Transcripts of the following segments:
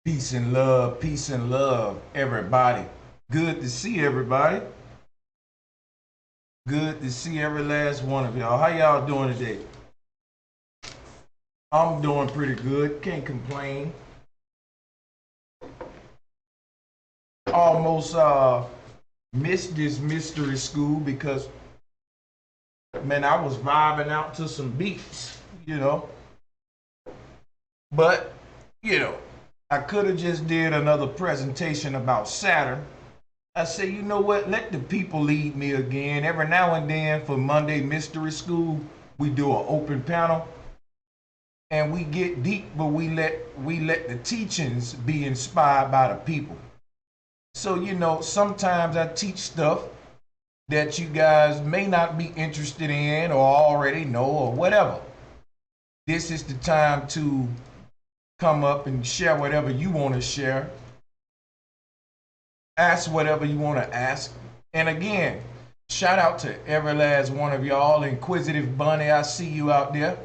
Peace and love, everybody. Good to see everybody. Good to see every last one of y'all. How y'all doing today? I'm doing pretty good. Can't complain. Almost missed this mystery school because man, I was vibing out to some beats, you know. But you know, I could have just did another presentation about Saturn. I say, you know what? Let the people lead me again. Every now and then for Monday Mystery School, we do an open panel and we get deep, but we let the teachings be inspired by the people. So you know, sometimes I teach stuff that you guys may not be interested in or already know or whatever. This is the time to come up and share whatever you want to share, ask whatever you want to ask. And again, shout out to every last one of y'all. Inquisitive Bunny, I see you out there.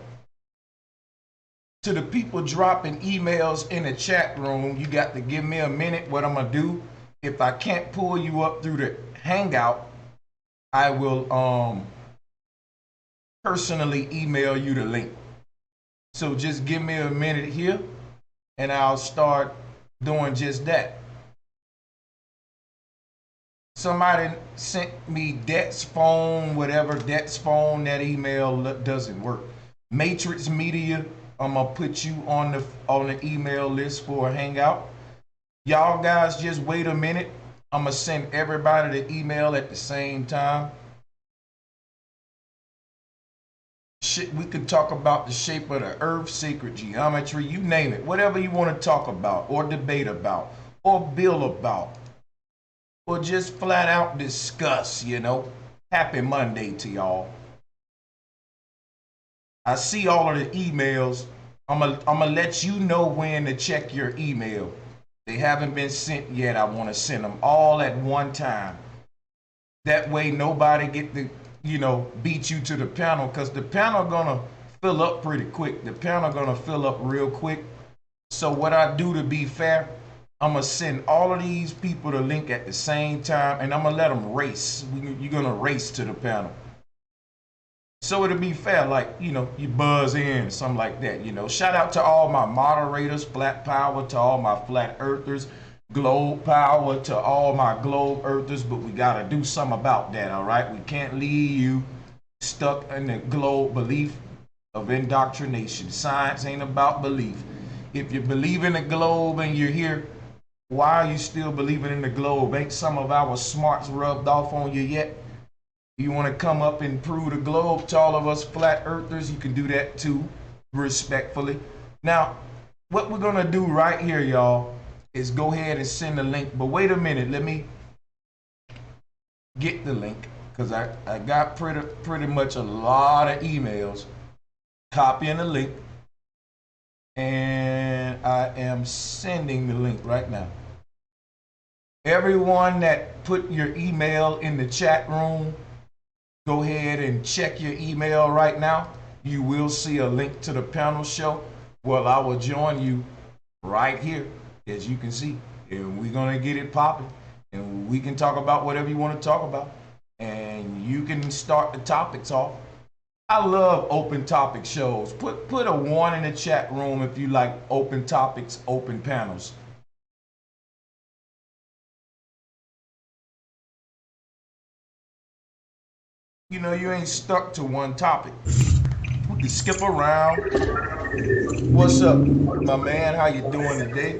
To the people dropping emails in the chat room, you got to give me a minute. What I'm going to do, if I can't pull you up through the Hangout, I will personally email you the link. So just give me a minute here and I'll start doing just that. Somebody sent me Debt's phone, whatever Debt's phone, that email doesn't work. Matrix Media, I'm gonna put you on the email list for a hangout. Y'all guys just wait a minute. I'm gonna send everybody the email at the same time. We could talk about the shape of the earth, sacred geometry, you name it, whatever you want to talk about or debate about or build about or just flat out discuss, you know. Happy Monday to y'all. I see all of the emails. I'm gonna let you know when to check your email. They haven't been sent yet. I want to send them all at one time. That way nobody get to, you know, beat you to the panel, because the panel gonna fill up pretty quick. The panel gonna fill up real quick. So what I do to be fair, I'm gonna send all of these people the link at the same time, and I'm gonna let them race. You're gonna race to the panel. So it'll be fair, like, you know, you buzz in, something like that, you know. Shout out to all my moderators, flat power to all my flat earthers, globe power to all my globe earthers, but we gotta do something about that, all right? We can't leave you stuck in the globe belief of indoctrination. Science ain't about belief. If you believe in the globe and you're here, why are you still believing in the globe? Ain't some of our smarts rubbed off on you yet? You want to come up and prove the globe to all of us flat earthers, you can do that too, respectfully. Now, what we're going to do right here, y'all, is go ahead and send the link. But wait a minute, let me get the link, because I got pretty much a lot of emails. Copying the link, and I am sending the link right now. Everyone that put your email in the chat room, go ahead and check your email right now. You will see a link to the panel show. Well, I will join you right here, as you can see. And we're going to get it popping. And we can talk about whatever you want to talk about. And you can start the topics off. I love open topic shows. Put a 1 in the chat room if you like open topics, open panels. You know, you ain't stuck to one topic. We can skip around. What's up, my man? How you doing today?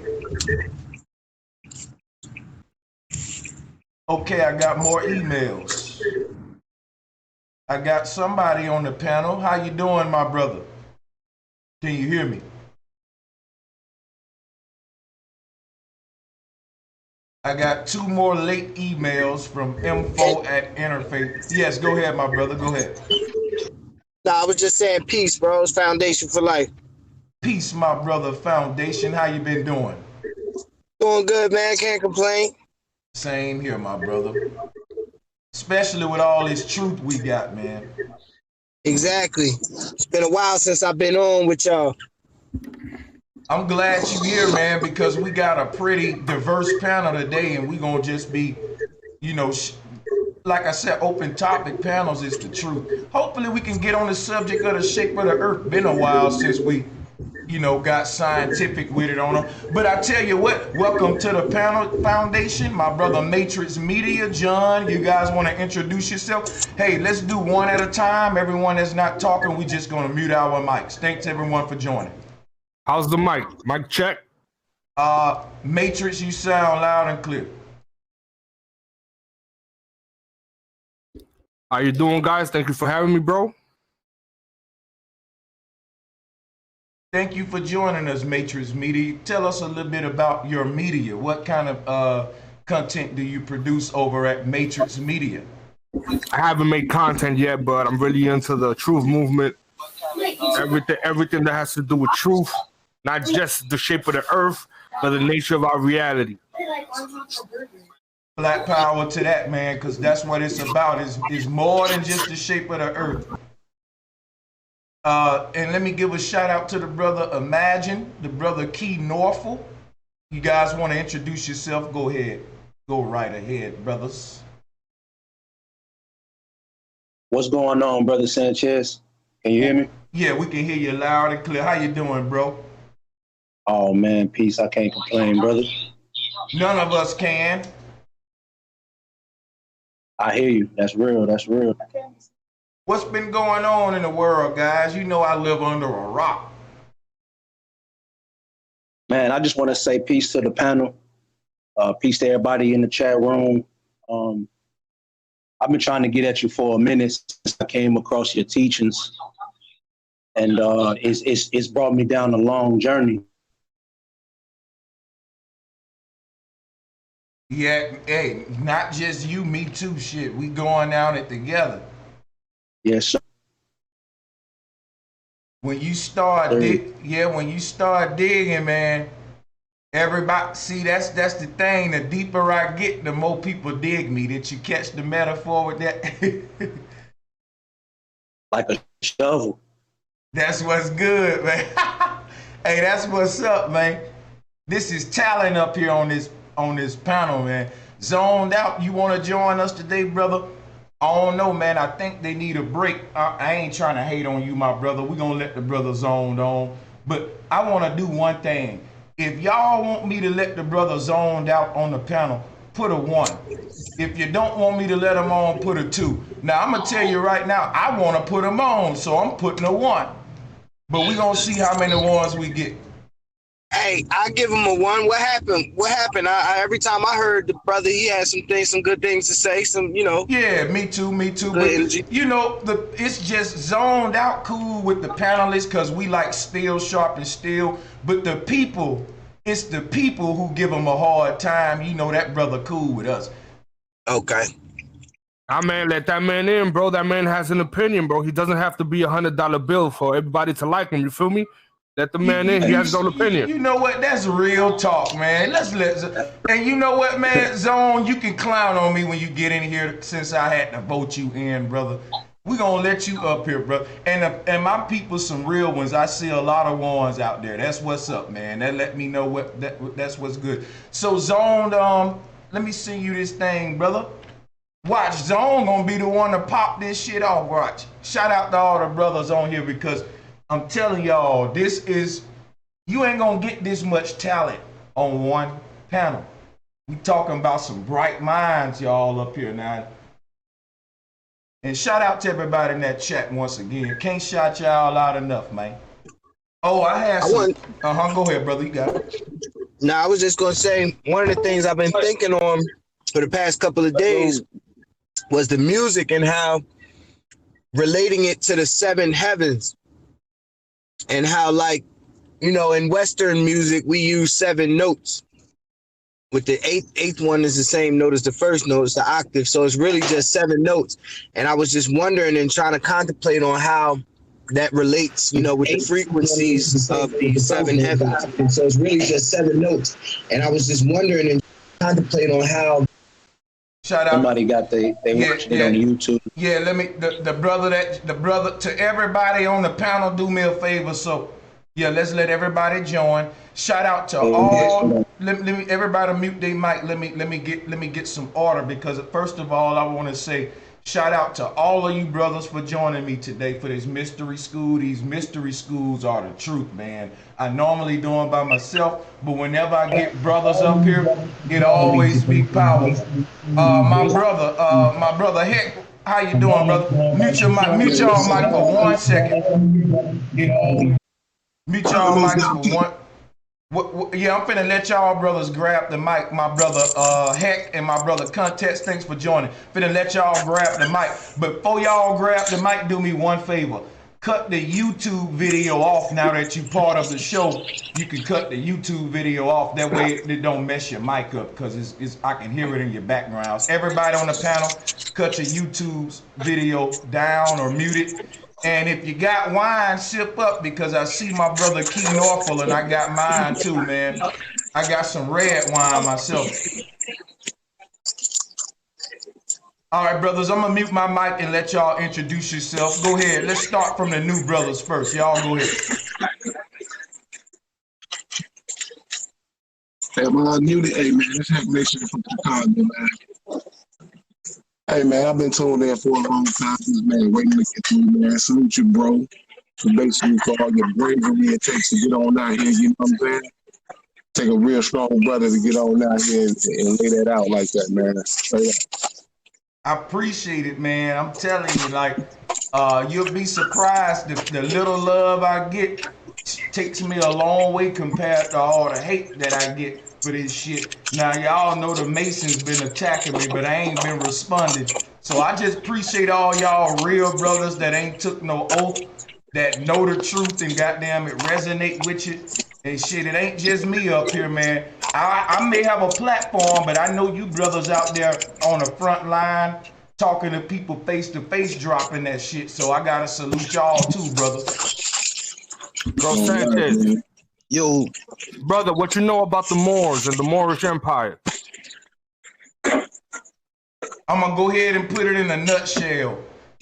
Okay, I got more emails. I got somebody on the panel. How you doing, my brother? Can you hear me? I got 2 more late emails from info at interfaith. Yes, go ahead, my brother. Go ahead. No, I was just saying peace, bro. It's foundation for life. Peace, my brother. Foundation. How you been doing? Doing good, man. Can't complain. Same here, my brother. Especially with all this truth we got, man. Exactly. It's been a while since I've been on with y'all. I'm glad you here, man, because we got a pretty diverse panel today, and we gonna just be, you know, like I said, open topic panels is the truth. Hopefully, we can get on the subject of the shape of the earth. Been a while since we, you know, got scientific with it on them. But I tell you what, welcome to the panel foundation, my brother Matrix Media, John. You guys want to introduce yourself? Hey, let's do one at a time. Everyone that's not talking, we just gonna mute our mics. Thanks everyone for joining. How's the mic? Mic check. Matrix, you sound loud and clear. How you doing, guys? Thank you for having me, bro. Thank you for joining us, Matrix Media. Tell us a little bit about your media. What kind of content do you produce over at Matrix Media? I haven't made content yet, but I'm really into the truth movement. Everything that has to do with truth, not just the shape of the earth, but the nature of our reality. Black power to that, man, because that's what it's about. Is more than just the shape of the earth. And let me give a shout out to the brother Imagine, the brother Key Norfolk. You guys want to introduce yourself? Go ahead. Go right ahead, brothers. What's going on, brother Sanchez? Can you hear me? Yeah, we can hear you loud and clear. How you doing, bro? Oh man, peace. I can't complain, brother. None of us can. I hear you. That's real. That's real. What's been going on in the world, guys? You know I live under a rock. Man, I just want to say peace to the panel. Peace to everybody in the chat room. I've been trying to get at you for a minute since I came across your teachings. And it's brought me down a long journey. Yeah, hey, not just you, me too, shit. We going down it together. Yes, sir. When you start when you start digging, man, everybody see that's the thing. The deeper I get, the more people dig me. Did you catch the metaphor with that? Like a shovel. That's what's good, man. Hey, that's what's up, man. This is talent up here on this panel, man. Zoned Out, you want to join us today, brother? I don't know, man. I think they need a break. I ain't trying to hate on you, my brother. We're going to let the brother zoned on. But I want to do one thing. If y'all want me to let the brother zoned out on the panel, put a 1. If you don't want me to let him on, put a 2. Now, I'm going to tell you right now, I want to put him on, so I'm putting a 1. But we're going to see how many ones we get. Hey, I give him a 1. What happened? What happened? Every time I heard the brother, he had some good things to say. Yeah, me too. But you know, it's just zoned out cool with the panelists because we like steel, sharp, and steel. But the people, it's the people who give him a hard time. You know, that brother cool with us. Okay. Man, let that man in, bro. That man has an opinion, bro. He doesn't have to be $100 bill for everybody to like him. You feel me? Let the man in. He has his own opinion. You know what? That's real talk, man. And you know what, man? Zone, you can clown on me when you get in here since I had to vote you in, brother. We're going to let you up here, brother. And my people, some real ones. I see a lot of ones out there. That's what's up, man. That let me know that's what's good. So, Zone, let me send you this thing, brother. Watch, Zone going to be the one to pop this shit off. Watch. Shout out to all the brothers on here because I'm telling y'all, you ain't gonna get this much talent on one panel. We talking about some bright minds, y'all, up here now. And shout out to everybody in that chat once again. Can't shout y'all out enough, man. Oh, I had some. Go ahead, brother. You got it. I was just gonna say one of the things I've been thinking on for the past couple of days was the music and how relating it to the 7 heavens. And how, like, you know, in Western music, we use 7 notes. With the eighth one is the same note as the first note, it's the octave. So it's really just 7 notes. And I was just wondering and trying to contemplate on how that relates, you know, with the frequencies of the 7 heavens. So it's really just 7 notes. And I was just wondering and contemplate on how. Shout out. Somebody got they watching it on YouTube. Yeah, let me the brother to everybody on the panel, do me a favor. So Yeah, let's let everybody join. Shout out to all. Let me everybody mute their mic. Let me get some order, because first of all, I want to say shout out to all of you brothers for joining me today for this mystery school. These mystery schools are the truth, man. I normally do them by myself, but whenever I get brothers up here, it always be powerful. My brother Heck, how you doing, brother? Mute your mic. Mute your mic for 1 second. Mute y'all mics for one. Yeah, I'm finna let y'all brothers grab the mic. My brother Heck and my brother Context, thanks for joining. Finna let y'all grab the mic. But before y'all grab the mic, do me one favor. Cut the YouTube video off now that you part of the show. You can cut the YouTube video off. That way it don't mess your mic up, because I can hear it in your background. Everybody on the panel, cut your YouTube's video down or mute it. And if you got wine, sip up, because I see my brother Key Norfolk and I got mine too, man. I got some red wine myself. All right, brothers, I'm gonna mute my mic and let y'all introduce yourself. Go ahead. Let's start from the new brothers first. Y'all go ahead. Hey, man, hey, man, this Heck Nation from Chicago, man. Hey, man, I've been tuned in for a long time. This man waiting to get through, man. Salute you, bro. So basically, for all your bravery it takes to get on out here, you know what I'm saying? Take a real strong brother to get on out here and lay that out like that, man. I appreciate it, man. I'm telling you, like, you'll be surprised the little love I get takes me a long way compared to all the hate that I get for this shit. Now, y'all know the Masons been attacking me, but I ain't been responding. So I just appreciate all y'all real brothers that ain't took no oath, that know the truth, and goddamn it resonate with you. And shit, it ain't just me up here, man. I may have a platform, but I know you brothers out there on the front line talking to people face to face, dropping that shit. So I gotta salute y'all too, brother. Bro Sanchez. Yo, Brother, what you know about the Moors and the Moorish Empire? I'm gonna go ahead and put it in a nutshell.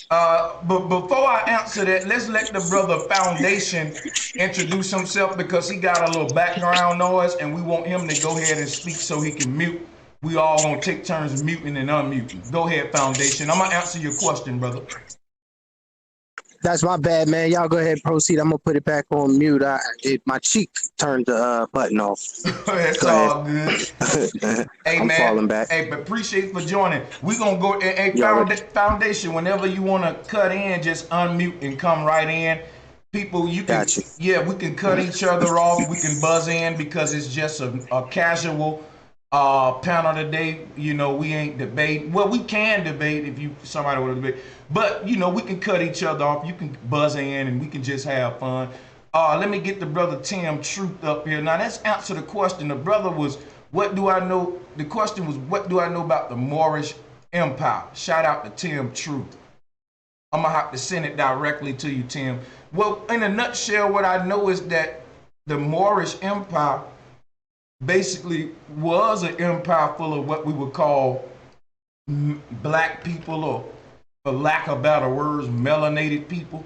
But before I answer that, let's let the brother Foundation introduce himself, because he got a little background noise and we want him to go ahead and speak so he can mute. We all gonna take turns muting and unmuting. Go ahead, Foundation. I'm gonna answer your question, brother. that's my bad, man. Y'all go ahead and proceed. I'm gonna put it back on mute. My cheek turned the button off. That's all good. Hey, I'm man. falling back. Hey, but appreciate for joining. We gonna go. Hey, Foundation. Whenever you wanna cut in, just unmute and come right in. People, you can. Gotcha. Yeah, we can cut each other off. We can buzz in, because it's just a casual panel today. You know, we ain't debating. Well, we can debate if somebody want to debate, but you know, we can cut each other off. You can buzz in and we can just have fun. Let me get the brother Tim Truth up here. Now let's answer the question. The brother was, what do I know? The question was, what do I know about the Moorish Empire? Shout out to Tim Truth. I'm gonna have to send it directly to you, Tim. Well, in a nutshell, what I know is that the Moorish Empire basically was an empire full of what we would call black people, or for lack of better words, melanated people.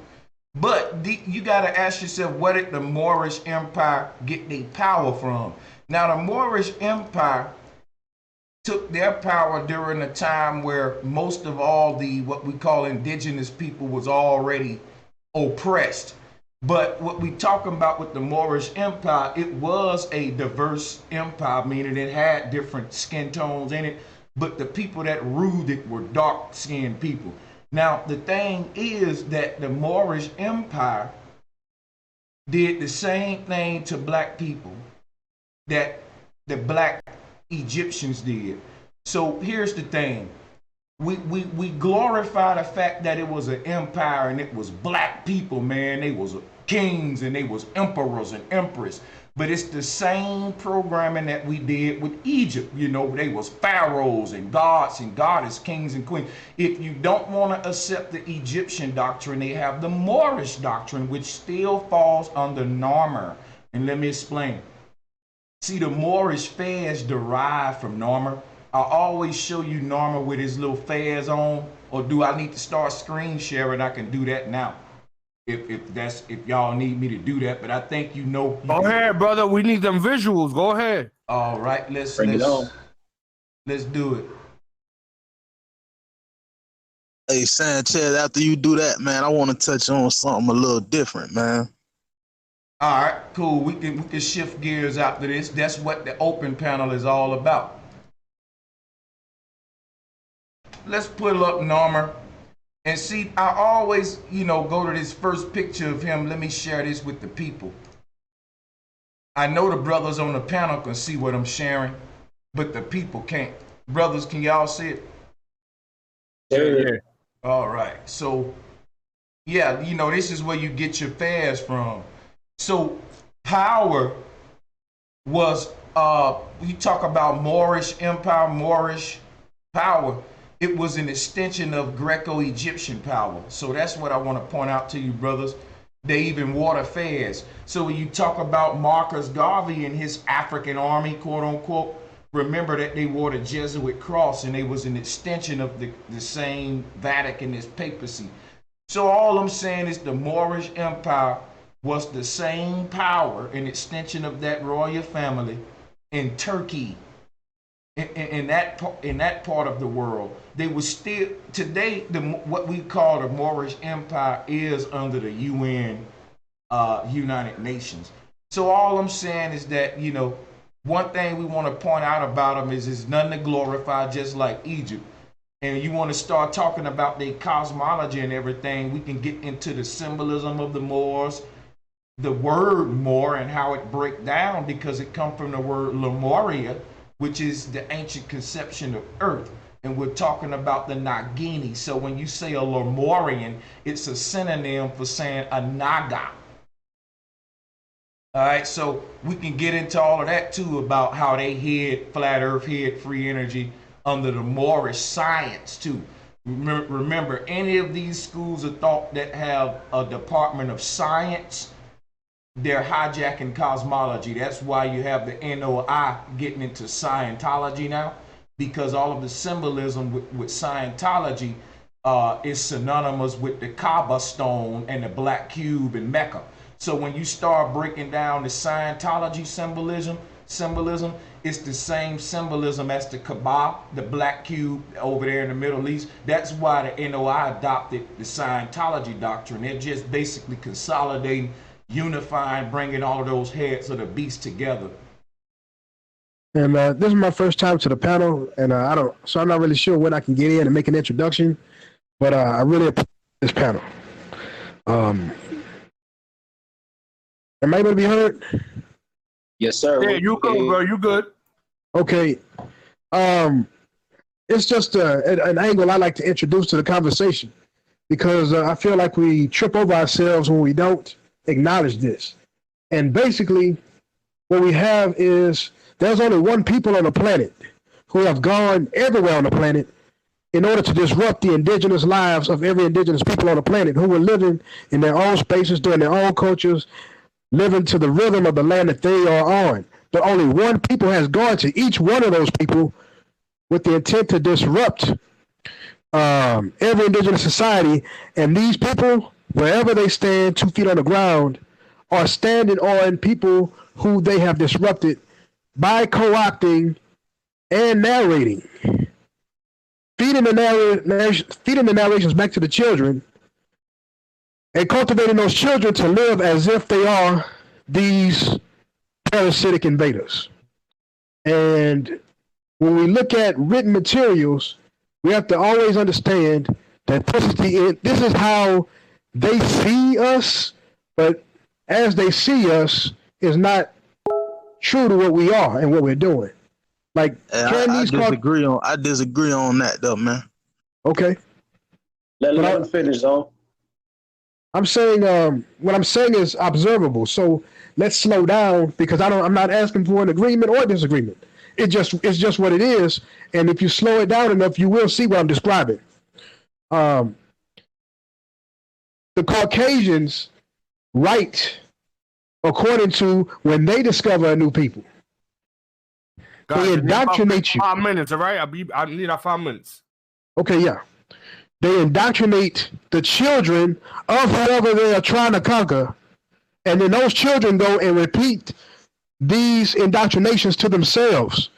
But you got to ask yourself, where did the Moorish Empire get their power from? Now, the Moorish Empire took their power during a time where most of all the what we call indigenous people was already oppressed. But what we talking about with the Moorish Empire, it was a diverse empire, meaning it had different skin tones in it, but the people that ruled it were dark-skinned people. Now, the thing is that the Moorish Empire did the same thing to black people that the black Egyptians did. So here's the thing. We glorify the fact that it was an empire and it was black people, man. They was kings and they was emperors and empress. But it's the same programming that we did with Egypt. You know, they was pharaohs and gods and goddess, kings and queens. If you don't want to accept the Egyptian doctrine, they have the Moorish doctrine, which still falls under Narmer. And let me explain. See, the Moorish fez derived from Narmer. I always show you Narmer with his little fez on, or do I need to start screen sharing? I can do that now. if y'all need me to do that, but I think you know. Go ahead, brother. We need them visuals. Go ahead. All right, let's Bring it on. Let's do it. Hey, Sanchez, after you do that, man, I want to touch on something a little different, man. All right, cool. We can shift gears after this. That's what the open panel is all about. Let's pull up Norma and see. I always, go to this first picture of him. Let me share this with the people. I know the brothers on the panel can see what I'm sharing, but the people can't. Brothers, can y'all see it? Yeah. All right. So, yeah, this is where you get your fares from. So, power was, we talk about Moorish Empire, Moorish power. It was an extension of Greco-Egyptian power. So that's what I want to point out to you, brothers. They even wore the fez. So when you talk about Marcus Garvey and his African army, quote unquote, remember that they wore the Jesuit cross, and they was an extension of the same Vatican as papacy. So all I'm saying is the Moorish Empire was the same power, an extension of that royal family in Turkey, in that part of the world. They were still today what we call the Moorish Empire is under the UN, United Nations. So all I'm saying is that one thing we want to point out about them is nothing to glorify, just like Egypt. And you want to start talking about their cosmology and everything, we can get into the symbolism of the Moors, the word Moor and how it break down, because it comes from the word Lemuria, which is the ancient conception of earth. And we're talking about the Nagini. So when you say a Lemurian, it's a synonym for saying a Naga. All right, so we can get into all of that too, about how they hid flat earth, hid free energy under the Moorish science too. Remember, any of these schools of thought that have a department of science, they're hijacking cosmology. That's why you have the NOI getting into Scientology now, because all of the symbolism with Scientology is synonymous with the Kaaba stone and the black cube in Mecca. So when you start breaking down the Scientology symbolism, it's the same symbolism as the Kaaba, the black cube over there in the Middle East. That's why the NOI adopted the Scientology doctrine. They're just basically consolidating, unifying, bringing all of those heads of the beast together. And this is my first time to the panel, and I'm not really sure when I can get in and make an introduction, but I really appreciate this panel. Am I able to be heard? Yes, sir. Yeah, you good, bro. You good. Okay. It's just an angle I like to introduce to the conversation, because I feel like we trip over ourselves when we don't acknowledge this. And basically, what we have is there's only one people on the planet who have gone everywhere on the planet in order to disrupt the indigenous lives of every indigenous people on the planet who were living in their own spaces, doing their own cultures, living to the rhythm of the land that they are on. But only one people has gone to each one of those people with the intent to disrupt every indigenous society. And these people, wherever they stand 2 feet on the ground, are standing on people who they have disrupted by co-opting and narrating, feeding the narrations back to the children, and cultivating those children to live as if they are these parasitic invaders. And when we look at written materials, we have to always understand that this is how they see us, but as they see us is not true to what we are and what we're doing. Like, I disagree on that though, man. Okay. Let him finish, though. I'm saying what I'm saying is observable. So let's slow down, because I'm not asking for an agreement or disagreement. It's just what it is. And if you slow it down enough, you will see what I'm describing. The Caucasians write according to when they discover a new people. Guys, They indoctrinate you. 5 minutes, all right? I need our 5 minutes. Okay, yeah. they indoctrinate the children of whoever they are trying to conquer. And then those children go and repeat these indoctrinations to themselves.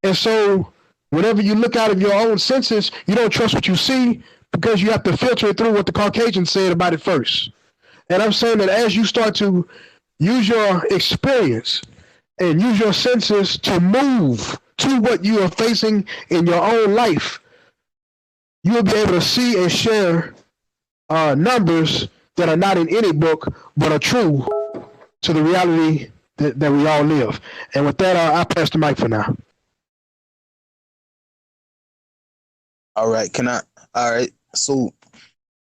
And so whenever you look out of your own senses, you don't trust what you see because you have to filter it through what the Caucasian said about it first. And I'm saying that as you start to use your experience and use your senses to move to what you are facing in your own life, you will be able to see and share numbers that are not in any book, but are true to the reality that we all live. And with that, I'll pass the mic for now. All right, all right. So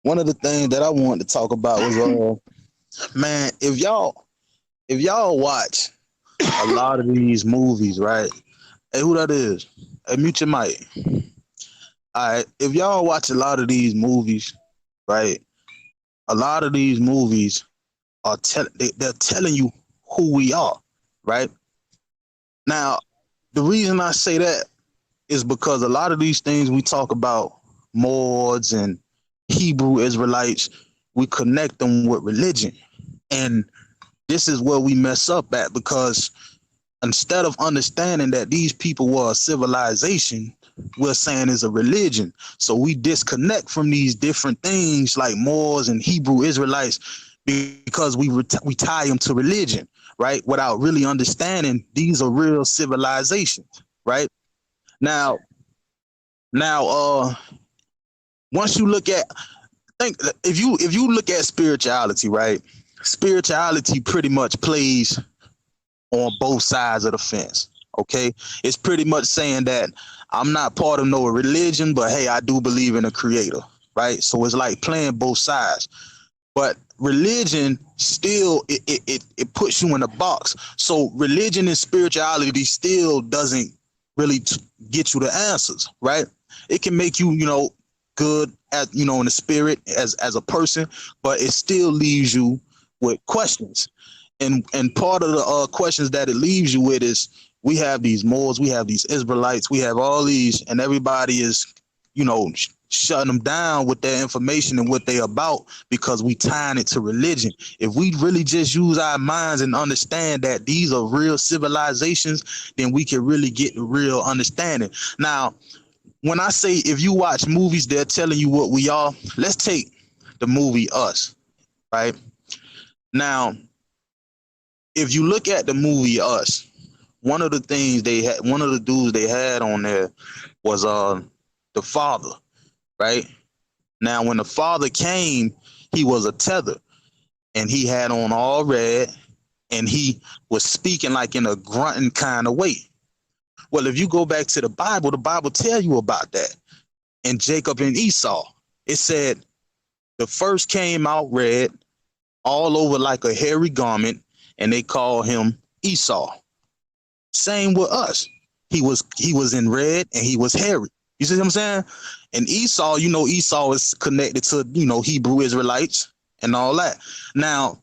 one of the things that I wanted to talk about was, man, if y'all watch a lot of these movies, right? Hey, who that is? Hey, mute your mic. All right, if y'all watch a lot of these movies, right? A lot of these movies are they're telling you who we are, right? Now, the reason I say that is because a lot of these things we talk about, Moors and Hebrew Israelites, we connect them with religion. And this is where we mess up at, because instead of understanding that these people were a civilization, we're saying is a religion. So we disconnect from these different things like Moors and Hebrew Israelites because we tie them to religion, right? Without really understanding these are real civilizations, right? Now, once you look at, if you look at spirituality, right? Spirituality pretty much plays on both sides of the fence. Okay, it's pretty much saying that I'm not part of no religion, but hey, I do believe in a creator, right? So it's like playing both sides. But religion still it puts you in a box. So religion and spirituality still doesn't really get you the answers, right? It can make you, good at, in the spirit as a person, but it still leaves you with questions. And part of the questions that it leaves you with is, we have these Moors, we have these Israelites, we have all these, and everybody is, shutting them down with their information and what they about because we tying it to religion. If we really just use our minds and understand that these are real civilizations, then we can really get the real understanding. Now, when I say if you watch movies, they're telling you what we are. Let's take the movie Us, right? Now, if you look at the movie Us, one of the dudes they had on there was the father, right? Now, when the father came, he was a tether, and he had on all red, and he was speaking like in a grunting kind of way. Well, if you go back to the Bible tell you about that. And Jacob and Esau, it said the first came out red, all over like a hairy garment, and they call him Esau. Same with us. He was in red and he was hairy. You see what I'm saying? And Esau, Esau is connected to, Hebrew Israelites and all that. Now,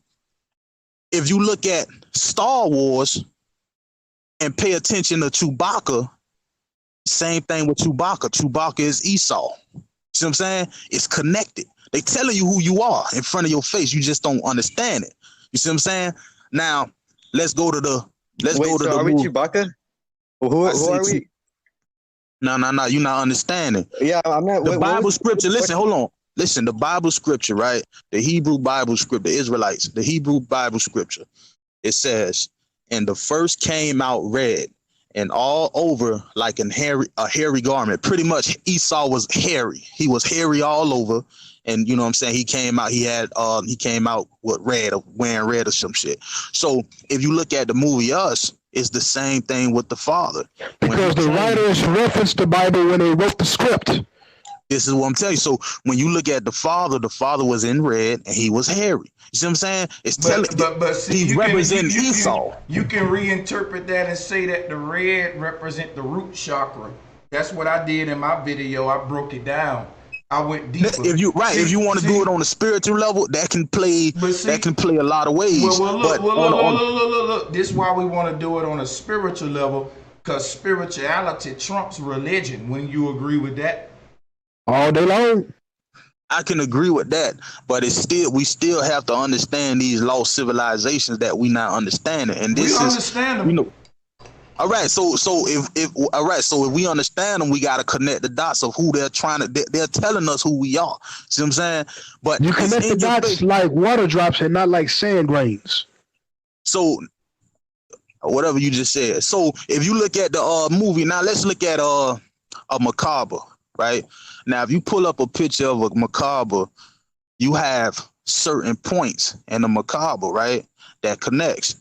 if you look at Star Wars and pay attention to Chewbacca, same thing with Chewbacca. Chewbacca is Esau. See what I'm saying? It's connected. They telling you who you are in front of your face. You just don't understand it. You see what I'm saying? Now, let's go to the are we Chewbacca? Who are we? No, you're not understanding. Yeah, I'm not. The Bible scripture, listen, hold on. Listen, the Bible scripture, right? The Hebrew Bible scripture, the Israelites, the Hebrew Bible scripture. It says, and the first came out red and all over like a hairy garment. Pretty much Esau was hairy. He was hairy all over. And you know what I'm saying? He came out with red, or wearing red or some shit. So if you look at the movie Us, it's the same thing with the father. Because the writers referenced the Bible when they wrote the script. This is what I'm telling you. So when you look at the father was in red and he was hairy. You see what I'm saying? But see, he represents Esau. You can reinterpret that and say that the red represent the root chakra. That's what I did in my video. I broke it down. I went deeper. If you want to do it on a spiritual level, that can play a lot of ways. Look. This is why we want to do it on a spiritual level, because spirituality trumps religion. Wouldn't you agree with that? All day long. I can agree with that, but we still have to understand these lost civilizations that we not understanding, and We this is, understand you them. know. All right, so if we understand them, we got to connect the dots of who they're trying to. They're telling us who we are. See what I'm saying? But You it's connect the in your dots face. like water drops and not like sand grains. So whatever you just said. So if you look at the movie, now let's look at a macabre, right? Now if you pull up a picture of a macabre, you have certain points in the macabre, right? That connects.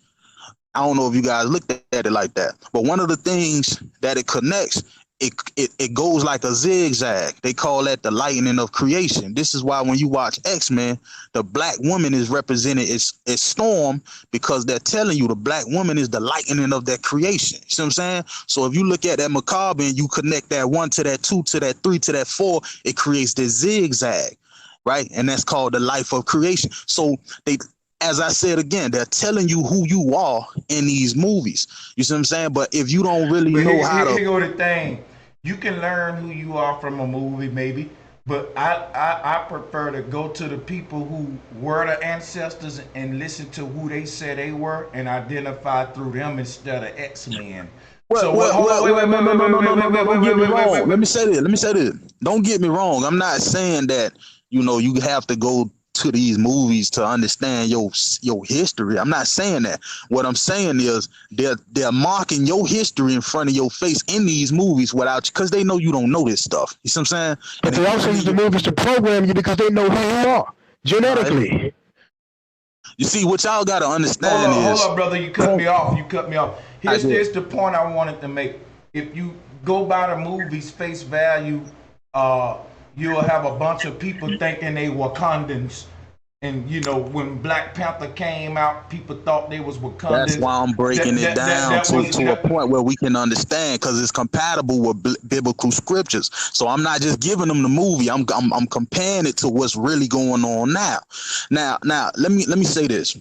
I don't know if you guys looked at it like that, but one of the things that it connects, it goes like a zigzag. They call that the lightning of creation. This is why when you watch X-Men, the black woman is represented as Storm, because they're telling you the black woman is the lightning of that creation. You see what I'm saying? So if you look at that macabre and you connect that 1 to that 2 to that 3 to that 4, it creates this zigzag, right? And that's called the life of creation. So they, as I said again, they're telling you who you are in these movies. You see what I'm saying? But if you don't really But know how here to, go the thing. You can learn who you are from a movie, maybe, but I prefer to go to the people who were the ancestors and listen to who they said they were and identify through them instead of X-Men. So what? Hold on, wait, don't get me wrong. Let me wait. say this. Don't get me wrong. I'm not saying that, you have to go to these movies to understand your history. I'm not saying that. What I'm saying is they're marking your history in front of your face in these movies without, because they know you don't know this stuff. You see what I'm saying? But they also use the movies to program you because they know who you are genetically. You see, what y'all got to understand Hold up, brother. You cut me off. Here's the point I wanted to make. If you go by the movie's face value, you'll have a bunch of people thinking they Wakandans. And when Black Panther came out, people thought they was Wakandans. That's why I'm breaking it down to a point where we can understand, because it's compatible with biblical scriptures. So I'm not just giving them the movie. I'm comparing it to what's really going on now. Now let me say this.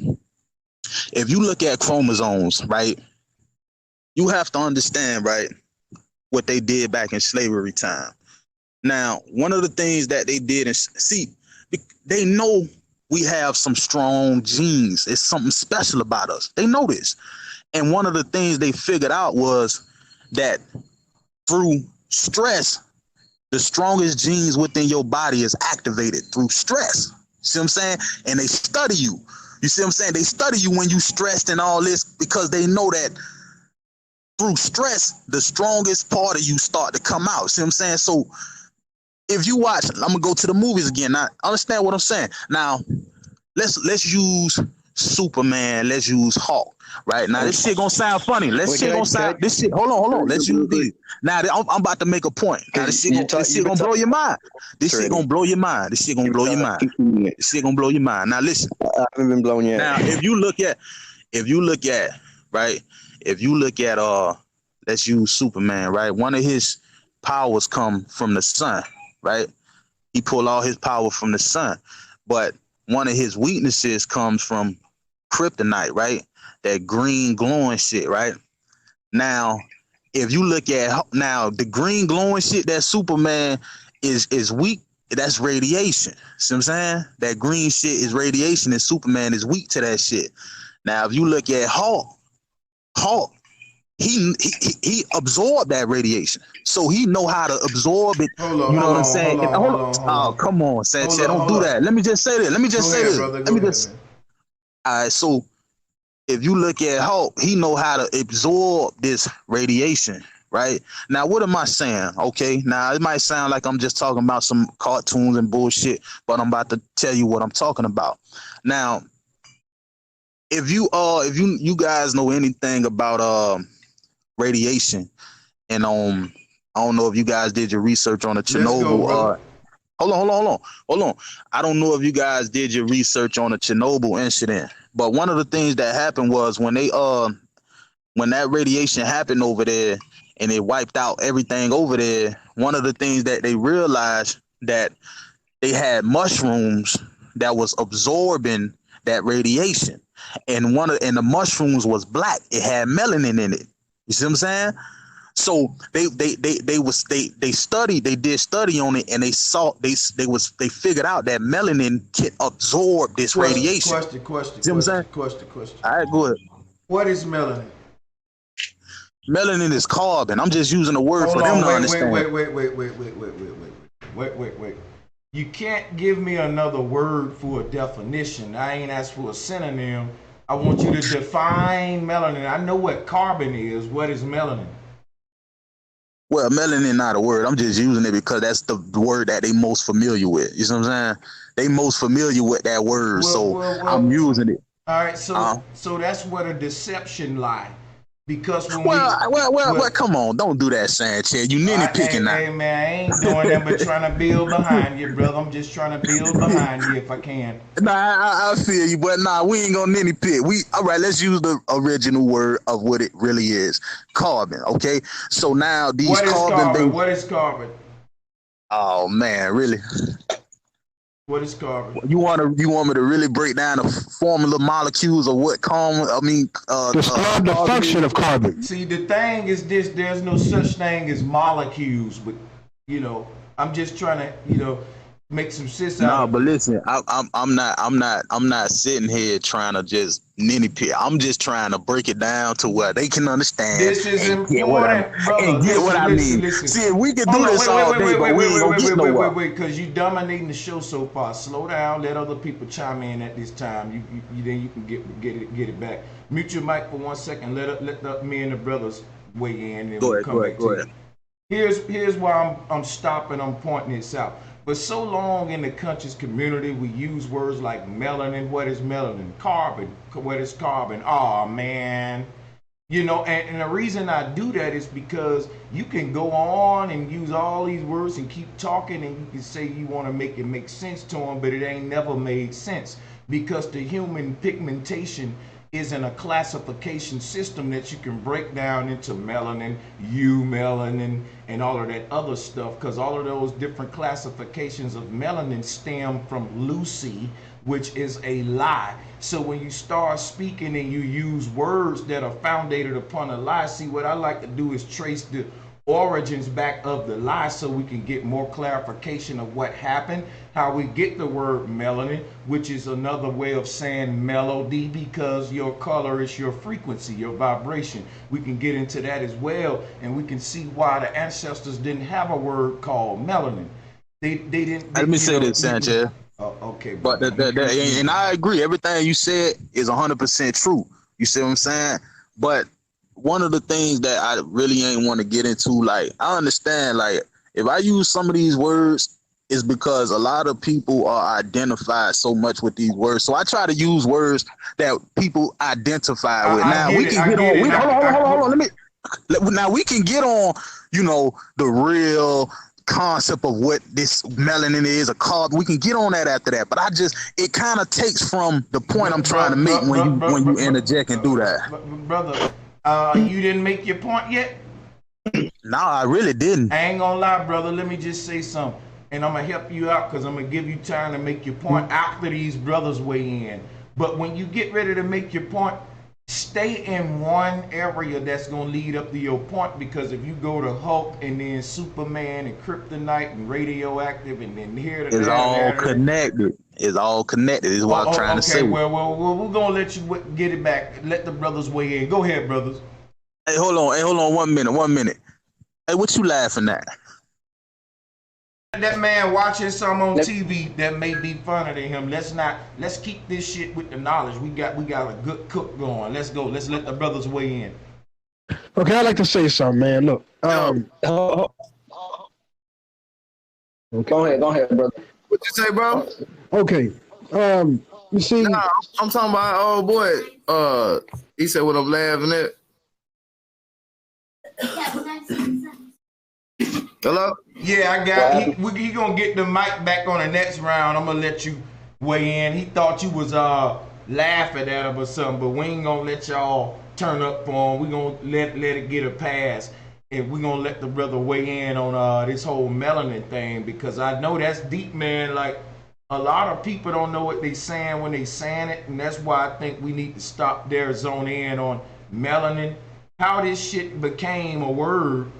If you look at chromosomes, right, you have to understand, right, what they did back in slavery time. Now, one of the things that they did is, see, they know we have some strong genes. It's something special about us. They know this. And one of the things they figured out was that through stress, the strongest genes within your body is activated through stress. See what I'm saying? And they study you. You see what I'm saying? They study you when you stressed and all this, because they know that through stress, the strongest part of you start to come out. See what I'm saying? So if you watch, I'm gonna go to the movies again. Now, understand what I'm saying. Now, let's use Superman. Let's use Hulk. Right now, this shit gonna sound funny. This shit. Hold on. Let's use this. Now, I'm about to make a point. Now, this shit gonna blow your mind. This shit gonna blow your mind. This shit gonna blow your mind. This shit gonna blow your mind. Now, listen. I haven't been blown yet. Now, if you look at, right, let's use Superman. Right, one of his powers come from the sun. Right, he pulled all his power from the sun, but one of his weaknesses comes from kryptonite, right? That green glowing shit, right? Now, if you look at the green glowing shit that Superman is weak, that's radiation. See what I'm saying? That green shit is radiation, and Superman is weak to that shit. Now, if you look at Hulk, he absorbed that radiation, so he know how to absorb it. You know what I'm saying? Hold on. Oh, come on, Sanchez, don't do that. Let me just say this. All right, so if you look at Hulk, he know how to absorb this radiation, right? Now, what am I saying? Okay, now it might sound like I'm just talking about some cartoons and bullshit, but I'm about to tell you what I'm talking about. Now, if you guys know anything about radiation, and I don't know if you guys did your research on the Chernobyl. Hold on. I don't know if you guys did your research on the Chernobyl incident, but one of the things that happened was when that radiation happened over there and it wiped out everything over there, one of the things that they realized, that they had mushrooms that was absorbing that radiation, and the mushrooms was black. It had melanin in it. You see what I'm saying? So they did study on it, and they figured out that melanin can absorb this radiation. Question. See what I'm saying? Question. All right, go ahead. What is melanin? Melanin is carbon. I'm just using a word for them to understand. Wait. You can't give me another word for a definition. I ain't asked for a synonym. I want you to define melanin. I know what carbon is. What is melanin? Well, melanin not a word. I'm just using it because that's the word that they most familiar with. You know what I'm saying? They most familiar with that word, I'm using it. All right, so that's where the deception lie. Because when well, come on, don't do that, Sanchez. You nitty picking now. Hey man, I ain't doing that, but trying to build behind you, brother. I'm just trying to build behind you if I can. Nah, I feel you, but nah, we ain't gonna nitty pick. All right, let's use the original word of what it really is, carbon. Okay, so now these what is carbon? Oh man, really? What is carbon? You want me to really break down the formula molecules of what carbon? Describe the function of carbon. See, the thing is this: there's no such thing as molecules, but I'm just trying to, make some sense out of it. But listen, I'm not sitting here trying to just nitpick. I'm just trying to break it down to where they can understand. This is important, brother. Get what I mean. Listen. See, we can do this all day, but we ain't gonna get nowhere. Wait, because you dominating the show so far. Slow down. Let other people chime in at this time. Then you can get it back. Mute your mic for 1 second. Let me and the brothers weigh in. And go ahead. Here's why I'm stopping. I'm pointing this out. For so long in the conscious community, we use words like melanin. What is melanin? Carbon. What is carbon? Oh, man. And the reason I do that is because you can go on and use all these words and keep talking, and you can say you want to make it make sense to them, but it ain't never made sense because the human pigmentation isn't a classification system that you can break down into melanin, eumelanin, and all of that other stuff, because all of those different classifications of melanin stem from Lucy, which is a lie. So when you start speaking and you use words that are founded upon a lie, see, what I like to do is trace the origins back of the lie so we can get more clarification of what happened, how we get the word melanin, which is another way of saying melody, because your color is your frequency, your vibration. We can get into that as well, and we can see why the ancestors didn't have a word called melanin. They didn't. Let me say this, Sanchez. Okay, but and I agree, everything you said is 100% true. You see what I'm saying? But one of the things that I really ain't want to get into, like, I understand, like, if I use some of these words, it's because a lot of people are identified so much with these words. So I try to use words that people identify with. Now we can get on. Hold on. Now we can get on, the real concept of what this melanin is, a carbon. We can get on that after that. But it kind of takes from the point I'm trying to make when you interject and do that. Brother. You didn't make your point yet? No, I really didn't. I ain't gonna lie, brother. Let me just say something. And I'm gonna help you out because I'm gonna give you time to make your point after these brothers weigh in. But when you get ready to make your point, stay in one area that's gonna lead up to your point, because if you go to Hulk and then Superman and Kryptonite and radioactive and then here to it's all connected. It's all connected. Is what I'm trying to say. Well, we're gonna let you get it back. Let the brothers weigh in. Go ahead, brothers. Hey, hold on. 1 minute. Hey, what you laughing at? That man watching some on TV that may be funner than him. Let's keep this shit with the knowledge. We got a good cook going. Let's go. Let's let the brothers weigh in. Okay, I'd like to say something, man. Look. Go ahead, brother. What you say, bro? Okay. You see, nah, I'm talking about old boy. He said what I'm laughing at. Hello? Yeah, I got. He gonna get the mic back on the next round. I'm gonna let you weigh in. He thought you was laughing at him or something, but we ain't gonna let y'all turn up for him. We gonna let it get a pass, and we gonna let the brother weigh in on this whole melanin thing, because I know that's deep, man. Like, a lot of people don't know what they saying when they saying it, and that's why I think we need to stop there, zone in on melanin. how this shit became a word.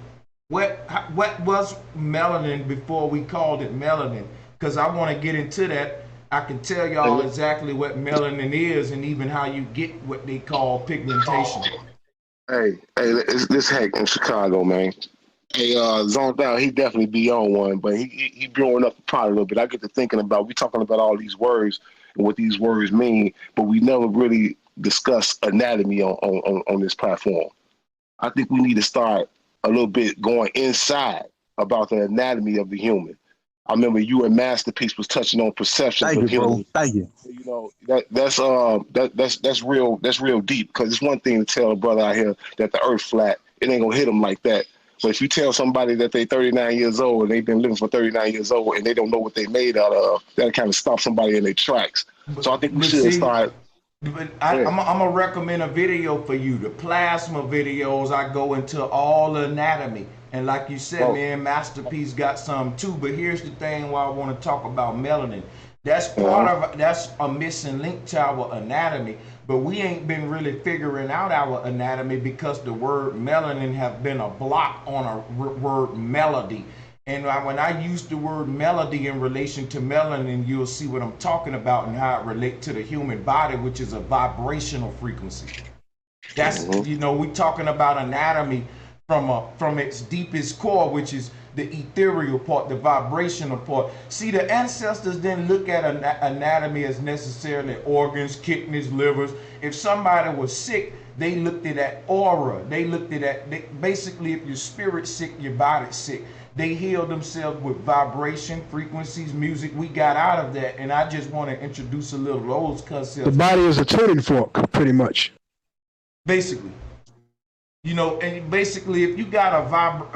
What was melanin before we called it melanin? Because I want to get into that. I can tell y'all exactly what melanin is and even how you get what they call pigmentation. Hey, this Heck in Chicago, man. Hey, Zoned Out, he definitely be on one, but he blowing up the pot a little bit. I get to thinking about, we talking about all these words and what these words mean, but we never really discuss anatomy on this platform. I think we need to start a little bit going inside about the anatomy of the human. I remember you and Masterpiece was touching on perceptions Thank of you, bro. human. Thank you. You know, that's real deep, because it's one thing to tell a brother out here that the earth flat, it ain't gonna hit them like that. But if you tell somebody that they 39 years old and they've been living for 39 years old and they don't know what they made out of, that'll kind of stop somebody in their tracks. So I think we should start. But I'm gonna recommend a video for you. The plasma videos, I go into all the anatomy. And like you said, man, Masterpiece got some too. But here's the thing why I want to talk about melanin. That's part of, that's a missing link to our anatomy. But we ain't been really figuring out our anatomy because the word melanin have been a block on a word melody. And when I use the word melody in relation to melanin, you'll see what I'm talking about and how it relates to the human body, which is a vibrational frequency. That's, you know, we talking about anatomy from its deepest core, which is the ethereal part, the vibrational part. See, the ancestors didn't look at anatomy as necessarily organs, kidneys, livers. If somebody was sick, they looked at that aura. They looked at that. Basically, if your spirit's sick, your body's sick. They healed themselves with vibration, frequencies, music. We got out of that, and I just want to introduce a little those concepts. The body is a tuning fork, pretty much. Basically. You know, and basically, if you got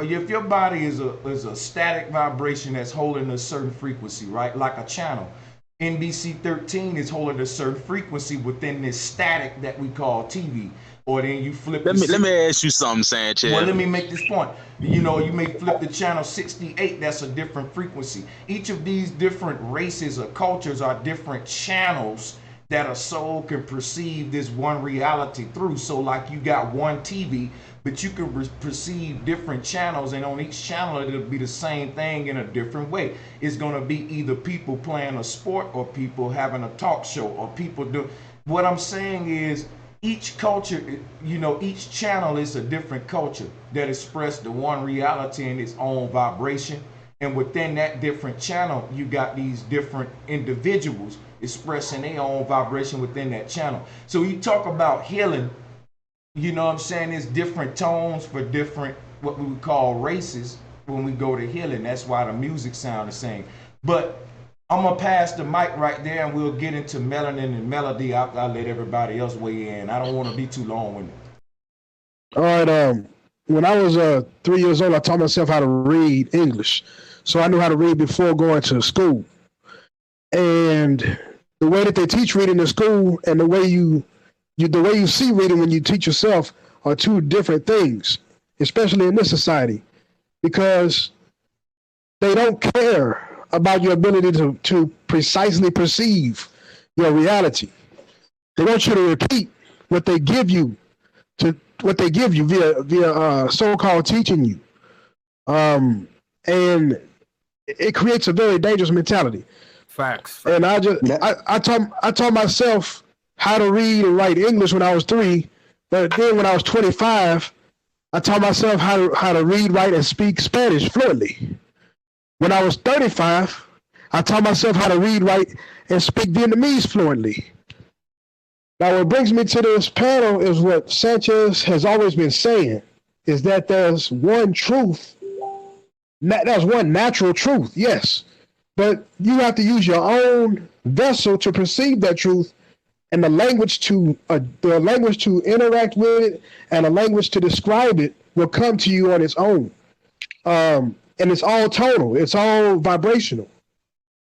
if your body is a static vibration that's holding a certain frequency, right? Like a channel. NBC 13 is holding a certain frequency within this static that we call TV. Or then you flip. Let me ask you something, Sanchez. Well, let me make this point. You know, you may flip the channel 68. That's a different frequency. Each of these different races or cultures are different channels that a soul can perceive this one reality through. So like you got one TV, but you can perceive different channels, and on each channel it'll be the same thing in a different way. It's going to be either people playing a sport or people having a talk show or people do. What I'm saying is each culture, you know, each channel is a different culture that express the one reality in its own vibration. And within that different channel, you got these different individuals expressing their own vibration within that channel. So you talk about healing, you know what I'm saying? There's different tones for different, what we would call races when we go to healing. That's why the music sound the same. But I'm gonna pass the mic right there and we'll get into melanin and melody after I let everybody else weigh in. I don't want to be too long-winded. All right. When I was 3 years old, I taught myself how to read English. So I knew how to read before going to school. And the way that they teach reading in school and the way you see reading when you teach yourself are two different things, especially in this society, because they don't care about your ability to precisely perceive your reality. They want you to repeat what they give you via so-called teaching you. And it creates a very dangerous mentality. Facts. And I taught myself how to read and write English when I was 3, but then when I was 25, I taught myself how to read, write, and speak Spanish fluently. When I was 35, I taught myself how to read, write, and speak Vietnamese fluently. Now, what brings me to this panel is what Sanchez has always been saying, is that there's one truth. There's one natural truth, yes. But you have to use your own vessel to perceive that truth, and the language to interact with it, and a language to describe it will come to you on its own. And it's all tonal. It's all vibrational.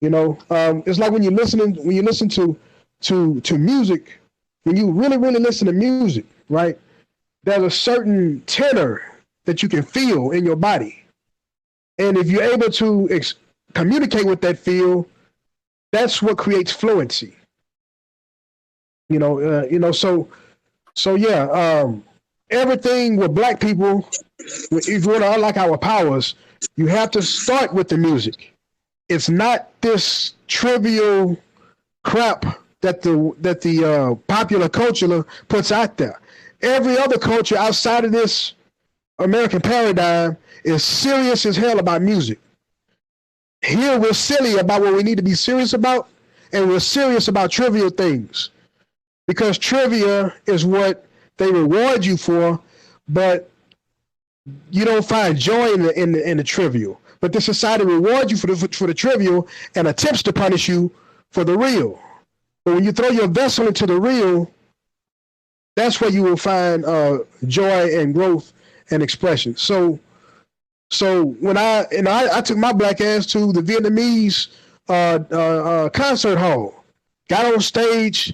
You know, it's like when you listen to music. When you really listen to music, right? There's a certain tenor that you can feel in your body, and if you're able to communicate with that feel, that's what creates fluency. So yeah. everything with black people, if you want to unlock our powers, you have to start with the music. It's not this trivial crap that the popular culture puts out there. Every other culture outside of this American paradigm is serious as hell about music. Here we're silly about what we need to be serious about, and we're serious about trivial things. Because trivia is what they reward you for, but you don't find joy in the trivial. But the society rewards you for the trivial and attempts to punish you for the real. But when you throw your vessel into the real, that's where you will find joy and growth and expression. So when I took my black ass to the Vietnamese concert hall, got on stage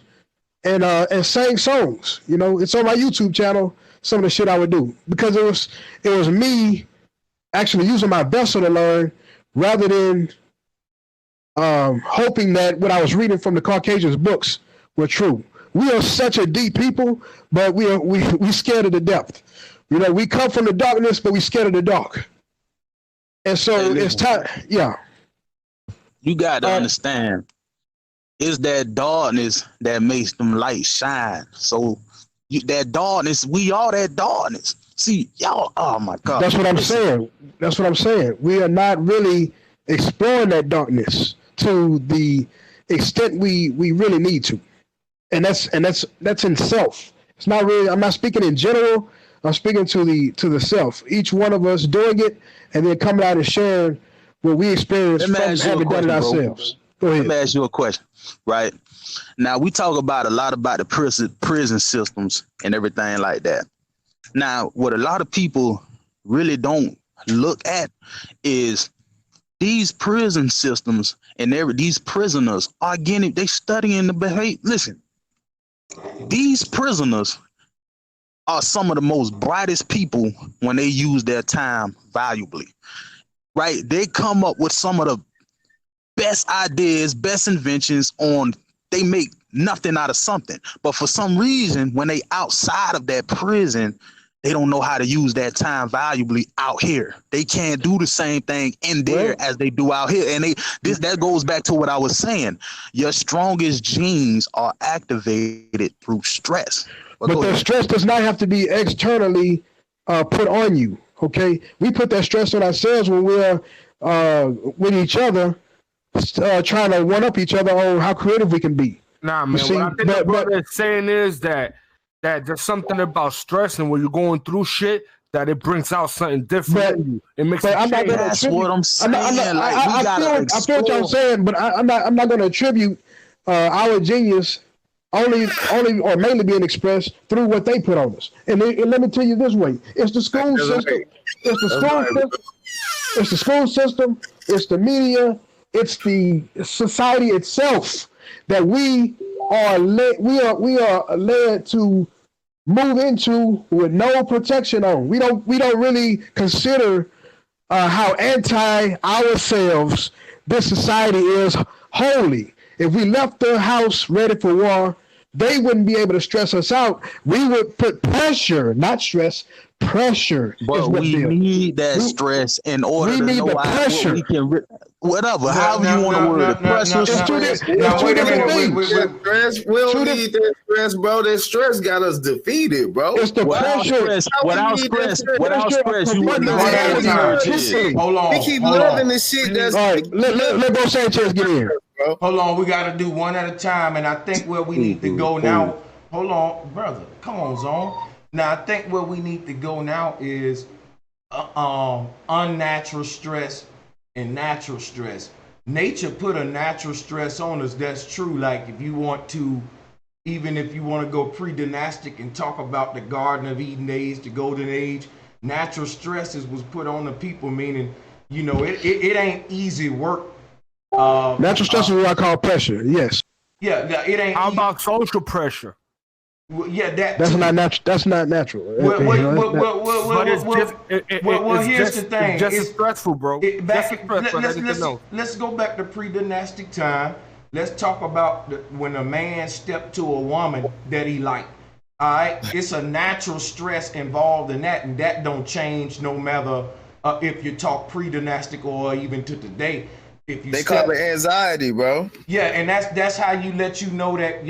and sang songs. You know, it's on my YouTube channel. Some of the shit I would do because it was me actually using my vessel to learn rather than hoping that what I was reading from the Caucasians' books were true. We are such a deep people, but we scared of the depth. You know, we come from the darkness, but we scared of the dark. And so it's time. Yeah. You got to understand, it's that darkness that makes them lights shine. So that darkness, we are that darkness. See, y'all, oh my God. That's what I'm saying. That's what I'm saying. We are not really exploring that darkness to the extent we really need to. And that's in self. It's not really, I'm not speaking in general. I'm speaking to the self. Each one of us doing it and then coming out and sharing what we experienced from having done it ourselves. Go ahead. Let me ask you a question, right? Now, we talk about a lot about the prison systems and everything like that. Now, what a lot of people really don't look at is these prison systems and these prisoners are they studying the behavior. Listen, these prisoners are some of the most brightest people when they use their time valuably, right? They come up with some of the best ideas, best inventions they make nothing out of something. But for some reason, when they outside of that prison, they don't know how to use that time valuably out here. They can't do the same thing in there as they do out here. And that goes back to what I was saying. Your strongest genes are activated through stress. But that stress does not have to be externally put on you, okay? We put that stress on ourselves when we're with each other, trying to one-up each other on how creative we can be. Nah, man, what I think the brother is saying is that there's something about stress and when you're going through shit, that it brings out something different in you. It makes it change. That's what I'm saying. I feel what y'all saying, but I'm not going to attribute our genius only or mainly being expressed through what they put on us. And let me tell you this way: it's the school system, it's the school system, it's the media, it's the society itself that we are led to move into with no protection on. We don't really consider how anti ourselves this society is wholly. If we left the house ready for war, they wouldn't be able to stress us out. We would put pressure, not stress, pressure. But we need that stress in order to know what we can. Whatever, however you want to word it. Pressure, stress. We don't need that stress, bro. That stress got us defeated, bro. It's the pressure. Without stress, you wouldn't know what energy is. Hold on. We keep loving this shit. That's all right. Let brosanchez get in. Hold on, we got to do one at a time, and I think where we need to go now. Hold on, brother. Come on, Zone. Now, I think where we need to go now is unnatural stress and natural stress. Nature put a natural stress on us. That's true. Like if you want to, even if you want to go pre-dynastic and talk about the Garden of Eden age, the Golden Age, natural stresses was put on the people. Meaning, you know, it ain't easy work. Natural stress is what I call pressure. Yes. Yeah, it ain't. How about social pressure? Well, yeah, that's not natural. That's not natural. Well, here's the thing. It's just as stressful, bro. Let's go back to pre-dynastic time. Let's talk about when a man stepped to a woman that he liked. All right, it's a natural stress involved in that, and that don't change no matter if you talk pre-dynastic or even to today. If you they call it anxiety, bro. Yeah, and that's how you let you know that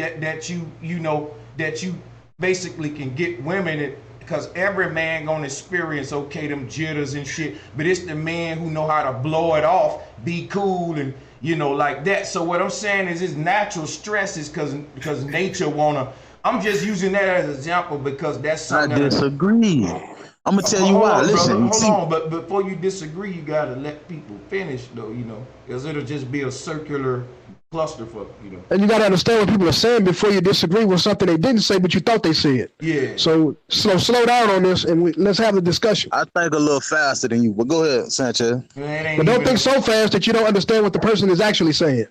you know that you basically can get women, because every man gonna experience them jitters and shit, but it's the man who know how to blow it off, be cool, and like that. So what I'm saying is, it's natural stresses because nature wanna. I'm just using that as an example because that's something. I disagree. I'm gonna tell you why. Listen, hold on, but before you disagree, you gotta let people finish, though. Because it'll just be a circular clusterfuck. And you gotta understand what people are saying before you disagree with something they didn't say, but you thought they said. Yeah. So slow down on this, and let's have the discussion. I think a little faster than you, but go ahead, Sanchez. But don't think so fast that you don't understand what the person is actually saying.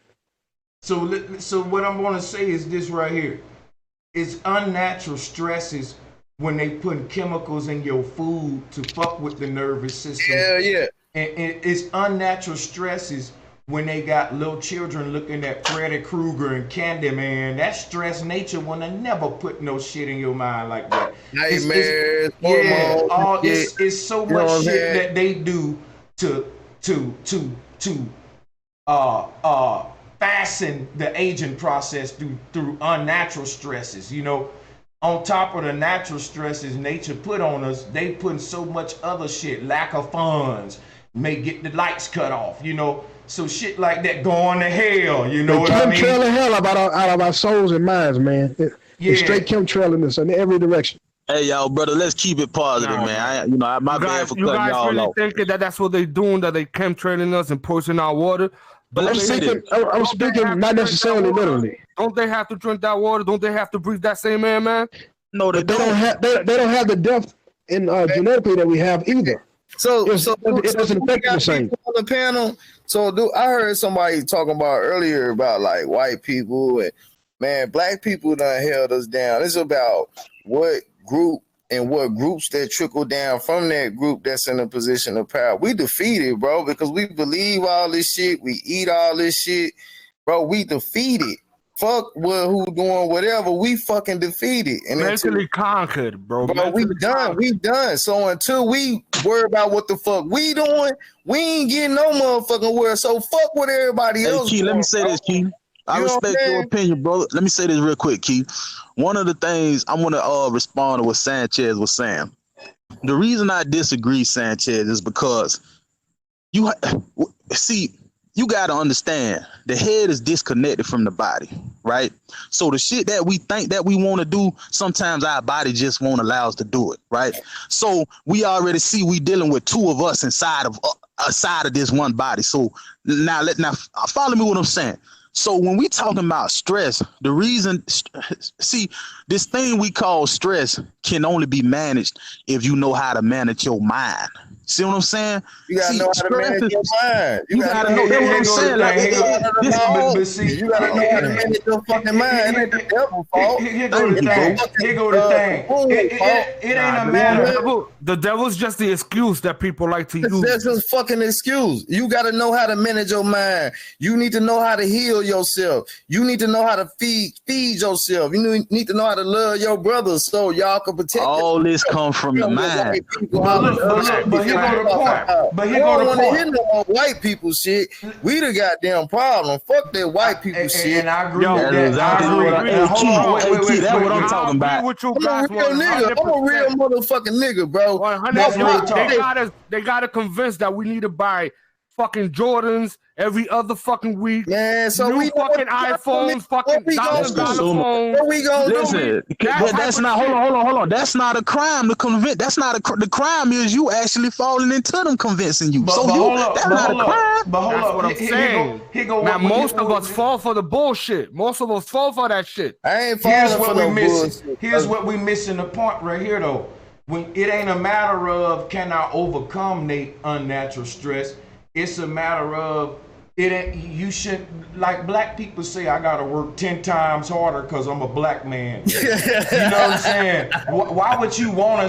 So what I'm gonna say is this right here. It's unnatural stresses when they put chemicals in your food to fuck with the nervous system. Hell yeah. And it's unnatural stresses when they got little children looking at Freddy Krueger and Candyman. That stress nature wanna never put no shit in your mind like that. Nightmares, it's so much shit that they do to fasten the aging process through unnatural stresses. On top of the natural stresses nature put on us, they put so much other shit. Lack of funds may get the lights cut off. So shit like that going to hell. You know what I mean? Chemtrailing hell out of our souls and minds, man. It's straight chemtrailing us in every direction. Hey, y'all, brother, let's keep it positive, man. My bad for cutting y'all off. You guys really thinking that's what they doing, that they chemtrailing us and poisoning our water? But I'm speaking not necessarily literally. Don't they have to drink that water? Don't they have to breathe that same air, man? No, they don't have. They don't have the depth in genetically that we have either. So it doesn't affect the same. On the panel. I heard somebody talking about earlier about like white people and man, black people done held us down. It's about what group and what groups that trickle down from that group that's in a position of power. We defeated, bro, because we believe all this shit. We eat all this shit, bro. We defeated. Fuck who doing whatever. We fucking defeated. And mentally conquered, bro. We done. We done. So until we worry about what the fuck we doing, we ain't getting no motherfucking word. So fuck what everybody else Key, doing, let me say this, Key. I respect your opinion, bro. Let me say this real quick, Key. One of the things I want to respond to what Sanchez was saying. The reason I disagree, Sanchez, is because you got to understand the head is disconnected from the body, right? So the shit that we think that we want to do, sometimes our body just won't allow us to do it, right? So we already see we dealing with two of us inside of this one body. So now follow me what I'm saying. So when we talking about stress, the reason, this thing we call stress can only be managed if you know how to manage your mind. See what I'm saying? You gotta know how to manage your mind. You gotta know what I'm saying. You gotta know how to manage your fucking mind. It ain't the devil's fault. Here go the thing. It ain't a matter. The devil's just the excuse that people like to use. That's just fucking excuse. You gotta know how to manage your mind. You need to know how to heal yourself. You need to know how to feed yourself. You need to know how to love your brothers so y'all can protect. All this comes from the mind. But here go the point. No more white people shit. We the goddamn problem. Fuck that white people shit. And I agree with that. That's what I'm talking about. I'm a real nigga. I'm a real motherfucking nigga, bro. They gotta convince that we need to buy fucking Jordans every other fucking week. Man, so new we fucking iPhones, fucking $1,000 phones. What we gonna do? That's not. Hold on. That's not a crime to convince. That's not the crime is you actually falling into them convincing you. That's not a crime. But that's what I'm saying. Now most of us fall for the bullshit. Most of us fall for that shit. I ain't falling for no bullshit. Here's what we missing the point right here though. When it ain't a matter of can I overcome the unnatural stress. It's a matter of you shouldn't, like black people say, I gotta work 10 times harder because I'm a black man. You know what I'm saying? Why would you wanna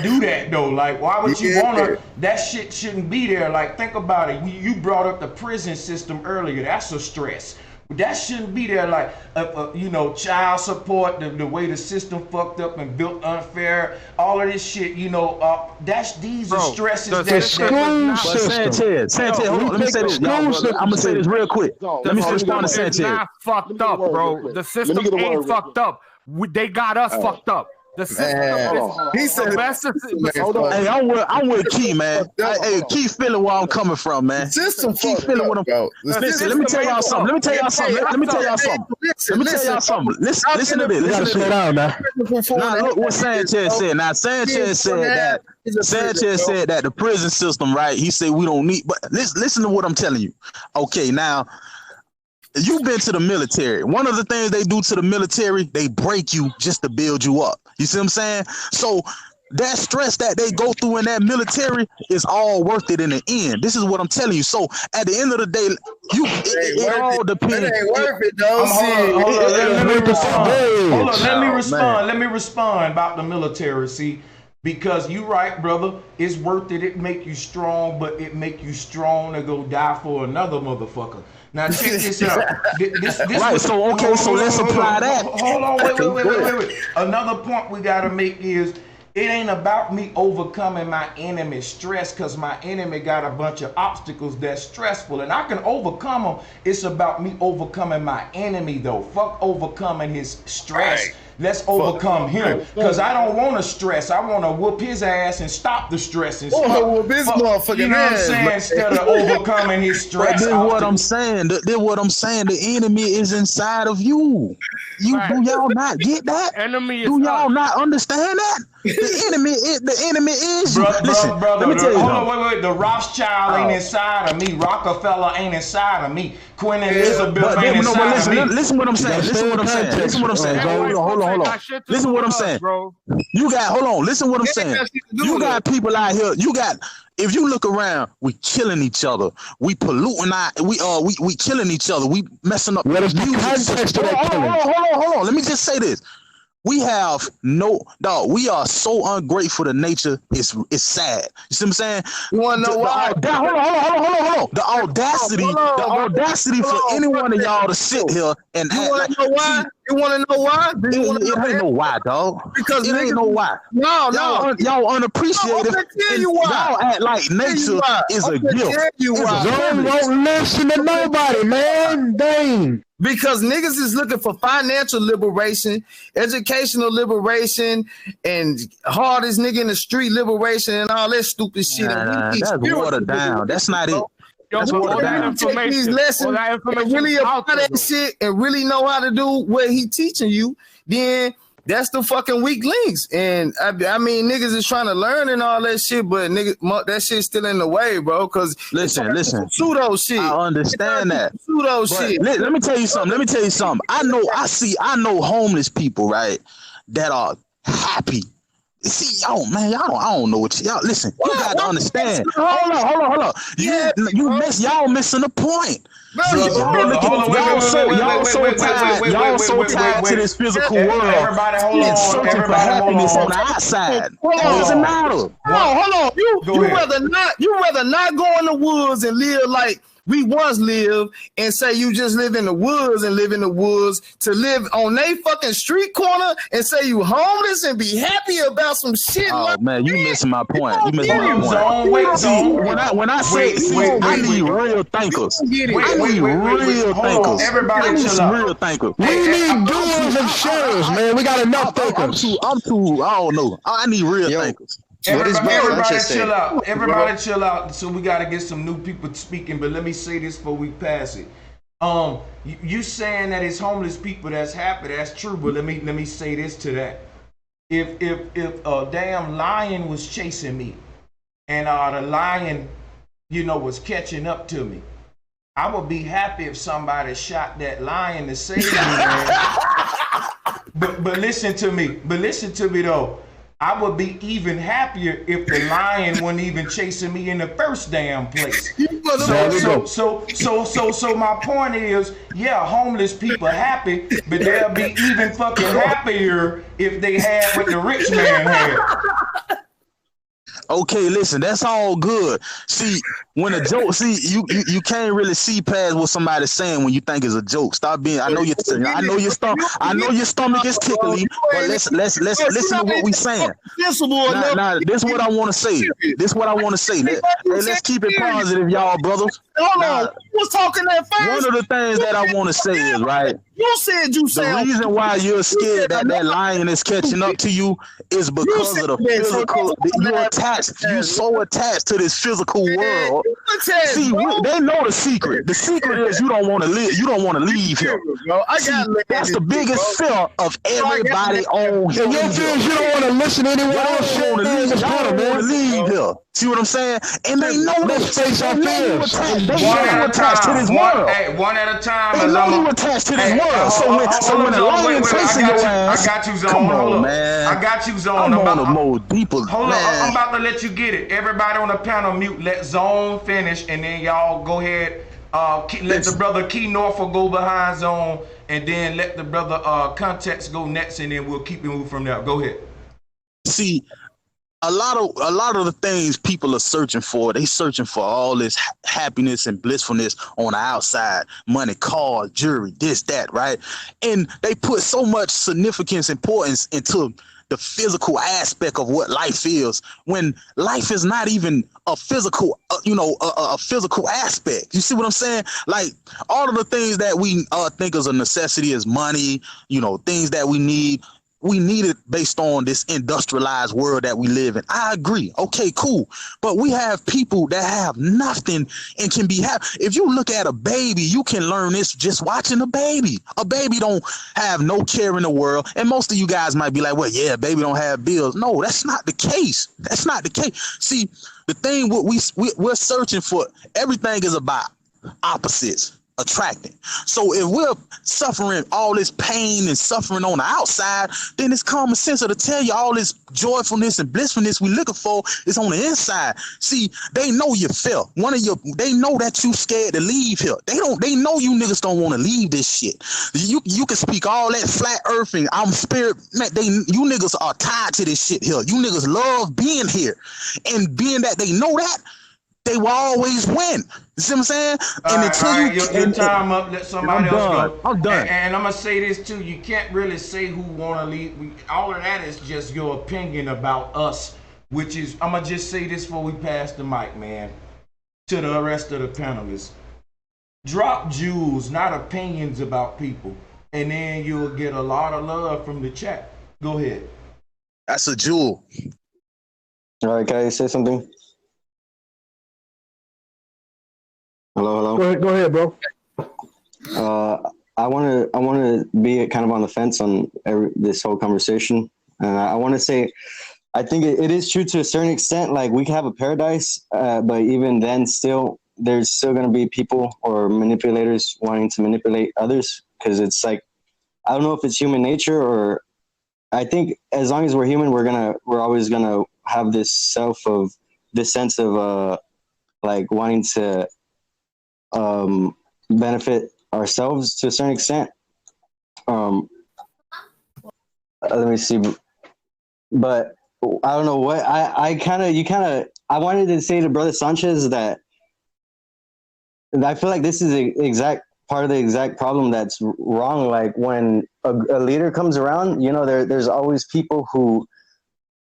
do that though? Like why would you wanna? That shit shouldn't be there. Like think about it. You brought up the prison system earlier. That's a stress. That shouldn't be there. Like, you know, child support, the way the system fucked up and built unfair, all of this shit. You know, these are stresses. Sanchez, hold on. Let me say this, y'all. I'm gonna say this real quick. Let me respond to Sanchez. It's not fucked up, bro. The system ain't fucked up. They got us fucked up. The system. He said, "Hey, I'm with Key, man. Hey, Key feeling where I'm coming from, man. Key feeling what I'm. Listen, let me tell y'all something. Let me tell y'all something. Listen to this. Slow down now. Now look what Sanchez said. Now Sanchez said that the prison system, right? He said we don't need. But listen to what I'm telling you. Okay, now. You've been to the military. One of the things they do to the military, they break you just to build you up. You see what I'm saying? So that stress that they go through in that military is all worth it in the end. This is what I'm telling you. So at the end of the day, it all depends. It ain't worth it, though. Hold on. Let me respond about the military. See, because you right, brother. It's worth it. It make you strong, but it make you strong to go die for another motherfucker. Now check this out. This right. So let's apply that. Hold on. Wait. Another point we gotta make is it ain't about me overcoming my enemy's stress, because my enemy got a bunch of obstacles that's stressful, and I can overcome them. It's about me overcoming my enemy, though. Fuck overcoming his stress. Right. Let's overcome him, because I don't want to stress. I want to whoop his ass and stop the stress. And whoop his motherfucking you know what I'm saying? Instead of overcoming his stress. This what I'm saying. The enemy is inside of you. Do y'all not get that? Do y'all not understand that? The enemy is you. Listen, brother, let me tell you. Hold on, wait. The Rothschild ain't inside of me. Rockefeller ain't inside of me. Queen Elizabeth ain't inside of me. Listen what I'm saying. Hold on. Listen what I'm saying. Listen what I'm saying. You got people out here. If you look around, we killing each other. We polluting we killing each other. We messing up. What is the context of that killing? Hold on. Let me just say this. We are so ungrateful to nature. It's sad. You see what I'm saying? You want to know why? Hold on. The audacity for any one of y'all to sit here and act like. You want to know why? It ain't no why, dog. Because it ain't no why. No. Y'all unappreciative. Y'all act like nature is a gift. Don't listen to nobody, man. Dang. Because niggas is looking for financial liberation, educational liberation, and hardest nigga in the street liberation and all that stupid shit. That's watered down. That's not it. That's what take these lessons and really apply that shit and really know how to do what he teaching you, then that's the fucking weak links. And I mean, niggas is trying to learn and all that shit, but niggas, that shit's still in the way, bro. Because listen, pseudo shit. I understand that pseudo shit. Let me tell you something. I know homeless people, right, that are happy. See, y'all don't know what y'all listen. You gotta understand. Hold on. Y'all missing the point. Y'all so tied to this physical world. Everybody, searching for happiness on the outside. It doesn't matter. Hold on. You rather not go in the woods and live like we once lived, and say you just live in the woods to live on they fucking street corner and say you homeless and be happy about some shit. Oh man, you missing my point. When I say I need real thinkers. I need real thinkers. Everybody chill out. Real thinkers. We need doers and sheriffs, man. We got enough thinkers. I don't know. I need real thinkers. Everybody chill out. Everybody chill out. So we got to get some new people speaking. But let me say this before we pass it. You saying that it's homeless people that's happy? That's true. But let me say this to that. If a damn lion was chasing me, and the lion, was catching up to me, I would be happy if somebody shot that lion to save me, man. But listen to me. Though. I would be even happier if the lion wasn't even chasing me in the first damn place. So my point is, yeah, homeless people happy, but they'll be even fucking happier if they had what the rich man had. Okay, listen, that's all good. See, when a joke, see, you can't really see past what somebody's saying when you think it's a joke. Stop being. I know your stomach is tickly, but let's listen to what we saying. Now, this is what I want to say. Let's keep it positive, y'all, brothers. Hold on, who was talking that first? One of the things that I want to say is right. You said you the reason why you're scared that lion is catching up to you is because of the physical. You're attached. You're so attached to this physical world. See, they know the secret. The secret is you don't want to live. You don't want to leave here. That's the biggest fear of everybody on here. Your fear is you don't want to listen to anyone else. Y'all don't want to leave here. See what I'm saying? And they know this. Face our fears. They know attached to this world. Hey, one at a time. They know you attached to this world. So when the lion chasing your ass, I got you, Zone. Come on, hold up. man. I got you, Zone. I'm on a more deeper. Hold up. I'm about to let you get it. Everybody on the panel mute. Let Zone finish, and then y'all go ahead. Let the brother Key Norfolk go behind Zone, and then let the brother Context go next, and then we'll keep it moving from there. Go ahead. See, a lot of the things people are searching for, they searching for all this happiness and blissfulness on the outside, money, cars, jewelry, this, that, right? And they put so much significance, importance into the physical aspect of what life is, when life is not even a physical, a physical aspect. You see what I'm saying? Like all of the things that we think is a necessity is money, things that we need. We need it based on this industrialized world that we live in. I agree. Okay, cool. But we have people that have nothing and can be happy. If you look at a baby, you can learn this just watching a baby. A baby don't have no care in the world. And most of you guys might be like, well, yeah, baby don't have bills. No, that's not the case. That's not the case. See, the thing we're searching for, everything is about opposites. Attracting. So if we're suffering all this pain and suffering on the outside, then it's common sense to tell you all this joyfulness and blissfulness we looking for is on the inside. See, they know you feel. They know that you scared to leave here. They know you niggas don't want to leave this shit. You can speak all that flat earth and I'm spirit. Man, you niggas are tied to this shit here. You niggas love being here. And being that they know that, they will always win. You see what I'm saying? And until your time up, let somebody else go. I'm done. And I'm gonna say this too: you can't really say who wanna leave. All of that is just your opinion about us, which is I'm gonna just say this before we pass the mic, man, to the rest of the panelists. Drop jewels, not opinions about people, and then you'll get a lot of love from the chat. Go ahead. That's a jewel. All right, can I say something? Hello. Go ahead, bro. I want to be kind of on the fence on this whole conversation, and I want to say, I think it is true to a certain extent. Like we can have a paradise, but even then, there's still going to be people or manipulators wanting to manipulate others, because it's like, I don't know if it's human nature, or I think as long as we're human, we're always gonna have this sense of like wanting to benefit ourselves to a certain extent. Let me see, but I don't know what I wanted to say to Brother Sanchez that I feel like this is part of the exact problem that's wrong. Like when a leader comes around, there's always people who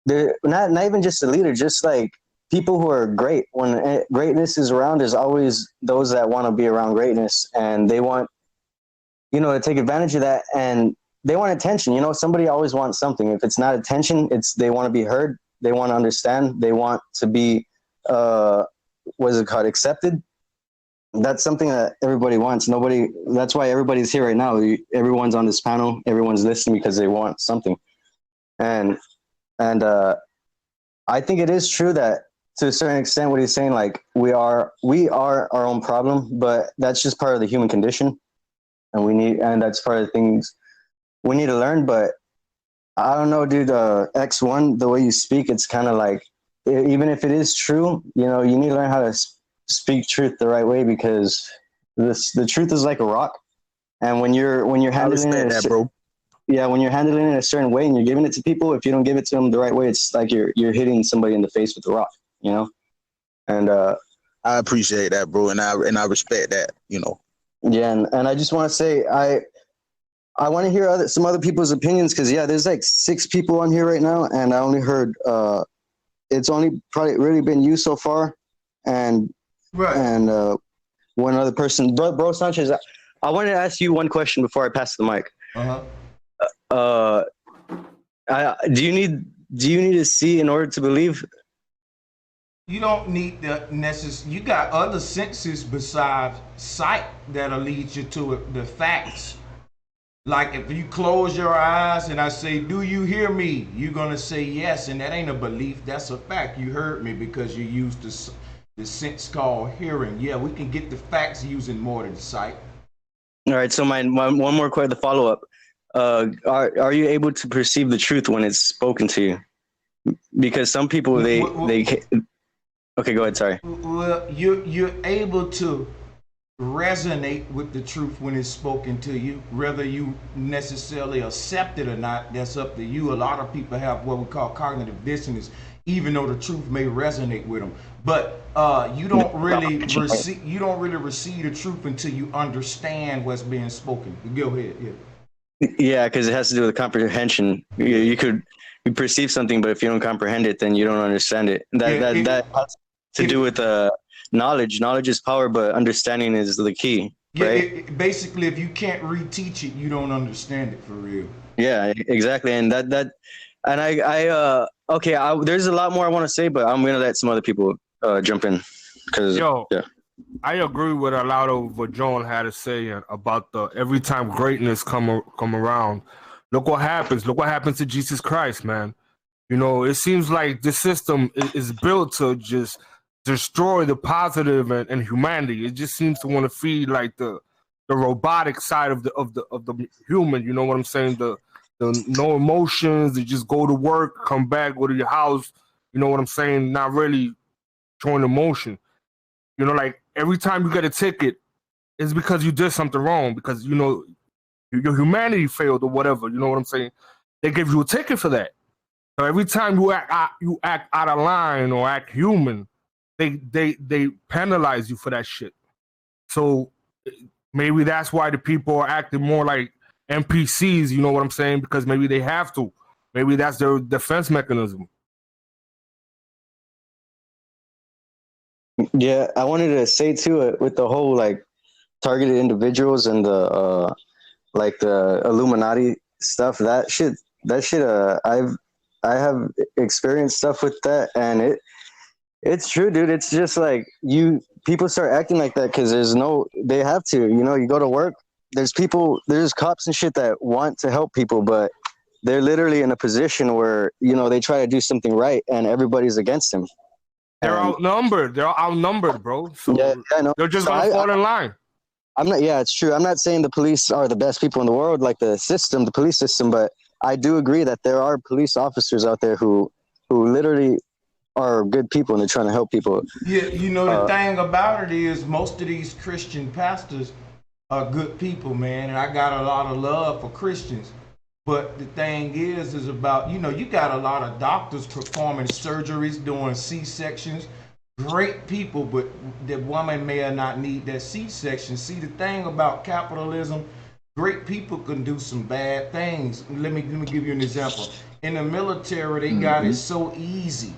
they're not even just a leader, just like people who are great. When greatness is around, there's always those that want to be around greatness, and they want, to take advantage of that, and they want attention. Somebody always wants something. If it's not attention, they want to be heard. They want to understand. They want to be, accepted. That's something that everybody wants. That's why everybody's here right now. Everyone's on this panel. Everyone's listening because they want something. And I think it is true that, to a certain extent, what he's saying, like we are our own problem, but that's just part of the human condition, and that's part of the things we need to learn. But I don't know, dude. X1, the way you speak, it's kind of like, even if it is true, you need to learn how to speak truth the right way, because the truth is like a rock, and when you're handling it, that, bro. yeah, when you're handling it a certain way and you're giving it to people, if you don't give it to them the right way, it's like you're hitting somebody in the face with a rock, you know? And I appreciate that, bro, and I respect that, you know. yeah, and I just want to say I want to hear some other people's opinions, because yeah, there's like 6 people on here right now, and I only heard it's only probably really been you so far, and one other person, bro Sanchez. I wanted to ask you one question before I pass the mic. Do you need to see in order to believe? You don't need the necessary. You got other senses besides sight that'll lead you to it, the facts. Like if you close your eyes and I say, "Do you hear me?" You're gonna say yes, and that ain't a belief. That's a fact. You heard me because you used the sense called hearing. Yeah, we can get the facts using more than sight. All right. So my one more question, the follow up. Are you able to perceive the truth when it's spoken to you? Because some people they okay, go ahead. Sorry. Well, you're able to resonate with the truth when it's spoken to you. Whether you necessarily accept it or not, that's up to you. A lot of people have what we call cognitive dissonance, even though the truth may resonate with them. But you don't really receive the truth until you understand what's being spoken. Go ahead. Yeah. Yeah, because it has to do with comprehension. You perceive something, but if you don't comprehend it, then you don't understand it. That has to do with knowledge. Knowledge is power, but understanding is the key. Yeah, right? Basically, if you can't reteach it, you don't understand it for real. Yeah, exactly. And there's a lot more I want to say, but I'm gonna let some other people jump in. I agree with a lot of what John had to say about the every time greatness come around. Look what happens. Look what happens to Jesus Christ, man. You know, it seems like the system is built to just destroy the positive and humanity. It just seems to want to feed like the robotic side of the human. You know what I'm saying? The no emotions. They just go to work, come back, go to your house. You know what I'm saying? Not really showing emotion. You know, like every time you get a ticket, it's because you did something wrong. Because you know your humanity failed or whatever. You know what I'm saying? They give you a ticket for that. So every time you act out of line or act human, they penalize you for that shit. So maybe that's why the people are acting more like NPCs, you know what I'm saying? Because maybe they have to. Maybe that's their defense mechanism. Yeah, I wanted to say too, with the whole like targeted individuals and the like the Illuminati stuff, that shit I have experienced stuff with that, and it's true, dude. It's just like people start acting like that because they have to, you know. You go to work, there's cops and shit that want to help people, but they're literally in a position where, you know, they try to do something right and everybody's against them. They're outnumbered, bro. So yeah, I know. They're just gonna fall in line. It's true. I'm not saying the police are the best people in the world, like the police system, but I do agree that there are police officers out there who literally are good people and they're trying to help people. Yeah, you know, the thing about it is most of these Christian pastors are good people, man, and I got a lot of love for Christians. But the thing is about, you know, you got a lot of doctors performing surgeries, doing C-sections. Great people, but the woman may not need that C-section. See, the thing about capitalism, great people can do some bad things. Let me give you an example. In the military, they got it so easy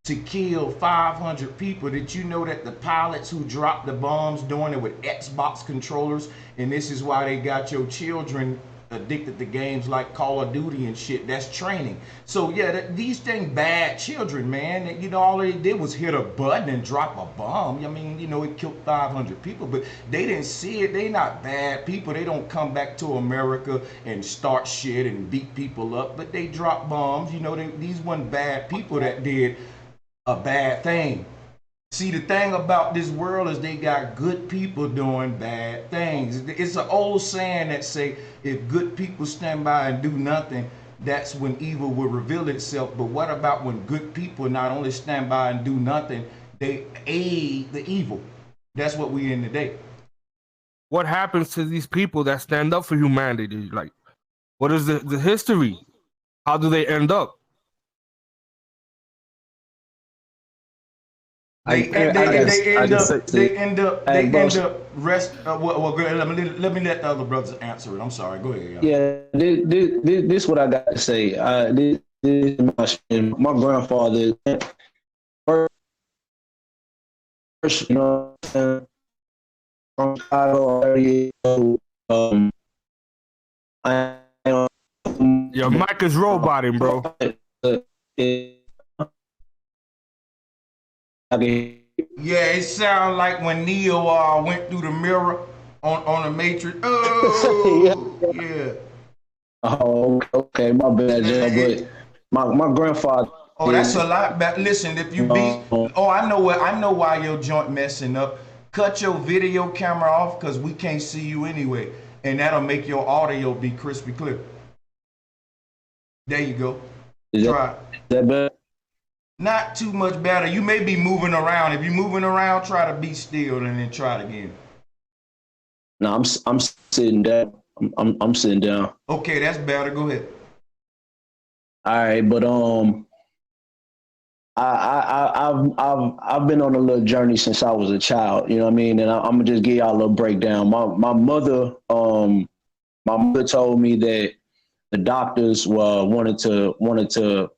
to kill 500 people that you know that the pilots who dropped the bombs doing it with Xbox controllers, and this is why they got your children addicted to games like Call of Duty and shit. That's training. So yeah, these things bad children, man. You know, all they did was hit a button and drop a bomb. I mean, you know, it killed 500 people, but they didn't see it. They not bad people. They don't come back to America and start shit and beat people up, but they drop bombs. You know, these weren't bad people that did a bad thing. See, the thing about this world is they got good people doing bad things. It's an old saying that say, if good people stand by and do nothing, that's when evil will reveal itself. But what about when good people not only stand by and do nothing, they aid the evil? That's what we in today. What happens to these people that stand up for humanity? Like, What is the history? How do they end up? They end up rest. Well, let me let the other brothers answer it. I'm sorry. Go ahead. Yeah, this what I got to say. This my grandfather first, you know, from Chicago area. Your mic is roboting, bro. Yeah, it sounds like when Neo went through the mirror on the Matrix. Oh, yeah. Oh, okay, my bad, Joe, but my grandfather. Oh, that's a lot. But listen, if you be, I know why your joint messing up. Cut your video camera off because we can't see you anyway, and that'll make your audio be crispy clear. There you go. Try it. Is that better? Not too much better. You may be moving around. If you're moving around, try to be still and then try it again. No, I'm sitting down. I'm sitting down. Okay, that's better. Go ahead. All right, but I've been on a little journey since I was a child. You know what I mean? And I'm gonna just give y'all a little breakdown. My mother told me that the doctors wanted to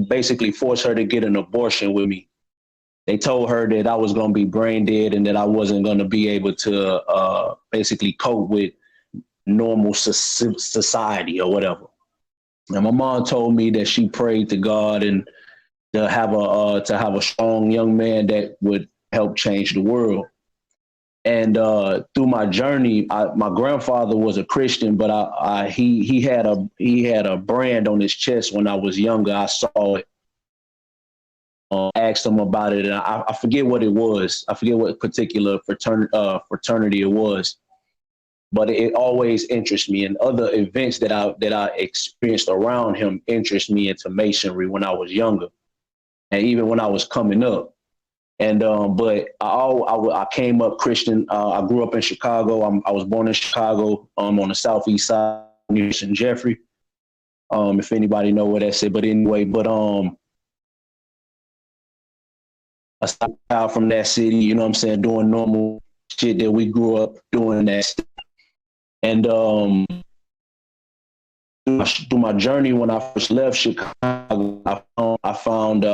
basically force her to get an abortion with me. They told her that I was going to be brain dead and that I wasn't going to be able to basically cope with normal society or whatever. And my mom told me that she prayed to God and to have a strong young man that would help change the world. And through my journey, my grandfather was a Christian, but he had a brand on his chest when I was younger. I saw it. Asked him about it, and I forget what it was. I forget what particular fraternity it was, but it always interests me. And other events that I experienced around him interest me into masonry when I was younger, and even when I was coming up. And but I came up Christian. I grew up in Chicago. I was born in Chicago, on the southeast side, near St. Jeffrey. If anybody know where that's at, but anyway, I stopped out from that city. You know what I'm saying, doing normal shit that we grew up doing. That, and through my journey, when I first left Chicago, I found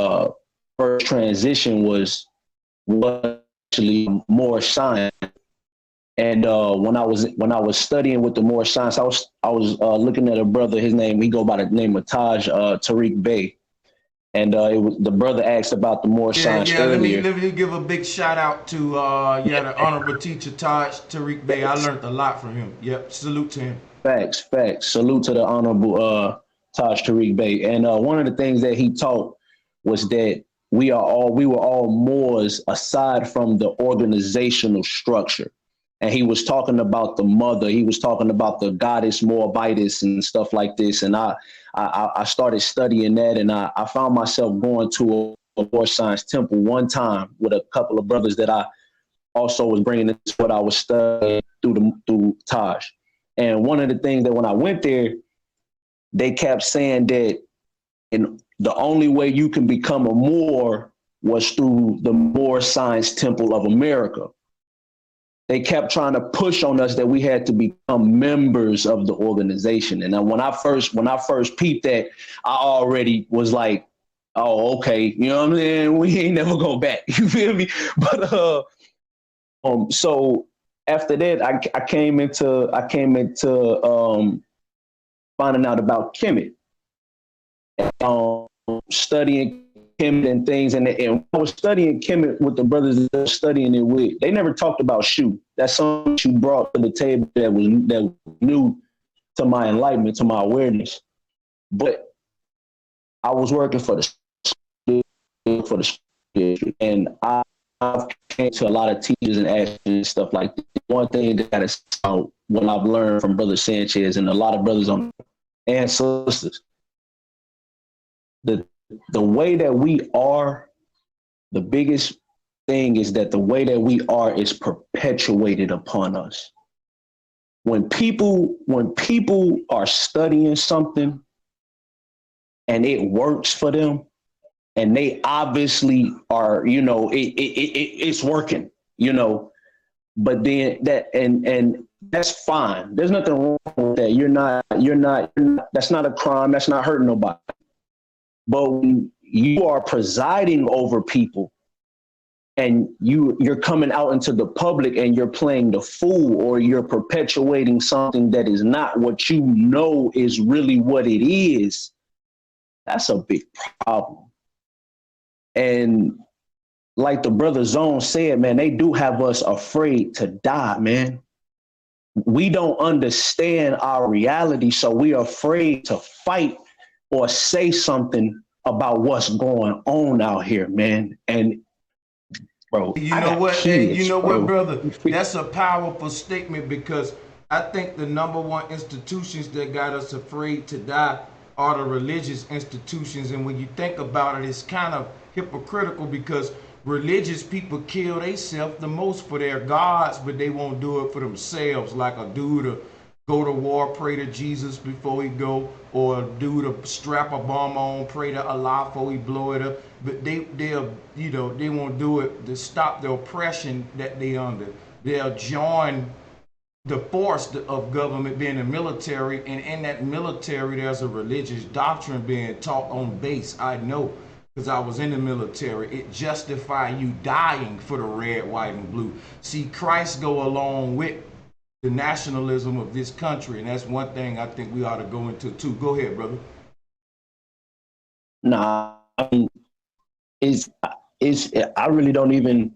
first transition was actually more science. And when I was studying with the more science, I was looking at a brother. His name, he go by the name of Taj Tariq Bey, and the brother asked about the more science earlier. Let me give a big shout out to the honorable teacher Taj Tariq Bey. I learned a lot from him. Yep, salute to him. Facts. Salute to the honorable Taj Tariq Bey. And one of the things that he taught was that we were all Moors aside from the organizational structure. And he was talking about the mother. He was talking about the goddess Moabitis and stuff like this. And I started studying that, and I found myself going to a Moor science temple one time with a couple of brothers that I also was bringing into what I was studying through Taj. And one of the things that when I went there, they kept saying that the only way you can become a Moor was through the Moor Science Temple of America. They kept trying to push on us that we had to become members of the organization. And when I first peeped that, I already was like, oh, okay, you know what I'm saying? We ain't never go back. You feel me? But so after that, I came into finding out about Kemet, studying Kemet and things, and I was studying Kemet with the brothers that were studying it with. They never talked about Shu. That's something you brought to the table that was new to my enlightenment, to my awareness. But I was working for the and I've came to a lot of teachers and actions and stuff like that. One thing that is what I've learned from Brother Sanchez and a lot of brothers and sisters, the way that we are, the biggest thing is that the way that we are is perpetuated upon us. when people are studying something and it works for them, and they obviously are, it's working, but then and that's fine. There's nothing wrong with that. You're not, that's not a crime. That's not hurting nobody. But when you are presiding over people and you're coming out into the public and you're playing the fool, or you're perpetuating something that is not what you know is really what it is, that's a big problem. And like the brother Zone said, man, they do have us afraid to die, man. We don't understand our reality, so we are afraid to fight or say something about what's going on out here, man. And bro, you know what, brother? That's a powerful statement, because I think the number one institutions that got us afraid to die are the religious institutions. And when you think about it, it's kind of hypocritical, because religious people kill themselves the most for their gods, but they won't do it for themselves. Like a dude to go to war, pray to Jesus before he go, or a dude to strap a bomb on, pray to Allah before he blow it up. But they won't do it to stop the oppression that they under. They'll join the force of government, being the military, and in that military there's a religious doctrine being taught on base. I know, because I was in the military. It justifies you dying for the red, white, and blue. See, Christ go along with the nationalism of this country, and that's one thing I think we ought to go into too. Go ahead, brother. Nah, I mean, I really don't even.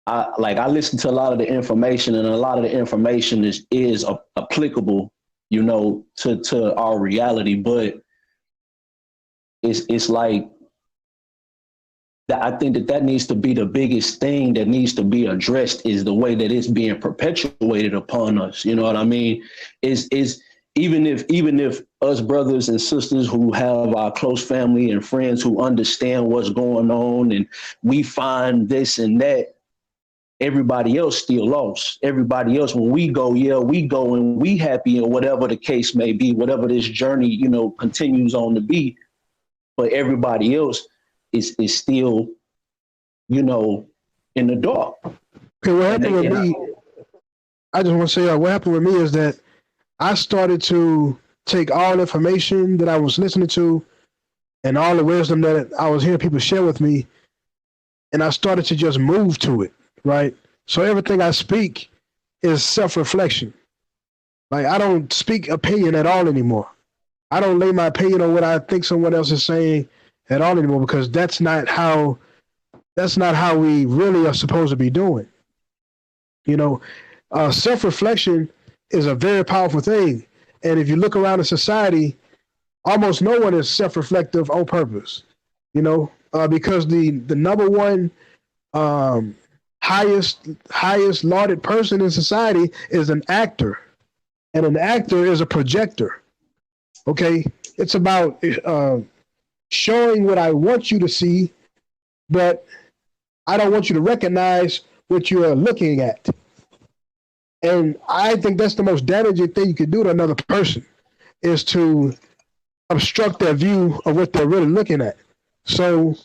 I listen to a lot of the information, and a lot of the information is applicable, to our reality. But it's like that. I think that needs to be the biggest thing that needs to be addressed, is the way that it's being perpetuated upon us. You know what I mean? Is even if us brothers and sisters who have our close family and friends who understand what's going on, and we find this and that, everybody else still lost. Everybody else, when we go, we go and we happy, and whatever the case may be, whatever this journey, continues on to be. But everybody else is still, in the dark. Okay, what happened with me, I just want to say, what happened with me is that I started to take all information that I was listening to and all the wisdom that I was hearing people share with me, and I started to just move to it, right? So everything I speak is self-reflection. Like, I don't speak opinion at all anymore. I don't lay my opinion on what I think someone else is saying at all anymore, because that's not how we really are supposed to be doing. Self-reflection is a very powerful thing. And if you look around in society, almost no one is self-reflective on purpose, because the number one highest lauded person in society is an actor, and an actor is a projector. Okay, it's about showing what I want you to see, but I don't want you to recognize what you are looking at. And I think that's the most damaging thing you can do to another person, is to obstruct their view of what they're really looking at. So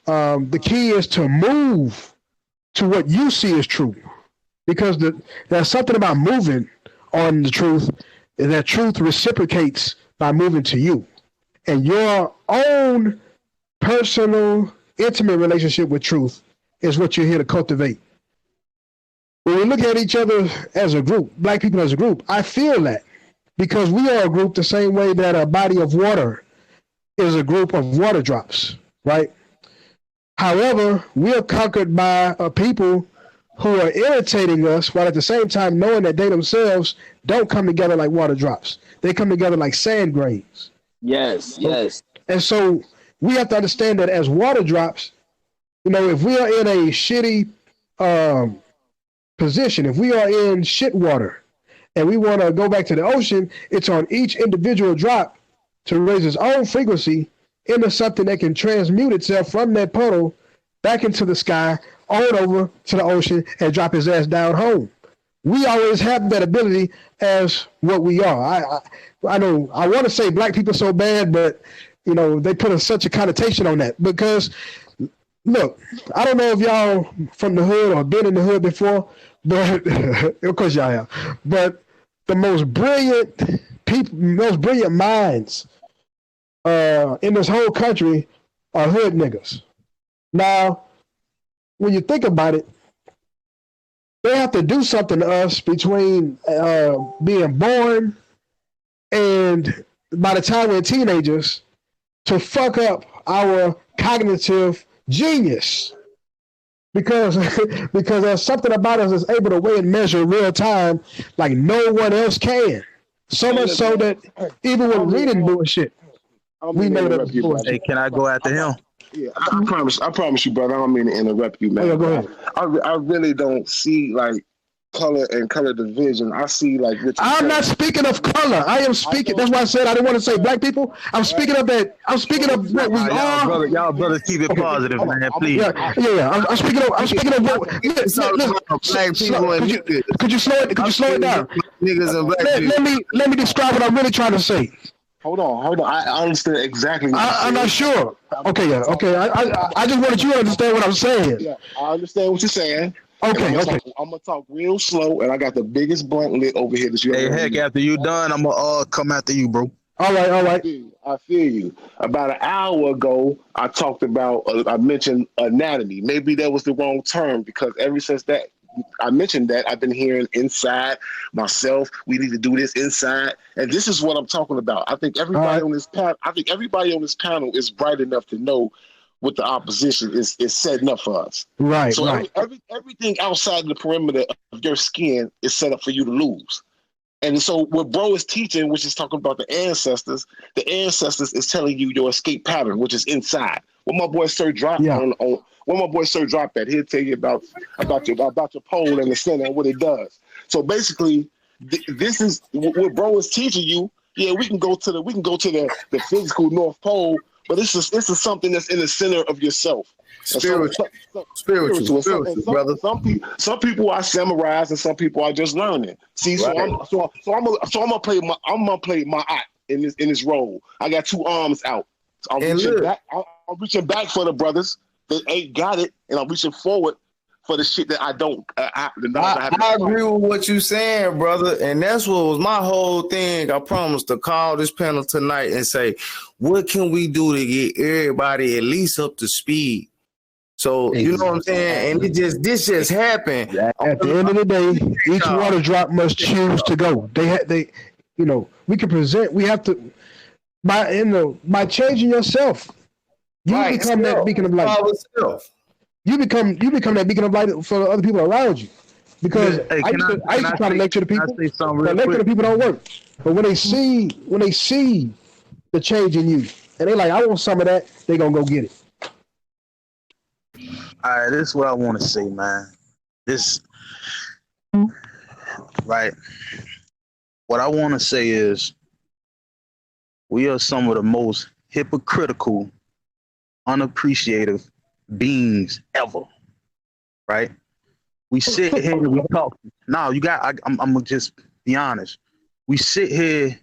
the key is to move to what you see as true, because there's something about moving on the truth, and that truth reciprocates by moving to you. And your own personal, intimate relationship with truth is what you're here to cultivate. When we look at each other as a group, black people as a group, I feel that, because we are a group the same way that a body of water is a group of water drops, right? However, we are conquered by a people who are irritating us, while at the same time knowing that they themselves don't come together like water drops. They come together like sand grains. Yes. And so we have to understand that as water drops, if we are in a shitty position, if we are in shit water and we want to go back to the ocean, it's on each individual drop to raise its own frequency into something that can transmute itself from that puddle back into the sky, on over to the ocean, and drop his ass down home. we always have that ability as what we are. I know I want to say black people so bad, but you know they put such a connotation on that because look, I don't know if y'all from the hood or been in the hood before, but of course y'all have. But the most brilliant people, most brilliant minds in this whole country are hood niggas. Now, when you think about it, they have to do something to us between being born and by the time we're teenagers to fuck up our cognitive genius. Because there's something about us that's able to weigh and measure real time like no one else can. So much so that even when reading bullshit, we know that. Hey, can I go after him? Yeah, I promise you, brother. I don't mean to interrupt you, man. Oh, yeah, go ahead. I really don't see like color and color division. I see like I'm not speaking of color. I am speaking. That's why I said I didn't want to say black people. I'm speaking of that. I'm speaking of what we are. Y'all brothers keep it positive, man. Please. Yeah. I'm speaking of what. Could you slow it down? Niggas and black people. Let me describe what I'm really trying to say. Hold on. I understand exactly what I'm not sure. Okay. I just wanted you to understand what I'm saying. Yeah, I understand what you're saying. Okay. I'm gonna talk real slow, and I got the biggest blunt lit over here that you. Hey, heck, after you done, I'm gonna come after you, bro. All right. I feel you. About an hour ago, I talked about. I mentioned anatomy. Maybe that was the wrong term because ever since that I mentioned that, I've been hearing inside myself. We need to do this inside, and this is what I'm talking about. I think everybody on this panel is bright enough to know what the opposition is setting up for us. Right. So everything outside the perimeter of your skin is set up for you to lose. And so what bro is teaching, which is talking about the ancestors is telling you your escape pattern, which is inside. What my boy Sir dropped that, he'll tell you about your pole in the center and what it does. So basically, this is what bro is teaching you. Yeah, we can go to the physical North Pole, but this is something that's in the center of yourself. Spiritual, brother. Some people are samurais and some people are just learning. See, right. I'm gonna play my eye in this role. I got two arms out. So I'm reaching back for the brothers that ain't got it, and I'm reaching forward for the shit that I don't. I agree with what you saying, brother, and that's what was my whole thing. I promised to call this panel tonight and say, what can we do to get everybody at least up to speed? So you know what I'm saying, and this just happened. At the end of the day, each water drop must choose to go. They, we can present. We have to by changing yourself. You become that beacon of light. You become that beacon of light for other people around you. Because I used to try to lecture the people. But lecture the people don't work. But when they see the change in you, and they like, I want some of that, they gonna go get it. All right, this is what I want to say, man. What I want to say is we are some of the most hypocritical, unappreciative beings ever, right? We sit here and we talk. No, I'm gonna just be honest. We sit here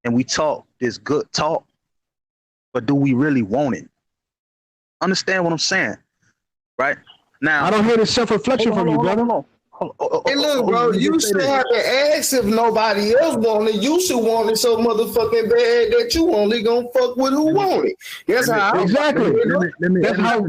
and we talk this good talk, but do we really want it? Understand what I'm saying? Right now, I don't hear the self-reflection from you, brother. Hey, look, bro, you should have to ask if nobody else want it. You should want it so motherfucking bad that you only gonna fuck with who want it. That's how exactly. That's how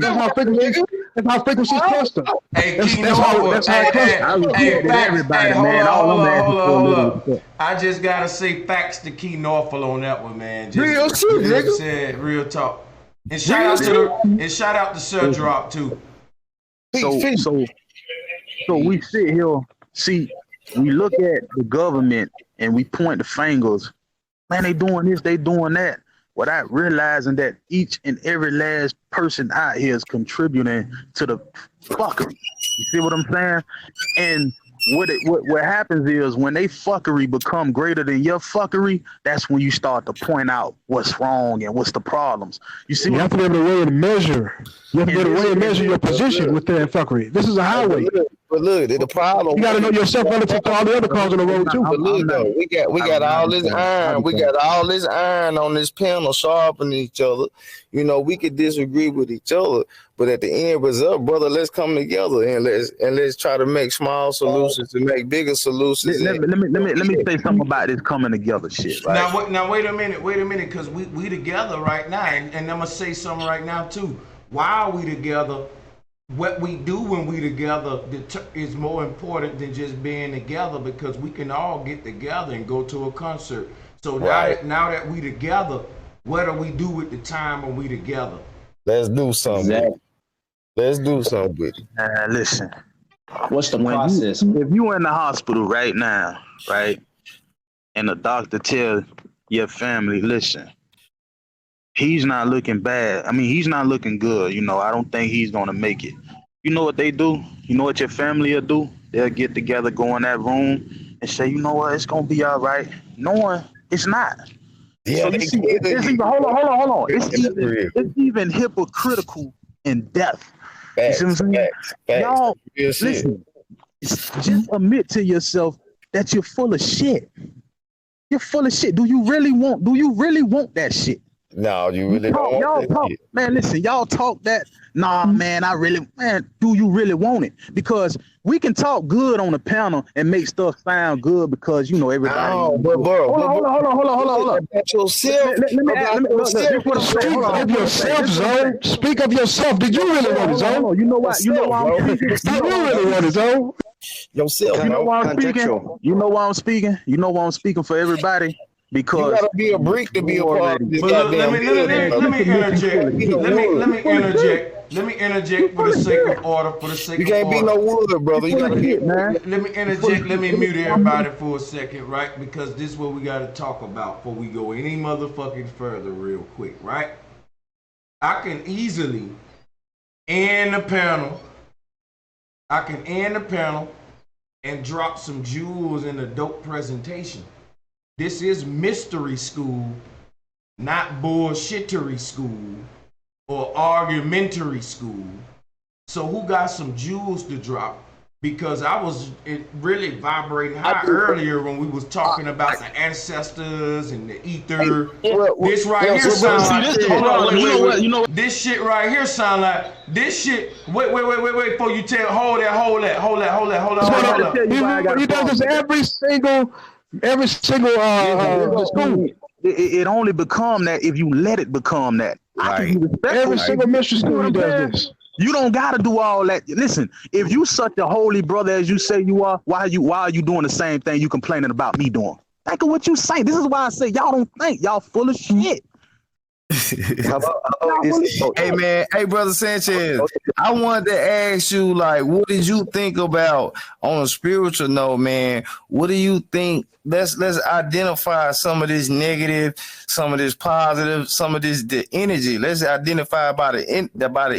frequencies cluster. Hey, that's how it clusters. Everybody, man. Hold on. I just gotta say facts to Key Norfolk on that one, man. Real shit, nigga. Said real talk. And shout out to Sir Drop too. So we sit here, we look at the government and we point the fingers. Man, they doing this, they doing that, without realizing that each and every last person out here is contributing to the fuckery. You see what I'm saying? And what happens is when they fuckery become greater than your fuckery, that's when you start to point out what's wrong and what's the problems. You have to be able to weigh and measure. You have to be able to weigh and measure your position with that fuckery. This is a highway. But look, the problem. You got to know yourself relative to all the other cars on the road too. But look though, we got all this iron. We got all this iron on this panel sharpening each other. You know, we could disagree with each other, but at the end result, brother, let's come together and let's try to make small solutions to make bigger solutions. Let me say something about this coming together shit. Right? Now wait a minute, because we together right now, and I'm gonna say something right now too. Why are we together? What we do when we together is more important than just being together, because we can all get together and go to a concert. So now that we together, what do we do with the time when we together? Let's do something. Let's do something with it. Listen. What's the process? If you in the hospital right now, right, and the doctor tell your family, listen, he's not looking bad. I mean, he's not looking good. You know, I don't think he's going to make it. You know what they do? You know what your family will do? They'll get together, go in that room, and say, you know what, it's going to be all right. Knowing it's not. Yeah, so you see, it's even, hold on. It's even hypocritical in depth. Facts, you see what I'm saying? Y'all, listen, just admit to yourself that you're full of shit. You're full of shit. Do you really want that shit? No, you really don't want that shit. Man, listen, y'all talk that. Nah, man, do you really want it? Because we can talk good on the panel and make stuff sound good because, you know, everybody. Oh, but bro, hold on. About yourself. Speak of yourself, Zone. Speak of yourself. Did you really want it, Zone? You know what? You know why I'm speaking. Did you really want it, Zone? Yourself, you know why I'm speaking. You know why I'm speaking. You know why I'm speaking for everybody. Because you gotta be a break to be a part of this. Let me interject for the sake of order. You can't be no wood, brother. You gotta get, man. Let me interject. Let me mute everybody for a second, right? Because this is what we gotta talk about before we go any motherfucking further, real quick, right? I can easily end the panel. And drop some jewels in a dope presentation. This is mystery school, not bullshittery school or argumentary school. So who got some jewels to drop? Because I was really vibrating high earlier when we was talking about the ancestors and the ether. This right here sounds like this shit right here sound like this shit. Wait, before you tell, hold that. He does this every single school. It only become that if you let it become that. Right. Every single mystery school he does this. You don't gotta do all that. Listen, if you such a holy brother as you say you are, why are you doing the same thing you complaining about me doing? Think of what you say. This is why I say y'all don't think. Y'all full of shit. Hey man, hey brother Sanchez, I wanted to ask you, like, what did you think about on a spiritual note, man? What do you think? Let's identify some of this negative, some of this positive, some of this the energy. Let's identify by the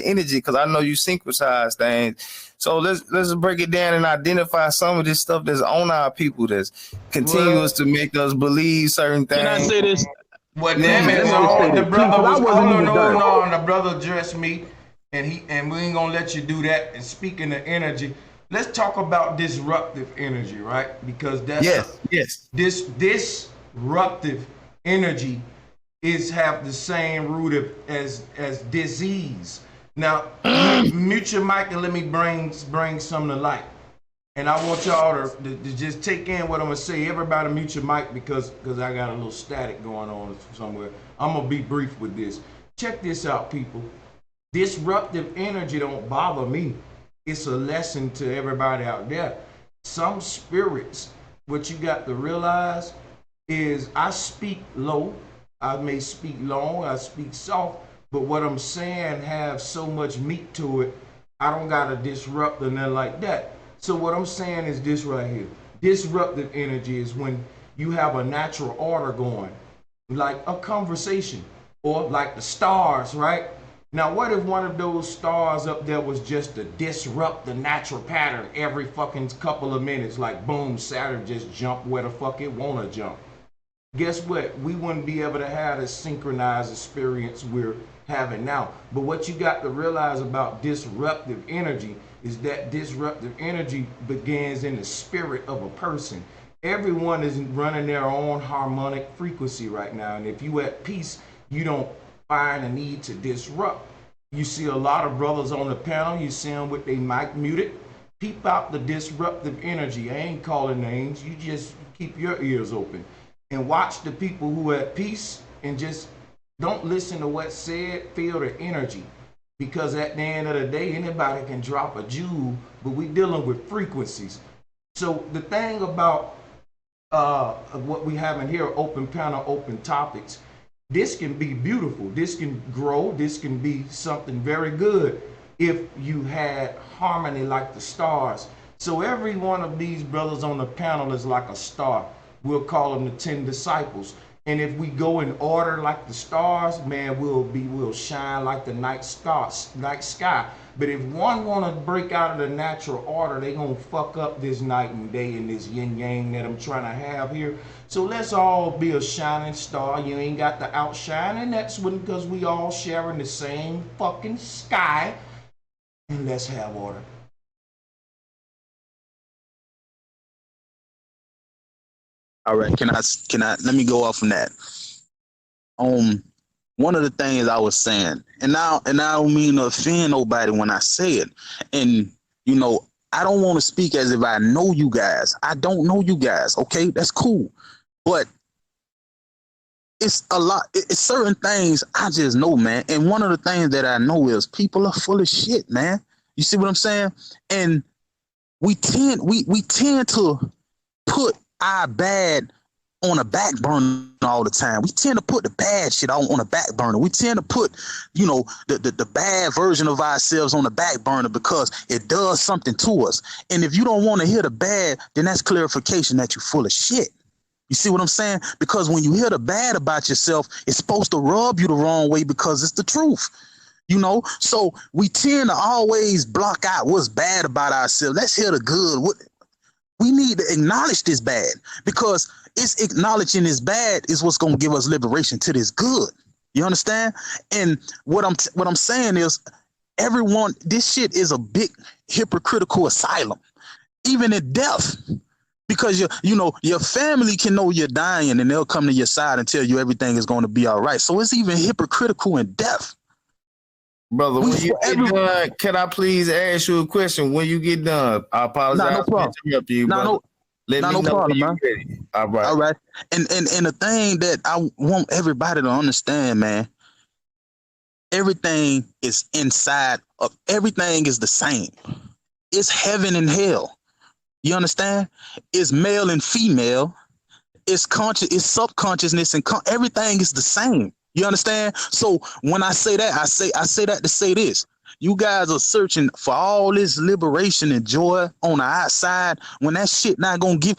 energy, because I know you synchronize things. So let's break it down and identify some of this stuff that's on our people that's continuous to make us believe certain things. Can I say this? Well, damn it, the brother was on. The brother addressed me, and we ain't gonna let you do that. And speaking of energy, let's talk about disruptive energy, right? Because that's this disruptive energy have the same root as disease. Now, mute your mic and let me bring some to light. And I want y'all to just take in what I'm gonna say. Everybody mute your mic because I got a little static going on somewhere. I'm gonna be brief with this. Check this out, people. Disruptive energy don't bother me. It's a lesson to everybody out there. Some spirits, what you got to realize is I speak low, I may speak long, I speak soft, but what I'm saying have so much meat to it, I don't gotta disrupt or nothing like that. So what I'm saying is this right here. Disruptive energy is when you have a natural order going, like a conversation, or like the stars, right? Now, what if one of those stars up there was just to disrupt the natural pattern every fucking couple of minutes, like boom, Saturn just jump where the fuck it wanna jump. guess what? We wouldn't be able to have the synchronized experience we're having now. But what you got to realize about disruptive energy is that disruptive energy begins in the spirit of a person. Everyone is running their own harmonic frequency right now. And if you at peace, you don't find a need to disrupt. You see a lot of brothers on the panel, you see them with their mic muted. Peep out the disruptive energy. I ain't calling names. You just keep your ears open and watch the people who are at peace and just don't listen to what's said, feel the energy. Because at the end of the day, anybody can drop a jewel, but we dealing with frequencies. So the thing about what we have in here, open panel, open topics, this can be beautiful. This can grow. This can be something very good if you had harmony like the stars. So every one of these brothers on the panel is like a star. We'll call them the 10 disciples. And if we go in order like the stars, man, we'll shine like the night sky. But if one want to break out of the natural order, they gonna fuck up this night and day and this yin yang that I'm trying to have here. So let's all be a shining star. You ain't got to outshine, and that's because we all sharing the same fucking sky. And let's have order. All right, can I let me go off on that. One of the things I was saying, and I don't mean to offend nobody when I say it, and you know, I don't want to speak as if I know you guys. I don't know you guys, okay? That's cool. But it's a lot, it's certain things I just know, man. And one of the things that I know is people are full of shit, man. You see what I'm saying? And we tend to put our bad on a back burner all the time. We tend to put the bad shit on a back burner. We tend to put, you know, the bad version of ourselves on the back burner because it does something to us. And if you don't want to hear the bad, then that's clarification that you're full of shit. You see what I'm saying? Because when you hear the bad about yourself, it's supposed to rub you the wrong way because it's the truth. You know, so we tend to always block out what's bad about ourselves. Let's hear the good. We need to acknowledge this bad because it's acknowledging this bad is what's going to give us liberation to this good. You understand? And what I'm saying is everyone, this shit is a big hypocritical asylum, even in death. Because you know your family can know you're dying and they'll come to your side and tell you everything is going to be all right. So it's even hypocritical in death. Brother, when you get done, can I please ask you a question? When you get done, I apologize. No problem. Interrupt you, brother. Let me know problem, when man. you're ready. All right. All right. And the thing that I want everybody to understand, man, everything is inside of everything is the same. It's heaven and hell. You understand? It's male and female. It's conscious, it's subconsciousness, and everything is the same. You understand? So when I say that, I say that to say this. You guys are searching for all this liberation and joy on the outside when that shit not gonna give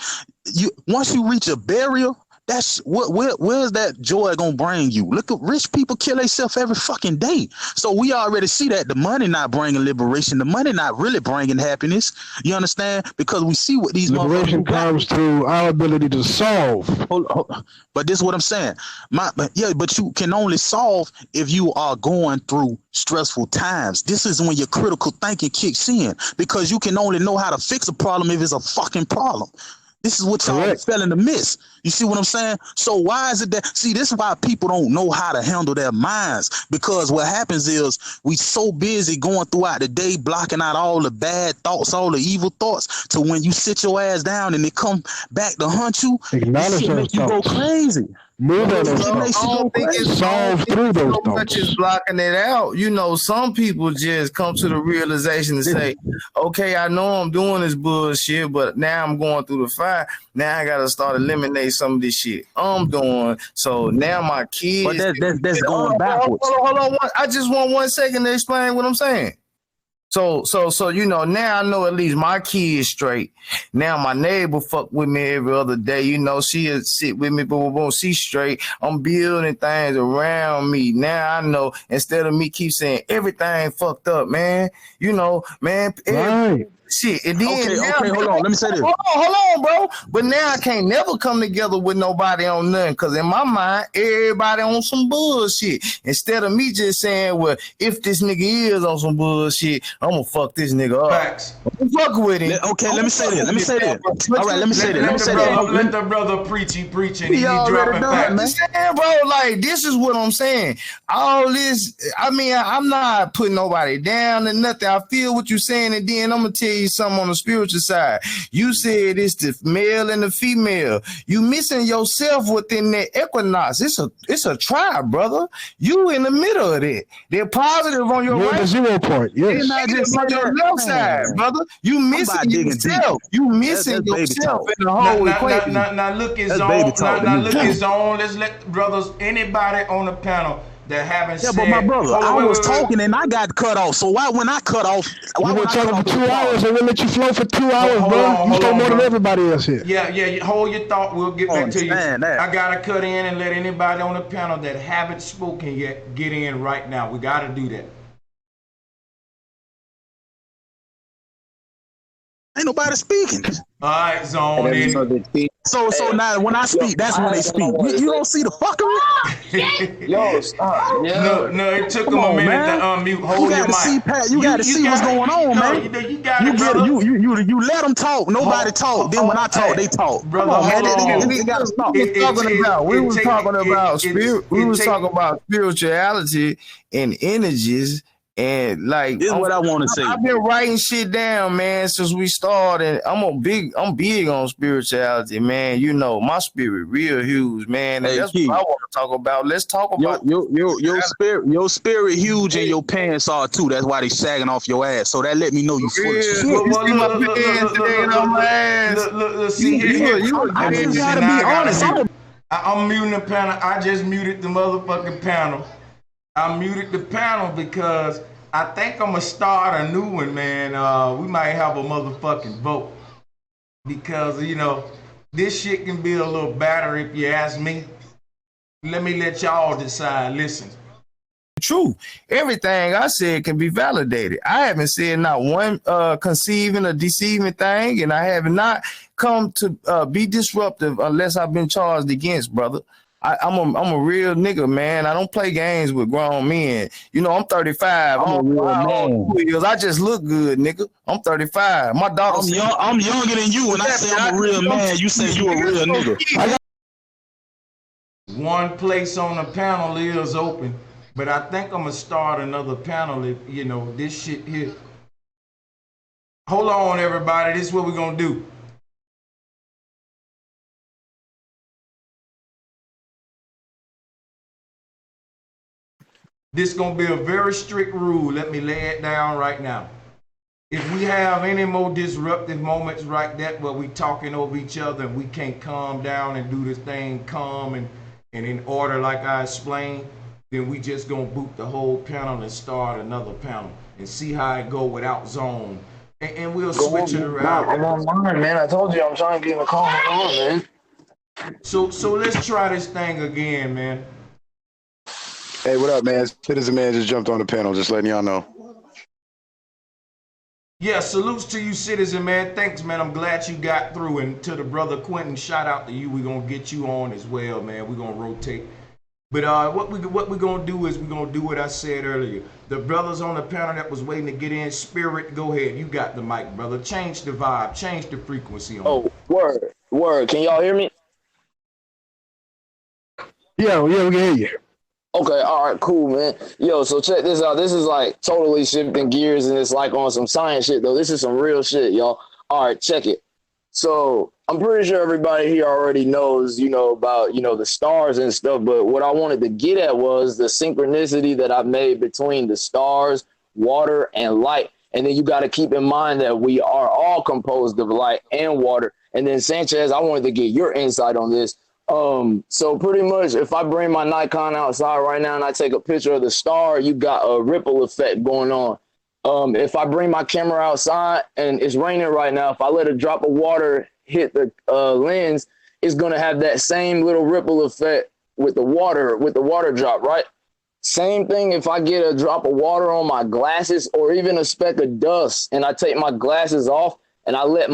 you. Once you reach a burial, that's where's that joy gonna bring you? Look at rich people kill themselves every fucking day. So we already see that the money not bringing liberation, the money not really bringing happiness. You understand? Because we see what these liberation comes through our ability to solve. Hold. But this is what I'm saying. But you can only solve if you are going through stressful times. This is when your critical thinking kicks in because you can only know how to fix a problem if it's a fucking problem. This is what y'all failing to miss. You see what I'm saying? So why is it that, see, this is why people don't know how to handle their minds, because what happens is we so busy going throughout the day, blocking out all the bad thoughts, all the evil thoughts, to when you sit your ass down and they come back to hunt you, acknowledge shit make you go crazy. Move on those thoughts. Solve through those thoughts. Just blocking it out. You know, some people just come to the realization and say, okay, I know I'm doing this bullshit, but now I'm going through the fire. Now I got to start eliminating some of this shit I'm doing. So now my kids. But that's going backwards. Hold on. I just want 1 second to explain what I'm saying. So, you know, now I know at least my kids straight. Now my neighbor fuck with me every other day. You know, she'll sit with me, boom, she's straight. I'm building things around me. Now I know instead of me keep saying everything fucked up, man. You know, man. Right. shit. And then Okay, hold on. Let me say this. Hold on, bro. But now I can't never come together with nobody on nothing, because in my mind, everybody on some bullshit. Instead of me just saying, well, if this nigga is on some bullshit, I'm gonna fuck this nigga up. Facts. Fuck with him. Okay, let me say this. All right, let me say this. Let the brother preach. He preaching. He dropping facts. Bro, like, this is what I'm saying. All this, I mean, I'm not putting nobody down and nothing. I feel what you're saying, and then I'm gonna tell you something on the spiritual side. You said it's the male and the female. You missing yourself within that equinox. It's a tribe, brother. You in the middle of it. They're positive on your right. The 0 point. Yes. Not just on your left side, brother. You missing yourself. You missing yourself in the whole equation. Now look his own. Now look his own. Let's let brothers, anybody on the panel that haven't said. But my brother, I was talking and I got cut off. So why when I cut off? We were talking for 2 hours and we'll let you flow for 2 hours, bro. You spoke more than everybody else here. Yeah. Hold your thought. We'll get back to you. I gotta cut in and let anybody on the panel that haven't spoken yet get in right now. We gotta do that. Ain't nobody speaking. All right, zone in. So now when I speak, that's when they speak. You don't see the fucking. Yo, stop. No, it took them a minute to unmute. Hold your mic. You got to see what's going on, man. You got it, brother. You let them talk. Nobody talk. Then when I talk, they talk. Brother, we got to stop. We was talking about spirituality and energies. And like, this is what I want to say. I've been writing shit down, man, since we started. I'm big on spirituality, man. You know, my spirit real huge, man. And that's what I want to talk about. Let's talk about your spirit huge and your pants are too. That's why they sagging off your ass. So that let me know you full of shit. I just gotta be honest. I'm muting the panel. I just muted the motherfucking panel. I muted the panel because I think I'm gonna start a new one, man. We might have a motherfucking vote because, you know, this shit can be a little battery if you ask me. Let me let y'all decide. Listen. True. Everything I said can be validated. I haven't said not one conceiving or deceiving thing, and I have not come to be disruptive unless I've been charged against, brother. I'm a real nigga, man. I don't play games with grown men. You know, I'm 35. I'm a real man. I just look good, nigga. I'm 35. My daughter. I'm younger than you, and I say I'm a real man. You say you a real nigga. One place on the panel is open, but I think I'm gonna start another panel if, you know, this shit here. Hold on, everybody. This is what we're gonna do. This is going to be a very strict rule. Let me lay it down right now. If we have any more disruptive moments like that where we talking over each other and we can't calm down and do this thing calm and in order like I explained, then we just going to boot the whole panel and start another panel and see how it go without zone. And we'll switch it around. I'm online, man. I told you I'm trying to get in the call on, man. So let's try this thing again, man. Hey, what up, man? Citizen Man just jumped on the panel, just letting y'all know. Yeah, salutes to you, Citizen Man. Thanks, man. I'm glad you got through. And to the brother Quentin, shout out to you. We're going to get you on as well, man. We're going to rotate. But what we're going to do is we're going to do what I said earlier. The brothers on the panel that was waiting to get in, Spirit, go ahead. You got the mic, brother. Change the vibe. Change the frequency on it. Word. Can y'all hear me? Yeah, we can hear you. Okay, all right, cool, man. Yo, so check this out. This is like totally shifting gears, and it's like on some science shit, though. This is some real shit, y'all. All right, check it. So I'm pretty sure everybody here already knows, you know, about, you know, the stars and stuff. But what I wanted to get at was the synchronicity that I've made between the stars, water, and light. And then you got to keep in mind that we are all composed of light and water. And then Sanchez, I wanted to get your insight on this. So pretty much if I bring my Nikon outside right now and I take a picture of the star, you got a ripple effect going on. If I bring my camera outside and it's raining right now, if I let a drop of water hit the lens, it's going to have that same little ripple effect with the water drop, right? Same thing if I get a drop of water on my glasses or even a speck of dust and I take my glasses off and I let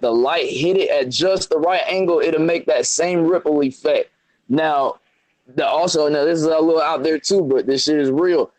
the light hit it at just the right angle, it'll make that same ripple effect. Now this is a little out there too, but this shit is real.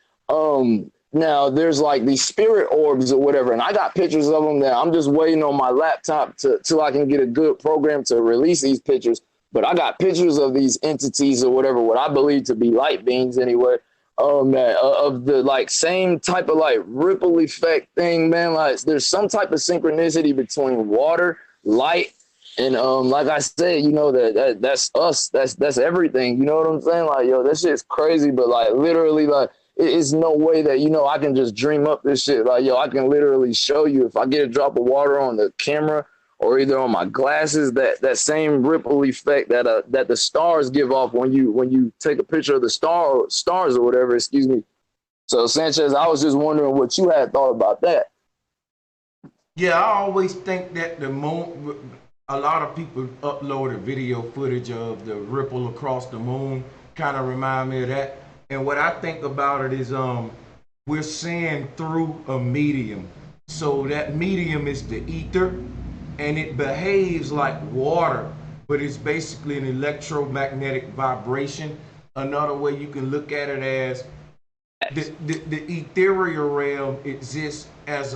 Now there's like these spirit orbs or whatever, and I got pictures of them that I'm just waiting on my laptop till I can get a good program to release these pictures. But I got pictures of these entities or whatever, what I believe to be light beings anyway, of the like same type of like ripple effect thing, man. Like there's some type of synchronicity between water, light, and like I said, you know, that's us, that's everything. You know what I'm saying? Like, yo, that shit's crazy, but like literally, like it's no way that, you know, I can just dream up this shit. Like, yo, I can literally show you if I get a drop of water on the camera or either on my glasses, that same ripple effect that the stars give off when you take a picture of the stars or whatever, excuse me. So Sanchez, I was just wondering what you had thought about that. Yeah, I always think that the moon, a lot of people upload a video footage of the ripple across the moon, kind of remind me of that. And what I think about it is we're seeing through a medium. So that medium is the ether, and it behaves like water, but it's basically an electromagnetic vibration. Another way you can look at it as the ethereal realm exists as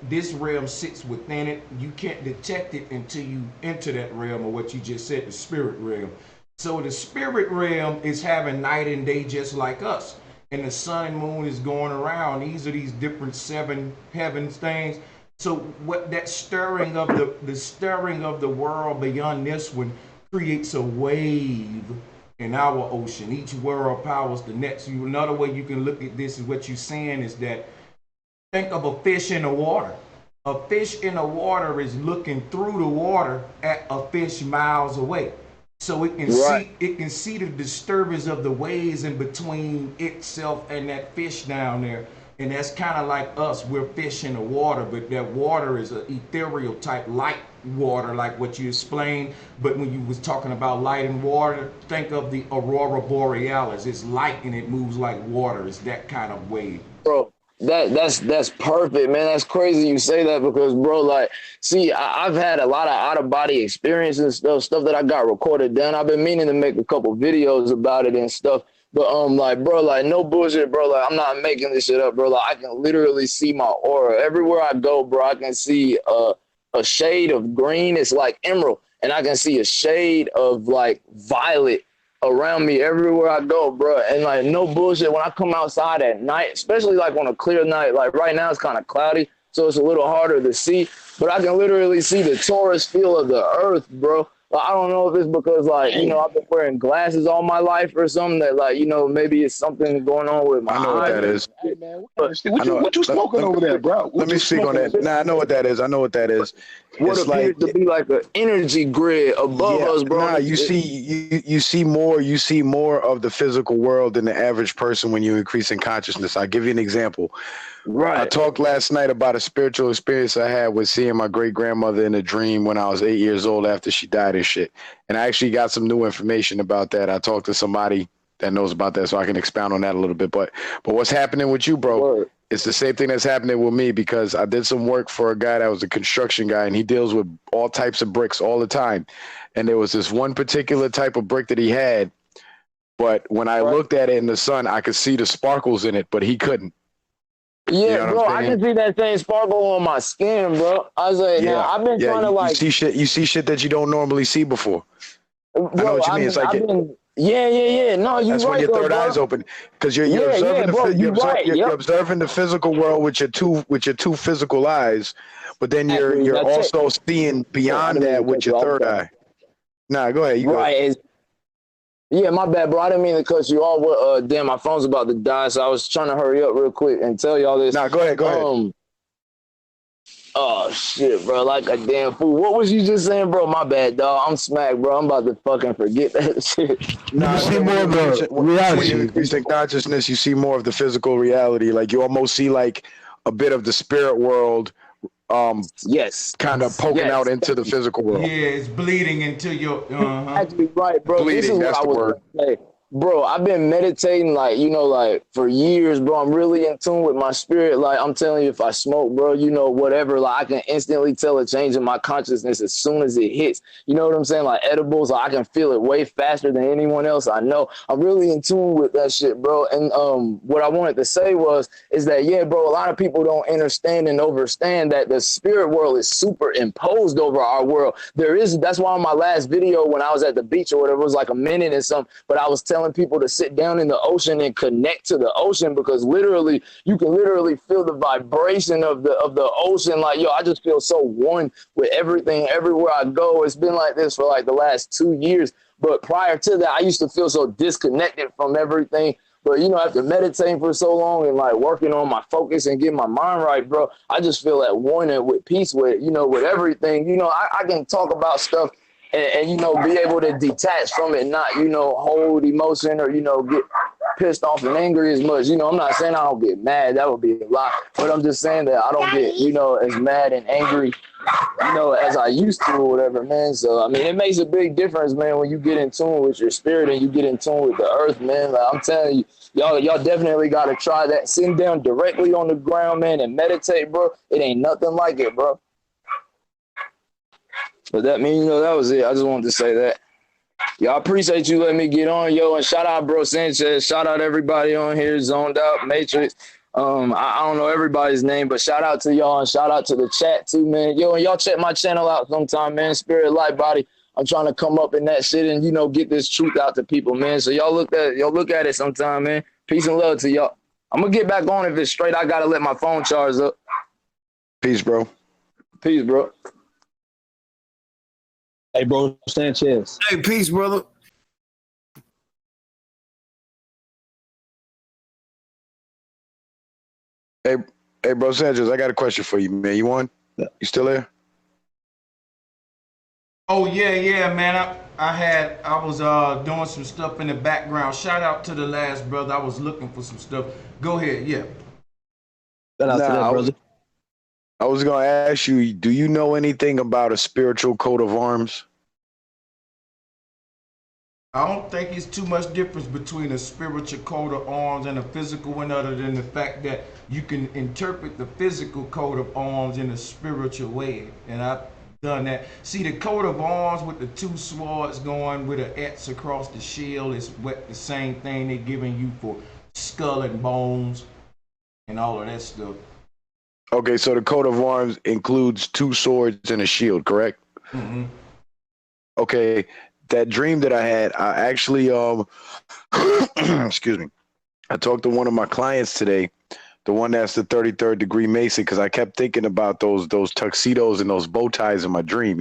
this realm sits within it. You can't detect it until you enter that realm, or what you just said, the spirit realm. So the spirit realm is having night and day just like us. And the sun and moon is going around. These are these different seven heavens things. So what that stirring of the stirring of the world beyond this one creates a wave in our ocean. Each world powers the next. Another way you can look at this is what you're saying is that think of a fish in the water. A fish in the water is looking through the water at a fish miles away. So it can see the disturbance of the waves in between itself and that fish down there. And that's kind of like us. We're fish in the water, but that water is an ethereal type light water, like what you explained. But when you was talking about light and water, think of the aurora borealis. It's light and it moves like water. It's that kind of wave. Bro, that's perfect, man. That's crazy you say that because, bro, like, see, I've had a lot of out-of-body experiences and stuff that I got recorded down. I've been meaning to make a couple videos about it and stuff. But like, bro, like, no bullshit, bro. Like, I'm not making this shit up, bro. Like, I can literally see my aura everywhere I go, bro. I can see a shade of green. It's like emerald, and I can see a shade of like violet around me everywhere I go, bro. And like, no bullshit, when I come outside at night, especially like on a clear night, like right now it's kind of cloudy, so it's a little harder to see, but I can literally see the torus feel of the earth, bro. I don't know if it's because, like, you know, I've been wearing glasses all my life or something that, like, you know, maybe it's something going on with my eyes. I know what that is. Hey, man, what you smoking over there, bro? Let me speak on that. Nah, I know what that is. What appears to be like an energy grid above us, bro. Nah, you see more of the physical world than the average person when you increase in consciousness. I'll give you an example. Right. I talked last night about a spiritual experience I had with seeing my great grandmother in a dream when I was 8 years old after she died and shit. And I actually got some new information about that. I talked to somebody that knows about that, so I can expound on that a little bit. But what's happening with you, bro? Word. It's the same thing that's happening with me because I did some work for a guy that was a construction guy, and he deals with all types of bricks all the time. And there was this one particular type of brick that he had, but when I looked at it in the sun, I could see the sparkles in it, but he couldn't. Yeah, you know bro, I can see that same sparkle on my skin, bro. I was like, now I've been trying to like you see shit that you don't normally see before. Bro, I know what you mean. It's like yeah. No, you that's right, when your third bro. eye's open because you're observing observing the physical world with your two physical eyes, but then you're also seeing beyond that with your third eye. Nah, go ahead. You go. Yeah, my bad, bro. I didn't mean to cut you off. Damn, my phone's about to die, so I was trying to hurry up real quick and tell y'all this. Nah, go ahead. Oh, shit, bro. Like a damn fool. What was you just saying, bro? My bad, dog. I'm smacked, bro. I'm about to fucking forget that shit. Nah, you see more of the reality. When you increase in consciousness, you see more of the physical reality. Like, you almost see, like, a bit of the spirit world kind of poking out into the physical world. Yeah, it's bleeding into your Actually, right, bro. Bleeding, this is what I was gonna say. Bro, I've been meditating like, like for years, bro. I'm really in tune with my spirit. Like I'm telling you, if I smoke, bro, whatever, like I can instantly tell a change in my consciousness as soon as it hits. You know what I'm saying? Like edibles, like, I can feel it way faster than anyone else I know. I'm really in tune with that shit, bro. And what I wanted to say is that, yeah, bro, a lot of people don't understand and overstand that the spirit world is superimposed over our world. That's why on my last video when I was at the beach or whatever, it was like a minute and something, but I was telling people to sit down in the ocean and connect to the ocean, because literally you can literally feel the vibration of the ocean. Like, yo, I just feel so one with everything everywhere I go. It's been like this for like the last 2 years, but prior to that I used to feel so disconnected from everything. But after meditating for so long and like working on my focus and getting my mind right, bro, I just feel at one and with peace with with everything. I can talk about stuff and be able to detach from it, not hold emotion or get pissed off and angry as much. I'm not saying I don't get mad, that would be a lie, but I'm just saying that I don't get as mad and angry as I used to or whatever, man. So I mean, it makes a big difference, man, when you get in tune with your spirit and you get in tune with the earth, man. Like, I'm telling you, y'all definitely got to try that. Sitting down directly on the ground, man, and meditate, bro. It ain't nothing like it, bro. But that means, that was it. I just wanted to say that. I appreciate you letting me get on, yo, and shout out Bro Sanchez. Shout out everybody on here, Zoned Out, Matrix. I don't know everybody's name, but shout out to y'all and shout out to the chat too, man. Yo, and y'all check my channel out sometime, man. Spirit Light Body. I'm trying to come up in that shit and get this truth out to people, man. So y'all look at it sometime, man. Peace and love to y'all. I'm gonna get back on if it's straight. I gotta let my phone charge up. Peace, bro. Peace, bro. Hey, Bro Sanchez. Hey, peace, brother. Hey, Bro Sanchez, I got a question for you, man. You on? You still there? Oh yeah, man. I was doing some stuff in the background. Shout out to the last brother. I was looking for some stuff. Go ahead, yeah. Shout out to that, brother. I was gonna ask you, do you know anything about a spiritual coat of arms? I don't think it's too much difference between a spiritual coat of arms and a physical one, other than the fact that you can interpret the physical coat of arms in a spiritual way. And I've done that. See, the coat of arms with the two swords going with an X across the shield is what the same thing they're giving you for skull and bones and all of that stuff. Okay, so the coat of arms includes two swords and a shield, correct? Mm-hmm. Okay, that dream that I had, I actually, excuse me, I talked to one of my clients today, the one that's the 33rd degree Mason, because I kept thinking about those tuxedos and those bow ties in my dream,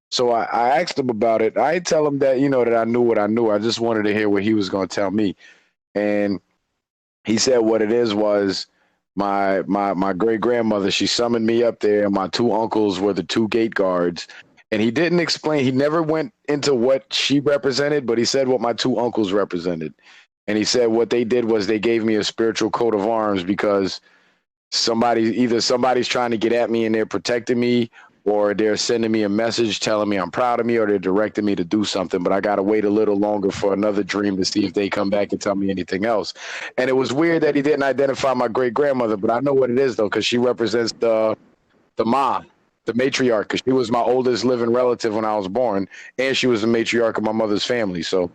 So I asked him about it. I didn't tell him that, that I knew what I knew. I just wanted to hear what he was going to tell me. And he said what it is was my great grandmother, she summoned me up there, and my two uncles were the two gate guards. And he didn't explain, he never went into what she represented, but he said what my two uncles represented. And he said what they did was they gave me a spiritual coat of arms because somebody's trying to get at me and they're protecting me, or they're sending me a message telling me I'm proud of me, or they're directing me to do something. But I got to wait a little longer for another dream to see if they come back and tell me anything else. And it was weird that he didn't identify my great grandmother, but I know what it is though, because she represents the mom, the matriarch, because she was my oldest living relative when I was born, and she was the matriarch of my mother's family. So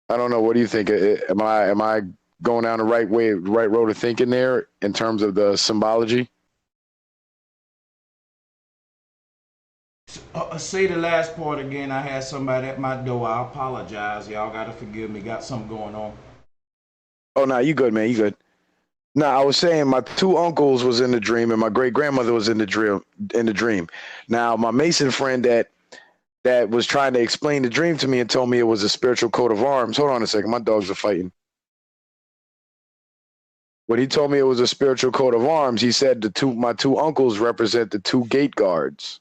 I don't know. What do you think? Am I going down the right road of thinking there in terms of the symbology? Say the last part again. I had somebody at my door. I apologize. Y'all gotta forgive me. Got something going on. Oh no, you good, man. You good. No, I was saying my two uncles was in the dream and my great grandmother was in the dream. Now my Mason friend that was trying to explain the dream to me and told me it was a spiritual coat of arms. Hold on a second. My dogs are fighting. When he told me it was a spiritual coat of arms, he said my two uncles represent the two gate guards.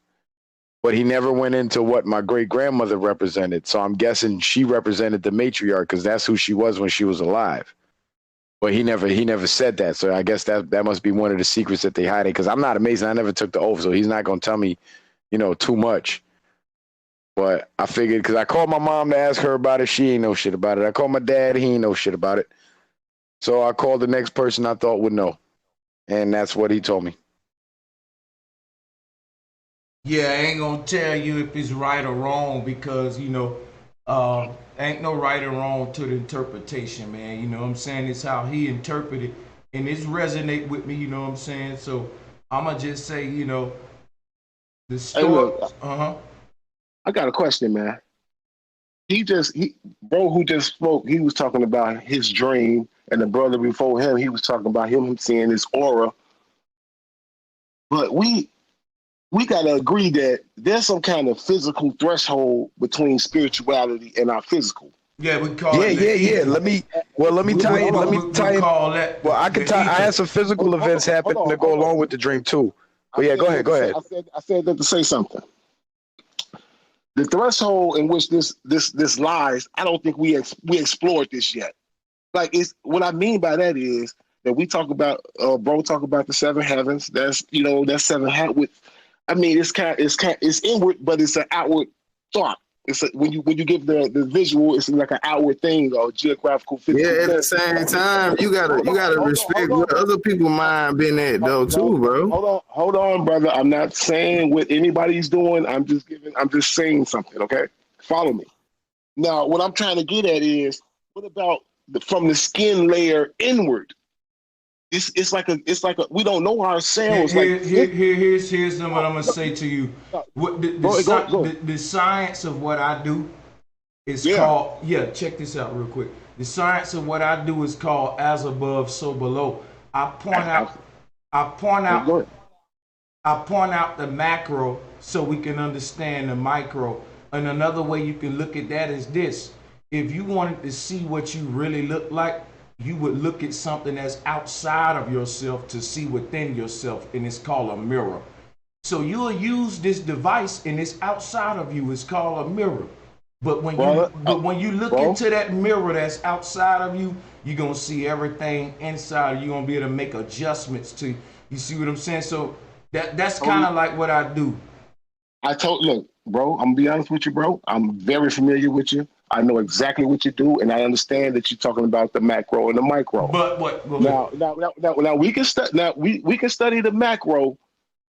But he never went into what my great grandmother represented. So I'm guessing she represented the matriarch because that's who she was when she was alive. But he never said that. So I guess that must be one of the secrets that they hide. Because I'm not amazing. I never took the oath, so he's not going to tell me, too much. But I figured because I called my mom to ask her about it, she ain't know shit about it. I called my dad, he ain't know shit about it. So I called the next person I thought would know, and that's what he told me. Yeah, I ain't gonna tell you if it's right or wrong because ain't no right or wrong to the interpretation, man. You know what I'm saying? It's how he interpreted, and it's resonate with me. You know what I'm saying? So I'ma just say, the story. Hey, look, I got a question, man. Bro who just spoke, he was talking about his dream, and the brother before him, he was talking about him seeing his aura. But we gotta agree that there's some kind of physical threshold between spirituality and our physical. Yeah, we call it. Yeah. Let me tie in. Call that. Well, I can tie. I had some physical events happen to go along with the dream too. But yeah, go ahead. I said that to say something. The threshold in which this lies, I don't think we explored this yet. Like, it's what I mean by that is that we talk about, bro, talk about the seven heavens. That's that's seven with. I mean, it's inward, but it's an outward thought. It's when you give the visual, it's like an outward thing or geographical. Yeah, at the same time, you gotta respect what other people mind being at though too, bro. Hold on, brother. I'm not saying what anybody's doing. I'm just saying something. Okay, follow me. Now, what I'm trying to get at is, what about from the skin layer inward? It's like a we don't know ourselves. Here's what I'm gonna say to you. What the science of what I do is called. Yeah, check this out real quick. The science of what I do is called as above, so below. I point out the macro so we can understand the micro. And another way you can look at that is this: if you wanted to see what you really look like, you would look at something that's outside of yourself to see within yourself, and it's called a mirror. So you'll use this device, and it's outside of you. It's called a mirror. But when you look into that mirror that's outside of you, you're gonna see everything inside. You're gonna be able to make adjustments to. You see what I'm saying? So that's kind of like what I do. Look, bro. I'm gonna be honest with you, bro. I'm very familiar with you. I know exactly what you do, and I understand that you're talking about the macro and the micro. But what? Now we can study. Now we can study the macro,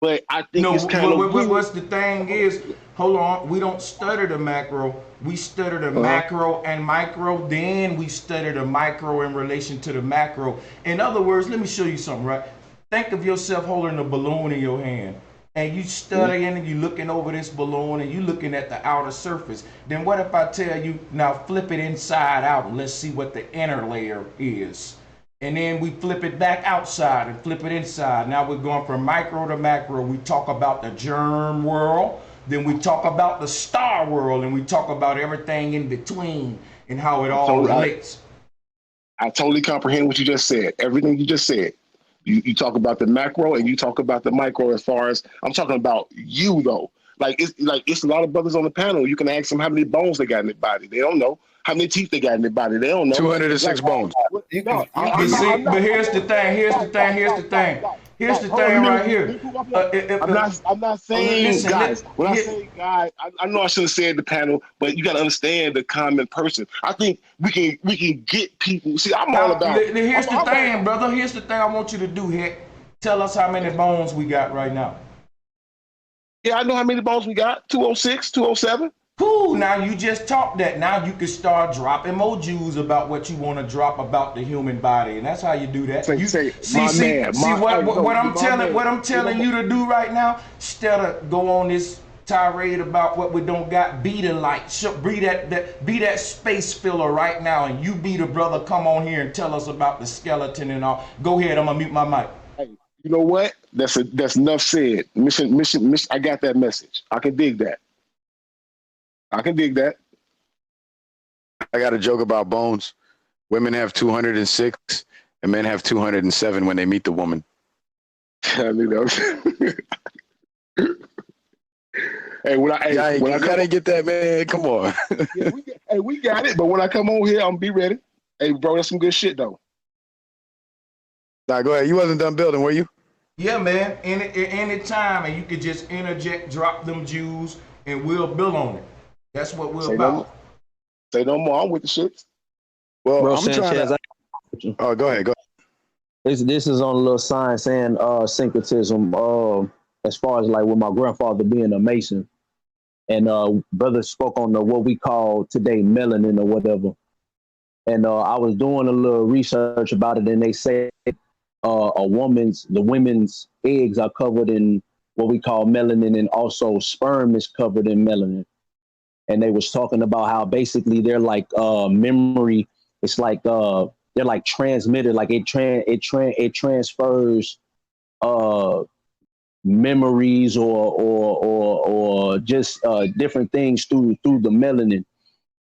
but I think it's kind of. What's the thing is? Hold on. We don't study the macro. We study the macro and micro. Then we study the micro in relation to the macro. In other words, let me show you something. Right? Think of yourself holding a balloon in your hand. And you studying and you looking over this balloon and you looking at the outer surface. Then what if I tell you, now flip it inside out and let's see what the inner layer is. And then we flip it back outside and flip it inside. Now we're going from micro to macro. We talk about the germ world. Then we talk about the star world, and we talk about everything in between and how it all relates. I totally comprehend what you just said. Everything you just said. You talk about the macro and you talk about the micro. As far as I'm talking about you though, it's a lot of brothers on the panel. You can ask them how many bones they got in their body. They don't know how many teeth they got in their body. They don't know. 206 bones. But here's the thing. Here's the thing right here. I'm not saying guys. When I say guys, I know I shouldn't have said the panel, but you got to understand the common person. I think we can get people. See, I'm all about. Here's the thing, brother. Here's the thing I want you to do here. Tell us how many bones we got right now. Yeah, I know how many bones we got. 206, 207. Cool. Now you just talked that. Now you can start dropping more Jews about what you want to drop about the human body, and that's how you do that. What I'm telling you to do right now, instead of go on this tirade about what we don't got, be the light. Be that space filler right now, and you be the brother. Come on here and tell us about the skeleton and all. Go ahead. I'm gonna mute my mic. Hey, you know what? That's enough said. Mission. I got that message. I can dig that. I got a joke about bones. Women have 206 and men have 207 when they meet the woman. I knew that. Hey, when I gotta get that, man. Come on. We got it. But when I come on here, I'm gonna be ready. Hey, bro, that's some good shit though. Nah, go ahead. You wasn't done building, were you? Yeah, man. Any time, and you could just interject, drop them Jews, and we'll build on it. That's what we're Say about. no more. Say no more. I'm with the shit. Well, Bro I'm trying Sanchez, to. Oh, go ahead. Go ahead. this is on a little science and syncretism. As far as like with my grandfather being a Mason, and brother spoke on the what we call today melanin or whatever. And I was doing a little research about it, and they say the women's eggs are covered in what we call melanin, and also sperm is covered in melanin. And they was talking about how basically they're like memory. It's like they're like transmitted, like it transfers memories or just different things through the melanin.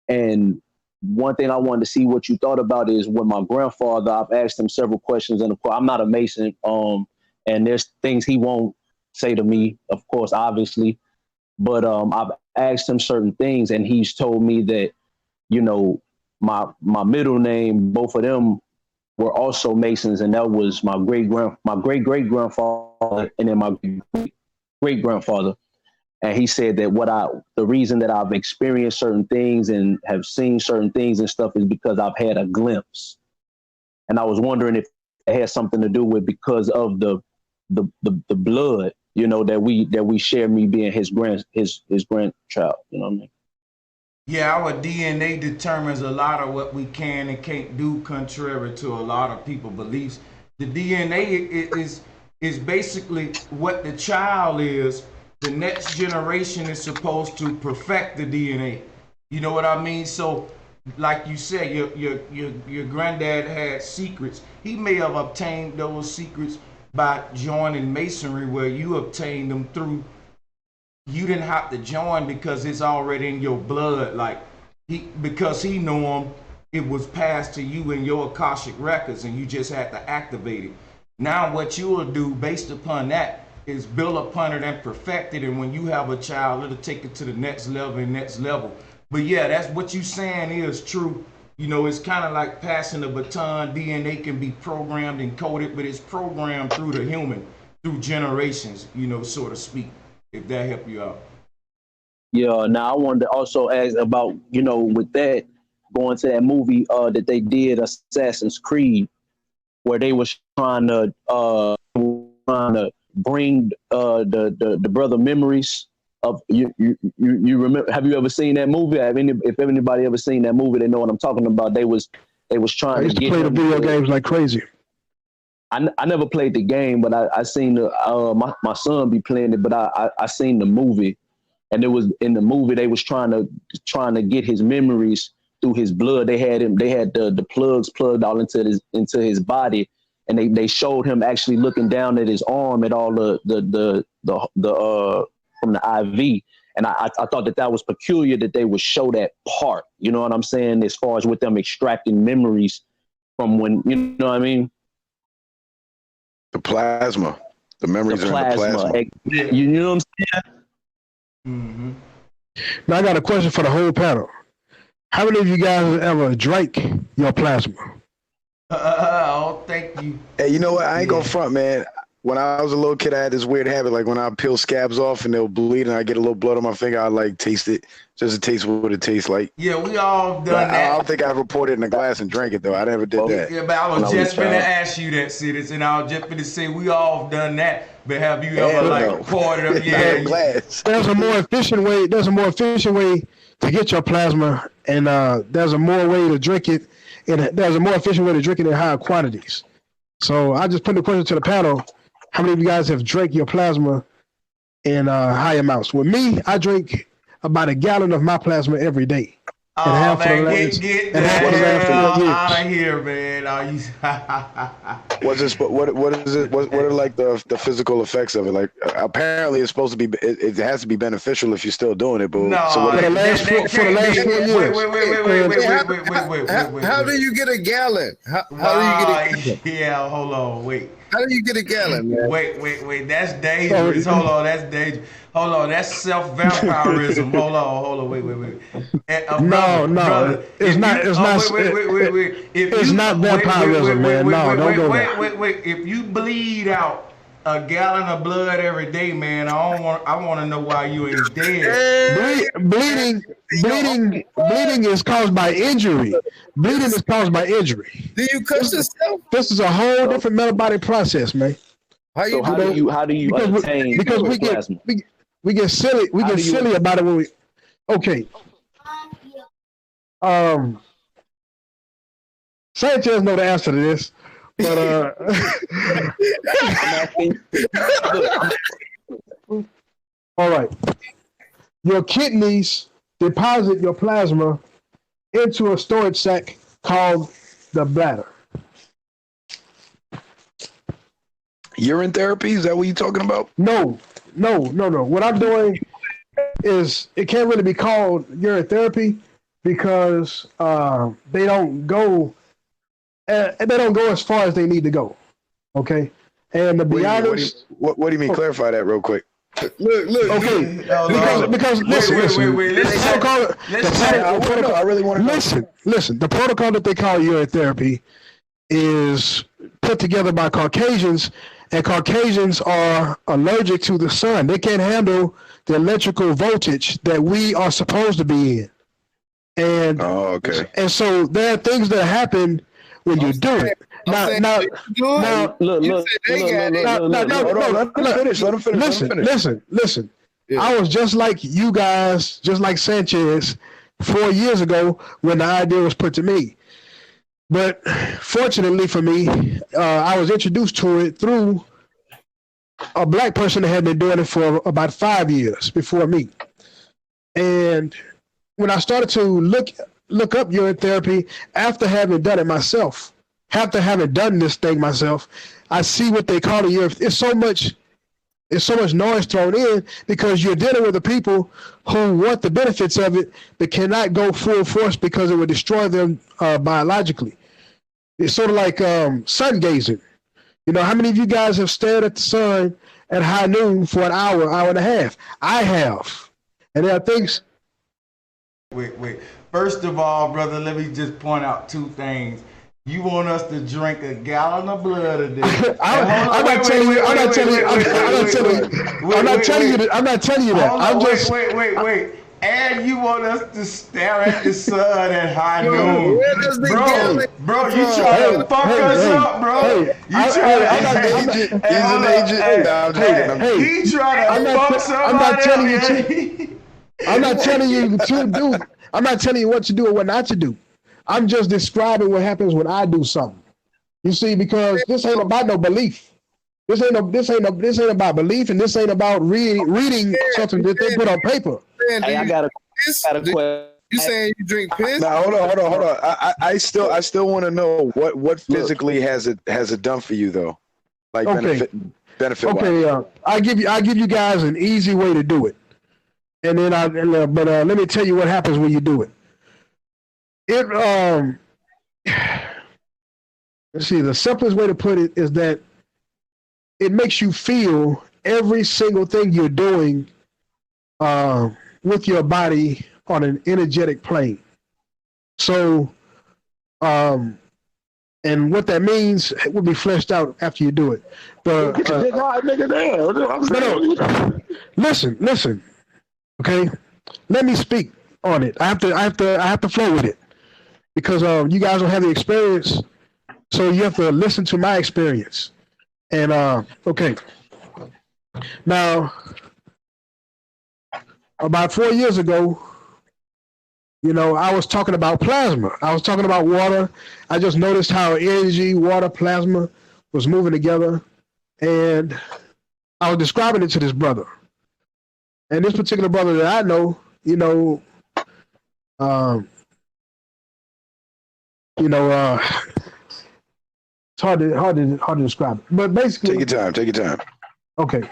And one thing I wanted to see what you thought about is when my grandfather, I've asked him several questions, and of course I'm not a Mason, and there's things he won't say to me, of course, obviously, but I've asked him certain things, and he's told me that, you know, my middle name, both of them were also Masons, and that was my great great grandfather, and then my great grandfather. And he said that the reason that I've experienced certain things and have seen certain things and stuff is because I've had a glimpse. And I was wondering if it had something to do with because of the blood, you know, that we share, me being his grandchild, you know what I mean? Yeah, our DNA determines a lot of what we can and can't do, contrary to a lot of people's beliefs. The DNA is basically what the child is. The next generation is supposed to perfect the DNA. You know what I mean? So, like you said, your granddad had secrets. He may have obtained those secrets by joining Masonry, where you obtained them through. You didn't have to join because it's already in your blood. Like because he knew them, it was passed to you in your Akashic records, and you just had to activate it. Now, what you will do based upon that is build upon it and perfect it. And when you have a child, it'll take it to the next level and next level. But yeah, that's what you saying is true. You know, it's kind of like passing the baton. DNA can be programmed and coded, but it's programmed through the human, through generations, you know, so to speak. If that help you out. Yeah. Now I wanted to also ask about, you know, with that, going to that movie that they did, Assassin's Creed, where they was trying to bring the brother memories of you remember. Have you ever seen that movie? If anybody ever seen that movie, they know what I'm talking about. They was trying I used to to get play the video games like crazy. I never played the game, but I seen my son be playing it. But I seen the movie, and it was in the movie they was trying to get his memories through his blood. They had the plugs plugged all into his body, and they showed him actually looking down at his arm at all the from the IV. And I thought that was peculiar that they would show that part. You know what I'm saying? As far as with them extracting memories from when, you know what I mean? The plasma. The memories are in the plasma. You know what I'm saying? Mm-hmm. Now I got a question for the whole panel. How many of you guys have ever drank your plasma? Oh, thank you. Hey, you know what? I ain't gonna front, man. When I was a little kid, I had this weird habit. Like when I peel scabs off and they'll bleed and I get a little blood on my finger, I like taste it just to taste what it tastes like. Yeah, we all done that. I don't think I ever poured it in a glass and drank it though. I never did that. Yeah, but I was just gonna ask you that, Citizen. I was just gonna say we all done that. But have you ever poured it up? Yeah, glass. There's a more efficient way. There's a more efficient way to get your plasma, and there's a more way to drink it. And there's a more efficient way to drink it in higher quantities. So I just put the question to the panel: how many of you guys have drank your plasma in high amounts? With me, I drink about a gallon of my plasma every day. Oh, man, get the hell out of here, man. What is it? What are like the physical effects of it? Like apparently it's supposed to be. It has to be beneficial if you're still doing it. But no, so for the last 4 years. Wait. How do you get a gallon? How do you get a gallon? Yeah, hold on, wait. How do you get a gallon, man? Wait. That's dangerous. Hold on, that's dangerous. Hold on, that's self-vampirism. Hold on, wait. No, it's not. It's not vampirism, man. No, don't go there. Wait. If you bleed out a gallon of blood every day, man. I want to know why you ain't dead. Bleeding is caused by injury. Bleeding is caused by injury. Do you cut yourself? This is a whole different metabolic process, man. How do you attain because plasma? we get silly about it when we okay. Sanchez know the answer to this, but all right. Your kidneys deposit your plasma into a storage sac called the bladder. Urine therapy? Is that what you're talking about? No. What I'm doing is it can't really be called urine therapy because they don't go as far as they need to go. Okay, and to be honest, what do you mean? Clarify that real quick. Look. Okay, because listen. I really want to listen. The protocol that they call urine therapy is put together by Caucasians, and Caucasians are allergic to the sun. They can't handle the electrical voltage that we are supposed to be in. And and so there are things that happen when you do it. Listen. Yeah. I was just like you guys, just like Sanchez 4 years ago when the idea was put to me. But fortunately for me, I was introduced to it through a black person that had been doing it for about 5 years before me. And when I started to look up urine therapy after having done it myself, after having done this thing myself, I see what they call it urine. It's so much noise thrown in because you're dealing with the people who want the benefits of it but cannot go full force because it would destroy them biologically. It's sort of like sun gazing. You know, how many of you guys have stared at the sun at high noon for an hour and a half? I have. And there are things. Wait. First of all, brother, let me just point out two things. You want us to drink a gallon of blood a day? I'm not telling you that. Wait. And you want us to stare at the sun at high noon. Bro, you trying to fuck us up, bro. He's an agent. He trying to fuck somebody up. I'm not telling you to do. I'm not telling you what to do or what not to do. I'm just describing what happens when I do something. You see, because this ain't about no belief. This ain't about belief, and this ain't about reading something that they put on paper. Hey, I got a question. You saying you drink piss? Now hold on. I still want to know what physically has it done for you though, like benefit. Okay, I give you guys an easy way to do it, and then let me tell you what happens when you do it. Let's see. The simplest way to put it is that it makes you feel every single thing you're doing with your body on an energetic plane. So, and what that means will be fleshed out after you do it. But listen. Okay, let me speak on it. I have to flow with it because you guys don't have the experience, so you have to listen to my experience. And okay, now about 4 years ago, you know, I was talking about plasma. I was talking about water. I just noticed how energy, water, plasma was moving together, and I was describing it to this brother. And this particular brother that I know, it's hard to describe it. But basically, take your time. Okay.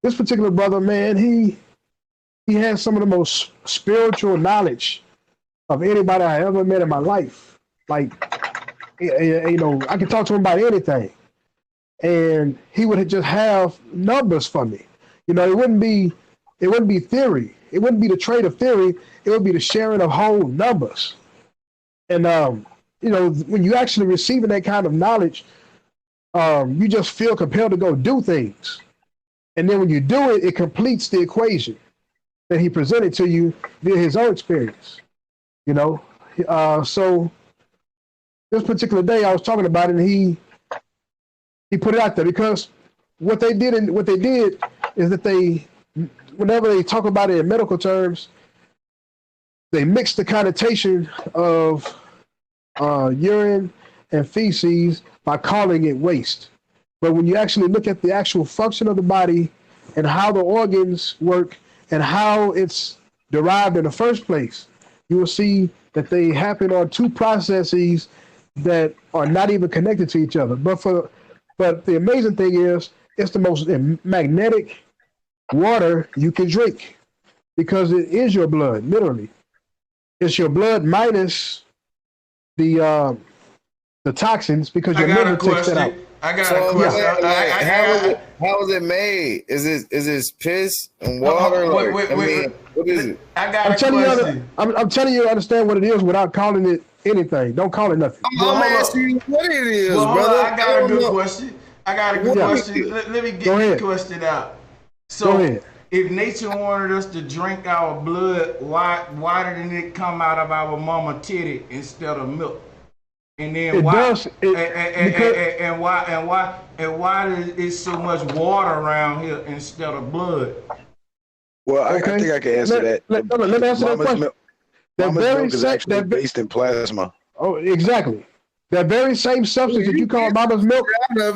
This particular brother, man, he has some of the most spiritual knowledge of anybody I ever met in my life. Like, I could talk to him about anything, and he would just have numbers for me. You know, it wouldn't be theory. It wouldn't be the trade of theory. It would be the sharing of whole numbers. And when you actually receiving that kind of knowledge, you just feel compelled to go do things. And then when you do it, it completes the equation that he presented to you via his own experience. You know, so this particular day I was talking about it, and he put it out there because what they did is that they, whenever they talk about it in medical terms, they mix the connotation of urine and feces by calling it waste. But when you actually look at the actual function of the body and how the organs work and how it's derived in the first place, you will see that they happen on two processes that are not even connected to each other. But the amazing thing is, it's the most magnetic water you can drink because it is your blood, literally. It's your blood minus the toxins because your liver takes that out. I got a question. How is it made? Is it piss and water? What is it? I'm telling you to understand what it is without calling it anything. Don't call it nothing. I'm asking you what it is, brother. I got a good question. Let me get the question out. So, if nature wanted us to drink our blood, why didn't it come out of our mama titty instead of milk? And then why is so much water around here instead of blood? Well, I think I can answer that. Let me answer that question. Mama's milk is actually based in plasma. Oh, exactly. That very same substance that you call mama's milk. You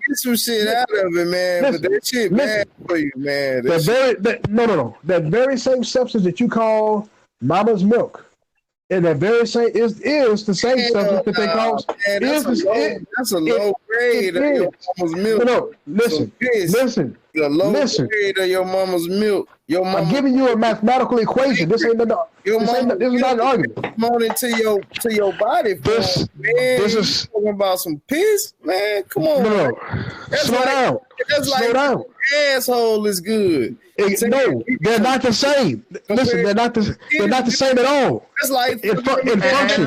get some shit out of it, man. But that shit bad for you, man. That very same substance that you call mama's milk. And that very same is the same substance that they call. That's a low grade of your mama's milk. No, listen. The low grade of your mama's milk. I'm giving you a mathematical equation. This is not an argument. Morning to your body. This is talking about some piss, man. Come on. No. Slow down. Slow down. Asshole is good. No, they're not the same. Listen, they're not the same at all. It's like in function.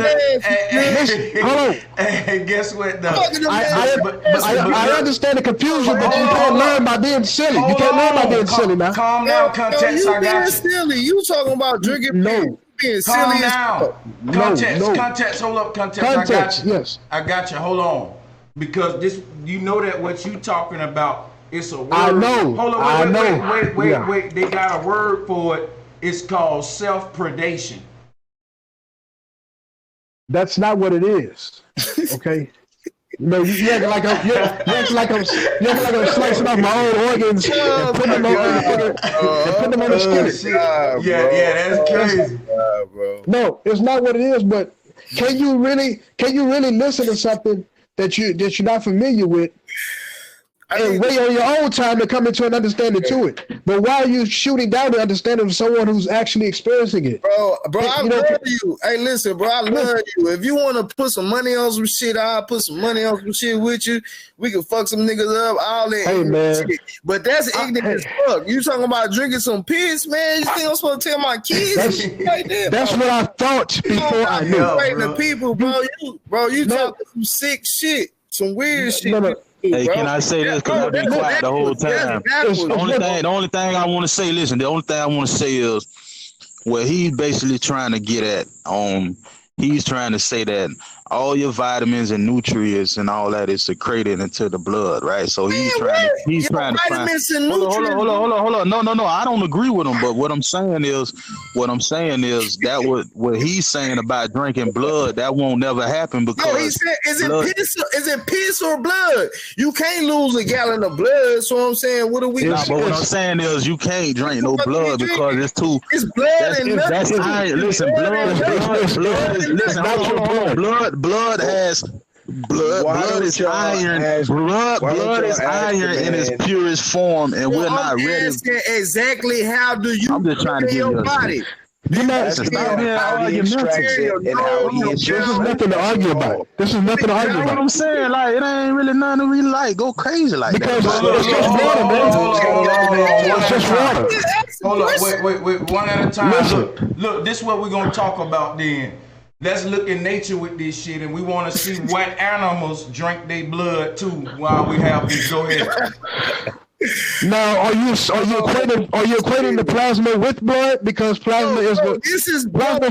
Hold on. And guess what? Though I understand the confusion, but you can't learn by being silly. You can't learn by being silly, man. Calm down, context. I got you. Silly. You talking about drinking? No. Being silly. Calm down. Context. Hold up. Context. Yes. I got you. Hold on, because this, you know that what you talking about. It's a word. I know. Hold on, wait. They got a word for it. It's called self-predation. That's not what it is. Okay. No, you act like I'm slicing off my own organs and putting them on the skin. Yeah, that's crazy. Bro. No, it's not what it is. But can you really listen to something that you're not familiar with? And wait on your own time to come into an understanding to it. But why are you shooting down the understanding of someone who's actually experiencing it? Bro, I love you. Hey, listen, bro, I love you. If you want to put some money on some shit, I'll put some money on some shit with you. We can fuck some niggas up, all that. Hey, man. Shit. But that's ignorant as fuck. You talking about drinking some piss, man? You think I'm supposed to tell my kids? That's what I thought before I knew. The people, bro. You talking some sick shit, some weird shit. Hey, can I say this? Because I've been quiet the whole time. The only thing I want to say, listen, the only thing I want to say is what he's basically trying to get at. He's trying to say that all your vitamins and nutrients and all that is secreted into the blood, right? So he's trying to find. Hold on. No. I don't agree with him, but what I'm saying is that what he's saying about drinking blood, that won't never happen because. No, he said, is it piss or blood? You can't lose a gallon of blood. So I'm saying, what are we? But what I'm saying is you can't drink no blood because it's too. It's blood and nothing. That's iron. Listen, blood. Listen, hold on. Blood has blood is iron. Blood is iron in its purest form, and we're not ready. Exactly how do you? I'm just trying to get your body. This is nothing to argue about. That's what I'm saying. Like, it ain't really nothing to really like go crazy like because that. It's just water. Hold up, wait, one at a time. Look, this is what we're gonna talk about then. let's look in nature with this shit, and we want to see what animals drink their blood too while we have this. Go ahead. Now, are you equating the plasma with blood? Because plasma is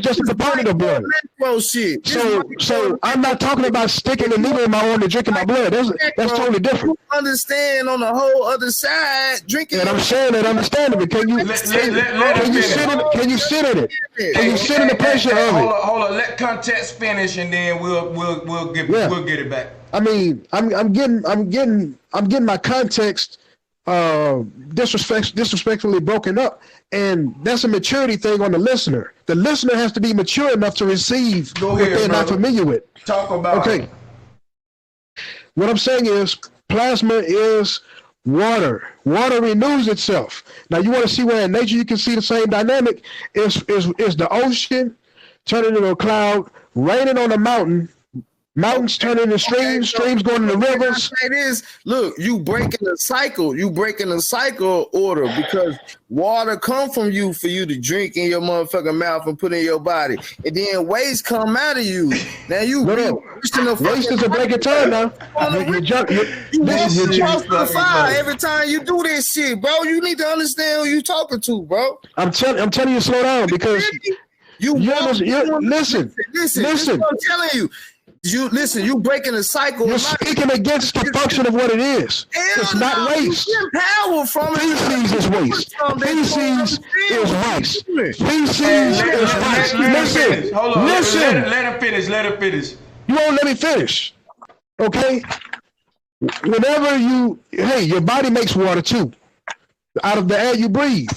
just a component of blood. Bro, shit. So I'm not talking about sticking a needle in my arm and drinking my blood. That's totally different. You understand on the whole other side drinking. And I'm saying that understandable. Can you sit in it? Can you sit in it? Can you sit in the pressure of it? Hold on. Let context finish, and then we'll get it back. I mean, I'm getting my context disrespectfully broken up, and that's a maturity thing on the listener. The listener has to be mature enough to receive what they're not familiar with. Talk about it. What I'm saying is plasma is water. Water renews itself. Now you want to see where in nature you can see the same dynamic is the ocean turning into a cloud, raining on a mountain. Mountains turn into streams, streams going into rivers. It is. Look, you breaking the cycle. You breaking the cycle order because water come from you for you to drink in your motherfucking mouth and put in your body, and then waste come out of you. Now you waste is a break of time now. You the fire every time you do this shit, bro. You need to understand who you talking to, bro. I'm telling you to slow down because listen. This is what I'm telling you. You listen, you breaking the cycle. You're speaking against the function of what it is. It's not waste. Power from feces is waste. Feces is waste. Feces is waste. Listen. Hold on. Listen. Let him finish. You won't let me finish. Okay? Whenever your body makes water too. Out of the air you breathe.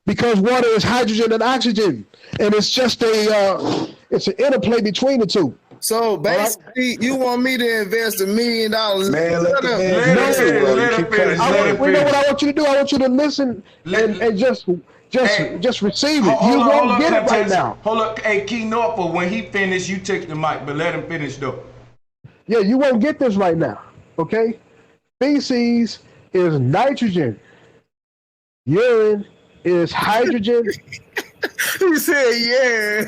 Because water is hydrogen and oxygen. And it's just it's an interplay between the two. So basically, you want me to invest $1 million? Man, let him finish. We know what I want you to do. I want you to listen and just receive it. You won't get it right now. Hold up, hey, Key Norfolk, when he finished, you take the mic, but let him finish though. Yeah, you won't get this right now. Okay, feces is nitrogen. Urine is hydrogen. He said, "Yeah."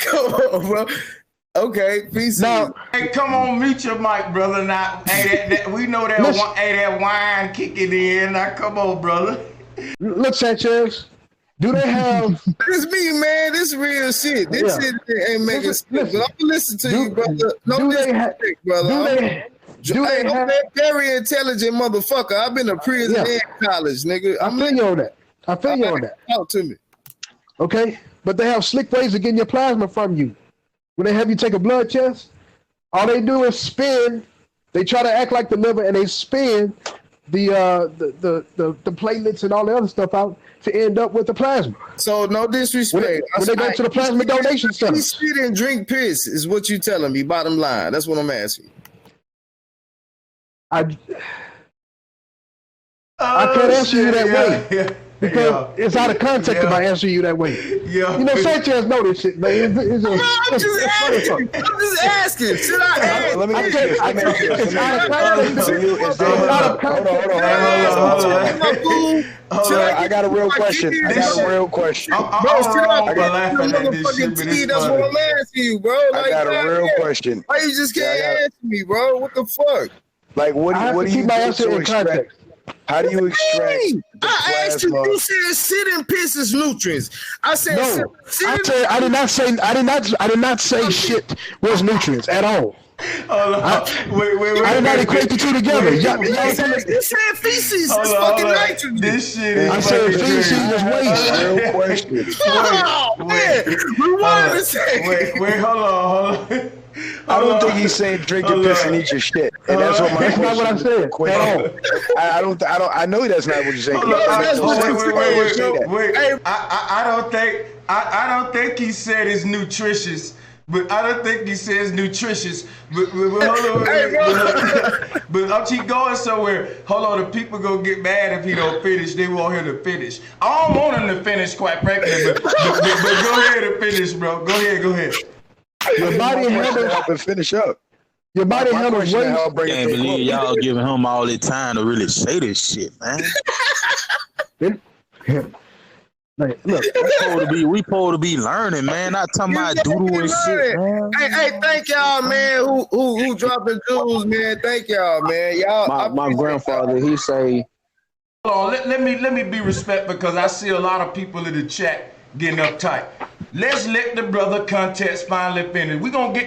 Come on, bro. Okay, peace. Now, hey, come on, mute your mic, brother. Now, we know that that wine kicking in. Now, come on, brother. Look, Sanchez. Do they have? This me, man. This real shit. This shit ain't making sense. I'm gonna listen to you, brother. No disrespect, brother. I'm a very intelligent motherfucker. I've been to prison and college, nigga. I feel you on that. Talk to me. Okay, but they have slick ways of getting your plasma from you. When they have you take a blood test, all they do is spin. They try to act like the liver, and they spin the platelets and all the other stuff out to end up with the plasma. So no disrespect. When they go to the plasma donation center, spit and drink piss is what you telling me. Bottom line, that's what I'm asking. I can't answer you that way. Because it's out of context if I answer you that way. Yeah. You know, Sanchez know this shit, man. I'm just asking. Should I ask? Let me ask you this. It's out of context. Hold on. I got a real question. That's what I'm asking you, bro. I got a real question. Why you just can't answer me, bro? What the fuck? Like, what do you do to extract? How do you extract the I asked you. You said sit and piss is nutrients. I said no. I did not say shit was nutrients at all. I did not equate the two together. You said feces is fucking nitrogen. This shit. I said feces is waste. Real question. Oh man, rewind a second. Wait, hold on. I don't think he's saying drink your piss and eat your shit, and that's what my question. That's not what I said. I know that's not what you're saying. Wait. I don't think he said it's nutritious. But I don't think he says nutritious. But hold on. But I'll keep going somewhere. Hold on, the people gonna get mad if he don't finish. They want him to finish. I don't want him to finish, quite frankly. But go ahead and finish, bro. Go ahead. Your body handles finish up. Your body handles waste. I can't believe y'all giving him all the time to really say this shit, man. Like, look, we supposed to be learning, man. Not talking about doodle and shit, man. Hey, thank y'all, man. Who dropping jewels, man? Thank y'all, man. Y'all. My grandfather, he say. Hold on, let me be respectful because I see a lot of people in the chat getting uptight. Let's let the brother context finally finish. We gonna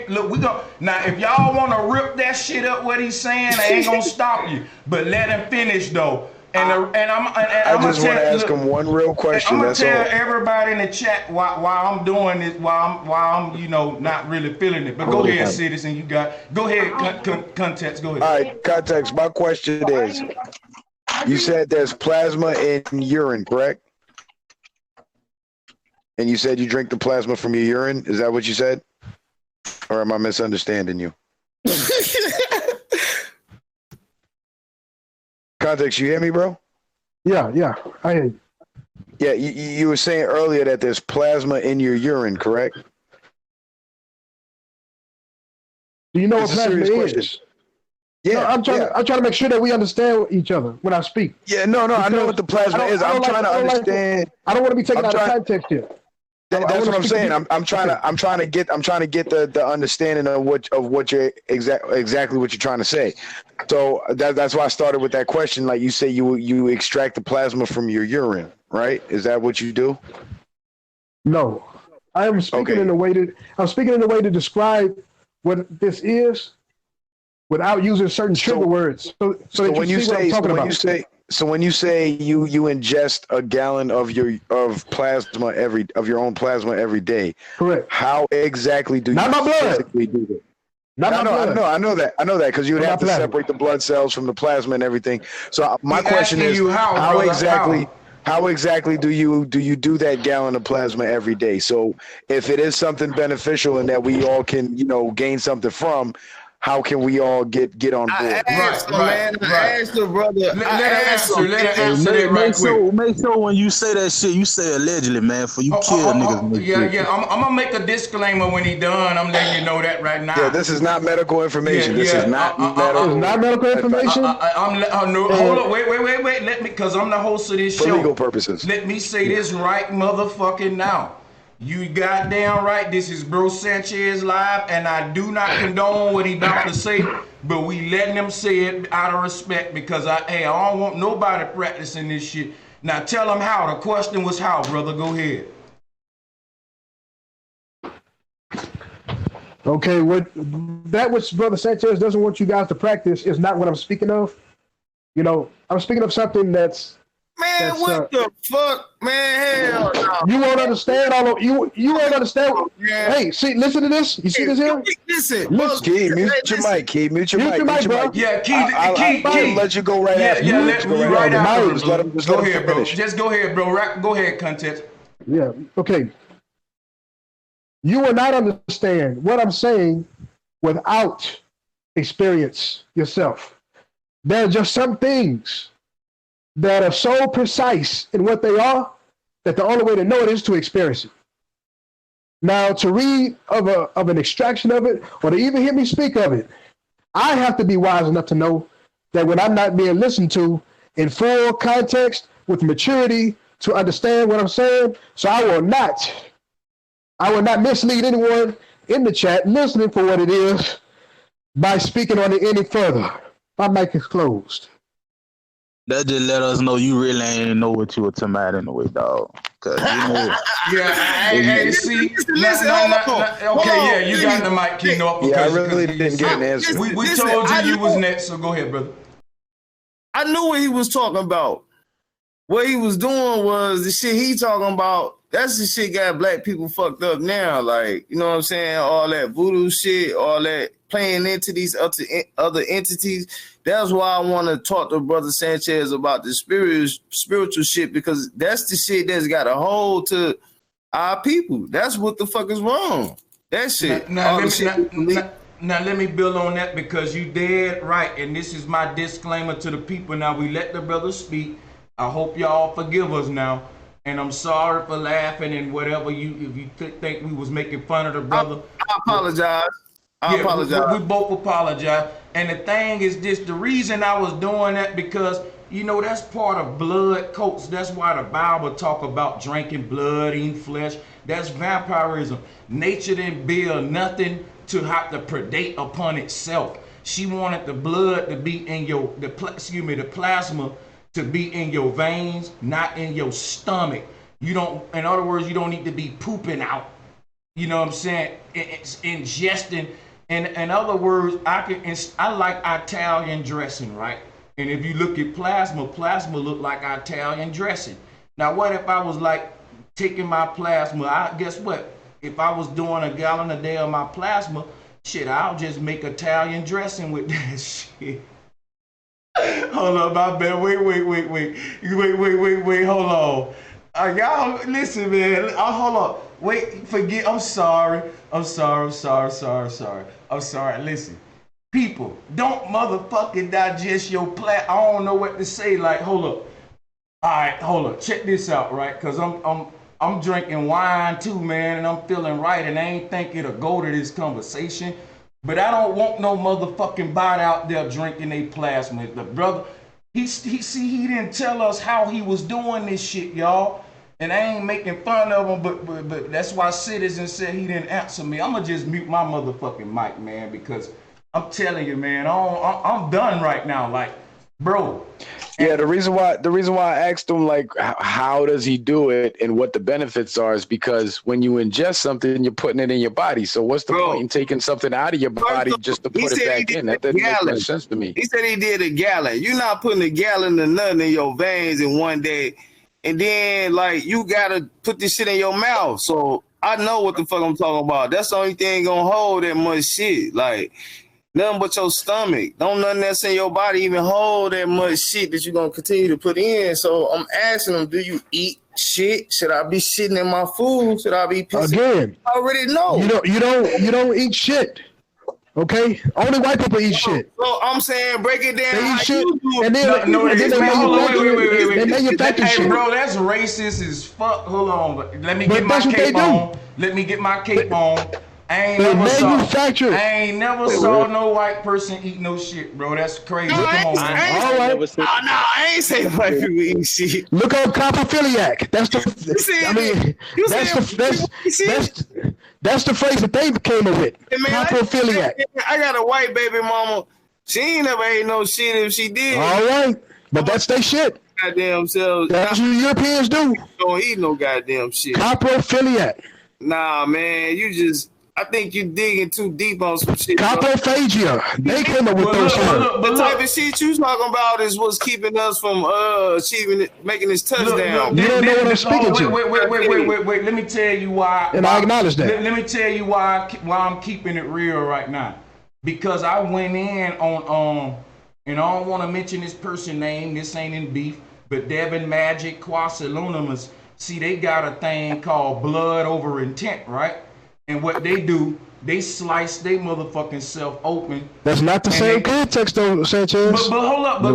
now. If y'all want to rip that shit up, what he's saying, I ain't gonna stop you. But let him finish though. And I just want to ask him one real question. I'm gonna tell all. everybody in the chat why I'm doing this, why I'm not really feeling it. But go ahead, citizen. Go ahead, context. Go ahead. All right, context. My question is, you said there's plasma in urine, correct? And you said you drink the plasma from your urine. Is that what you said? Or am I misunderstanding you? Context, you hear me, bro? Yeah, I hear you. Yeah, you were saying earlier that there's plasma in your urine, correct? Do you know what plasma is? Yeah, no, I'm trying to make sure that we understand each other when I speak. Yeah, no, I know what the plasma is. I'm trying to understand. I don't want to be taken out of context here. That's what I'm saying. I'm trying to get the understanding of what you're exactly what you're trying to say. So that's why I started with that question. Like you say, you extract the plasma from your urine, right? Is that what you do? No, I am speaking in a way to describe what this is without using certain trigger words. So when you say you ingest a gallon of your own plasma every day, correct? How exactly do you physically do that? I know that because you would have to separate the blood cells from the plasma and everything. So my question is, how exactly do you do that gallon of plasma every day? So if it is something beneficial and that we all can gain something from, how can we all get on board? I asked the brother. Let her answer it right quick. Make sure when you say that shit, you say allegedly, man, for you kill niggas. Yeah. I'm gonna make a disclaimer when he done. I'm letting you know that right now. Yeah, this is not medical information. This is not medical. It's not medical information. Hold up, wait. Let me, because I'm the host of this show. For legal purposes. Let me say this right motherfucking now. You goddamn right, this is Bro Sanchez Live, and I do not condone what he about to say, but we letting him say it out of respect because I don't want nobody practicing this shit. Now tell him how. The question was how, brother. Go ahead. Okay, which Brother Sanchez doesn't want you guys to practice is not what I'm speaking of. I'm speaking of something that's. Man, what the fuck, man? Hell no. You won't understand you won't understand. Hey, see, listen to this. You see this here? Listen. Key, mute your mic, Key. Mute your mic, bro. Yeah, Key. I'll let you go right after. Yeah, let me right after. Just let him bro. Just go ahead, bro. Go ahead, context. Yeah, okay. You will not understand what I'm saying without experience yourself. There are just some things that are so precise in what they are that the only way to know it is to experience it. Now, to read of an extraction of it or to even hear me speak of it, I have to be wise enough to know that when I'm not being listened to in full context with maturity to understand what I'm saying, so I will not mislead anyone in the chat listening for what it is by speaking on it any further. My mic is closed. That just let us know you really ain't know what you were talking about anyway, dog. Cause see. You got the mic, Keno. Yeah, I really didn't get an answer. We told you was next, so go ahead, brother. I knew what he was talking about. What he was doing was the shit he talking about. That's the shit got black people fucked up now. Like, you know what I'm saying? All that voodoo shit, all that playing into these other entities. That's why I want to talk to Brother Sanchez about the spiritual shit, because that's the shit that's got a hold to our people. That's what the fuck is wrong. That shit. Now let me build on that, because you dead right, and this is my disclaimer to the people. Now we let the brother speak. I hope y'all forgive us now. And I'm sorry for laughing and whatever if you think we was making fun of the brother. I apologize. I apologize. We both apologize. And the thing is this, the reason I was doing that, because You know, that's part of blood cults. That's why the Bible talk about drinking blood, eating flesh. That's vampirism. Nature didn't build nothing to have to predate upon itself. She wanted the blood to be in the plasma to be in your veins, not in your stomach. You don't, in other words, you don't need to be pooping out. You know what I'm saying? It's ingesting. And in other words, I like Italian dressing, right? And if you look at plasma look like Italian dressing. Now, what if I was like taking my plasma? Guess what? If I was doing a gallon a day of my plasma, shit, I'll just make Italian dressing with that shit. Hold on, my bad. Wait, hold on. Y'all, listen, man. Hold on. Wait, forget. I'm sorry. Listen. People, don't motherfucking digest your I don't know what to say. Like, hold up. All right, hold up. Check this out, right? Cause I'm drinking wine too, man, and I'm feeling right, and I ain't think it'll go to this conversation. But I don't want no motherfucking body out there drinking a plasma. The brother, he didn't tell us how he was doing this shit, y'all. And I ain't making fun of him, but that's why Citizen said he didn't answer me. I'ma just mute my motherfucking mic, man, because I'm telling you, man, I'm done right now. Like, bro. Yeah, the reason why I asked him, like, how does he do it and what the benefits are is because when you ingest something, you're putting it in your body. So what's the point in taking something out of your body just to put it back in? That doesn't make no sense to me. He said he did a gallon. You're not putting a gallon of nothing in your veins in one day. And then, like, you got to put this shit in your mouth. So I know what the fuck I'm talking about. That's the only thing going to hold that much shit. Like, nothing but your stomach. Don't nothing that's in your body even hold that much shit that you're going to continue to put in. So I'm asking him, do you eat shit? Should I be shitting in my food? Should I be pissing? Again, I already know. You don't eat shit. Okay? Only white people eat shit. So I'm saying break it down. They eat shit. And then they manufacture shit. Hey, bro, that's racist as fuck. Hold on. Let me get my cape on. Let me get my cape on. I ain't never saw no white person eat no shit, bro. That's crazy. Come on, man. I ain't say white people eat shit. Look up coprophiliac. That's the phrase that they came up with. Coprophiliac. I got a white baby mama. She ain't never ate no shit if she did. All right, but that's their shit. Goddamn selves. That's what Europeans do. Don't eat no goddamn shit. Coprophiliac. Nah, man, I think you digging too deep on some shit. Coprophagia. They came up with those terms. The type of shit you talking about is what's keeping us from making this touchdown. You don't know what I'm speaking to. Wait. Let me tell you why. And I acknowledge that. Let me tell you why I'm keeping it real right now. Because I went in on and I don't want to mention this person's name. This ain't in beef. But Devin Magic, Quasilonimus, see, they got a thing called blood over intent, right? And what they do, they slice their motherfucking self open. That's not the same context, though, Sanchez. But hold up. But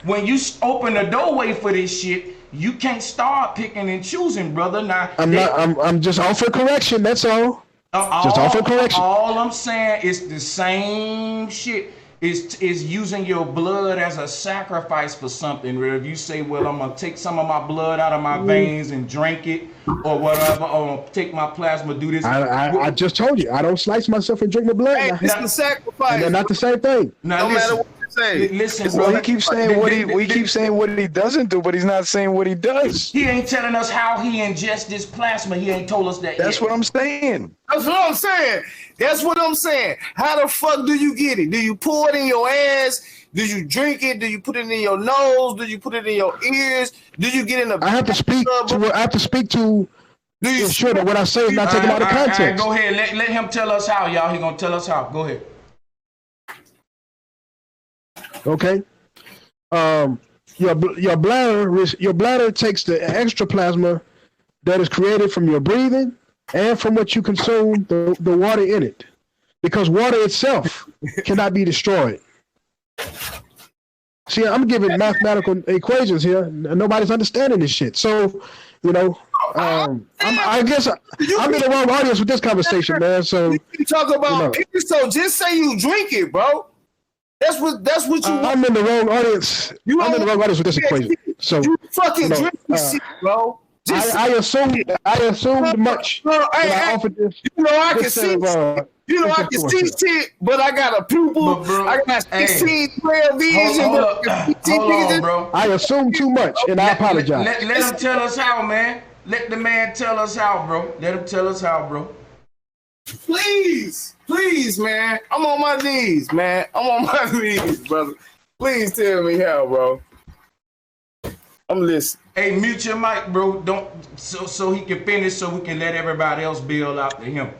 when you open the doorway for this shit, you can't start picking and choosing, brother. Now I'm just offering correction. That's all. Just offering correction. All I'm saying is the same shit. Is using your blood as a sacrifice for something. Where if you say, well, I'm gonna take some of my blood out of my veins and drink it, or whatever, or take my plasma, do this. I just told you, I don't slice myself and drink my blood. Hey, it's a sacrifice. And they're not the same thing. Now, no matter what you say. Listen, bro. Well, he keeps saying we keep saying what he doesn't do, but he's not saying what he does. He ain't telling us how he ingests this plasma. He ain't told us that. That's what I'm saying. That's what I'm saying. How the fuck do you get it? Do you pour it in your ass? Do you drink it? Do you put it in your nose? Do you put it in your ears? Do you get in the? I have to speak to ensure that what I say is not taken out of context. Go ahead. Let him tell us how, y'all. He gonna tell us how. Go ahead. Okay. Your bladder takes the extra plasma that is created from your breathing and from what you consume, the water in it, because water itself cannot be destroyed. See, I'm giving mathematical equations here. Nobody's understanding this shit. So, I guess I'm in the wrong audience with this conversation, man. So you talk about so just say you drink it, bro. That's what you want. I'm in the wrong audience. I'm in the wrong audience with this equation. So you fucking drink this shit, bro. I assumed much when I offered this. You know I can see. I can see shit, but I got a pupil. Bro, I got 16, 12 vision. Hold on, bro. I assumed too much, and I apologize. Let him tell us how, man. Let the man tell us how, bro. Let him tell us how, bro. Please, man. I'm on my knees, man. I'm on my knees, brother. Please tell me how, bro. I'm listening. Hey, mute your mic, bro. Don't so he can finish, so we can let everybody else build out to him.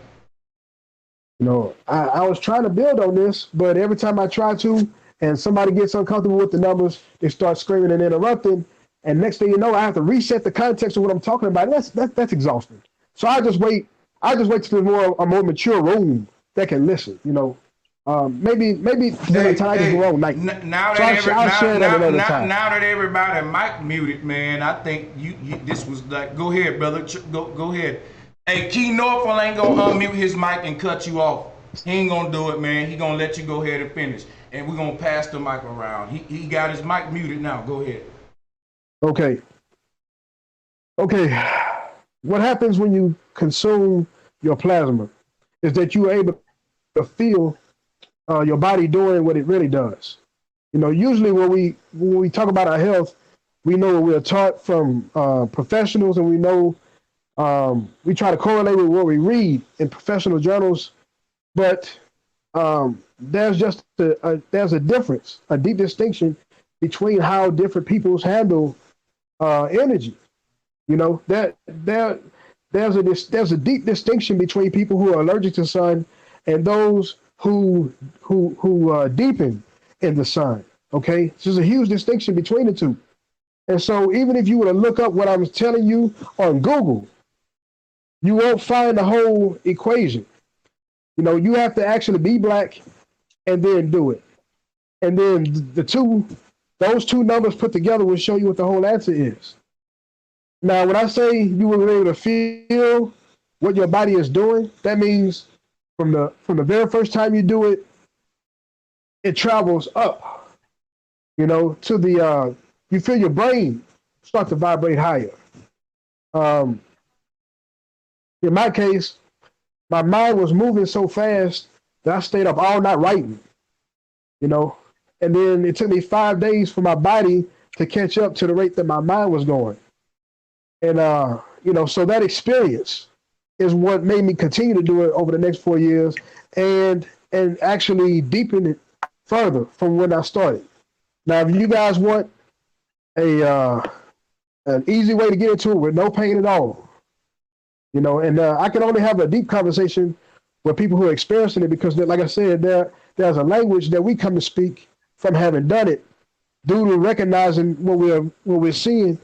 No, I was trying to build on this, but every time I try to, and somebody gets uncomfortable with the numbers, they start screaming and interrupting, and next thing you know, I have to reset the context of what I'm talking about. That's exhausting. So I just wait till there's a more mature room that can listen. Maybe tonight is the wrong night. Now that everybody mic muted, man, I think you this was like, go ahead, brother, go ahead. Hey, Key Norfolk ain't gonna unmute his mic and cut you off. He ain't gonna do it, man. He gonna let you go ahead and finish, and we're gonna pass the mic around. He got his mic muted now. Go ahead. Okay. What happens when you consume your plasma is that you are able to feel your body doing what it really does. Usually when we talk about our health, we know what we're taught from professionals, and we know we try to correlate with what we read in professional journals, but there's just there's a difference, a deep distinction between how different peoples handle energy. There's a deep distinction between people who are allergic to sun and those who deepen in the sun. Okay, there's a huge distinction between the two. And so even if you were to look up what I was telling you on Google, you won't find the whole equation. You have to actually be black and then do it. And then those two numbers put together will show you what the whole answer is. Now, when I say you will be able to feel what your body is doing, that means from the very first time you do it, it travels up, to the, you feel your brain start to vibrate higher. In my case, my mind was moving so fast that I stayed up all night writing, and then it took me 5 days for my body to catch up to the rate that my mind was going. And, so that experience is what made me continue to do it over the next 4 years and actually deepen it further from when I started. Now, if you guys want an easy way to get into it with no pain at all, and I can only have a deep conversation with people who are experiencing it because, like I said, there's a language that we come to speak from having done it due to recognizing what we're seeing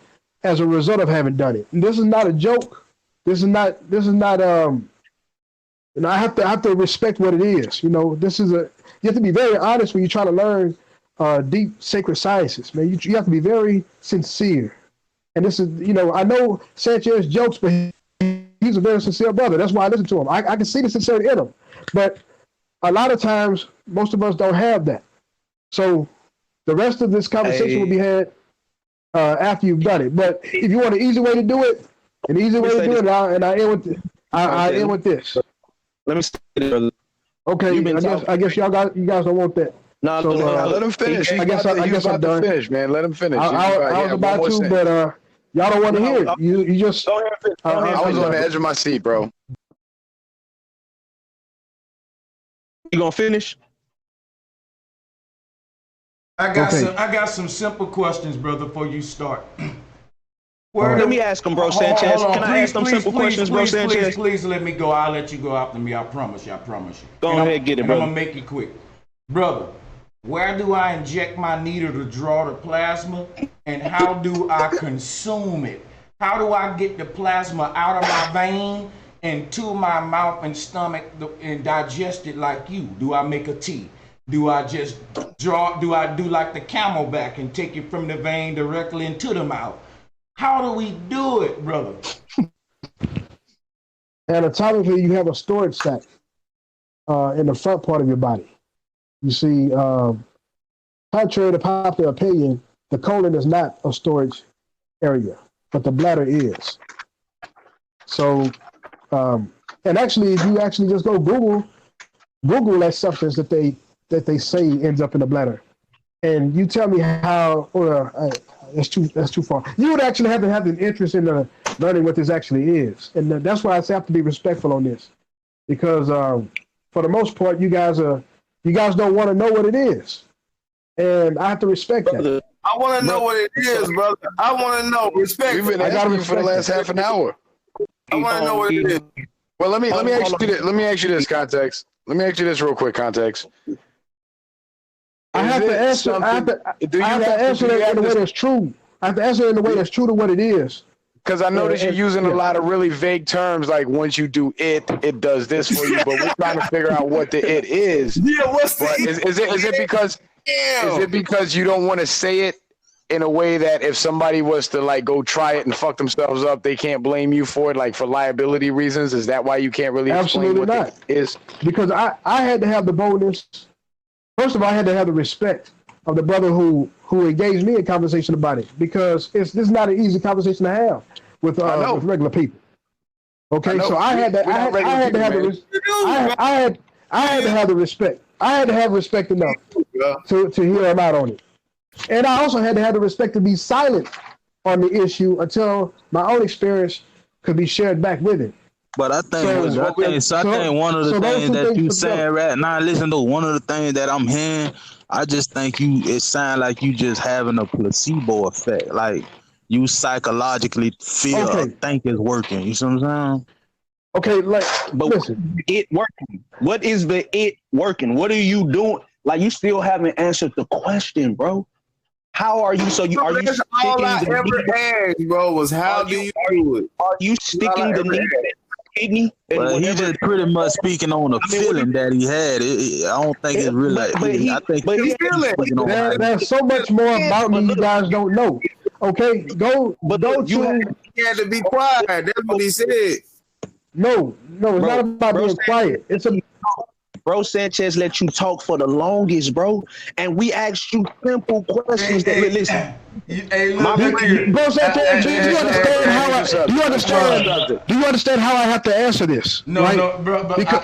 as a result of having done it. And this is not a joke. This is not I have to respect what it is. You have to be very honest when you try to learn deep sacred sciences, man. You have to be very sincere. And this is, I know Sanchez jokes, but he's a very sincere brother. That's why I listen to him. I can see the sincerity in him. But a lot of times, most of us don't have that. So the rest of this conversation will be had after you've done it. But if you want an easy way to do it, I end with this. Let me say this, brother. Okay, I guess you guys don't want that. No, let him finish. I guess I'm done. Finish, man. Let him finish. I was about to, but y'all don't want to hear it. You just. I was on the edge of my seat, bro. You gonna finish? I got some simple questions, brother, before you start. Let me ask him, bro, Sanchez. Can I ask them simple questions, bro, Sanchez? Please let me go. I'll let you go after me. I promise you. Go ahead, get it, brother. I'm gonna make it quick, brother. Where do I inject my needle to draw the plasma, and how do I consume it? How do I get the plasma out of my vein and to my mouth and stomach and digest it like you? Do I make a tea? Do I just draw? Do I do like the camelback and take it from the vein directly into the mouth? How do we do it, brother? Anatomically, you have a storage sac in the front part of your body. You see, Contrary to popular opinion, the colon is not a storage area, but the bladder is. So, and actually, if you actually just go Google that substance that they say ends up in the bladder, and you tell me how, or that's too far. You would actually have to have an interest in learning what this actually is, and that's why I say I have to be respectful on this, because for the most part, you guys don't want to know what it is, and I have to respect that. I want to know what it is, brother. I want to know. Respect. We've been asking you for the last half an hour. I want to know what it is. Well, let me ask you this context. Let me ask you this real quick context. I have to answer that in a way that's true. I have to answer it in a way that's true to what it is. Because I notice you're using a lot of really vague terms, like once you do it does this for you. But we're trying to figure out what the it is. Yeah, what's the it? Is it because you don't want to say it in a way that if somebody was to like go try it and fuck themselves up, they can't blame you for it, like for liability reasons? Is that why you can't really explain what it is? Because I had to have the boldness. First of all, I had to have the respect of the brother who engaged me in conversation about it, because this is not an easy conversation to have with regular people. Okay, so I had to have the respect. I had to have respect enough to hear him out on it. And I also had to have the respect to be silent on the issue until my own experience could be shared back with it. But I think one of the things that you saying right now, listen to one of the things that I'm hearing, I just think it sounds like you just having a placebo effect. Like you psychologically feel or think it's working. You see what I'm saying? Okay, but listen. It working. What is the it working? What are you doing? Like you still haven't answered the question, bro. How are you? So you are you? That's all I ever asked, bro. Was how do you do it? Are you sticking the kidney? Well, he just pretty much speaking on a feeling that he had. I don't think it's really. I think he's feeling. There's so much more about me you guys don't know. Okay, go to. He had to be quiet. That's what he said. No, it's not about being quiet. It's a. Bro Sanchez let you talk for the longest, bro, and we asked you simple questions. Listen, Bro Sanchez, do you understand how I have to answer this? No, right? no, bro. But wait. Let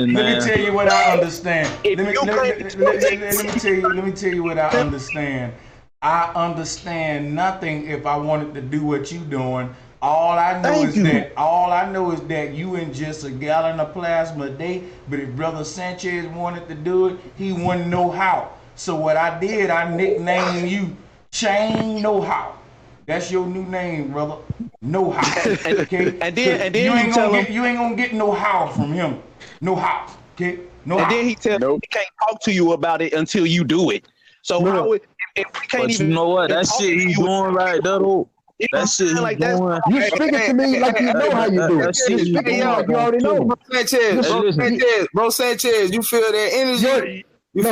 me tell you what I understand. Let me tell you what I understand. I understand nothing if I wanted to do what you doing. All I know is that you ingest a gallon of plasma a day, but if Brother Sanchez wanted to do it, he wouldn't know how. So what I did, I nicknamed you Chain Know How. That's your new name, brother. Know How. Okay? and then you ain't gonna get no how from him. No how. Okay? No how. And then he tells you he can't talk to you about it until you do it. So how would if we can't but even you know what? That shit he's doing right, that shit like you speaking to me like you know how you do it. You already know. Bro Sanchez, you feel that energy? This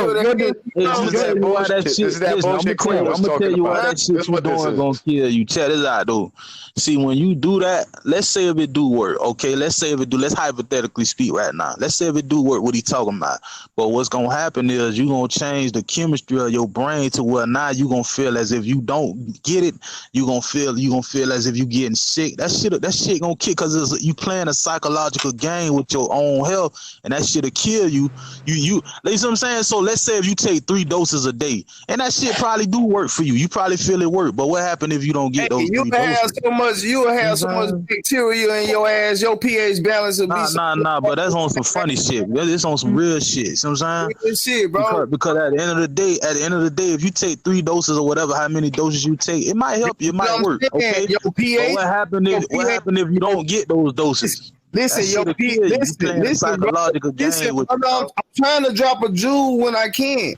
is that bullshit Queen was talking about. That shit you doing gonna kill you. Check this out, though. See, when you do that, let's say if it do work, okay? Let's hypothetically speak right now. Let's say if it do work, what he talking about. But what's gonna happen is you gonna change the chemistry of your brain to where now you gonna feel as if you don't get it. You gonna feel as if you getting sick. That shit gonna kill, because you playing a psychological game with your own health, and that shit'll kill you. You know what I'm saying? So let's say if you take 3 doses a day, and that shit probably do work for you. You probably feel it work. But what happened if you don't get those 3 doses? You will have so much bacteria in your ass, your pH balance will be Nah, but that's on some funny shit. It's on some real shit. You know what I'm saying? Real shit, bro. Because at the end of the day, if you take 3 doses or whatever, how many doses you take, it might help you. It might work. Okay. Your pH, what happened if you don't get those doses? Listen, I'm trying to drop a jewel when I can.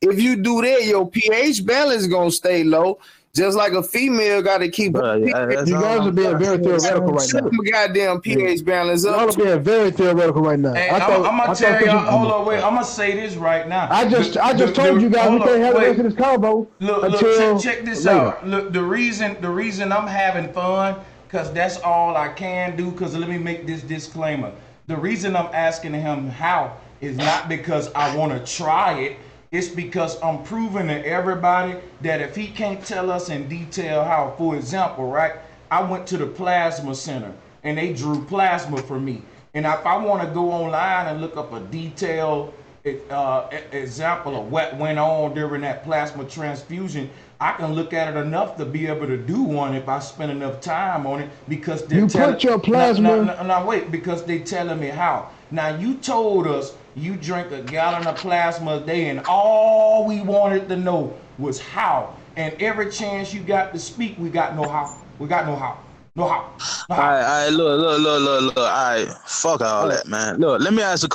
If you do that, your pH balance is gonna stay low. Just like a female got to keep. You guys are being very theoretical right now. Goddamn pH balance up. Y'all are being very theoretical right now. Hey, I'm gonna tell y'all. Hold on, wait. I'm gonna say this right now. I just told you guys we can't have the rest of this combo. Look, check this out. Look, the reason I'm having fun, because that's all I can do. Because let me make this disclaimer. The reason I'm asking him how is not because I want to try it. It's because I'm proving to everybody that if he can't tell us in detail how, for example, right? I went to the plasma center and they drew plasma for me. And if I want to go online and look up a detailed example of what went on during that plasma transfusion, I can look at it enough to be able to do one if I spend enough time on it, because they're put your plasma. No, wait, because they telling me how. Now you told us you drink a gallon of plasma a day, and all we wanted to know was how. And every chance you got to speak, we got no how. We got no how. No how. No how. All right, look. All right, fuck all that, man. Look, let me ask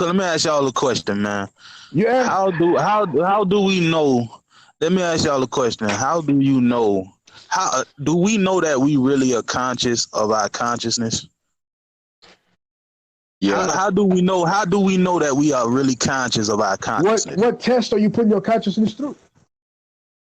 y'all a question, man. Yeah. How do we know? Let me ask y'all a question. How do you know? How do we know that we really are conscious of our consciousness? Yeah. How do we know? How do we know that we are really conscious of our consciousness? What test are you putting your consciousness through?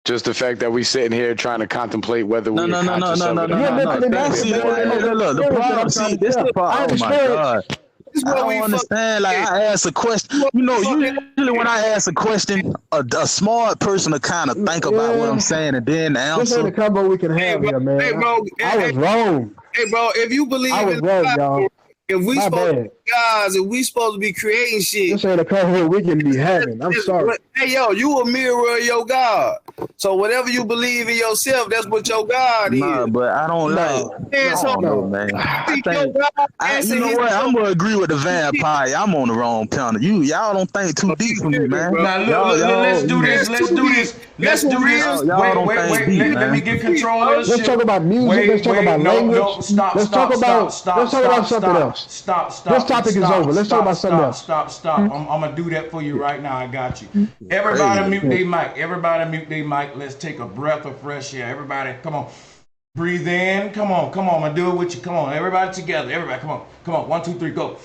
Just the fact that we sitting here trying to contemplate whether we're No. conscious of it. Look, the problem. See, this the problem. Oh my God. I don't understand. Like, I ask a question. You know, usually when I ask a question, a smart person to kind of think about what I'm saying and then answer. This ain't a combo we can have here, man. Hey, bro. I was wrong. Hey, bro, if you believe I was wrong, y'all. if we My supposed to bad. be gods, if we supposed to be creating shit, This ain't a combo we can be having. I'm sorry. Hey, yo, you a mirror of your God. So whatever you believe in yourself, that's what your God is. Nah, but I don't like. I don't know, man. I think, you know what? I'm gonna agree with the vampire. I'm on the wrong panel. Y'all don't think too deep for me, man. Now look, let's do this. Let's do this. Let's do this. Wait. Let me get control of this shit. Let's talk about music. Let's talk about language. Let's talk about something else. Stop. This topic is over. Let's talk about something else. Stop. I'm gonna do that for you right now. I got you. Everybody mute their mic. Everybody mute their mic. Let's take a breath of fresh air. Everybody, come on. Breathe in. Come on. I'm gonna do it with you. Come on. Everybody together. Everybody, come on. 1, 2, 3, go.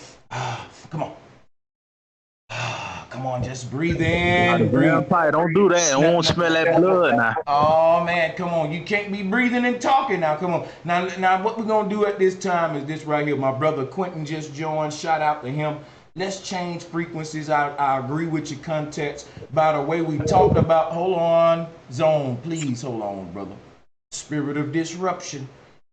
Come on. Come on, just breathe in. Vampire, don't do that. I won't smell that blood now. Oh man, come on. You can't be breathing and talking now. Come on. Now what we're gonna do at this time is this right here. My brother Quentin just joined. Shout out to him. Let's change frequencies. I agree with your context. By the way, we talked about, hold on, Zone, please hold on, brother. Spirit of disruption.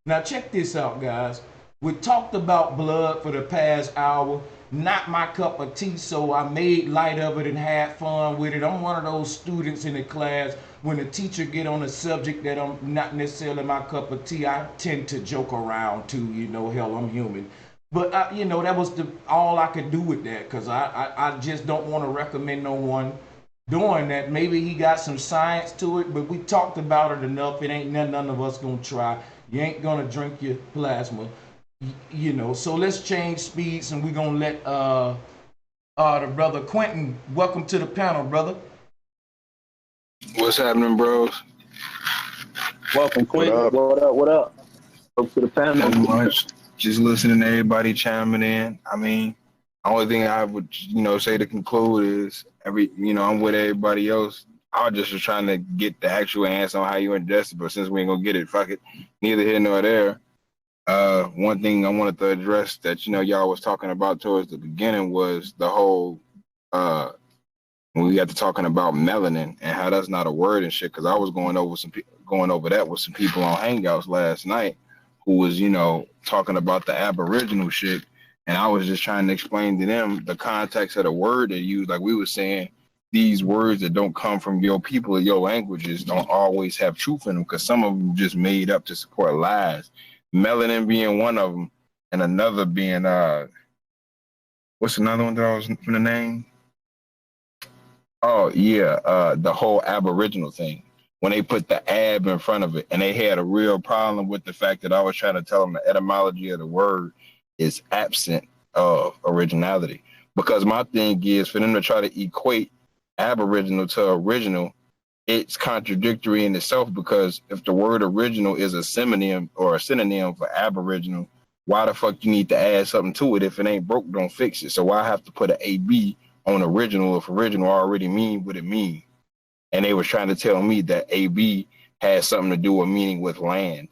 Now check this out, guys. We talked about blood for the past hour. Not my cup of tea, so I made light of it and had fun with it. I'm one of those students in the class, when the teacher get on a subject that I'm not necessarily my cup of tea, I tend to joke around too, hell, I'm human. But, that was all I could do with that, because I just don't want to recommend no one doing that. Maybe he got some science to it, but we talked about it enough. It ain't none of us going to try. You ain't going to drink your plasma. So let's change speeds, and we're gonna let the brother Quentin. Welcome to the panel, brother. What's happening, bros? Welcome, Quentin. What up? Up to the panel. Not much. Just listening to everybody chiming in. I mean, the only thing I would say to conclude is I'm with everybody else. I just was trying to get the actual answer on how you ingest it, but since we ain't gonna get it, fuck it. Neither here nor there. One thing I wanted to address that y'all was talking about towards the beginning was the whole when we got to talking about melanin and how that's not a word and shit. Because I was going over that with some people on Hangouts last night who was talking about the Aboriginal shit, and I was just trying to explain to them the context of the word they use. Like we were saying, these words that don't come from your people or your languages don't always have truth in them, because some of them just made up to support lies. Melanin being one of them, and another being what's another one that I was from the name? Oh yeah, the whole Aboriginal thing. When they put the ab in front of it, and they had a real problem with the fact that I was trying to tell them the etymology of the word is absent of originality. Because my thing is for them to try to equate Aboriginal to original, it's contradictory in itself, because if the word original is a synonym for Aboriginal, why the fuck you need to add something to it? If it ain't broke, don't fix it. So why have to put an AB on original if original already mean what it mean? And they were trying to tell me that AB has something to do with meaning with land.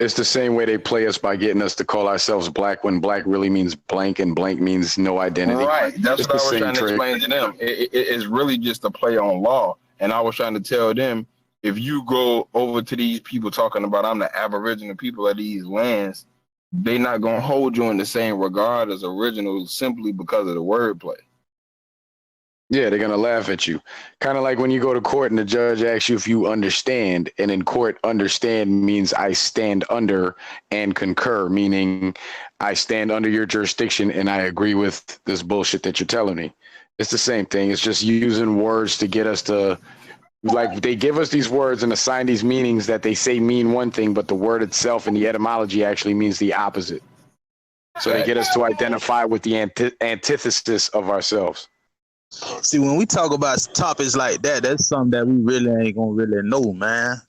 It's the same way they play us by getting us to call ourselves black when black really means blank and blank means no identity. Right. That's it's what I the was trying to trick. explain to them. It's really just a play on law. And I was trying to tell them, if you go over to these people talking about I'm the Aboriginal people of these lands, they're not going to hold you in the same regard as originals simply because of the wordplay. Yeah, they're going to laugh at you. Kind of like when you go to court and the judge asks you if you understand, and in court, understand means I stand under and concur, meaning I stand under your jurisdiction and I agree with this bullshit that you're telling me. It's the same thing. It's just using words to get us to, like, they give us these words and assign these meanings that they say mean one thing, but the word itself and the etymology actually means the opposite. So they get us to identify with the antithesis of ourselves. See, when we talk about topics like that, that's something that we really ain't gonna really know, man.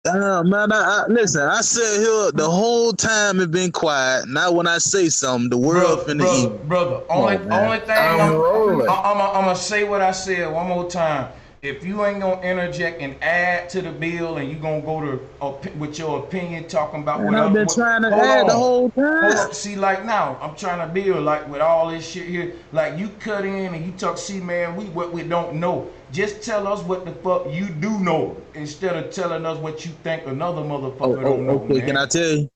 Man, listen, I sat here the whole time and been quiet. Now when I say something, the world finna eat. Brother, only thing I'm gonna say what I said one more time. If you ain't gonna interject and add to the bill, and you gonna go to with your opinion talking about what I've been trying to add the whole time. See, like now, I'm trying to build like with all this shit here. Like you cut in and you talk. See, man, what we don't know. Just tell us what the fuck you do know instead of telling us what you think another motherfucker don't know. Okay, man. Can I tell you?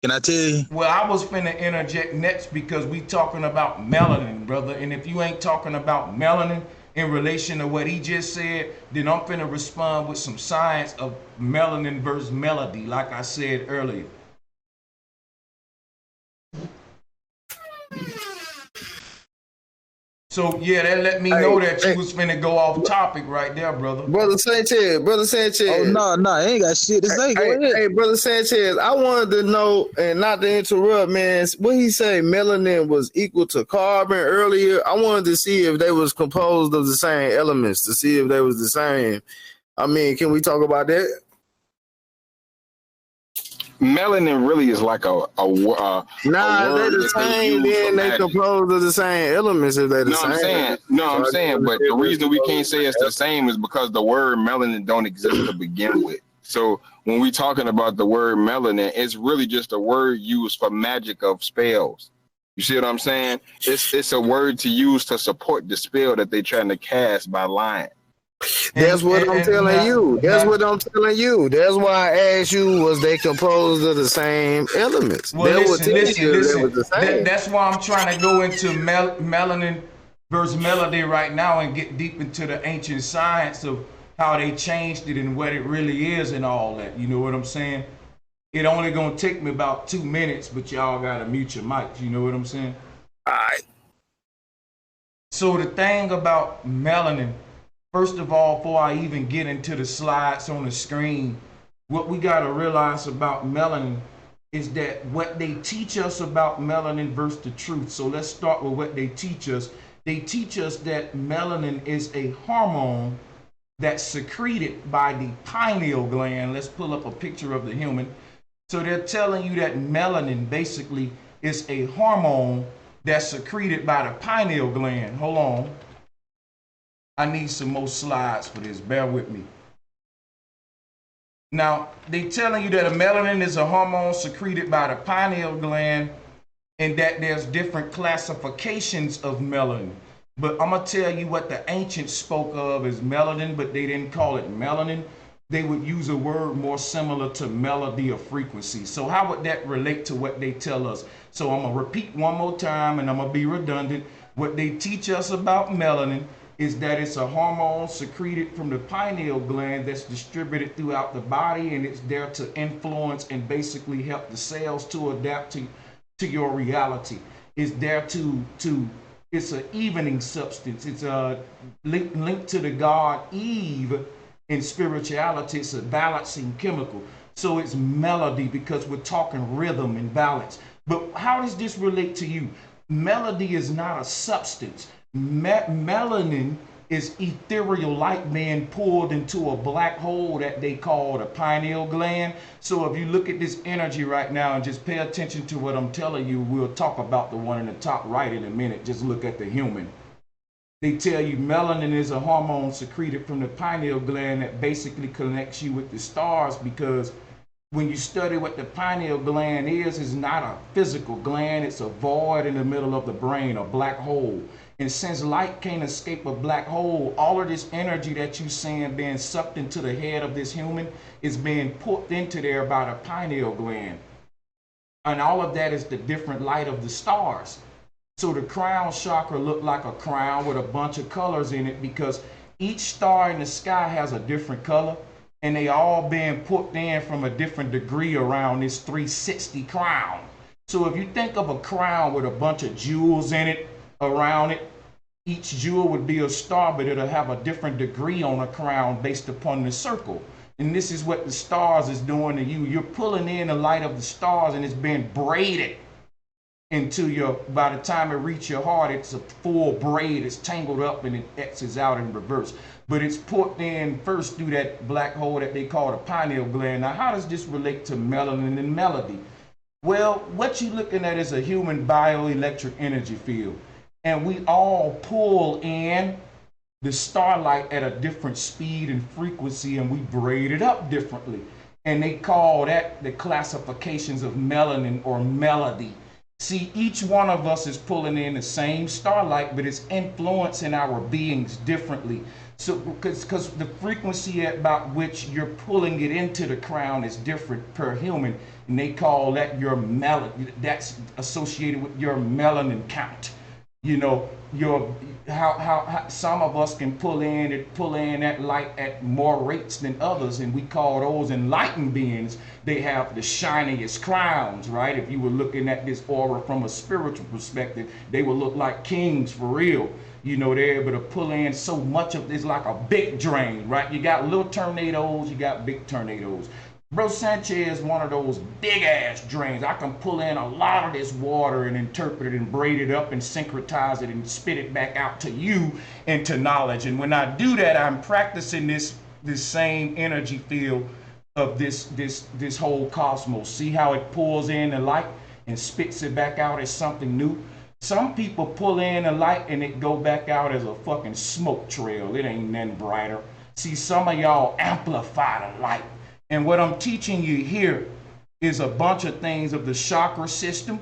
Can I tell you? Well, I was finna interject next because we talking about melanin, brother. And if you ain't talking about melanin in relation to what he just said, then I'm finna respond with some science of melanin versus melody, like I said earlier. So yeah, that let me know that you was finna go off topic right there, brother. Brother Sanchez. Oh no, I ain't got shit to say. Go ahead. Hey, Brother Sanchez, I wanted to know, and not to interrupt, man, what he say melanin was equal to carbon earlier. I wanted to see if they was composed of the same elements, to see if they was the same. I mean, can we talk about that? Melanin really is like a they're the same. Then they composed of the same elements. If they're the same. I'm saying, but the reason we can't say it's the same is because the word melanin don't exist to begin with. So when we talking about the word melanin, it's really just a word used for magic of spells. You see what I'm saying? It's a word to use to support the spell that they're trying to cast by lying. That's what I'm telling you. That's what I'm telling you. That's why I asked you, was they composed of the same elements? Well, listen. That's why I'm trying to go into melanin versus melody right now and get deep into the ancient science of how they changed it and what it really is and all that. You know what I'm saying? It only gonna take me about 2 minutes, but y'all gotta mute your mics. You know what I'm saying? All right. So the thing about melanin, first of all, before I even get into the slides on the screen, what we got to realize about melanin is that what they teach us about melanin versus the truth. So let's start with what they teach us. They teach us that melanin is a hormone that's secreted by the pineal gland. Let's pull up a picture of the human. So they're telling you that melanin basically is a hormone that's secreted by the pineal gland. Hold on. I need some more slides for this. Bear with me. Now, they telling you that a melanin is a hormone secreted by the pineal gland and that there's different classifications of melanin. But I'm going to tell you what the ancients spoke of as melanin, but they didn't call it melanin. They would use a word more similar to melody or frequency. So how would that relate to what they tell us? So I'm going to repeat one more time and I'm going to be redundant. What they teach us about melanin is that it's a hormone secreted from the pineal gland that's distributed throughout the body, and it's there to influence and basically help the cells to adapt to your reality. It's there to it's an evening substance. It's a linked to the god Eve in spirituality. It's a balancing chemical. So it's melody because we're talking rhythm and balance. But how does this relate to you? Melody is not a substance. Melanin is ethereal light being pulled into a black hole that they call the pineal gland. So if you look at this energy right now and just pay attention to what I'm telling you, we'll talk about the one in the top right in a minute. Just look at the human. They tell you melanin is a hormone secreted from the pineal gland that basically connects you with the stars, because when you study what the pineal gland is not a physical gland. It's a void in the middle of the brain, a black hole. And since light can't escape a black hole, all of this energy that you seeing being sucked into the head of this human is being put into there by the pineal gland. And all of that is the different light of the stars. So the crown chakra looked like a crown with a bunch of colors in it, because each star in the sky has a different color, and they all being put in from a different degree around this 360 crown. So if you think of a crown with a bunch of jewels in it, around it, each jewel would be a star, but it'll have a different degree on a crown based upon the circle. And this is what the stars is doing to you. You're pulling in the light of the stars, and it's being braided into your, by the time it reaches your heart, it's a full braid. It's tangled up and it exits out in reverse. But it's put in first through that black hole that they call the pineal gland. Now, how does this relate to melanin and melody? Well, what you're looking at is a human bioelectric energy field. And we all pull in the starlight at a different speed and frequency, and we braid it up differently. And they call that the classifications of melanin or melody. See, each one of us is pulling in the same starlight, but it's influencing our beings differently. So, because the frequency about which you're pulling it into the crown is different per human, and they call that your melanin. That's associated with your melanin count. You know, how some of us can pull in that light at more rates than others, and we call those enlightened beings. They have the shiniest crowns, right? If you were looking at this aura from a spiritual perspective, they would look like kings for real. You know, they're able to pull in so much of this, like a big drain, right? You got little tornadoes, you got big tornadoes. Bro Sanchez is one of those big ass drains. I can pull in a lot of this water and interpret it and braid it up and syncretize it and spit it back out to you into knowledge. And when I do that, I'm practicing this same energy field of this whole cosmos. See how it pulls in the light and spits it back out as something new? Some people pull in the light and it go back out as a fucking smoke trail. It ain't nothing brighter. See, some of y'all amplify the light. And what I'm teaching you here is a bunch of things of the chakra system,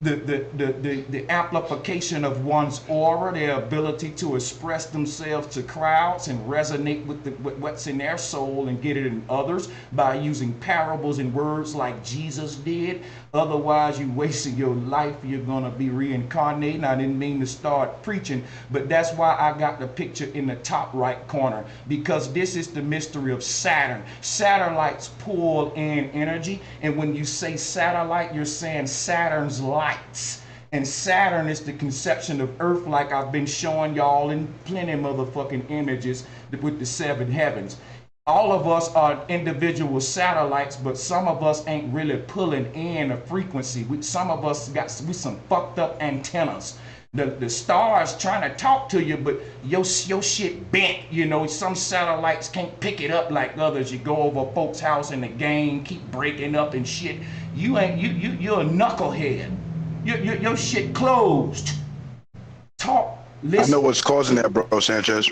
the amplification of one's aura, their ability to express themselves to crowds and resonate with what's in their soul and get it in others by using parables and words like Jesus did. Otherwise, you wasted your life. You're going to be reincarnating. I didn't mean to start preaching, but that's why I got the picture in the top right corner, because this is the mystery of Saturn. Satellites pull in energy, and when you say satellite, you're saying Saturn's lights. And Saturn is the conception of Earth, like I've been showing y'all in plenty of motherfucking images with the seven heavens. All of us are individual satellites, but some of us ain't really pulling in a frequency. Some of us got some fucked up antennas. The stars trying to talk to you, but your shit bent. You know, some satellites can't pick it up like others. You go over a folks' house and the game keep breaking up and shit. You're a knucklehead. Your shit closed. Talk. Listen. I know what's causing that, bro, Sanchez.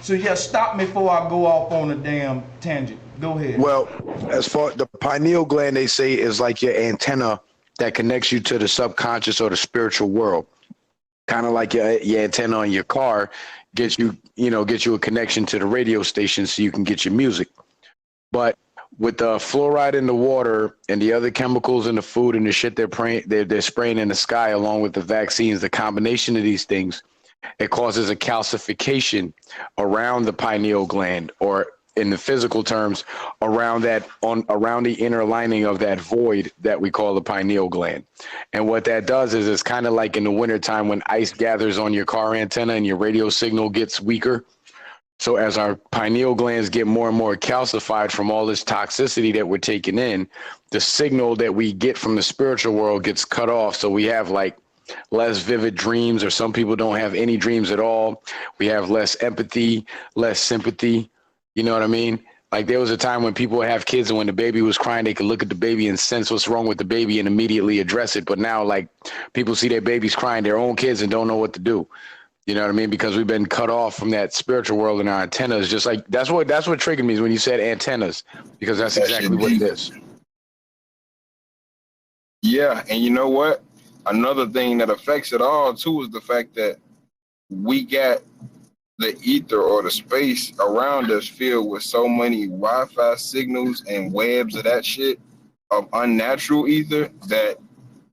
So yeah, stop me before I go off on a damn tangent. Go ahead. Well, as far the pineal gland, they say, is like your antenna that connects you to the subconscious or the spiritual world. Kind of like your antenna on your car gets you a connection to the radio station so you can get your music. But with the fluoride in the water and the other chemicals in the food and the shit they're spraying in the sky, along with the vaccines, the combination of these things, it causes a calcification around the pineal gland, or in the physical terms, around the inner lining of that void that we call the pineal gland. And what that does is it's kind of like in the wintertime when ice gathers on your car antenna and your radio signal gets weaker. So as our pineal glands get more and more calcified from all this toxicity that we're taking in, the signal that we get from the spiritual world gets cut off. So we have like less vivid dreams, or some people don't have any dreams at all. We have less empathy, less sympathy. You know what I mean? Like there was a time when people would have kids and when the baby was crying, they could look at the baby and sense what's wrong with the baby and immediately address it. But now like people see their babies crying, their own kids, and don't know what to do. You know what I mean? Because we've been cut off from that spiritual world and our antennas. Just like that's what triggered me when you said antennas, because that's exactly what it is. Yeah, and you know what? Another thing that affects it all too is the fact that we got the ether or the space around us filled with so many Wi-Fi signals and webs of that shit of unnatural ether that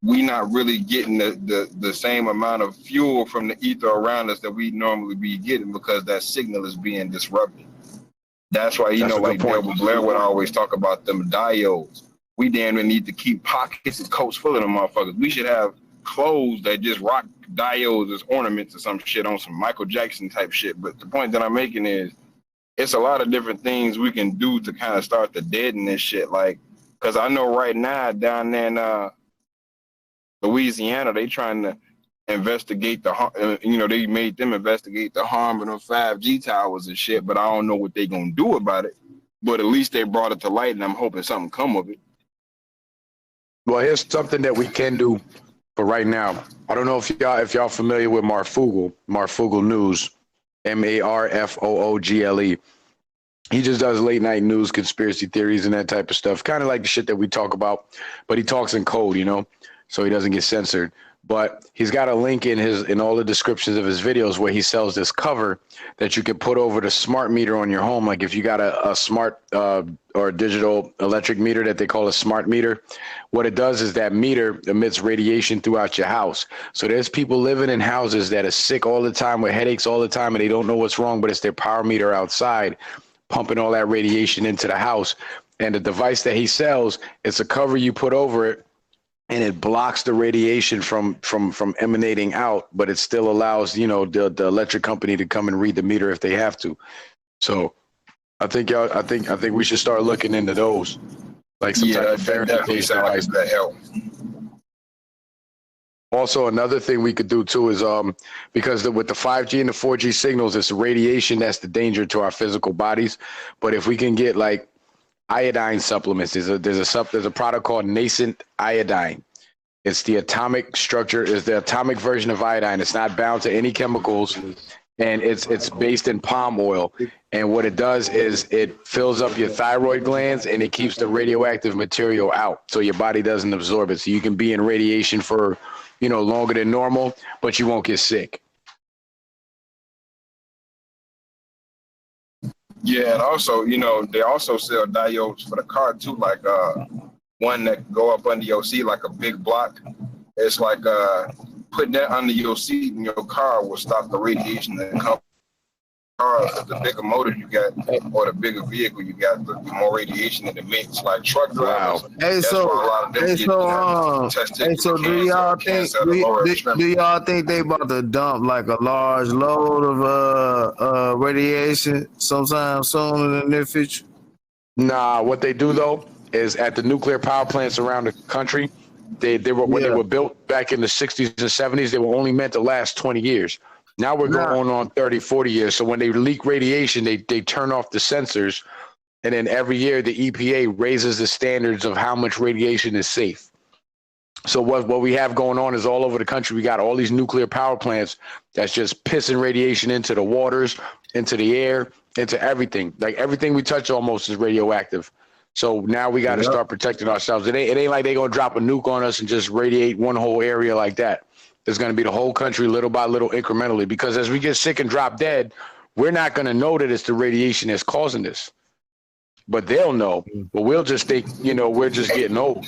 we not really getting the same amount of fuel from the ether around us that we normally be getting because that signal is being disrupted. That's why, you know, like Delbert Blair would always talk about them diodes. We damn near need to keep pockets and coats full of them motherfuckers. We should have clothes that just rock diodes as ornaments or some shit on some Michael Jackson type shit. But the point that I'm making is it's a lot of different things we can do to kind of start to deaden this shit. Like, because I know right now down there in Louisiana, they trying to investigate they made them investigate the harm of them 5G towers and shit, but I don't know what they gonna do about it. But at least they brought it to light, and I'm hoping something come of it. Well, here's something that we can do for right now. I don't know if y'all familiar with Marfoogle News, Marfoogle. He just does late night news, conspiracy theories, and that type of stuff. Kind of like the shit that we talk about, but he talks in code, you know, so he doesn't get censored. But he's got a link in all the descriptions of his videos where he sells this cover that you can put over the smart meter on your home. Like if you got a smart or digital electric meter that they call a smart meter, what it does is that meter emits radiation throughout your house. So there's people living in houses that are sick all the time with headaches all the time, and they don't know what's wrong, but it's their power meter outside pumping all that radiation into the house. And the device that he sells, it's a cover you put over it, and it blocks the radiation from emanating out, but it still allows, you know, the electric company to come and read the meter if they have to. So I think we should start looking into those, like some type of Fahrenheit-based device. That help. Also, another thing we could do too is because with the 5G and the 4G signals, it's radiation that's the danger to our physical bodies. But if we can get like iodine supplements, there's a product called Nascent Iodine. It's the atomic structure, is the atomic version of iodine. It's not bound to any chemicals, and it's based in palm oil. And what it does is it fills up your thyroid glands and it keeps the radioactive material out, so your body doesn't absorb it. So you can be in radiation for, you know, longer than normal, but you won't get sick. Yeah, and also, you know, they also sell diodes for the car too, like one that go up under your seat like a big block. It's like putting that under your seat in your car will stop the radiation that comes. The bigger motor you got or the bigger vehicle you got, the more radiation it emits. Like truck drivers. Hey, so do y'all think they about to dump like a large load of radiation sometime soon in the near future? Nah, what they do though is at the nuclear power plants around the country, they were built back in the 60s and 70s, they were only meant to last 20 years. Now we're going on 30, 40 years. So when they leak radiation, they turn off the sensors. And then every year the EPA raises the standards of how much radiation is safe. So what we have going on is all over the country, we got all these nuclear power plants that's just pissing radiation into the waters, into the air, into everything. Like everything we touch almost is radioactive. So now we got to start protecting ourselves. It ain't like they're going to drop a nuke on us and just radiate one whole area like that. It's going to be the whole country little by little incrementally, because as we get sick and drop dead, we're not going to know that it's the radiation that's causing this. But they'll know. But we'll just think, you know, we're just getting old.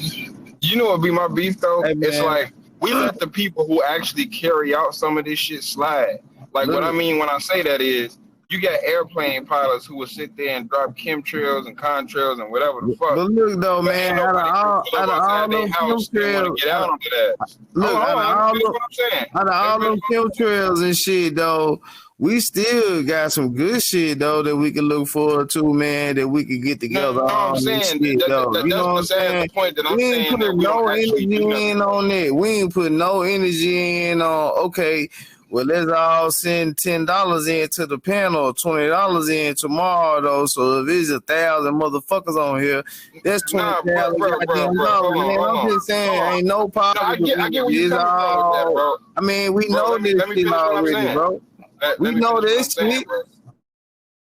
You know what be my beef, though? Hey, it's like we let the people who actually carry out some of this shit slide. Like what I mean when I say that is you got airplane pilots who will sit there and drop chemtrails and contrails and whatever the fuck. But look though, man, out of all those chemtrails, get out onto that. Look, out of all those chemtrails and shit though, we still got some good shit though that we can look forward to, man. That we can get together. No, I'm saying that's the point that I'm saying that we don't actually do nothing. In on it. We ain't put no energy in on. Okay, well let's all send $10 into the panel, $20 in tomorrow though. So if it's 1,000 motherfuckers on here, that's $20,000 goddamn dollars, man. I'm just saying, ain't no positive. I get where you're coming from with that, bro. I mean, we know this shit already, bro. We know this shit.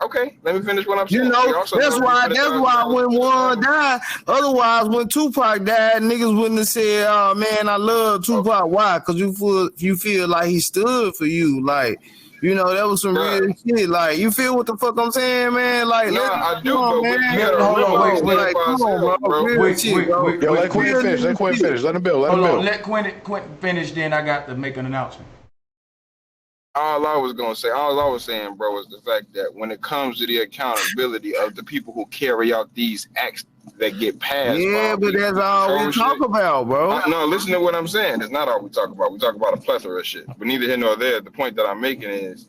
Okay, let me finish what I'm saying. You know, that's why when one died, otherwise when Tupac died, niggas wouldn't have said, "Oh man, I love Tupac." Why? Because you feel like he stood for you, like. You know, that was some real shit. Like, you feel what the fuck I'm saying, man? Like, I do, but man. Hold on, wait, come on, bro. Yo, let Quentin finish. Let Quentin finish. Let him build. Let him build. Let Quentin finish. Then I got to make an announcement. All I was saying, bro, is the fact that when it comes to the accountability of the people who carry out these acts that get passed, but that's all we talk about, bro. No, listen to what I'm saying. It's not all we talk about. We talk about a plethora of shit. But neither here nor there. The point that I'm making is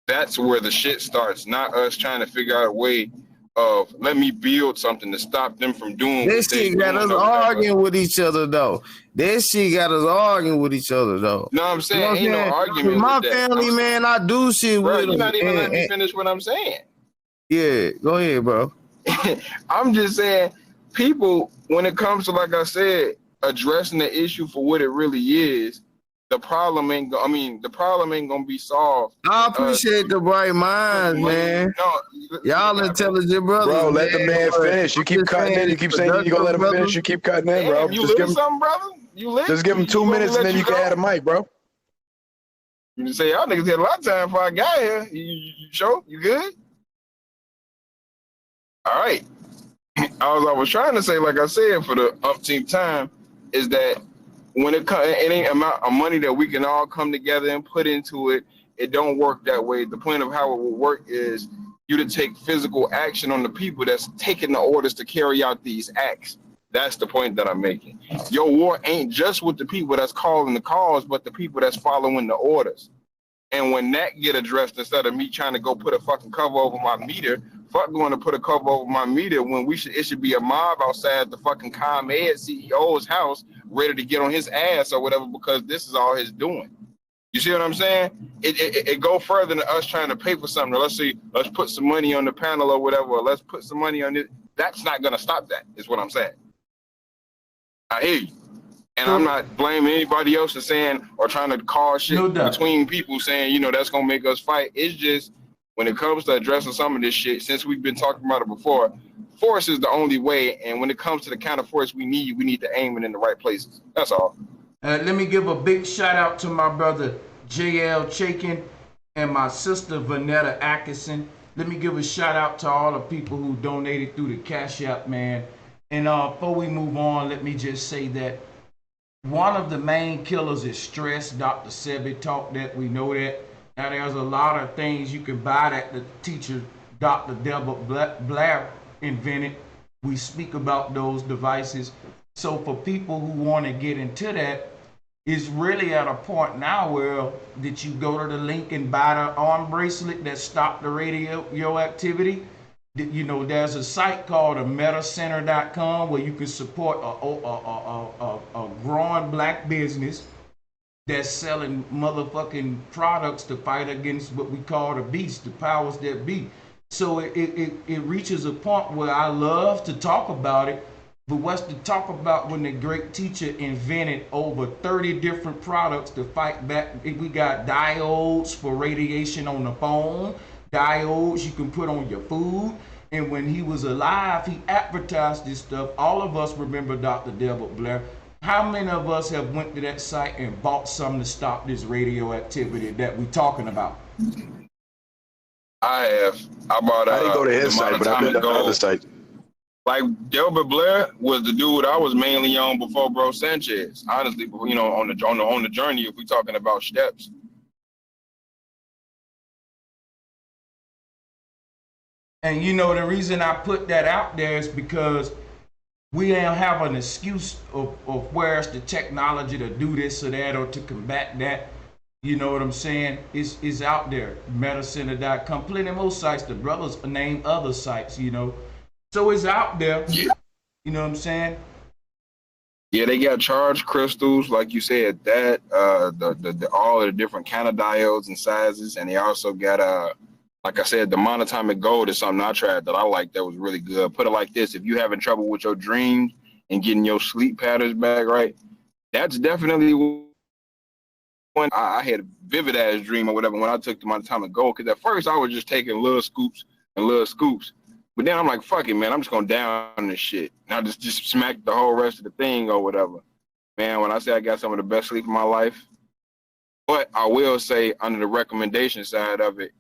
that's where the shit starts. Not us trying to figure out a way of let me build something to stop them from doing. This shit got us arguing with each other, though. This shit got us arguing with each other, though. No, I'm saying ain't no argument. My family, man, I do shit with them. You're not even letting me finish what I'm saying. Yeah, go ahead, bro. I'm just saying, people, when it comes to, like I said, addressing the issue for what it really is, the problem ain't gonna be solved. I appreciate the bright minds, man. Y'all intelligent brothers. Bro, let the man finish. You keep cutting in. You keep saying you're gonna let him finish. You keep cutting in, bro. You lit something, brother? You lit? Just give him 2 minutes and then you can add a mic, bro. You can say y'all niggas had a lot of time before I got here. You sure? You good? All right. I was trying to say, like I said, for the umpteenth time, is that when it ain't amount of money that we can all come together and put into it. It don't work that way. The point of how it will work is you to take physical action on the people that's taking the orders to carry out these acts. That's the point that I'm making. Your war ain't just with the people that's calling the calls, but the people that's following the orders. And when that get addressed, instead of me trying to go put a fucking cover over my meter, fuck going to put a cover over my meter when it should be a mob outside the fucking ComEd CEO's house ready to get on his ass or whatever, because this is all his doing. You see what I'm saying? It go further than us trying to pay for something. Let's put some money on the panel or whatever. Or let's put some money on it. That's not going to stop that, is what I'm saying. I hear you. And I'm not blaming anybody else for saying or trying to cause shit between people saying, you know, that's going to make us fight. It's just when it comes to addressing some of this shit, since we've been talking about it before, force is the only way. And when it comes to the kind of force we need to aim it in the right places. That's all. Let me give a big shout out to my brother JL Chaikin and my sister Vanetta Atkinson. Let me give a shout out to all the people who donated through the Cash App, man. And before we move on, let me just say that one of the main killers is stress. Dr. Sebi taught that. We know that. Now there's a lot of things you can buy that the teacher, Dr. Deborah Blair, invented. We speak about those devices. So for people who want to get into that, it's really at a point now where that you go to the link and buy the arm bracelet that stop the radioactivity. You know, there's a site called metacenter.com where you can support a growing black business that's selling motherfucking products to fight against what we call the beast, the powers that be. So it reaches a point where I love to talk about it, but what's to talk about when the great teacher invented over 30 different products to fight back? We got diodes for radiation on the phone, diodes you can put on your food. And when he was alive, he advertised this stuff. All of us remember Dr. Deborah Blair. How many of us have went to that site and bought something to stop this radioactivity that we're talking about? I have. I didn't go to his site, but I've been to the other site. Like Delbert Blair was the dude I was mainly on before Bro Sanchez. Honestly, you know, on the journey, if we're talking about steps. And you know, the reason I put that out there is because we don't have an excuse of where's the technology to do this or that or to combat that. You know what I'm saying? It's out there. Metacenter.com. Plenty more sites. The brothers name other sites, you know. So it's out there. Yeah. You know what I'm saying? Yeah, they got charged crystals, like you said, that the all of the different canadiodes and sizes, and they also got like I said, the monatomic gold is something I tried that I like that was really good. Put it like this: if you're having trouble with your dreams and getting your sleep patterns back right, that's definitely when I had a vivid ass dream or whatever when I took the monatomic gold. Because at first I was just taking little scoops and little scoops. But then I'm like, fuck it, man. I'm just going to down this shit. And I just smack the whole rest of the thing or whatever. Man, when I say I got some of the best sleep of my life. But I will say, under the recommendation side of it,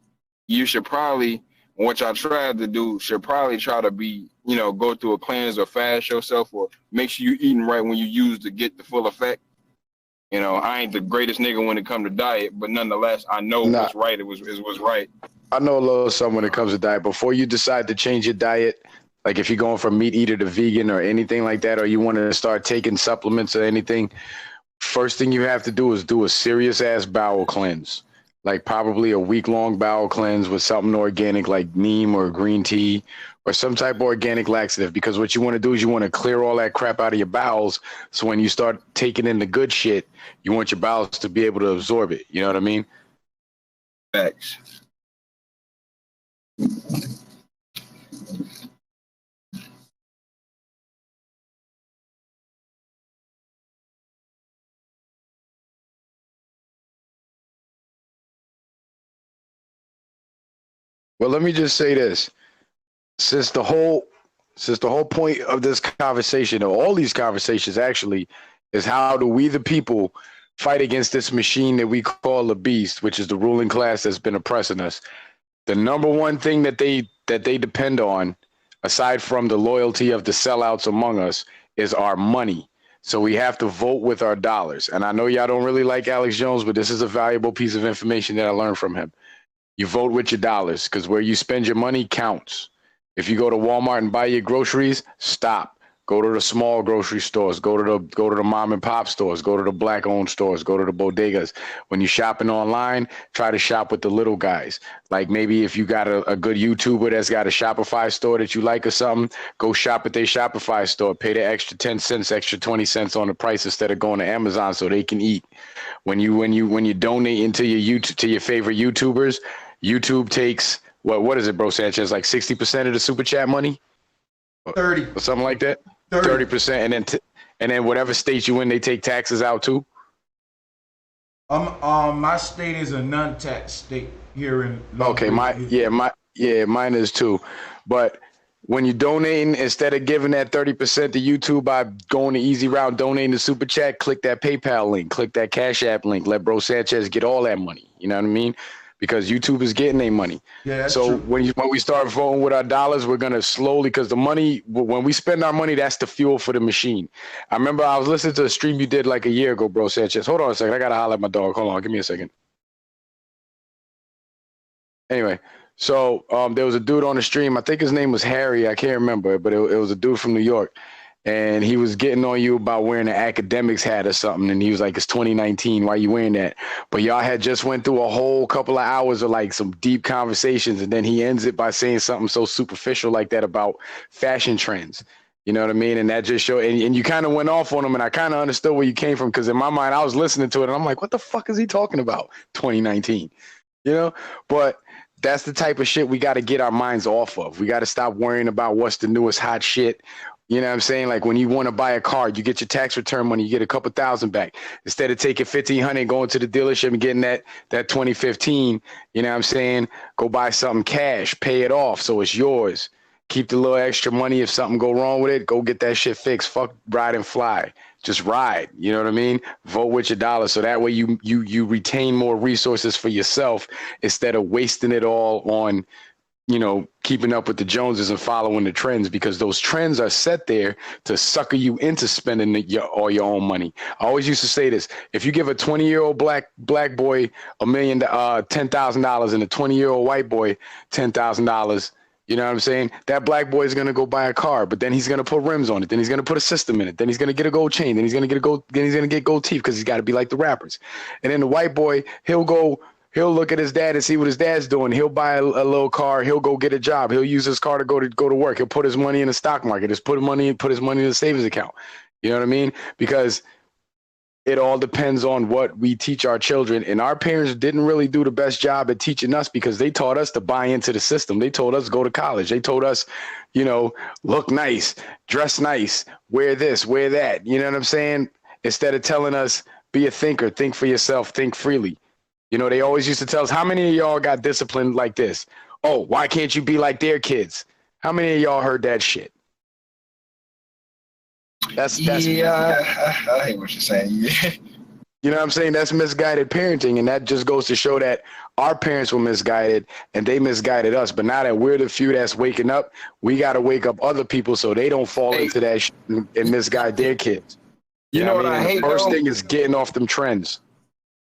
you should probably, what I tried to do, should probably try to be, you know, go through a cleanse or fast yourself, or make sure you're eating right when you use to get the full effect. You know, I ain't the greatest nigga when it comes to diet, but nonetheless, I know what's right. It was right. I know a little something when it comes to diet. Before you decide to change your diet, like if you're going from meat eater to vegan or anything like that, or you want to start taking supplements or anything, first thing you have to do is do a serious ass bowel cleanse. Like probably a week-long bowel cleanse with something organic like neem or green tea or some type of organic laxative. Because what you want to do is you want to clear all that crap out of your bowels. So when you start taking in the good shit, you want your bowels to be able to absorb it. You know what I mean? Facts. Well, let me just say this. Since the whole point of this conversation, or all these conversations actually, is how do we the people fight against this machine that we call the beast, which is the ruling class that's been oppressing us. The number one thing that they depend on, aside from the loyalty of the sellouts among us, is our money. So we have to vote with our dollars. And I know y'all don't really like Alex Jones, but this is a valuable piece of information that I learned from him. You vote with your dollars, because where you spend your money counts. If you go to Walmart and buy your groceries, stop. Go to the small grocery stores. Go to the mom and pop stores. Go to the black-owned stores. Go to the bodegas. When you're shopping online, try to shop with the little guys. Like maybe if you got a good YouTuber that's got a Shopify store that you like or something, go shop at their Shopify store. Pay the extra 10 cents, extra 20 cents on the price instead of going to Amazon so they can eat. When you donate into your favorite YouTubers, YouTube takes what is it, bro Sanchez? Like 60% of the super chat money, 30 or something like that. 30%, and then whatever state you in, they take taxes out too. My state is a non-tax state here in. Okay, mine is too. But when you're donating, instead of giving that 30% to YouTube by going the easy route, donating to Super Chat, click that PayPal link, click that Cash App link, let Bro Sanchez get all that money. You know what I mean? Because YouTube is getting their money. Yeah, that's so true. when we start voting with our dollars, we're gonna slowly, because the money, when we spend our money, that's the fuel for the machine. I remember I was listening to a stream you did like a year ago, Bro Sanchez. Hold on a second, I gotta holler at my dog. Hold on, give me a second. Anyway, so there was a dude on the stream. I think his name was Harry. I can't remember, but it was a dude from New York. And he was getting on you about wearing an academics hat or something. And he was like, it's 2019. Why are you wearing that? But y'all had just went through a whole couple of hours of like some deep conversations. And then he ends it by saying something so superficial like that about fashion trends. You know what I mean? And that just showed, and you kind of went off on him. And I kind of understood where you came from. Because in my mind, I was listening to it. And I'm like, what the fuck is he talking about? 2019, you know? But that's the type of shit we got to get our minds off of. We got to stop worrying about what's the newest hot shit. You know what I'm saying? Like when you want to buy a car, you get your tax return money, you get a couple thousand back. Instead of taking $1,500 and going to the dealership and getting that 2015, you know what I'm saying? Go buy something cash, pay it off so it's yours. Keep the little extra money. If something go wrong with it, go get that shit fixed. Fuck ride and fly. Just ride. You know what I mean? Vote with your dollar. So that way you retain more resources for yourself instead of wasting it all on, you know, keeping up with the Joneses and following the trends, because those trends are set there to sucker you into spending all your own money. I always used to say this: if you give a 20-year-old black boy $10,000 and a 20-year-old white boy $10,000, You know what I'm saying? That black boy is gonna go buy a car, but then he's gonna put rims on it. Then he's gonna put a system in it. Then he's gonna get a gold chain. Then he's gonna get gold teeth because he's got to be like the rappers. And then the white boy, he'll look at his dad and see what his dad's doing. He'll buy a little car. He'll go get a job. He'll use his car to go to work. He'll put his money in the stock market. Just put his money in the savings account. You know what I mean? Because it all depends on what we teach our children. And our parents didn't really do the best job at teaching us because they taught us to buy into the system. They told us go to college. They told us, look nice, dress nice, wear this, wear that. You know what I'm saying? Instead of telling us, be a thinker, think for yourself, think freely. They always used to tell us, how many of y'all got disciplined like this? Oh, why can't you be like their kids? How many of y'all heard that shit? That's I hate what you're saying. Yeah. You know what I'm saying? That's misguided parenting, and that just goes to show that our parents were misguided and they misguided us. But now that we're the few that's waking up, we got to wake up other people so they don't fall into that shit and misguide their kids. You know what I hate? The first thing is getting off them trends.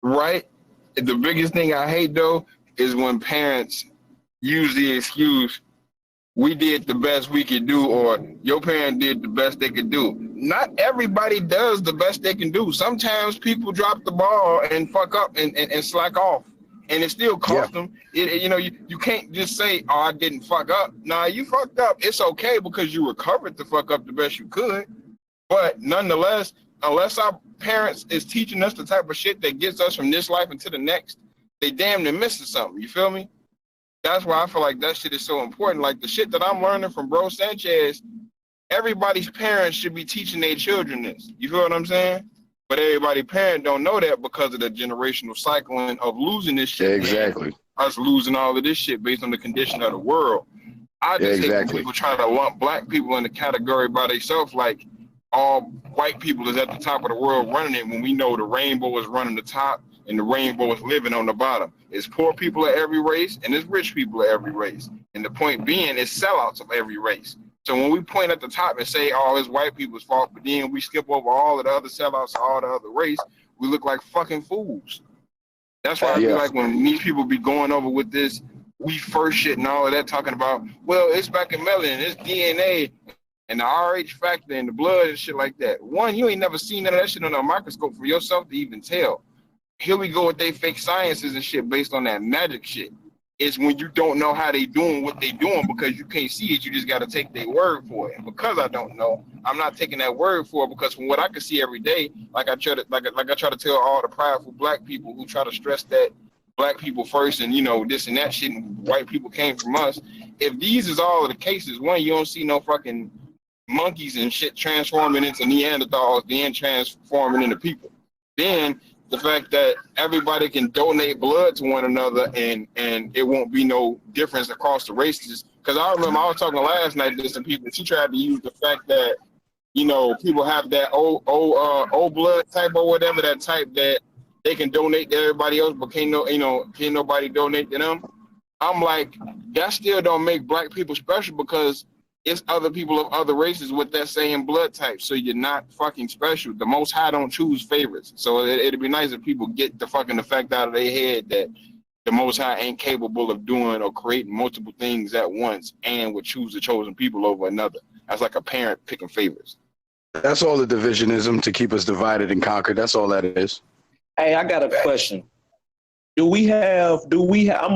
Right? The biggest thing I hate, though, is when parents use the excuse, we did the best we could do, or your parent did the best they could do. Not everybody does the best they can do. Sometimes people drop the ball and fuck up and slack off, and it still cost them. You can't just say, oh, I didn't fuck up. Nah, you fucked up. It's okay because you recovered the fuck up the best you could. But nonetheless, unless our parents is teaching us the type of shit that gets us from this life into the next, they damn near missing something. You feel me? That's why I feel like that shit is so important. Like the shit that I'm learning from Bro Sanchez, everybody's parents should be teaching their children this. You feel what I'm saying? But everybody's parent don't know that because of the generational cycling of losing this shit. Exactly. Us losing all of this shit based on the condition of the world. I just hate when people try to lump black people in the category by themselves, like all white people is at the top of the world running it when we know the rainbow is running the top and the rainbow is living on the bottom. It's poor people of every race and it's rich people of every race. And the point being, it's sellouts of every race. So when we point at the top and say, oh, it's white people's fault, but then we skip over all of the other sellouts of all the other race, we look like fucking fools. That's why I feel like when these people be going over with this we first shit and all of that, talking about, well, it's back in melanin, it's DNA, and the RH factor and the blood and shit like that. One, you ain't never seen none of that shit on a microscope for yourself to even tell. Here we go with they fake sciences and shit based on that magic shit. It's when you don't know how they doing what they doing because you can't see it. You just got to take their word for it. And because I don't know, I'm not taking that word for it because from what I can see every day, like I try to tell all the prideful black people who try to stress that black people first and this and that shit and white people came from us. If these is all of the cases, one, you don't see no fucking monkeys and shit transforming into Neanderthals, then transforming into people. Then the fact that everybody can donate blood to one another and it won't be no difference across the races. Because I remember I was talking last night to some people. She tried to use the fact that people have that old blood type or whatever, that type that they can donate to everybody else, but can't nobody donate to them. I'm like, that still don't make black people special because it's other people of other races with that same blood type. So you're not fucking special. The Most High don't choose favorites. So it'd be nice if people get the fucking effect out of their head that the Most High ain't capable of doing or creating multiple things at once and would choose the chosen people over another. That's like a parent picking favorites. That's all the divisionism to keep us divided and conquered. That's all that is. Hey, I got a question. I'm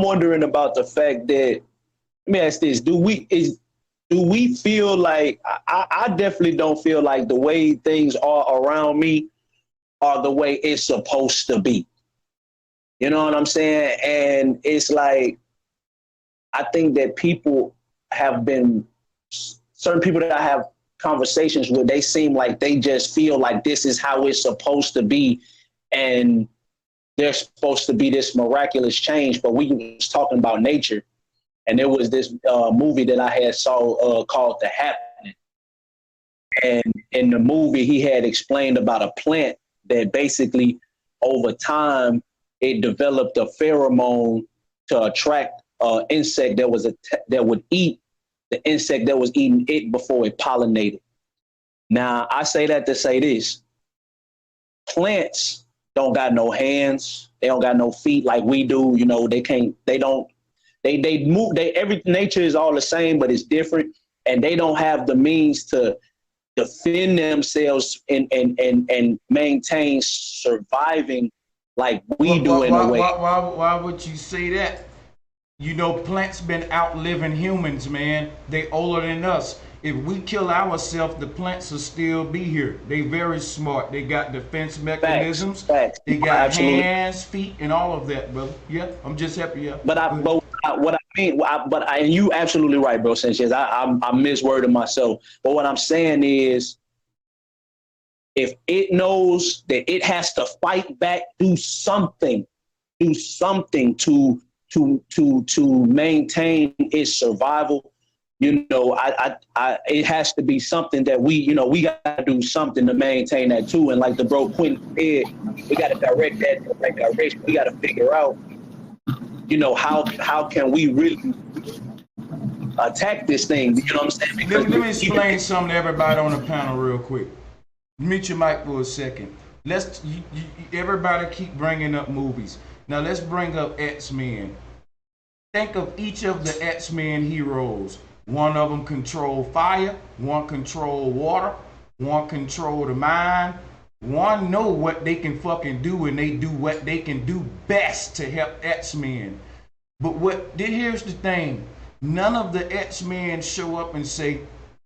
wondering about the fact that, let me ask this, do we feel like, I definitely don't feel like the way things are around me are the way it's supposed to be. You know what I'm saying? And it's like, I think that certain people that I have conversations with, they seem like they just feel like this is how it's supposed to be. And there's supposed to be this miraculous change, but we was talking about nature. And there was this movie that I had saw called The Happening. And in the movie, he had explained about a plant that basically over time, it developed a pheromone to attract an insect that would eat the insect that was eating it before it pollinated. Now, I say that to say this. Plants don't got no hands. They don't got no feet like we do. They They move. Every nature is all the same, but it's different, and they don't have the means to defend themselves and maintain surviving like we do in a way. Why would you say that? You know, plants been outliving humans, man. They older than us. If we kill ourselves, the plants will still be here. They very smart. They got defense mechanisms. Facts. They got Absolutely. hands, feet, and all of that, brother. Yeah, I'm just happy. Yeah. But what I mean, and you absolutely right, bro. Sanchez, I misworded myself. But what I'm saying is, if it knows that it has to fight back, do something to maintain its survival. You know, it has to be something that we got to do something to maintain that too. And like the bro Quentin said, we got to direct that in the right direction. We got to figure out, how can we really attack this thing? You know what I'm saying? Because let me explain something to everybody on the panel real quick. Mute your mic for a second. Everybody keep bringing up movies. Now let's bring up X-Men. Think of each of the X-Men heroes. One of them control fire, one control water, one control the mind, one know what they can fucking do, and they do what they can do best to help X-Men. But here's the thing. None of the X-Men show up and say,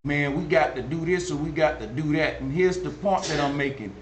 man, we got to do this or we got to do that. And here's the point that I'm making.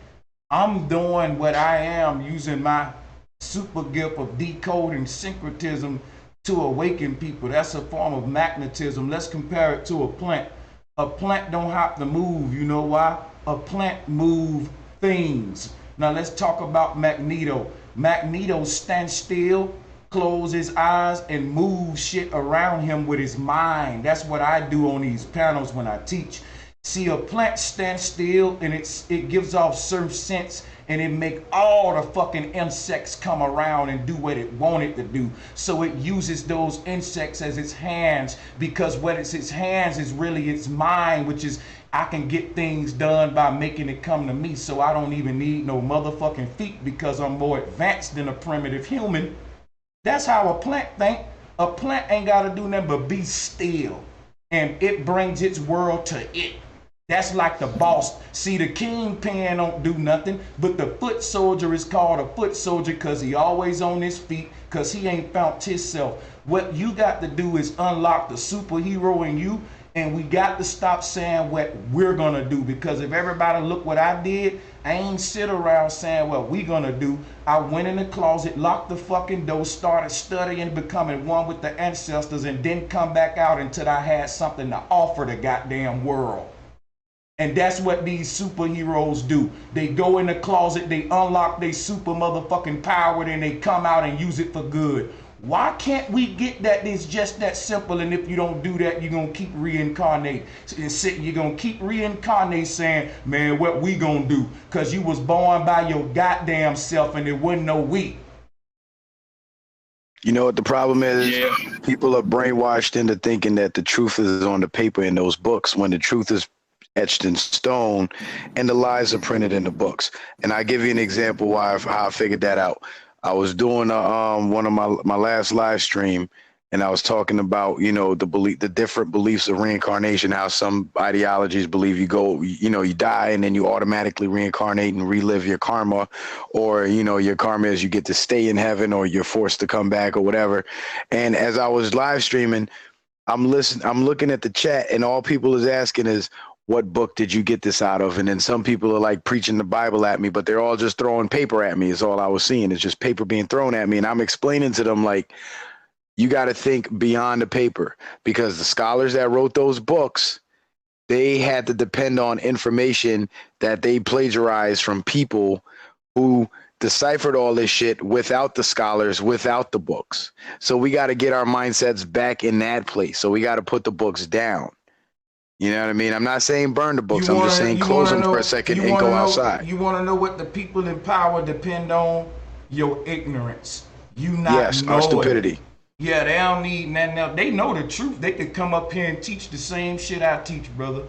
I'm doing what I am using my super gift of decoding syncretism to awaken people. That's a form of magnetism. Let's compare it to a plant. A plant don't have to move. You know why? A plant move things. Now let's talk about Magneto. Magneto stands still, close his eyes, and move shit around him with his mind. That's what I do on these panels when I teach. See, a plant stands still and it gives off certain scents, and it make all the fucking insects come around and do what it wanted to do. So it uses those insects as its hands, because what it's its hands is really its mind, which is I can get things done by making it come to me. So I don't even need no motherfucking feet because I'm more advanced than a primitive human. That's how a plant think. A plant ain't got to do nothing but be still, and it brings its world to it. That's like the boss. See, the kingpin don't do nothing, but the foot soldier is called a foot soldier because he always on his feet, because he ain't found himself. What you got to do is unlock the superhero in you, and we got to stop saying what we're gonna do, because if everybody look what I did, I ain't sit around saying what we gonna do. I went in the closet, locked the fucking door, started studying, becoming one with the ancestors, and didn't come back out until I had something to offer the goddamn world. And that's what these superheroes do. They go in the closet, they unlock their super motherfucking power, and they come out and use it for good. Why can't we get that it's just that simple? And if you don't do that, you're going to keep reincarnating. You're going to keep reincarnating saying, man, what we going to do? Because you was born by your goddamn self and there wasn't no we. You know what the problem is? Yeah. People are brainwashed into thinking that the truth is on the paper in those books, when the truth is etched in stone and the lies are printed in the books. And I give you an example how I figured that out. I was doing one of my last live stream, and I was talking about, the different beliefs of reincarnation, how some ideologies believe you die and then you automatically reincarnate and relive your karma, or, your karma is you get to stay in heaven or you're forced to come back or whatever. And as I was live streaming, I'm looking at the chat, and all people is asking is, what book did you get this out of? And then some people are like preaching the Bible at me, but they're all just throwing paper at me is all I was seeing. It's just paper being thrown at me. And I'm explaining to them, like, you got to think beyond the paper, because the scholars that wrote those books, they had to depend on information that they plagiarized from people who deciphered all this shit without the scholars, without the books. So we got to get our mindsets back in that place. So we got to put the books down. You know what I mean? I'm not saying burn the books. I'm just saying close them for a second and go outside. You want to know what the people in power depend on? Your ignorance. You not our stupidity. Yeah, they don't need nothing else. They know the truth. They could come up here and teach the same shit I teach, brother.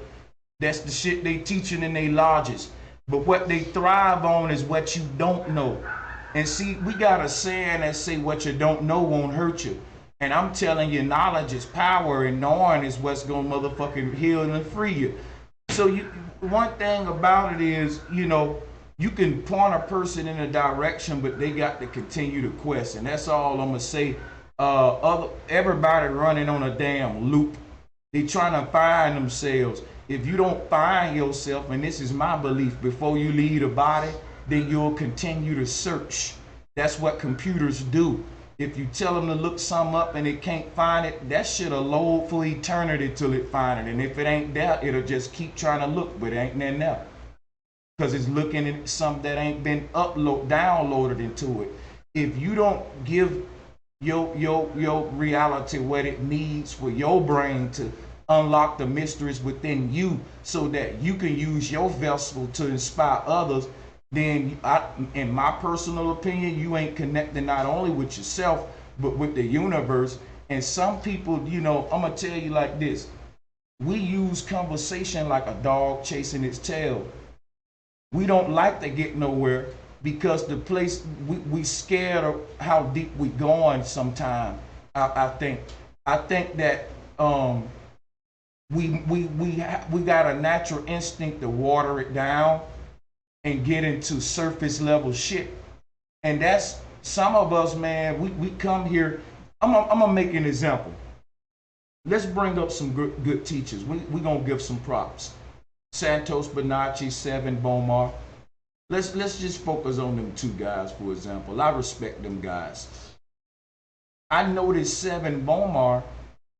That's the shit they teaching in their lodges. But what they thrive on is what you don't know. And see, we got a saying that say what you don't know won't hurt you. And I'm telling you, knowledge is power, and knowing is what's gonna motherfucking heal and free you. So one thing about it is, you know, you can point a person in a direction, but they got to continue to quest, and that's all I'm gonna say. Everybody running on a damn loop. They trying to find themselves. If you don't find yourself, and this is my belief, before you leave the body, then you'll continue to search. That's what computers do. If you tell them to look something up and it can't find it, that shit'll load for eternity till it find it. And if it ain't there, it'll just keep trying to look, but it ain't nothing there. Because it's looking at something that ain't been downloaded into it. If you don't give your reality what it needs for your brain to unlock the mysteries within you so that you can use your vessel to inspire others, then in my personal opinion, you ain't connecting not only with yourself, but with the universe. And some people, you know, I'm gonna tell you like this. We use conversation like a dog chasing its tail. We don't like to get nowhere because the place, we scared of how deep we going sometime. I think that we got a natural instinct to water it down and get into surface level shit. And that's some of us, man, we come here. I'm gonna make an example. Let's bring up some good teachers. We gonna give some props. Santos Bonacci, Seven Bomar. Let's just focus on them two guys, for example. I respect them guys. I noticed Seven Bomar,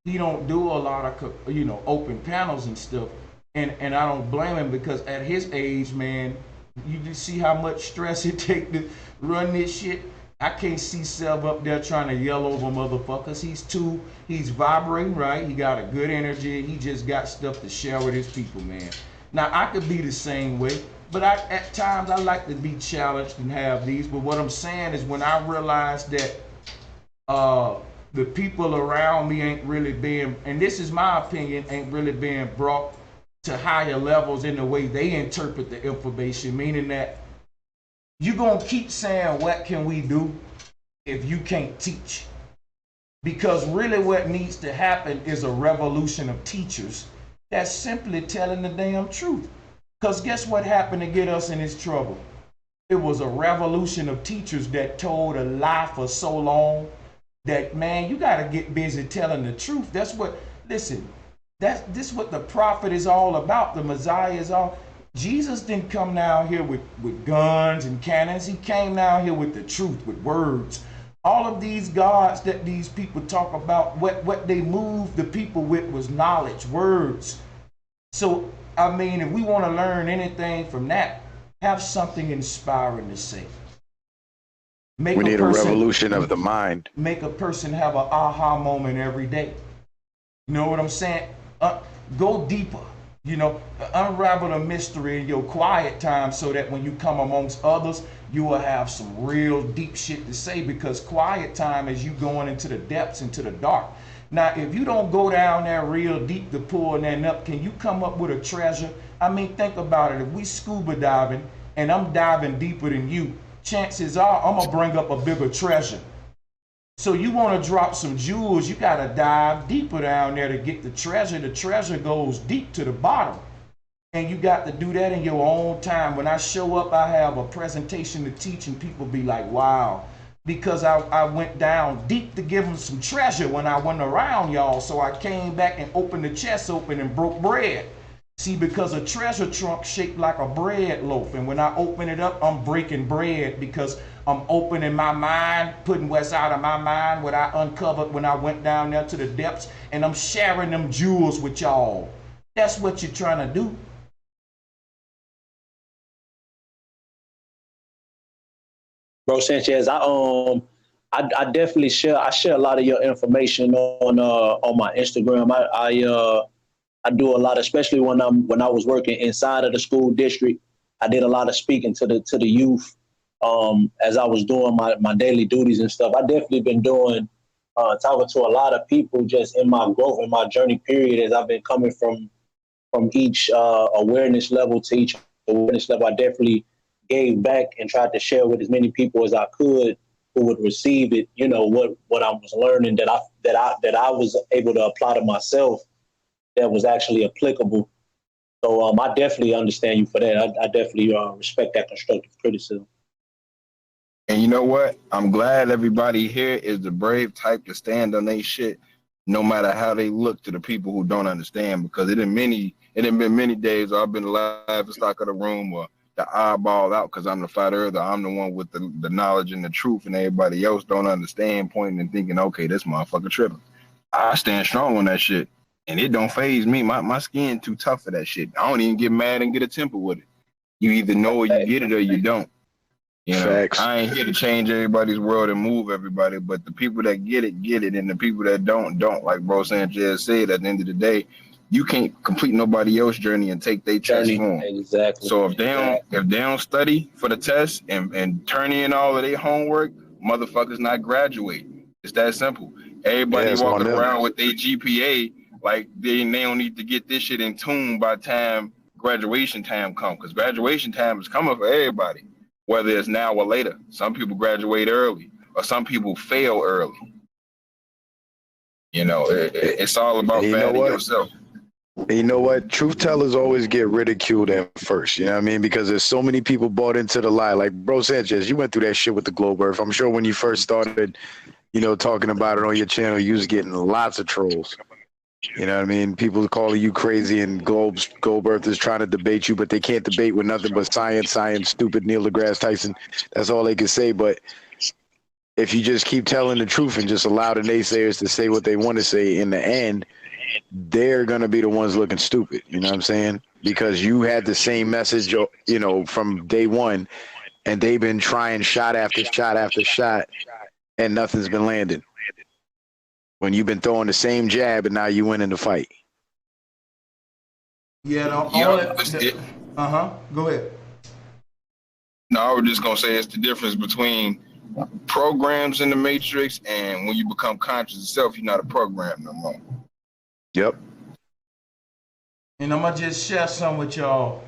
he don't do a lot of, you know, open panels and stuff. And I don't blame him, because at his age, man, you just see how much stress it take to run this shit. I can't see Seb up there trying to yell over motherfuckers. He's vibrating right. He got a good energy. He just got stuff to share with his people, man. Now, I could be the same way, but at times I like to be challenged and have these. But what I'm saying is, when I realize that the people around me ain't really being, and this is my opinion, ain't really being brought to higher levels in the way they interpret the information, meaning that you're going to keep saying, what can we do, if you can't teach? Because really what needs to happen is a revolution of teachers that's simply telling the damn truth. Because guess what happened to get us in this trouble? It was a revolution of teachers that told a lie for so long that, man, you got to get busy telling the truth. That's what, listen, this is what the prophet is all about. The Messiah is all. Jesus didn't come down here with guns and cannons. He came down here with the truth, with words. All of these gods that these people talk about, what they moved the people with was knowledge, words. So, I mean, if we want to learn anything from that, have something inspiring to say. We need a revolution of the mind. Make a person have an aha moment every day. You know what I'm saying? Go deeper. You know, unravel the mystery in your quiet time, so that when you come amongst others, you will have some real deep shit to say, because quiet time is you going into the depths, into the dark. Now, if you don't go down there real deep to pull that up, can you come up with a treasure? I mean, think about it. If we scuba diving and I'm diving deeper than you, chances are I'm going to bring up a bigger treasure. So you want to drop some jewels, you got to dive deeper down there to get the treasure. The treasure goes deep to the bottom. And you got to do that in your own time. When I show up, I have a presentation to teach, and people be like, wow. Because I went down deep to give them some treasure when I went around, y'all. So I came back and opened the chest open and broke bread. See, because a treasure trunk shaped like a bread loaf. And when I open it up, I'm breaking bread, because I'm opening my mind, putting what's out of my mind, what I uncovered when I went down there to the depths, and I'm sharing them jewels with y'all. That's what you're trying to do. Bro Sanchez, I definitely share a lot of your information on my Instagram. I do a lot, especially when I was working inside of the school district. I did a lot of speaking to the youth as I was doing my daily duties and stuff. I definitely been doing talking to a lot of people just in my growth, in my journey period, as I've been coming from each awareness level to each awareness level. I definitely gave back and tried to share with as many people as I could who would receive it, you know, what I was learning that I was able to apply to myself that was actually applicable. So I definitely understand you for that. I definitely respect that constructive criticism. And you know what? I'm glad everybody here is the brave type to stand on their shit, no matter how they look to the people who don't understand. Because it been many days where I've been alive and stock of the room or the eyeball out because I'm the flat earther. I'm the one with the knowledge and the truth, and everybody else don't understand, pointing and thinking, okay, this motherfucker tripping. I stand strong on that shit, and it don't phase me. My skin too tough for that shit. I don't even get mad and get a temper with it. You either know or you get it or you don't. You know, Facts. I ain't here to change everybody's world and move everybody, but the people that get it, and the people that don't. Like Bro Sanchez said, at the end of the day, you can't complete nobody else's journey and take their test for them. Exactly. So if they don't study for the test and turn in all of their homework, motherfuckers not graduate. It's that simple. Everybody walking around with their GPA like they don't need to get this shit in tune by time graduation time comes, because graduation time is coming for everybody, whether it's now or later. Some people graduate early, or some people fail early. You know, it's all about finding yourself. You know what? Truth tellers always get ridiculed at first. You know what I mean? Because there's so many people bought into the lie. Like Bro Sanchez, you went through that shit with the Globe Earth. I'm sure when you first started, you know, talking about it on your channel, you was getting lots of trolls. You know what I mean? People calling you crazy, and Globe Earth is trying to debate you, but they can't debate with nothing but science, stupid Neil deGrasse Tyson. That's all they can say. But if you just keep telling the truth and just allow the naysayers to say what they want to say, in the end, they're going to be the ones looking stupid. You know what I'm saying? Because you had the same message, you know, from day one, and they've been trying shot after shot after shot, and nothing's been landing. When you've been throwing the same jab and now you win in the fight. Yeah, go ahead. No, I was just gonna say it's the difference between programs in the Matrix and when you become conscious of self, you're not a program no more. Yep. And I'm gonna just share some with y'all.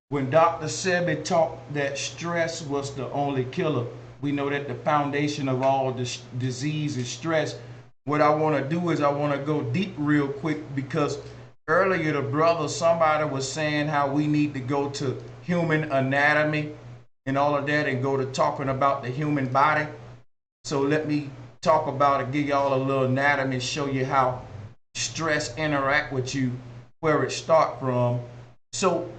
When Dr. Sebi talked that stress was the only killer, we know that the foundation of all this disease is stress. What I want to do is I want to go deep real quick, because earlier somebody was saying how we need to go to human anatomy and all of that and go to talking about the human body. So let me talk about it, give y'all a little anatomy, show you how stress interact with you, where it start from. So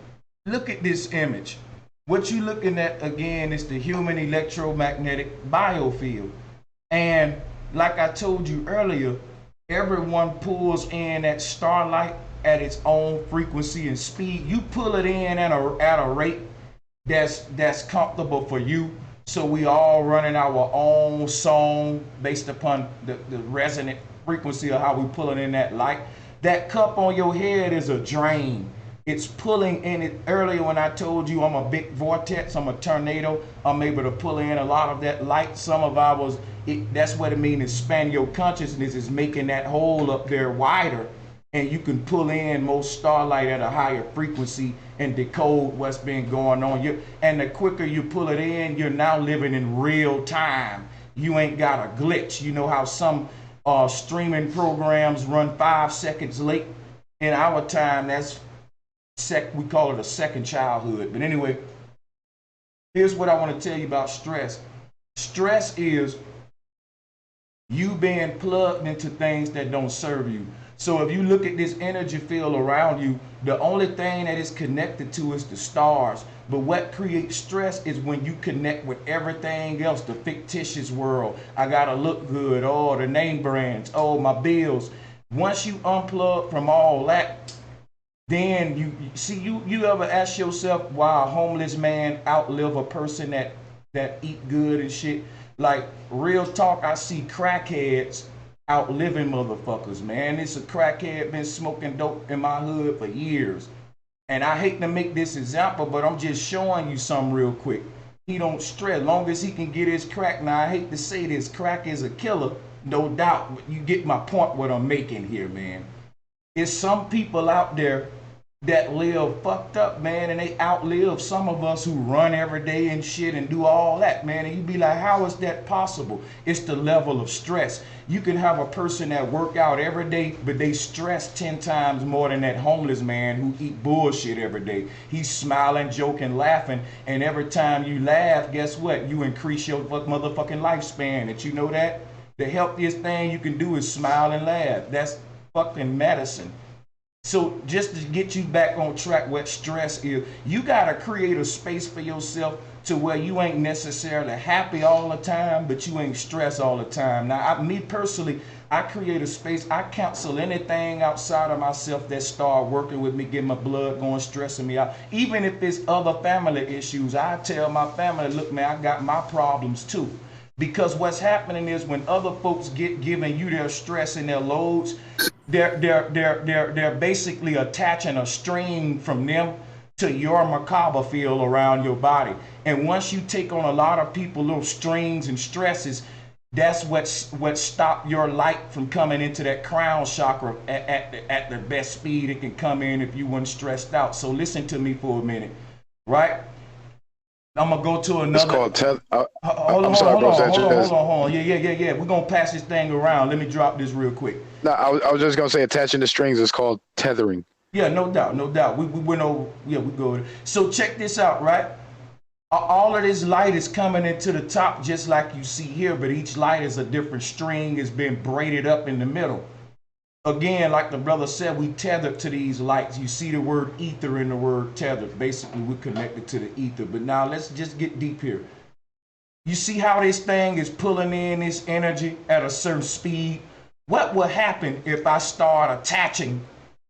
look at this image. What you looking at again is the human electromagnetic biofield. And like I told you earlier, everyone pulls in that starlight at its own frequency and speed. You pull it in at a rate that's comfortable for you. So we all running our own song based upon the resonant frequency of how we pulling in that light. That cup on your head is a drain. It's pulling in it. Earlier when I told you I'm a big vortex, I'm a tornado, I'm able to pull in a lot of that light. Some of ours, that's what it means, expand your consciousness, is making that hole up there wider, and you can pull in most starlight at a higher frequency and decode what's been going on. And the quicker you pull it in, you're now living in real time. You ain't got a glitch. You know how some streaming programs run 5 seconds late? In our time, we call it a second childhood. But anyway, here's what I want to tell you about stress. Stress is you being plugged into things that don't serve you. So if you look at this energy field around you, the only thing that is connected to is the stars. But what creates stress is when you connect with everything else, the fictitious world. I gotta look good, oh, the name brands, oh, my bills. Once you unplug from all that, then you ever ask yourself why a homeless man outlive a person that eat good and shit? Like, real talk, I see crackheads outliving motherfuckers, man. It's a crackhead been smoking dope in my hood for years. And I hate to make this example, but I'm just showing you something real quick. He don't stress, long as he can get his crack. Now, I hate to say this, crack is a killer, no doubt, but you get my point what I'm making here, man. It's some people out there that live fucked up, man, and they outlive some of us who run every day and shit and do all that, man. And you be like, how is that possible? It's the level of stress. You can have a person that work out every day, but they stress 10 times more than that homeless man who eat bullshit every day. He's smiling, joking, laughing, and every time you laugh, guess what? You increase your motherfucking lifespan. Did you know that? The healthiest thing you can do is smile and laugh. That's fucking medicine. So just to get you back on track, what stress is, you got to create a space for yourself to where you ain't necessarily happy all the time, but you ain't stressed all the time. Now, me personally, I create a space. I cancel anything outside of myself that start working with me, get my blood going, stressing me out. Even if it's other family issues, I tell my family, look, man, I got my problems too. Because what's happening is when other folks get giving you their stress and their loads, they're basically attaching a string from them to your macabre field around your body. And once you take on a lot of people, little strings and stresses, that's what stopped your light from coming into that crown chakra at the best speed it can come in if you weren't stressed out. So listen to me for a minute, right? I'm gonna go to another. It's called hold on. Yeah. We're gonna pass this thing around. Let me drop this real quick. No, I was just gonna say attaching the strings is called tethering. Yeah, no doubt. We went over. Yeah, we go. So check this out, right? All of this light is coming into the top just like you see here, but each light is a different string. It's been braided up in the middle. Again, like the brother said, we tethered to these lights. You see the word ether in the word tethered. Basically, we're connected to the ether. But now let's just get deep here. You see how this thing is pulling in this energy at a certain speed? What will happen if I start attaching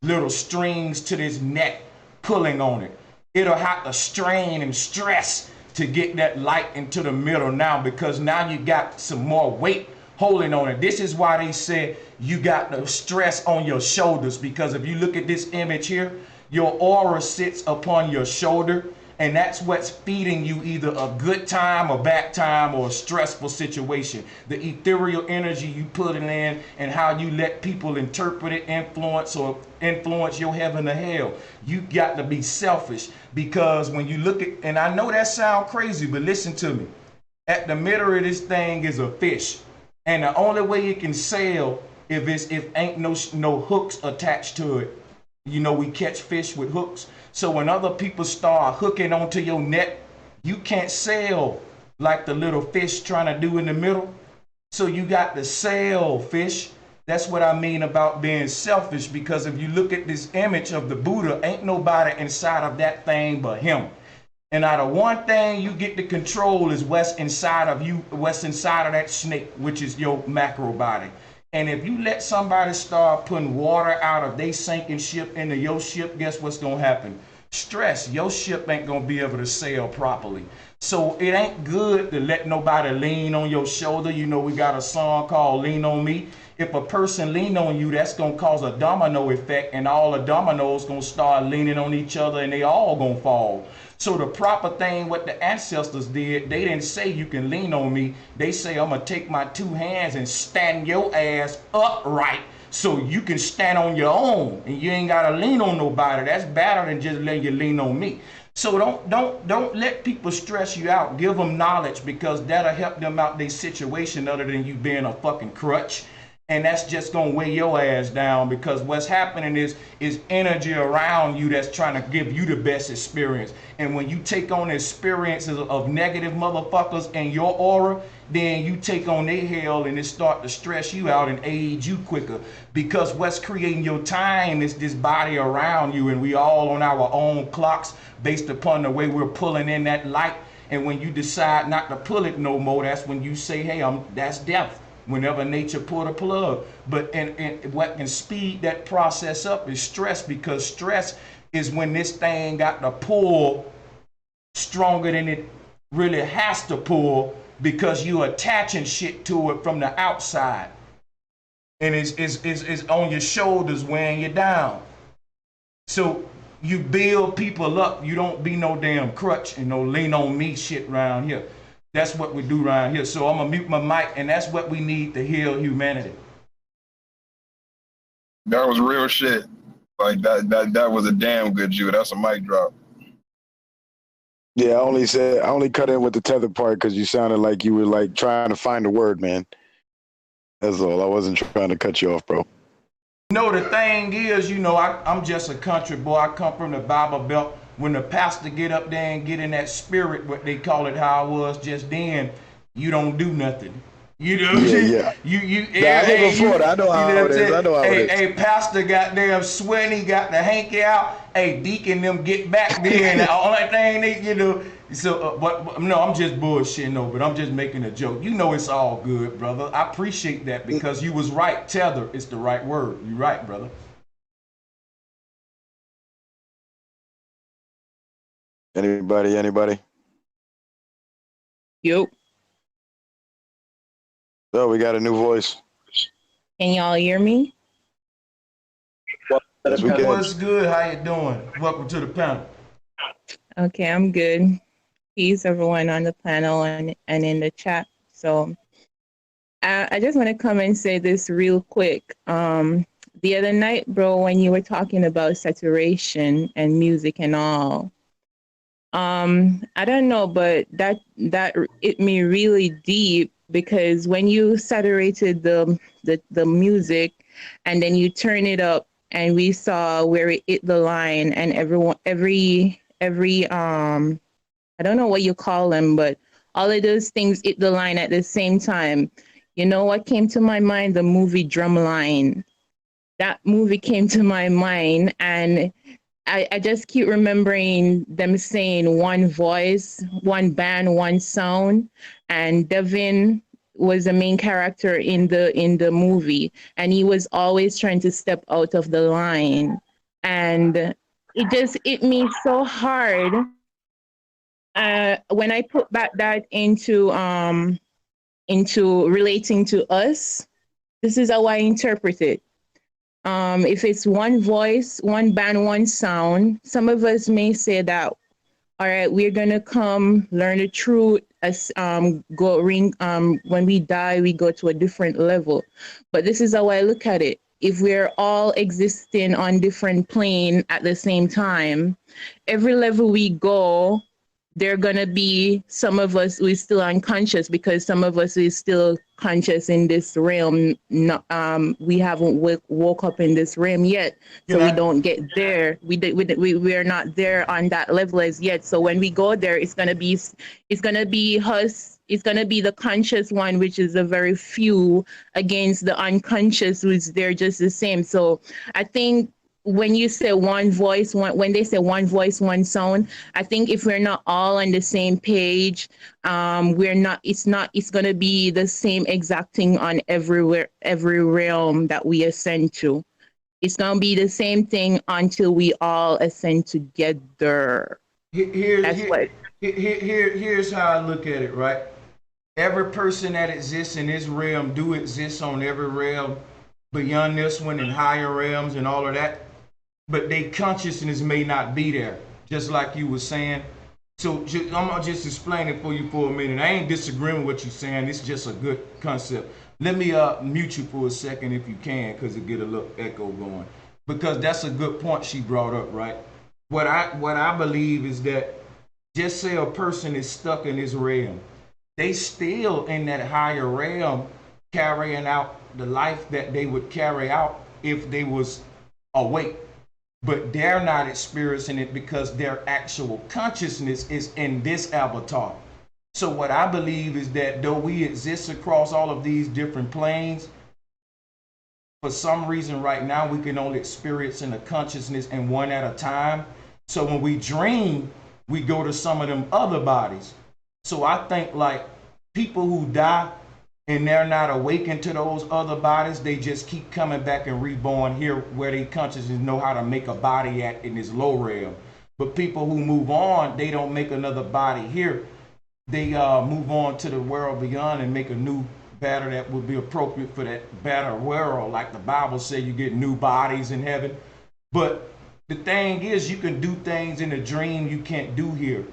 little strings to this neck, pulling on it? It'll have to strain and stress to get that light into the middle now, because now you got some more weight holding on it. This is why they said you got the stress on your shoulders, because if you look at this image here, your aura sits upon your shoulder, and that's what's feeding you either a good time, a bad time, or a stressful situation. The ethereal energy you put in and how you let people interpret it, influence your heaven or hell. You got to be selfish, because when you look at, and I know that sounds crazy, but listen to me. At the middle of this thing is a fish. And the only way it can sail if ain't no hooks attached to it. You know, we catch fish with hooks. So when other people start hooking onto your net, you can't sail like the little fish trying to do in the middle. So you got to sail, fish. That's what I mean about being selfish, because if you look at this image of the Buddha, ain't nobody inside of that thing but him. And out of one thing you get to control is what's inside of you, what's inside of that snake, which is your macro body. And if you let somebody start putting water out of they sinking ship into your ship, guess what's going to happen? Stress. Your ship ain't going to be able to sail properly. So it ain't good to let nobody lean on your shoulder. You know, we got a song called Lean On Me. If a person lean on you, that's going to cause a domino effect, and all the dominoes going to start leaning on each other, and they all going to fall. So the proper thing, what the ancestors did, they didn't say you can lean on me. They say, I'm going to take my two hands and stand your ass upright so you can stand on your own, and you ain't got to lean on nobody. That's better than just letting you lean on me. So don't let people stress you out. Give them knowledge, because that'll help them out their situation, other than you being a fucking crutch. And that's just gonna weigh your ass down, because what's happening is energy around you that's trying to give you the best experience. And when you take on experiences of negative motherfuckers in your aura, then you take on their hell, and it start to stress you out and age you quicker. Because what's creating your time is this body around you, and we all on our own clocks based upon the way we're pulling in that light. And when you decide not to pull it no more, that's when you say, hey, that's death. Whenever nature pulled a plug. But and what can speed that process up is stress, because stress is when this thing got to pull stronger than it really has to pull, because you're attaching shit to it from the outside, and it's on your shoulders weighing you down. So you build people up. You don't be no damn crutch and no lean on me shit around here. That's what we do around here. So I'm going to mute my mic, and that's what we need to heal humanity. That was real shit. Like that was a damn good Jew. That's a mic drop. Yeah, I only cut in with the tether part because you sounded like you were like trying to find a word, man. That's all. I wasn't trying to cut you off, bro. No, the thing is, I'm just a country boy. I come from the Bible Belt. When the pastor get up there and get in that spirit, what they call it, how I was just then, you don't do nothing. You know what I'm saying? Yeah. I know how it is. I know how it is. Hey, pastor got damn sweating, he got the hanky out. Hey, deacon them get back there, and the only thing they, so, but no, I'm just bullshitting, no, but I'm just making a joke. You know it's all good, brother. I appreciate that because you was right. Tether is the right word. You right, brother. Anybody? Yo. So we got a new voice. Can y'all hear me? What's good? How you doing? Welcome to the panel. Okay, I'm good. Peace, everyone on the panel and in the chat. So I just want to come and say this real quick. The other night, bro, when you were talking about saturation and music and all, I don't know, but that hit me really deep because when you saturated the music and then you turn it up and we saw where it hit the line and every I don't know what you call them, but all of those things hit the line at the same time. You know what came to my mind? The movie Drumline. That movie came to my mind, and I just keep remembering them saying one voice, one band, one sound, and Devin was the main character in the movie, and he was always trying to step out of the line, and it just hit me so hard. When I put back that into relating to us, this is how I interpret it. If it's one voice, one band, one sound, some of us may say that, all right, we're gonna come learn the truth as when we die, we go to a different level. But this is how I look at it. If we're all existing on different plane at the same time, every level we go, there are gonna be some of us who is still unconscious because some of us is still conscious in this realm. We haven't woke up in this realm yet, so we don't get there. We are not there on that level as yet. So when we go there, it's gonna be us. It's gonna be the conscious one, which is a very few, against the unconscious, who's there just the same. So I think, when you say when they say one voice, one sound, I think if we're not all on the same page, it's going to be the same exact thing on every realm that we ascend to. It's going to be the same thing until we all ascend together. Here's how I look at it, right? Every person that exists in this realm do exist on every realm beyond this one and higher realms and all of that. But their consciousness may not be there, just like you were saying. So I'm gonna just explain it for you for a minute. I ain't disagreeing with what you're saying. It's just a good concept. Let me mute you for a second if you can, because it get a little echo going. Because that's a good point she brought up, right? What I believe is that, just say a person is stuck in this realm, they still in that higher realm carrying out the life that they would carry out if they was awake. But they're not experiencing it because their actual consciousness is in this avatar. So what I believe is that though we exist across all of these different planes, for some reason right now we can only experience in a consciousness and one at a time. So when we dream, we go to some of them other bodies. So I think like people who die and they're not awakened to those other bodies, they just keep coming back and reborn here where they consciousness know how to make a body at in this low realm. But people who move on, they don't make another body here. They move on to the world beyond and make a new better that would be appropriate for that better world. Like the Bible says, you get new bodies in heaven. But the thing is, you can do things in a dream you can't do here.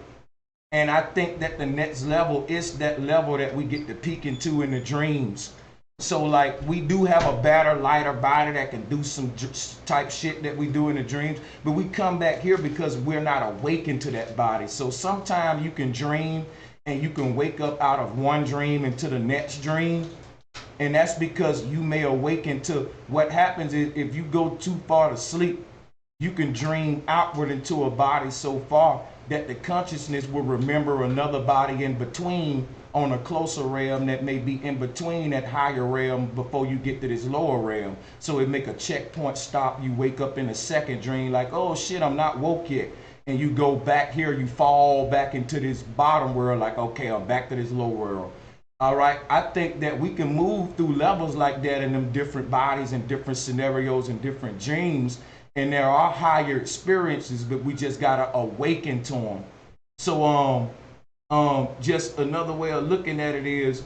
And I think that the next level is that level that we get to peek into in the dreams. So like we do have a better, lighter body that can do some type shit that we do in the dreams, but we come back here because we're not awakened to that body. So sometimes you can dream and you can wake up out of one dream into the next dream. And that's because you may awaken to what happens is if you go too far to sleep, you can dream outward into a body so far that the consciousness will remember another body in between on a closer realm that may be in between that higher realm before you get to this lower realm. So it make a checkpoint stop. You wake up in a second dream like, oh shit, I'm not woke yet. And you go back here, you fall back into this bottom world like, okay, I'm back to this low world. All right, I think that we can move through levels like that in them different bodies and different scenarios and different dreams. And there are higher experiences, but we just gotta awaken to them. So just another way of looking at it is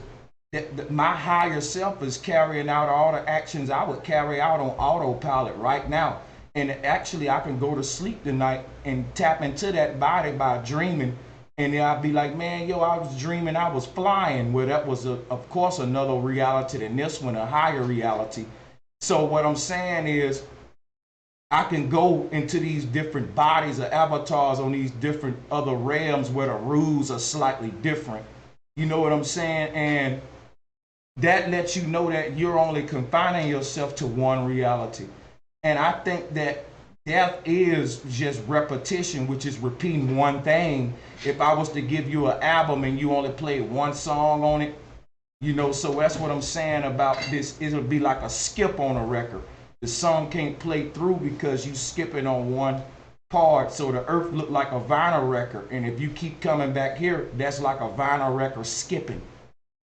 that my higher self is carrying out all the actions I would carry out on autopilot right now. And actually I can go to sleep tonight and tap into that body by dreaming. And then I'll be like, man, yo, I was dreaming I was flying. Well, that was, of course, another reality than this one, a higher reality. So what I'm saying is I can go into these different bodies or avatars on these different other realms where the rules are slightly different. You know what I'm saying? And that lets you know that you're only confining yourself to one reality. And I think that death is just repetition, which is repeating one thing. If I was to give you an album and you only played one song on it, you know, so that's what I'm saying about this. It'll be like a skip on a record. The song can't play through because you skipping on one part. So the earth look like a vinyl record. And if you keep coming back here, that's like a vinyl record skipping.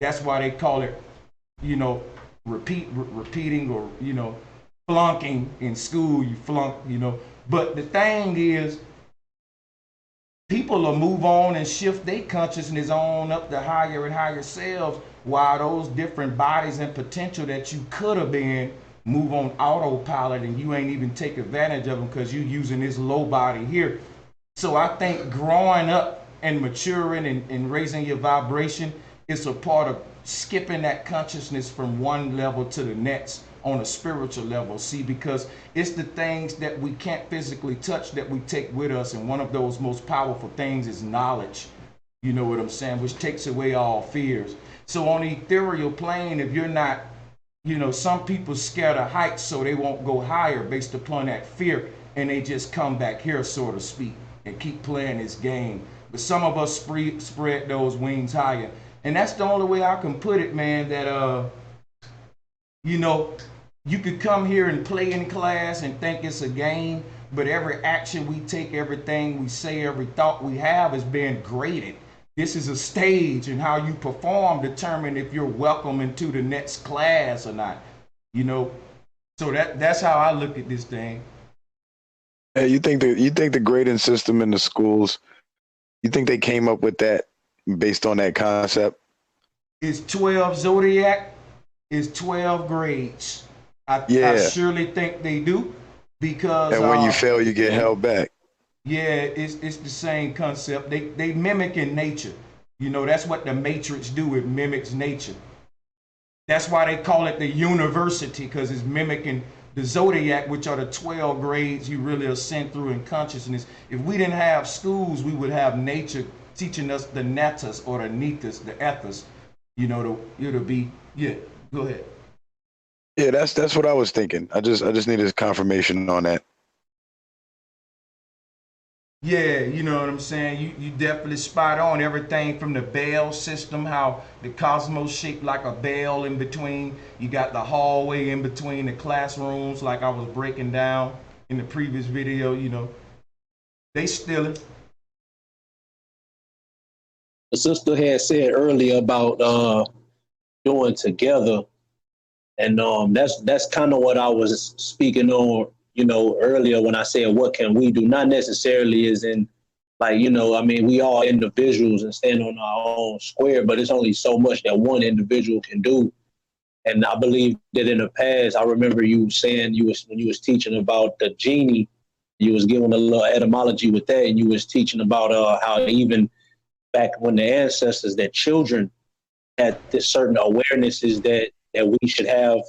That's why they call it, you know, repeating or, you know, flunking in school. You flunk, you know. But the thing is, people will move on and shift their consciousness on up to higher and higher selves, while those different bodies and potential that you could have been move on autopilot, and you ain't even take advantage of them because you're using this low body here. So I think growing up and maturing and raising your vibration is a part of skipping that consciousness from one level to the next on a spiritual level. See, because it's the things that we can't physically touch that we take with us. And one of those most powerful things is knowledge. You know what I'm saying? Which takes away all fears. So on the ethereal plane, if you're not, you know, some people scared of heights, so they won't go higher based upon that fear, and they just come back here, so to speak, and keep playing this game. But some of us spread those wings higher, and that's the only way I can put it, man. That you know, you could come here and play in class and think it's a game, but every action we take, everything we say, every thought we have is being graded. This is a stage, and how you perform determine if you're welcome into the next class or not. You know, so that's how I look at this thing. Hey, you think the grading system in the schools, you think they came up with that based on that concept? It's 12 zodiac, it's 12 grades. I surely think they do, because and when you fail, you get held back. Yeah, it's the same concept. They mimic in nature. You know, that's what the Matrix do. It mimics nature. That's why they call it the university, because it's mimicking the zodiac, which are the 12 grades you really ascend through in consciousness. If we didn't have schools, we would have nature teaching us the natas or the nitas, the ethers. You know, it'll be, yeah, go ahead. Yeah, that's what I was thinking. I just needed confirmation on that. Yeah, you know what I'm saying? You definitely spot on. Everything from the bell system, how the cosmos shaped like a bell in between. You got the hallway in between the classrooms, like I was breaking down in the previous video, you know. They still it. The sister had said earlier about doing together. And that's kind of what I was speaking on, you know, earlier when I said, what can we do? Not necessarily as in, like, you know, I mean, we all individuals and stand on our own square, but it's only so much that one individual can do. And I believe that in the past, I remember you saying when you was teaching about the genie, you was giving a little etymology with that, and you was teaching about how even back when the ancestors, that children had this certain awarenesses that that we should have,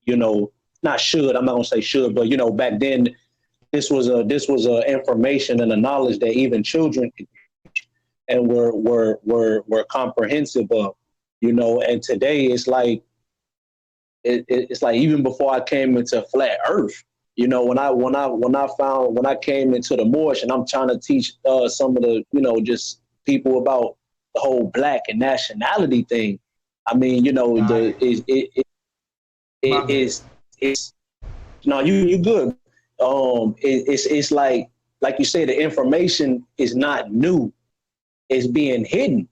you know, not should, I'm not gonna say should, but you know, back then this was a information and a knowledge that even children and were comprehensive of, you know. And today it's like it's like even before I came into flat earth, you know, when I came into the Moorish and I'm trying to teach some of the, you know, just people about the whole black and nationality thing. I mean, you know, it's no, you good. It's like you say, the information is not new, it's being hidden.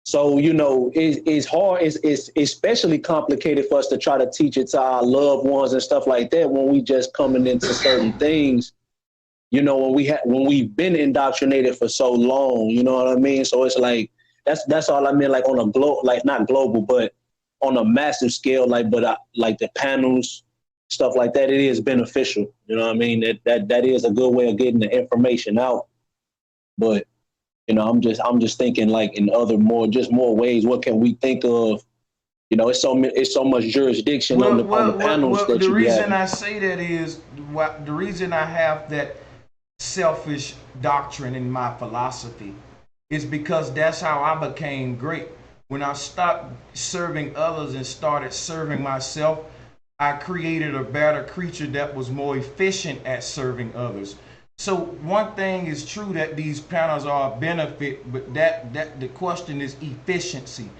So, you know, it's hard. It's especially complicated for us to try to teach it to our loved ones and stuff like that when we just coming into certain things, you know, when we've been indoctrinated for so long, you know what I mean? So it's like, that's all I mean, like on a like not global, but on a massive scale, like, but like the panels, stuff like that, it is beneficial. You know what I mean? That is a good way of getting the information out. But you know, I'm just thinking like in other more ways. What can we think of? You know, it's so much jurisdiction on the panels that the you reason I say that is the reason I have that selfish doctrine in my philosophy is because that's how I became great. When I stopped serving others and started serving myself, I created a better creature that was more efficient at serving others. So one thing is true, that these panels are a benefit, but that the question is efficiency.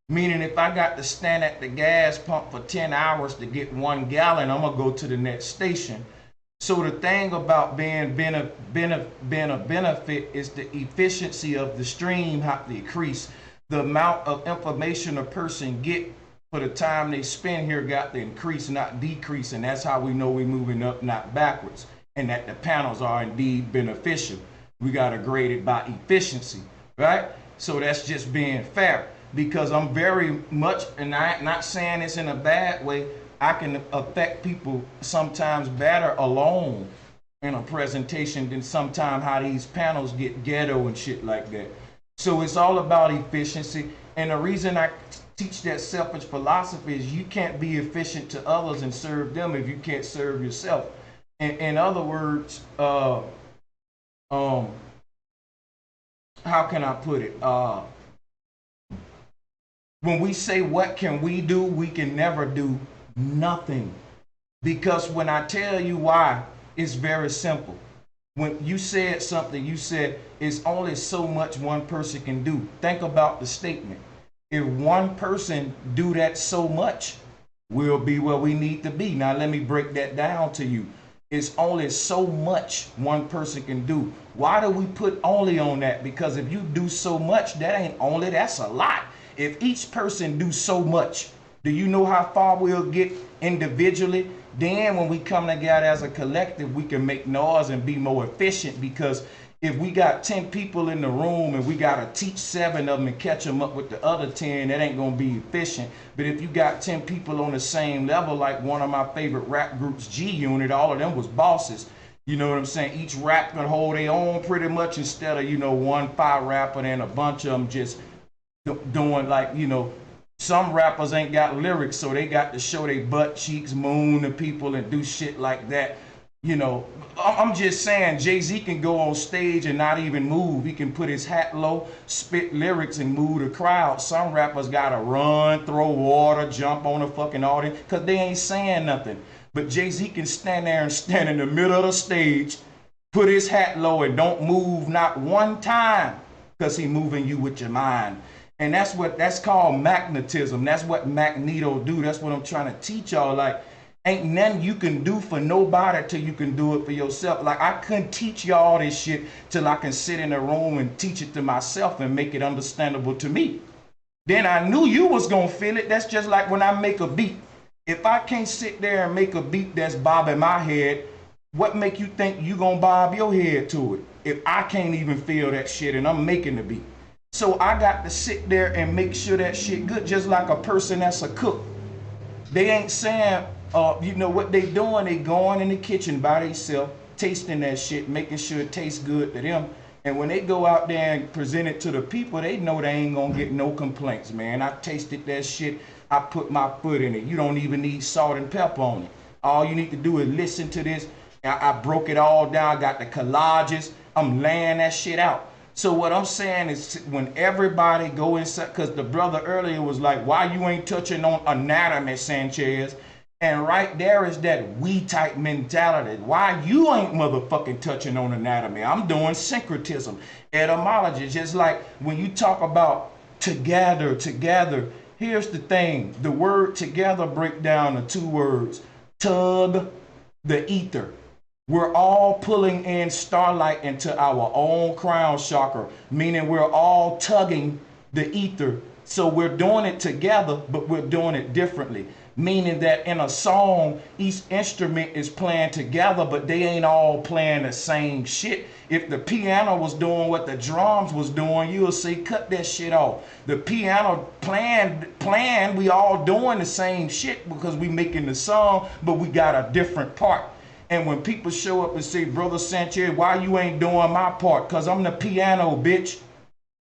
Meaning if I got to stand at the gas pump for 10 hours to get 1 gallon, I'm gonna go to the next station. So the thing about being a benefit is the efficiency of the stream have to increase. The amount of information a person get for the time they spend here got to increase, not decrease, and that's how we know we're moving up, not backwards, and that the panels are indeed beneficial. We got to grade it by efficiency, right? So that's just being fair, because I'm very much, and I'm not saying this in a bad way, I can affect people sometimes better alone in a presentation than sometimes how these panels get ghetto and shit like that. So it's all about efficiency. And the reason I teach that selfish philosophy is you can't be efficient to others and serve them if you can't serve yourself. In other words, how can I put it? When we say what can we do, we can never do nothing. Because when I tell you why, it's very simple. When you said something, you said it's only so much one person can do. Think about the statement. If one person do that so much, we'll be where we need to be. Now let me break that down to you. It's only so much one person can do. Why do we put only on that? Because if you do so much, that ain't only, that's a lot. If each person do so much, do you know how far we'll get individually? Then when we come together as a collective, we can make noise and be more efficient, because if we got 10 people in the room and we got to teach 7 of them and catch them up with the other 10, that ain't going to be efficient. But if you got 10 people on the same level, like one of my favorite rap groups, G Unit, all of them was bosses. You know what I'm saying? Each rap can hold their own pretty much, instead of, you know, one fire rapper and a bunch of them just doing like, you know, some rappers ain't got lyrics, so they got to show their butt cheeks, moon to people and do shit like that. You know, I'm just saying, Jay-Z can go on stage and not even move. He can put his hat low, spit lyrics and move the crowd. Some rappers gotta run, throw water, jump on the fucking audience, because they ain't saying nothing. But Jay-Z can stand there and stand in the middle of the stage, put his hat low and don't move not one time, because he moving you with your mind. And that's called magnetism. That's what Magneto do. That's what I'm trying to teach y'all. Like, ain't nothing you can do for nobody till you can do it for yourself. Like, I couldn't teach y'all this shit till I can sit in a room and teach it to myself and make it understandable to me. Then I knew you was gonna feel it. That's just like when I make a beat. If I can't sit there and make a beat that's bobbing my head, what make you think you gonna bob your head to it? If I can't even feel that shit and I'm making the beat. So I got to sit there and make sure that shit good, just like a person that's a cook. They ain't saying, you know what they doing, they going in the kitchen by themselves, tasting that shit, making sure it tastes good to them. And when they go out there and present it to the people, they know they ain't gonna get no complaints, man. I tasted that shit. I put my foot in it. You don't even need salt and pepper on it. All you need to do is listen to this. I broke it all down, got the collages. I'm laying that shit out. So what I'm saying is when everybody go inside, because the brother earlier was like, why you ain't touching on anatomy, Sanchez? And right there is that we type mentality. Why you ain't motherfucking touching on anatomy? I'm doing syncretism, etymology. Just like when you talk about together, here's the thing. The word together break down to two words. Tug, the ether. We're all pulling in starlight into our own crown chakra, meaning we're all tugging the ether. So we're doing it together, but we're doing it differently. Meaning that in a song, each instrument is playing together, but they ain't all playing the same shit. If the piano was doing what the drums was doing, you'll say, cut that shit off. The piano playing, we all doing the same shit because we making the song, but we got a different part. And when people show up and say, Brother Sanchez, why you ain't doing my part? Because I'm the piano, bitch.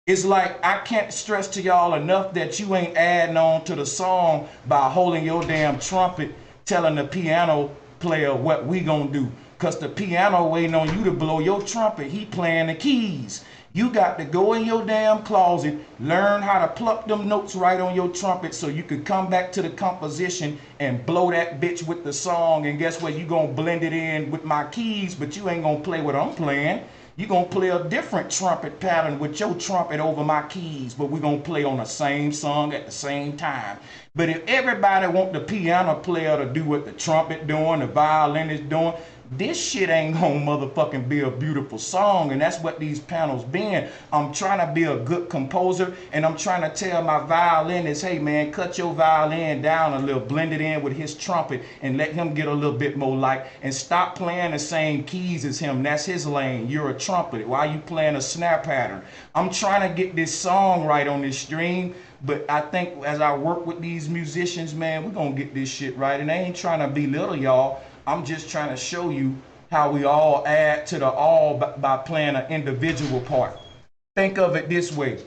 It's like, I can't stress to y'all enough that you ain't adding on to the song by holding your damn trumpet, telling the piano player what we gonna do. Because the piano waiting on you to blow your trumpet. He playing the keys. You got to go in your damn closet, learn how to pluck them notes right on your trumpet so you can come back to the composition and blow that bitch with the song. And guess what? You gonna blend it in with my keys, but you ain't gonna play what I'm playing. You gonna play a different trumpet pattern with your trumpet over my keys, but we gonna play on the same song at the same time. But if everybody want the piano player to do what the trumpet doing, the violin is doing, this shit ain't gonna motherfucking be a beautiful song. And that's what these panels been. I'm trying to be a good composer, and I'm trying to tell my violinist, hey man, cut your violin down a little, blend it in with his trumpet and let him get a little bit more light, and stop playing the same keys as him. That's his lane. You're a trumpet. Why are you playing a snare pattern? I'm trying to get this song right on this stream, but I think as I work with these musicians, man, we're gonna get this shit right. And I ain't trying to belittle y'all. I'm just trying to show you how we all add to the all by playing an individual part. Think of it this way.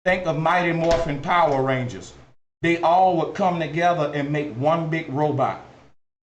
Think of Mighty Morphin Power Rangers. They all would come together and make one big robot.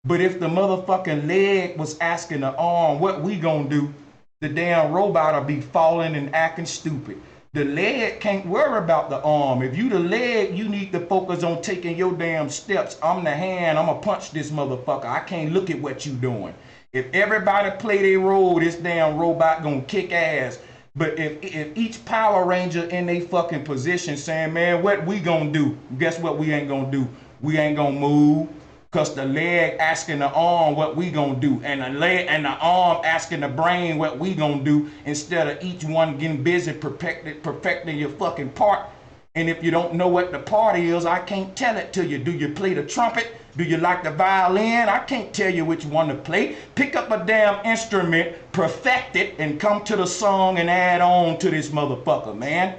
But if the motherfucking leg was asking the arm, what we gonna do? The damn robot will be falling and acting stupid. The leg can't worry about the arm. If you the leg, you need to focus on taking your damn steps. I'm the hand, I'm gonna punch this motherfucker. I can't look at what you doing. If everybody play their role, this damn robot gonna kick ass. But if each Power Ranger in their fucking position saying, man, what we gonna do? Guess what we ain't gonna do? We ain't gonna move. Cause the leg asking the arm what we gonna do, and the leg and the arm asking the brain what we gonna do, instead of each one getting busy perfecting your fucking part. And if you don't know what the part is, I can't tell it to you. Do you play the trumpet? Do you like the violin? I can't tell you which one to play. Pick up a damn instrument, perfect it, and come to the song and add on to this motherfucker, man.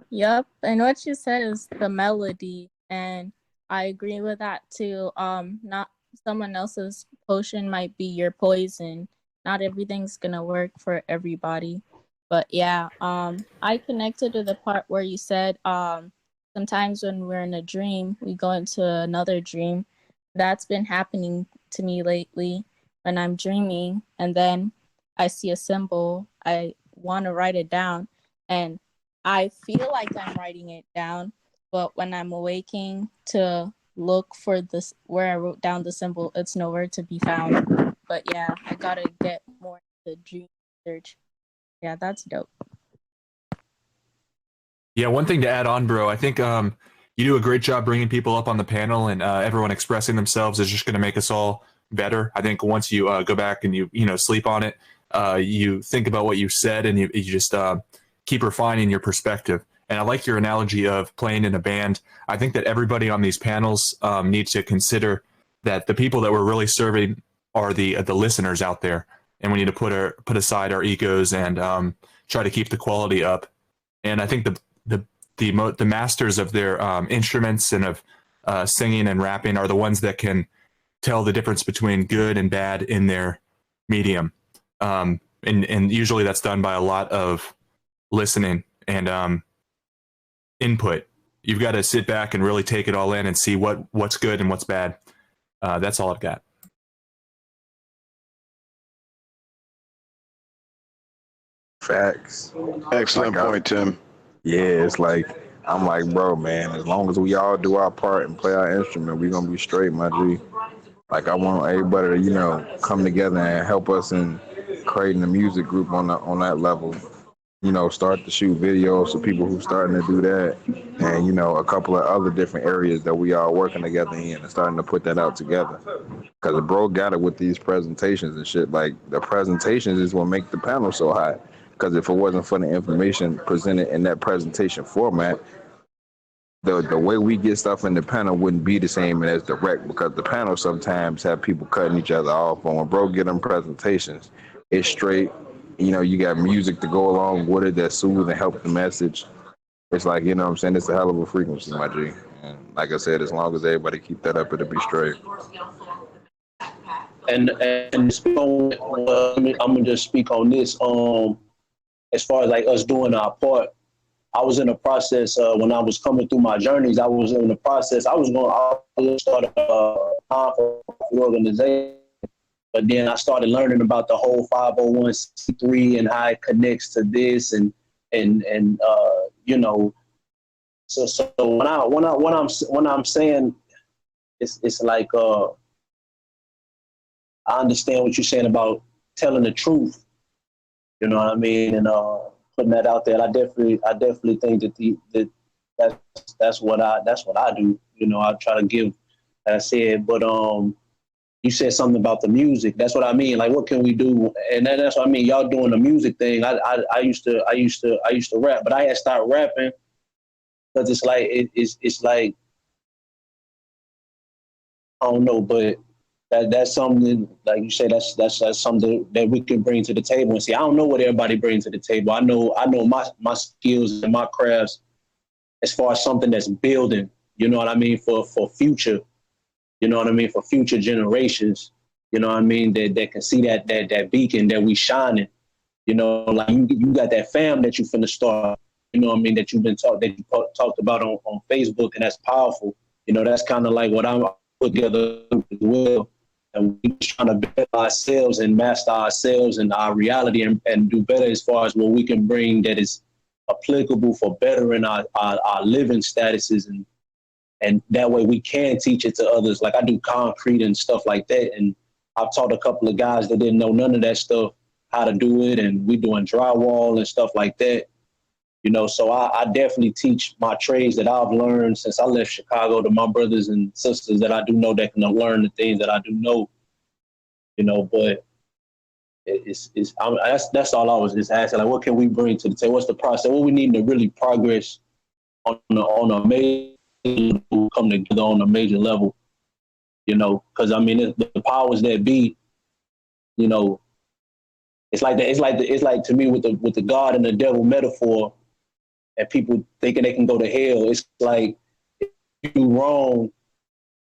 Yep, and what you said is the melody. And I agree with that too. Not someone else's potion might be your poison. Not everything's gonna work for everybody. But yeah, I connected to the part where you said sometimes when we're in a dream, we go into another dream. That's been happening to me lately when I'm dreaming, and then I see a symbol. I want to write it down, and I feel like I'm writing it down. But when I'm awaking to look for this, where I wrote down the symbol, it's nowhere to be found. But yeah, I gotta get more into dream research. Yeah, that's dope. Yeah, one thing to add on, bro. I think you do a great job bringing people up on the panel, and everyone expressing themselves is just going to make us all better. I think once you go back and you sleep on it, you think about what you said, and you just keep refining your perspective. And I like your analogy of playing in a band. I think that everybody on these panels needs to consider that the people that we're really serving are the listeners out there, and we need to put aside our egos and try to keep the quality up. And I think the masters of their instruments and of singing and rapping are the ones that can tell the difference between good and bad in their medium. And usually that's done by a lot of listening and input. you've got to sit back and really take it all in and see what's good and what's bad. That's all I've got. Facts. Excellent point, Tim. Yeah, it's like, I'm like, bro, man, as long as we all do our part and play our instrument, we gonna be straight, my G. Like, I want everybody to, you know, come together and help us in creating a music group on that level. You know, start to shoot videos for people who starting to do that, and, you know, a couple of other different areas that we all working together in and starting to put that out together. Because bro got it with these presentations and shit. Like, the presentations is what make the panel so hot. Because if it wasn't for the information presented in that presentation format, the way we get stuff in the panel wouldn't be the same as direct, because the panel sometimes have people cutting each other off. But when bro get them presentations, it's straight. You know, you got music to go along with it that soothe and help the message. It's like, you know what I'm saying? It's a hell of a frequency, my G. And like I said, as long as everybody keep that up, it'll be straight. And speak on, I'm gonna just speak on this. As far as like us doing our part, I was in the process when I was coming through my journeys. I was in the process. I was going to start a non-profit organization, but then I started learning about the whole 501c3 and how it connects to this, and you know. So when I'm saying it's like I understand what you're saying about telling the truth. You know what I mean, and putting that out there. I definitely think that's what I do. You know, I try to give, as I said. But you said something about the music. That's what I mean. Like, what can we do? And that's what I mean. Y'all doing the music thing. I used to rap, but I had stopped rapping because it's like it's like, I don't know, but. That's something, like you said, that's something that we can bring to the table. And see, I don't know what everybody brings to the table. I know my skills and my crafts as far as something that's building, you know what I mean, for future, you know what I mean, for future generations, you know what I mean, that can see that beacon that we shining, you know, like you got that fam that you finna start, you know what I mean, that you talked about on Facebook, and that's powerful. You know, that's kind of like what I'm put together as well. And we're just trying to better ourselves and master ourselves and our reality, and do better as far as what we can bring that is applicable for bettering our living statuses. And that way we can teach it to others. Like I do concrete and stuff like that. And I've taught a couple of guys that didn't know none of that stuff how to do it. And we doing drywall and stuff like that. You know, so I definitely teach my trades that I've learned since I left Chicago to my brothers and sisters that I do know that can learn the things that I do know. You know, but that's all I was just asking. Like, what can we bring to the table? What's the process? What we need to really progress on a major level, come together on a major level. You know, because I mean, the powers that be. You know, it's like to me with the God and the devil metaphor. And people thinking they can go to hell. It's like, if you do wrong,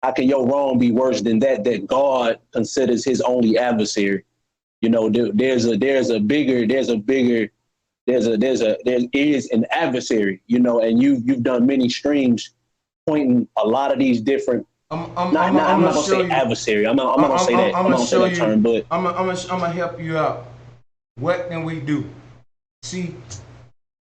how can your wrong be worse than that God considers his only adversary? You know, there is an adversary, you know, and you've done many streams pointing a lot of these different. I'm not gonna say adversary. I'm not gonna say that. I'm gonna say that term, but I'm gonna help you out. What can we do? See.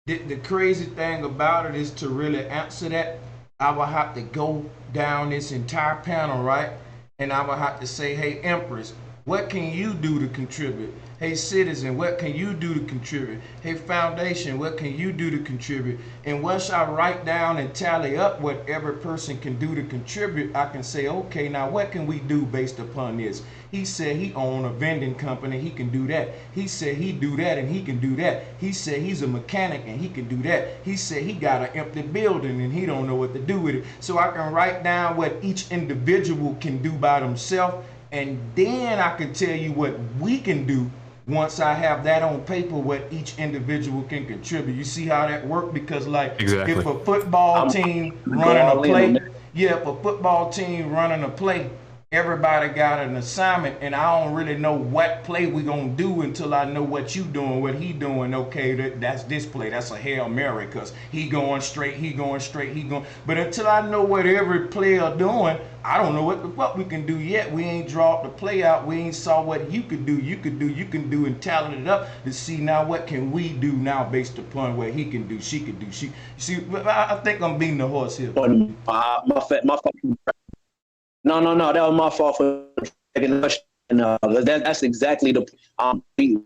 The crazy thing about it is, to really answer that, I will have to go down this entire panel, right? And I will have to say, hey, Empress, what can you do to contribute? Hey, Citizen, what can you do to contribute? Hey, Foundation, what can you do to contribute? And once I write down and tally up what every person can do to contribute, I can say, okay, now what can we do based upon this? He said he owned a vending company, he can do that. He said he do that and he can do that. He said he's a mechanic and he can do that. He said he got an empty building and he don't know what to do with it. So I can write down what each individual can do by themselves, and then I can tell you what we can do once I have that on paper, what each individual can contribute. You see how that works? Because like, exactly. If a football team running a play, if a football team running a play, everybody got an assignment, and I don't really know what play we gonna do until I know what you doing, what he doing. Okay, that's this play. That's a Hail Mary, cause he going straight, he going straight, he going. But until I know what every player doing, I don't know what the fuck we can do yet. We ain't dropped the play out. We ain't saw what you could do, and talent it up to see now what can we do now based upon what he can do, she could do. She see, I think I'm beating the horse here. My fault. No, that was my fault for taking the question. And that's exactly the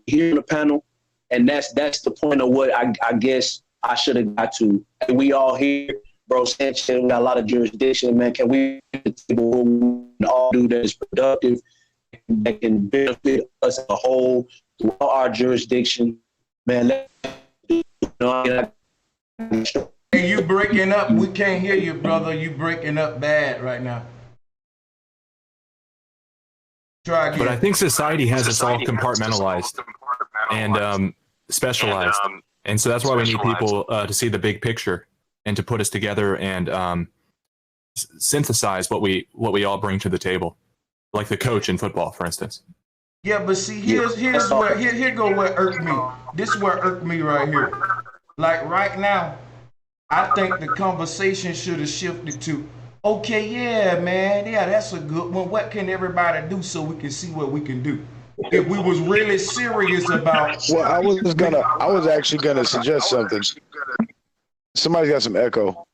here in the panel, and that's the point of what I guess I should have got to. We all here, bro. Sanchez, we got a lot of jurisdiction, man. Can we all do that is productive, that can benefit us as a whole throughout our jurisdiction, man? Hey, you breaking up? We can't hear you, brother. You breaking up bad right now. But I think society has us all compartmentalized and specialized. And so that's why we need people to see the big picture and to put us together and synthesize what we all bring to the table, like the coach in football, for instance. Yeah, but see, here's where here go what irked me. This is what irked me right here. Like right now, I think the conversation should have shifted to, okay, yeah, man, yeah, that's a good one. What can everybody do so we can see what we can do? If we was really serious about. Well, I was actually gonna suggest something. Somebody's got some echo.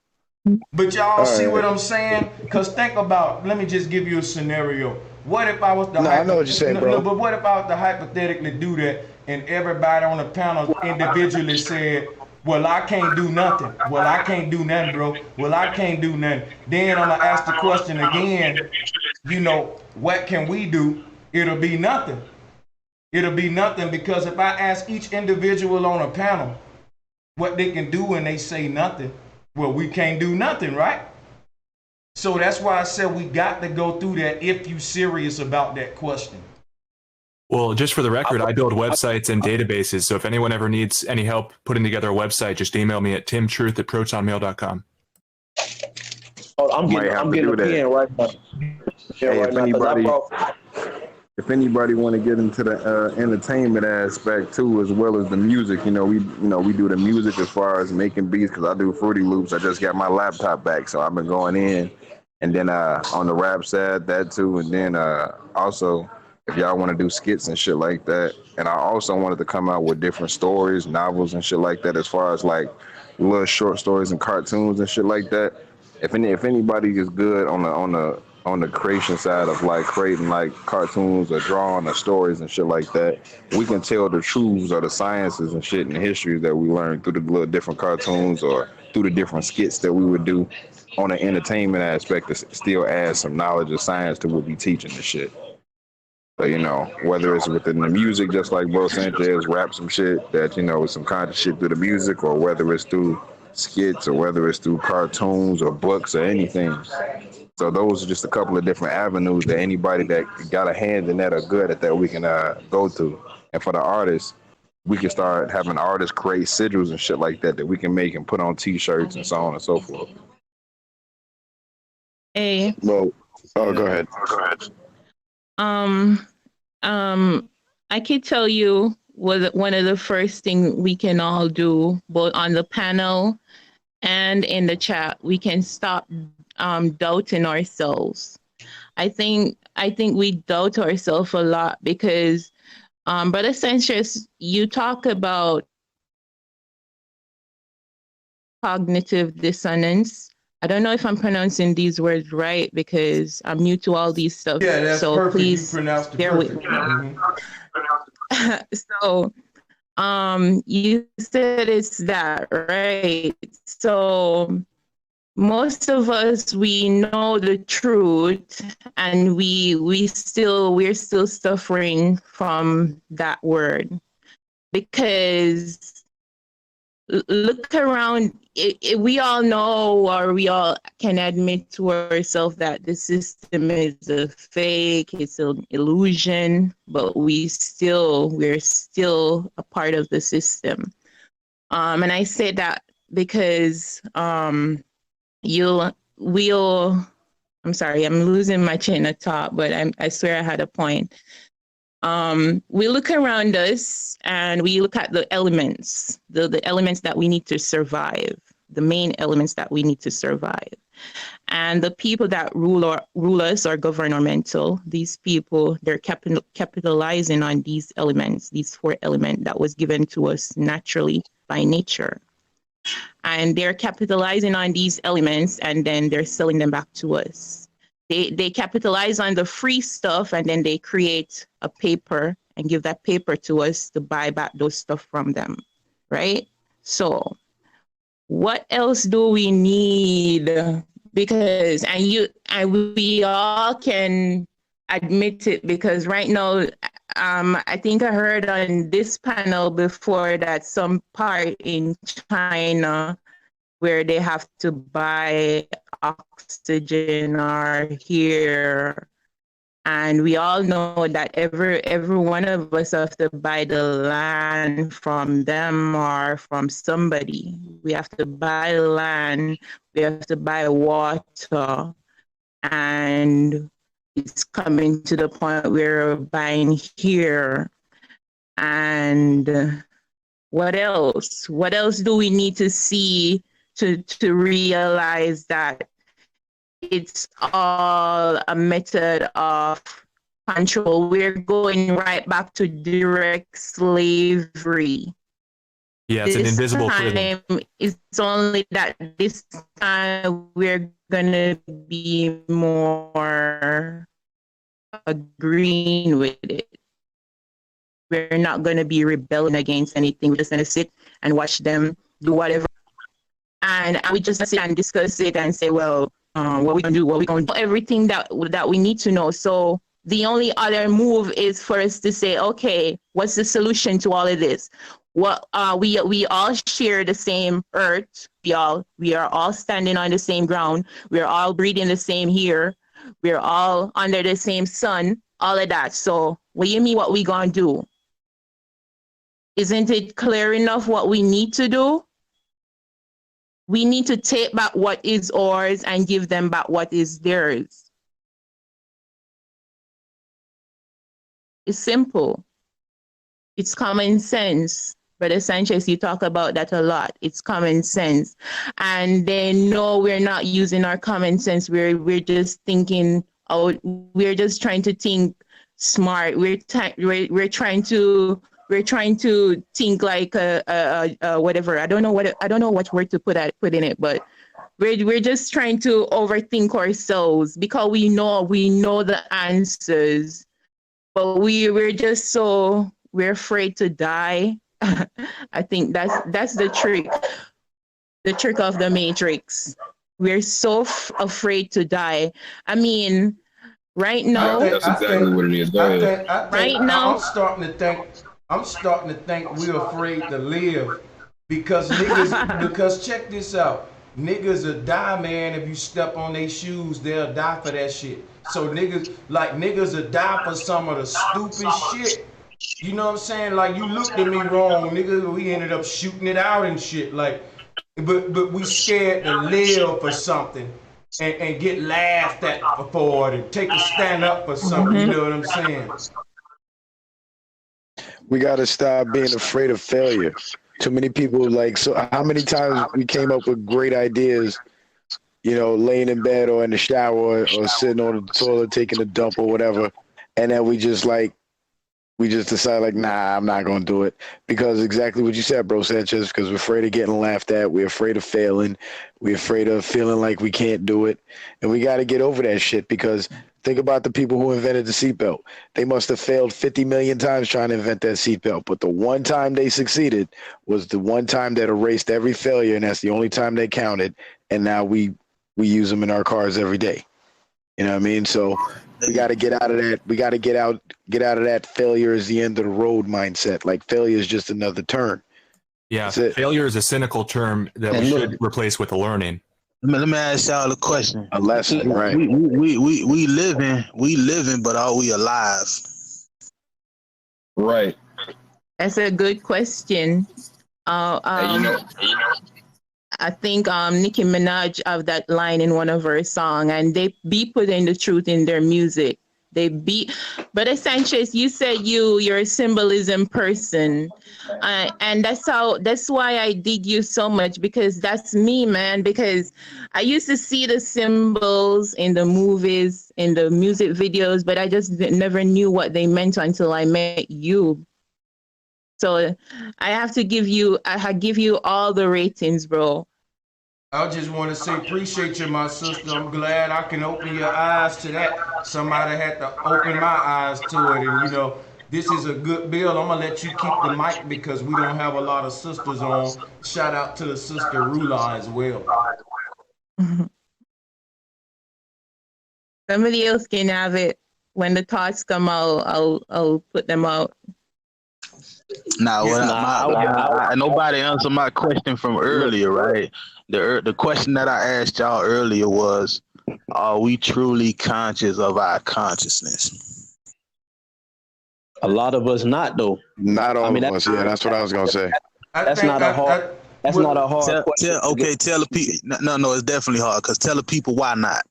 But y'all see what I'm saying? Because think about, let me just give you a scenario. What if I was the I know what you're saying, bro. No, but what if I was to hypothetically do that and everybody on the panel individually said, well, I can't do nothing. Well, I can't do nothing, bro. Well, I can't do nothing. Then I'm going to ask the question again, what can we do? It'll be nothing. It'll be nothing, because if I ask each individual on a panel what they can do and they say nothing, well, we can't do nothing, right? So that's why I said we got to go through that if you're serious about that question. Well, just for the record, I build websites and databases. So if anyone ever needs any help putting together a website, just email me at timtruth@protonmail.com. Oh, I'm getting a pen right now. If anybody want to get into the entertainment aspect too, as well as the music, we do the music as far as making beats, because I do Fruity Loops. I just got my laptop back, so I've been going in, and then on the rap side, that too, and then also, if y'all want to do skits and shit like that. And I also wanted to come out with different stories, novels and shit like that, as far as like little short stories and cartoons and shit like that. If anybody is good on the creation side of like creating like cartoons or drawing or stories and shit like that, we can tell the truths or the sciences and shit and the histories that we learned through the little different cartoons or through the different skits that we would do on the entertainment aspect to still add some knowledge of science to what we teaching the shit. So, whether it's within the music, just like Bro Sanchez rap some shit that, is some conscious shit through the music, or whether it's through skits, or whether it's through cartoons or books or anything. So those are just a couple of different avenues that anybody that got a hand in that or good at that we can go to. And for the artists, we can start having artists create sigils and shit like that we can make and put on T-shirts and so on and so forth. Hey. Well, go ahead. I could tell you one of the first things we can all do, both on the panel and in the chat. We can stop doubting ourselves. I think we doubt ourselves a lot because, Brother Sanchez, you talk about cognitive dissonance. I don't know if I'm pronouncing these words right because I'm new to all these stuff. Yeah, that's so perfect. Please you pronounced it bear perfect. with me. So, you said it's that, right? So, most of us, we know the truth, and we're still suffering from that word, because look around. We all know, or we all can admit to ourselves that the system is a fake, it's an illusion, but we're still a part of the system. And I say that because we'll I'm sorry, I'm losing my chain of thought, but I swear I had a point. We look around us and we look at the elements, the elements that we need to survive, the main elements that we need to survive. And the people that rule us are governmental. These people, they're capitalizing on these elements, these 4 elements that was given to us naturally by nature. And they're capitalizing on these elements and then they're selling them back to us. They capitalize on the free stuff and then they create a paper and give that paper to us to buy back those stuff from them, right? So what else do we need? Because we all can admit it, because right now, I think I heard on this panel before that some part in China where they have to buy oxygen are here. And we all know that every one of us have to buy the land from them or from somebody. We have to buy land, we have to buy water, and it's coming to the point where we're buying here. And what else? What else do we need to see to realize that it's all a method of control? We're going right back to direct slavery. Yeah, it's an invisible prison. It's only that this time we're gonna be more agreeing with it. We're not gonna be rebelling against anything. We're just gonna sit and watch them do whatever. And we just sit and discuss it and say, well, what we gonna do, everything that we need to know. So the only other move is for us to say, okay, what's the solution to all of this? What we all share the same earth. We are all standing on the same ground. We are all breathing the same air. We are all under the same sun. All of that. So what do you mean? What we gonna do? Isn't it clear enough what we need to do? We need to take back what is ours and give them back what is theirs. It's simple. It's common sense. Brother Sanchez, you talk about that a lot. It's common sense. And they know we're not using our common sense. We're just thinking out. We're just trying to think smart. We're trying to think like whatever. I don't know what word to put in it, but we're just trying to overthink ourselves because we know the answers, but we're afraid to die. I think that's the trick of the Matrix. We're so afraid to die. I mean, right now, that's exactly what it is. Go ahead. Right now, I'm starting to think we're afraid to live because because check this out. Niggas will die, man. If you step on their shoes, they'll die for that shit. So niggas will die for some of the stupid shit. You know what I'm saying? Like, you looked at me wrong, nigga. We ended up shooting it out and shit. Like, but we scared to live for something and get laughed at for it and take a stand up for something. You know what I'm saying? We got to stop being afraid of failure. Too many people, so how many times we came up with great ideas, laying in bed or in the shower or sitting on the toilet taking a dump or whatever, and then we just decide nah, I'm not going to do it, because exactly what you said, bro Sanchez, because we're afraid of getting laughed at. We're afraid of failing. We're afraid of feeling like we can't do it. And we got to get over that shit, because think about the people who invented the seatbelt. They must have failed 50 million times trying to invent that seatbelt. But the one time they succeeded was the one time that erased every failure, and that's the only time they counted. And now we use them in our cars every day. You know what I mean? So we got to get out of that. We got to get out of that failure is the end of the road mindset. Like, failure is just another turn. Yeah, failure is a cynical term that we should replace with a learning. Let me ask y'all a question. A lesson, right? We living, but are we alive? Right. That's a good question. I think Nicki Minaj have that line in one of her song, and they be putting the truth in their music. They be, but Sanchez, you said you're a symbolism person, and that's why I dig you so much, because that's me, man. Because I used to see the symbols in the movies, in the music videos, but I just never knew what they meant until I met you. So I have to give you, give you all the ratings, bro. I just want to say appreciate you, my sister. I'm glad I can open your eyes to that. Somebody had to open my eyes to it, and this is a good bill. I'm gonna let you keep the mic because we don't have a lot of sisters on. Shout out to the sister Rula as well. Somebody else can have it. When the thoughts come out, I'll put them out. Nobody answered my question from earlier, right? The question that I asked y'all earlier was, are we truly conscious of our consciousness? A lot of us not, though. Not all of us. Yeah, that's what I was gonna say. That's not a hard question. Tell the people. No, it's definitely hard. Cause tell the people why not.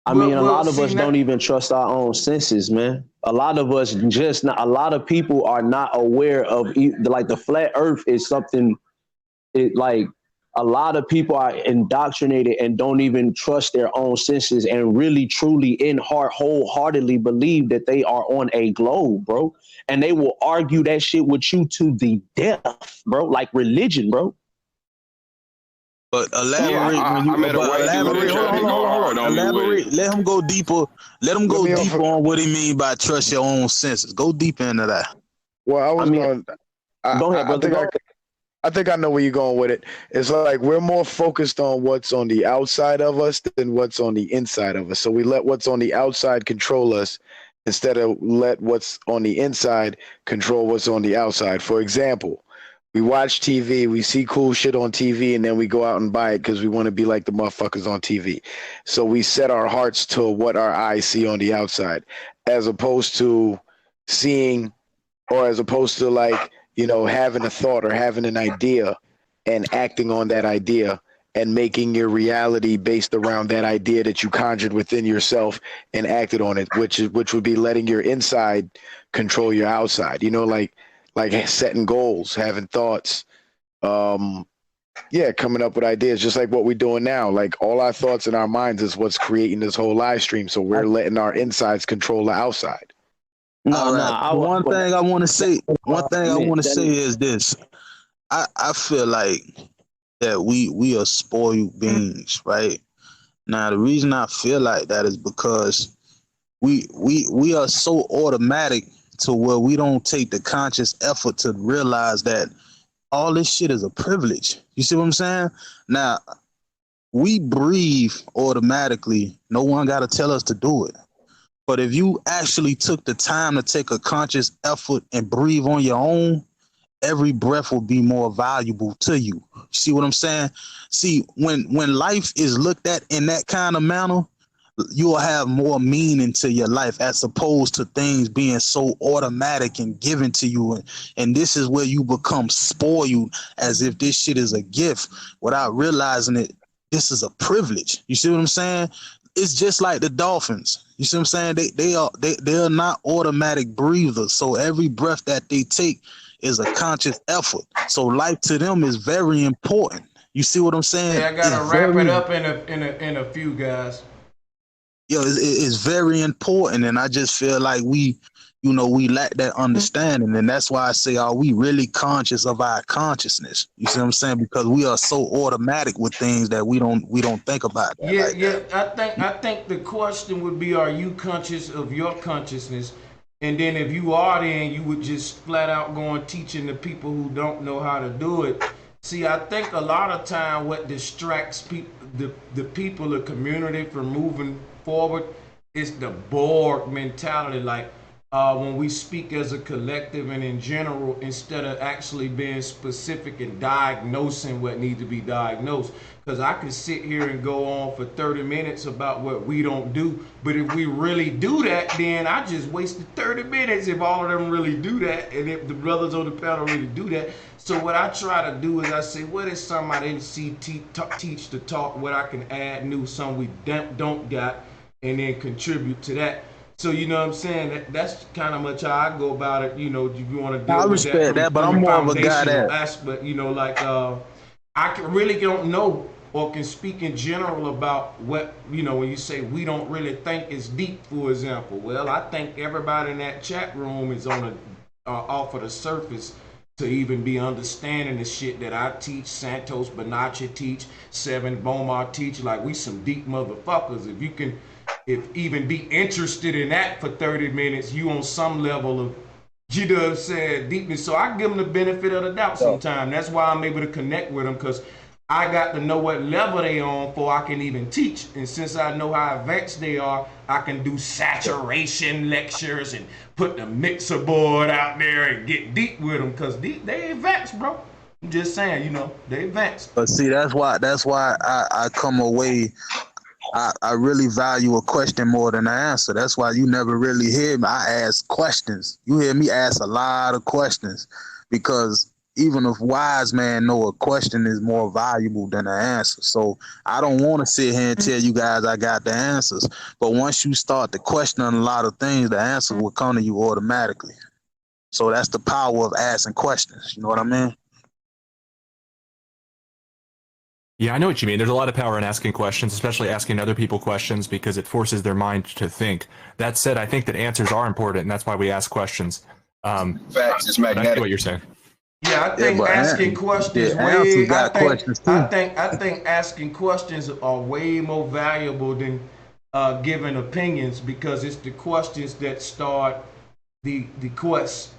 I mean, a lot of us don't even trust our own senses, man. A lot of us a lot of people are not aware of, like, the flat earth is something, a lot of people are indoctrinated and don't even trust their own senses and really, truly, wholeheartedly believe that they are on a globe, bro. And they will argue that shit with you to the death, bro, like religion, bro. But elaborate. Elaborate. Let him go deeper. Let him go deeper on what he mean by trust your own senses. Go deeper into that. Well, go ahead, brother. I think I know where you're going with it. It's like we're more focused on what's on the outside of us than what's on the inside of us. So we let what's on the outside control us instead of let what's on the inside control what's on the outside. For example, we watch TV, we see cool shit on TV, and then we go out and buy it because we want to be like the motherfuckers on TV. So we set our hearts to what our eyes see on the outside, as opposed to seeing, or as opposed to having a thought or having an idea and acting on that idea and making your reality based around that idea that you conjured within yourself and acted on it, which would be letting your inside control your outside. Like setting goals, having thoughts, coming up with ideas, just like what we're doing now. Like all our thoughts in our minds is what's creating this whole live stream. So we're letting our insides control the outside. One thing I want to say is this. I feel like that we are spoiled beings, right? Now the reason I feel like that is because we are so automatic to where we don't take the conscious effort to realize that all this shit is a privilege. You see what I'm saying? Now, we breathe automatically. No one got to tell us to do it. But if you actually took the time to take a conscious effort and breathe on your own, every breath will be more valuable to you. See what I'm saying? See, when life is looked at in that kind of manner, you will have more meaning to your life as opposed to things being so automatic and given to you. And this is where you become spoiled as if this shit is a gift without realizing it. This is a privilege. You see what I'm saying? It's just like the dolphins. You see what I'm saying? They are not automatic breathers. So every breath that they take is a conscious effort. So life to them is very important. You see what I'm saying? Yeah, I gotta wrap it up in a few, guys. It's very important, and I just feel like we lack that understanding, and that's why I say, are we really conscious of our consciousness? You see what I'm saying? Because we are so automatic with things that we don't think about that. I think the question would be, are you conscious of your consciousness? And then if you are, then you would just flat out go on teaching the people who don't know how to do it. See, I think a lot of time what distracts people, the people, the community from moving forward is the Borg mentality. Like, when we speak as a collective and in general, instead of actually being specific and diagnosing what needs to be diagnosed. Because I could sit here and go on for 30 minutes about what we don't do, but if we really do that, then I just wasted 30 minutes if all of them really do that, and if the brothers on the panel really do that. So what I try to do is I say, what is something I didn't see teach to talk, what I can add new, some we don't got, and then contribute to that. So you know what I'm saying? That's kind of much how I go about it. You know, if you want to deal I with respect that, but I'm more of a guy that aspect. You know, like really don't know or can speak in general about what, you know, when you say we don't really think is deep, for example. Well, I think everybody in that chat room is on a off of the surface to even be understanding the shit that I teach, Santos Bonacci teach, Seven Bomar teach. Like, we some deep motherfuckers. If you can even be interested in that for 30 minutes, you on some level of, you know what I'm saying, deepness. So I give them the benefit of the doubt sometimes. That's why I'm able to connect with them, because I got to know what level they on before I can even teach. And since I know how advanced they are, I can do saturation lectures and put the mixer board out there and get deep with them, because they advanced, bro. I'm just saying, you know, they advanced. But see, that's why I come away. I really value a question more than an answer. That's why you never really hear me. I ask questions. You hear me ask a lot of questions, because even if wise man know a question is more valuable than an answer. So I don't want to sit here and tell you guys I got the answers. But once you start to question a lot of things, the answer will come to you automatically. So that's the power of asking questions. You know what I mean? Yeah, I know what you mean. There's a lot of power in asking questions, especially asking other people questions, because it forces their mind to think. That said, I think that answers are important, and that's why we ask questions. Facts, it's I magnetic. see what you're saying. Yeah, I think asking questions I think asking questions are way more valuable than giving opinions, because it's the questions that the quest,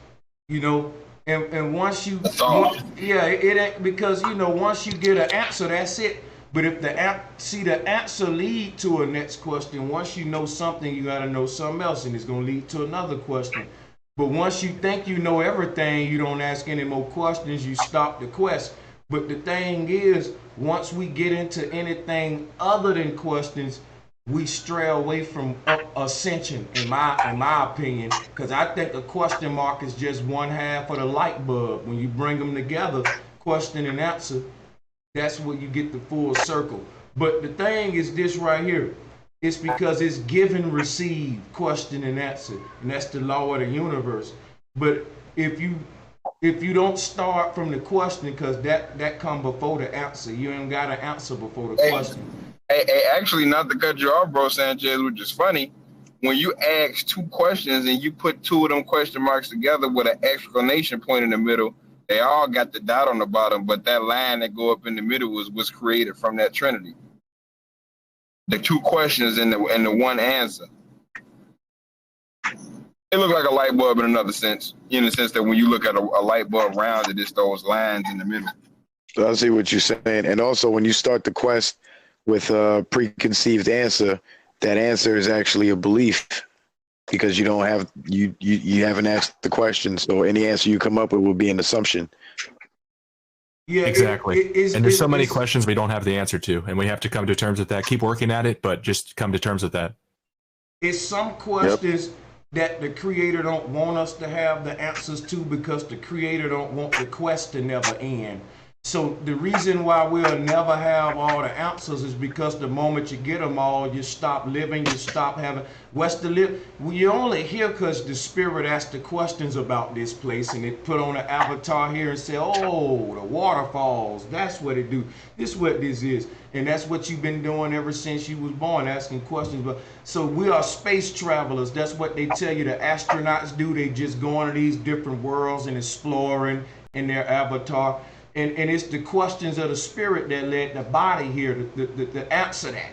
you know. And once you, it ain't, because, you know, once you get an answer, that's it. But if the answer lead to a next question, once you know something, you got to know something else, and it's going to lead to another question. But once you think you know everything, you don't ask any more questions, you stop the quest. But the thing is, once we get into anything other than questions, we stray away from ascension, in my opinion, because I think a question mark is just one half of the light bulb. When you bring them together, question and answer, that's where you get the full circle. But the thing is this right here. It's because it's give and receive, question and answer, and that's the law of the universe. But if you don't start from the question, because that come before the answer, you ain't got an answer before the question. Hey, actually, not to cut you off, bro, Sanchez, which is funny. When you ask two questions and you put two of them question marks together with an exclamation point in the middle, they all got the dot on the bottom, but that line that go up in the middle was created from that trinity. The two questions and the one answer. It looked like a light bulb in another sense, in the sense that when you look at a light bulb round, it's those lines in the middle. So I see what you're saying. And also, when you start the quest with a preconceived answer, that answer is actually a belief, because you don't have you haven't asked the question. So any answer you come up with will be an assumption. Yeah, exactly. And there's so many questions we don't have the answer to, and we have to come to terms with that. Keep working at it, but just come to terms with that. It's some questions that the creator don't want us to have the answers to, because the creator don't want the quest to never end. So the reason why we'll never have all the answers is because the moment you get them all, you stop living, you stop having what's to live. You're only here because the spirit asked the questions about this place, and it put on an avatar here and say, oh, the waterfalls, that's what it do. This is what this is. And that's what you've been doing ever since you was born, asking questions. But so we are space travelers. That's what they tell you the astronauts do. They just go into these different worlds and exploring in their avatar. And it's the questions of the spirit that led the body here to answer that.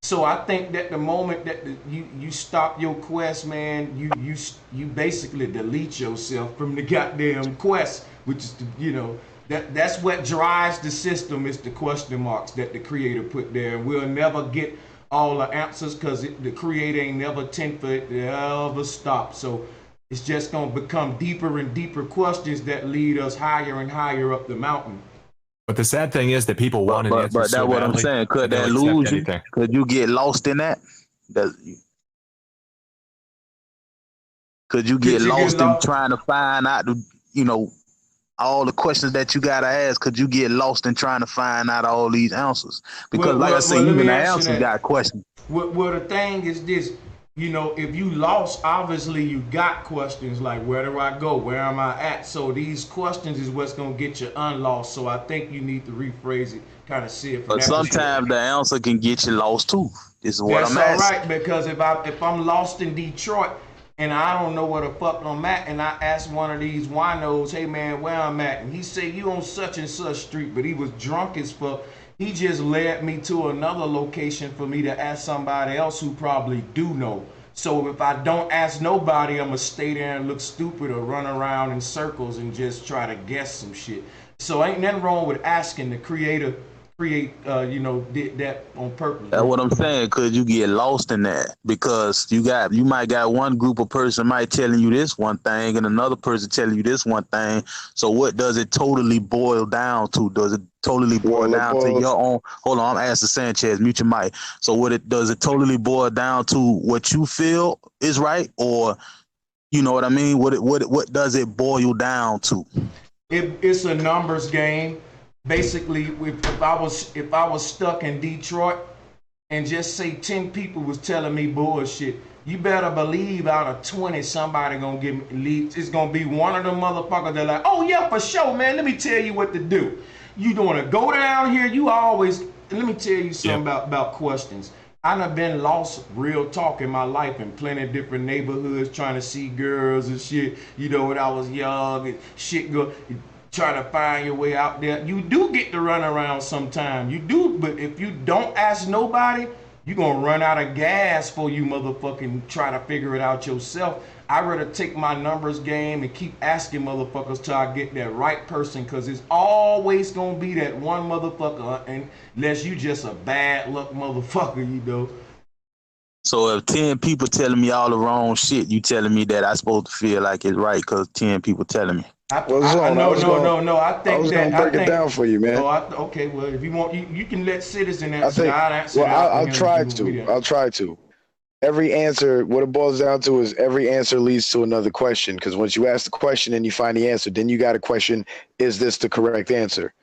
So I think that the moment that you stop your quest, man, you basically delete yourself from the goddamn quest, which is that's what drives the system, is the question marks that the creator put there. And we'll never get all the answers, because the creator ain't never intend for it to ever stop. So It's just gonna become deeper and deeper questions that lead us higher and higher up the mountain. But the sad thing is that people want an answer But so that's what I'm badly saying. Could they'll that accept lose you? anything. Could you get lost in that? Could you get lost in trying to find out, all the questions that you gotta ask? Could you get lost in trying to find out all these answers? Because, like I say, let even me the ask you answers that. got questions. Well, the thing is this, if you lost, obviously you got questions like, where do I go? Where am I at? So these questions is what's going to get you unlost. So I think you need to rephrase it, kind of see it from But that perspective. sometimes the answer can get you lost too. This is what That's I'm all asking. right, because if I'm lost in Detroit and I don't know where the fuck I'm at, and I ask one of these winos, hey man, where I'm at, and he say you on such and such street, but he was drunk as fuck. He just led me to another location for me to ask somebody else who probably do know. So if I don't ask nobody, I'm gonna stay there and look stupid or run around in circles and just try to guess some shit. So ain't nothing wrong with asking. The creator did that on purpose. That's what I'm saying. Could you get lost in that? Because you might got one group of person might telling you this one thing and another person telling you this one thing. So what does it totally boil down to? Does it totally boil down to your own? Hold on, I'm asking Sanchez, mute your mic. So does it totally boil down to what you feel is right, or you know what I mean? What does it boil down to? It's a numbers game. Basically, if I was stuck in Detroit and just say 10 people was telling me bullshit, you better believe out of 20 somebody gonna give me leads. It's gonna be one of them motherfuckers that like, oh yeah, for sure, man. Let me tell you what to do. You don't wanna go down here. Let me tell you something about questions. I done been lost real talk in my life in plenty of different neighborhoods trying to see girls and shit. When I was young and shit go. Try to find your way out there. You do get to run around sometime. You do, but if you don't ask nobody, you're gonna run out of gas for you motherfucking try to figure it out yourself. I'd rather take my numbers game and keep asking motherfuckers till I get that right person, because it's always gonna be that one motherfucker, unless you just a bad luck motherfucker, So if 10 people telling me all the wrong shit, you telling me that I supposed to feel like it's right because 10 people telling me? No. I think gonna break it down for you, man. Okay. Well, if you want, you can let Citizen answer. I'll try to. Every answer, what it boils down to is every answer leads to another question. Because once you ask the question and you find the answer, then you got a question: is this the correct answer?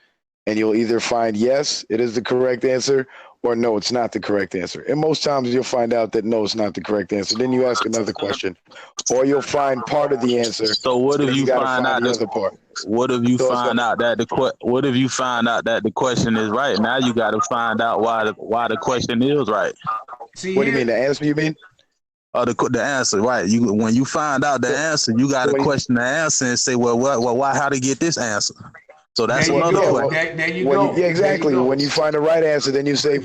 And you'll either find yes, it is the correct answer, or no, it's not the correct answer. And most times you'll find out that no, it's not the correct answer. Then you ask another question, or you'll find part of the answer. So what if you find out the other part? What if you find out that the question is right? Now you got to find out why the question is right. What do you mean, the answer? You mean? The answer, right? When you find out the answer, you got to question the answer and say, well, why? How to get this answer? So that's another question. There you go. Yeah, exactly. When you find the right answer, then you say,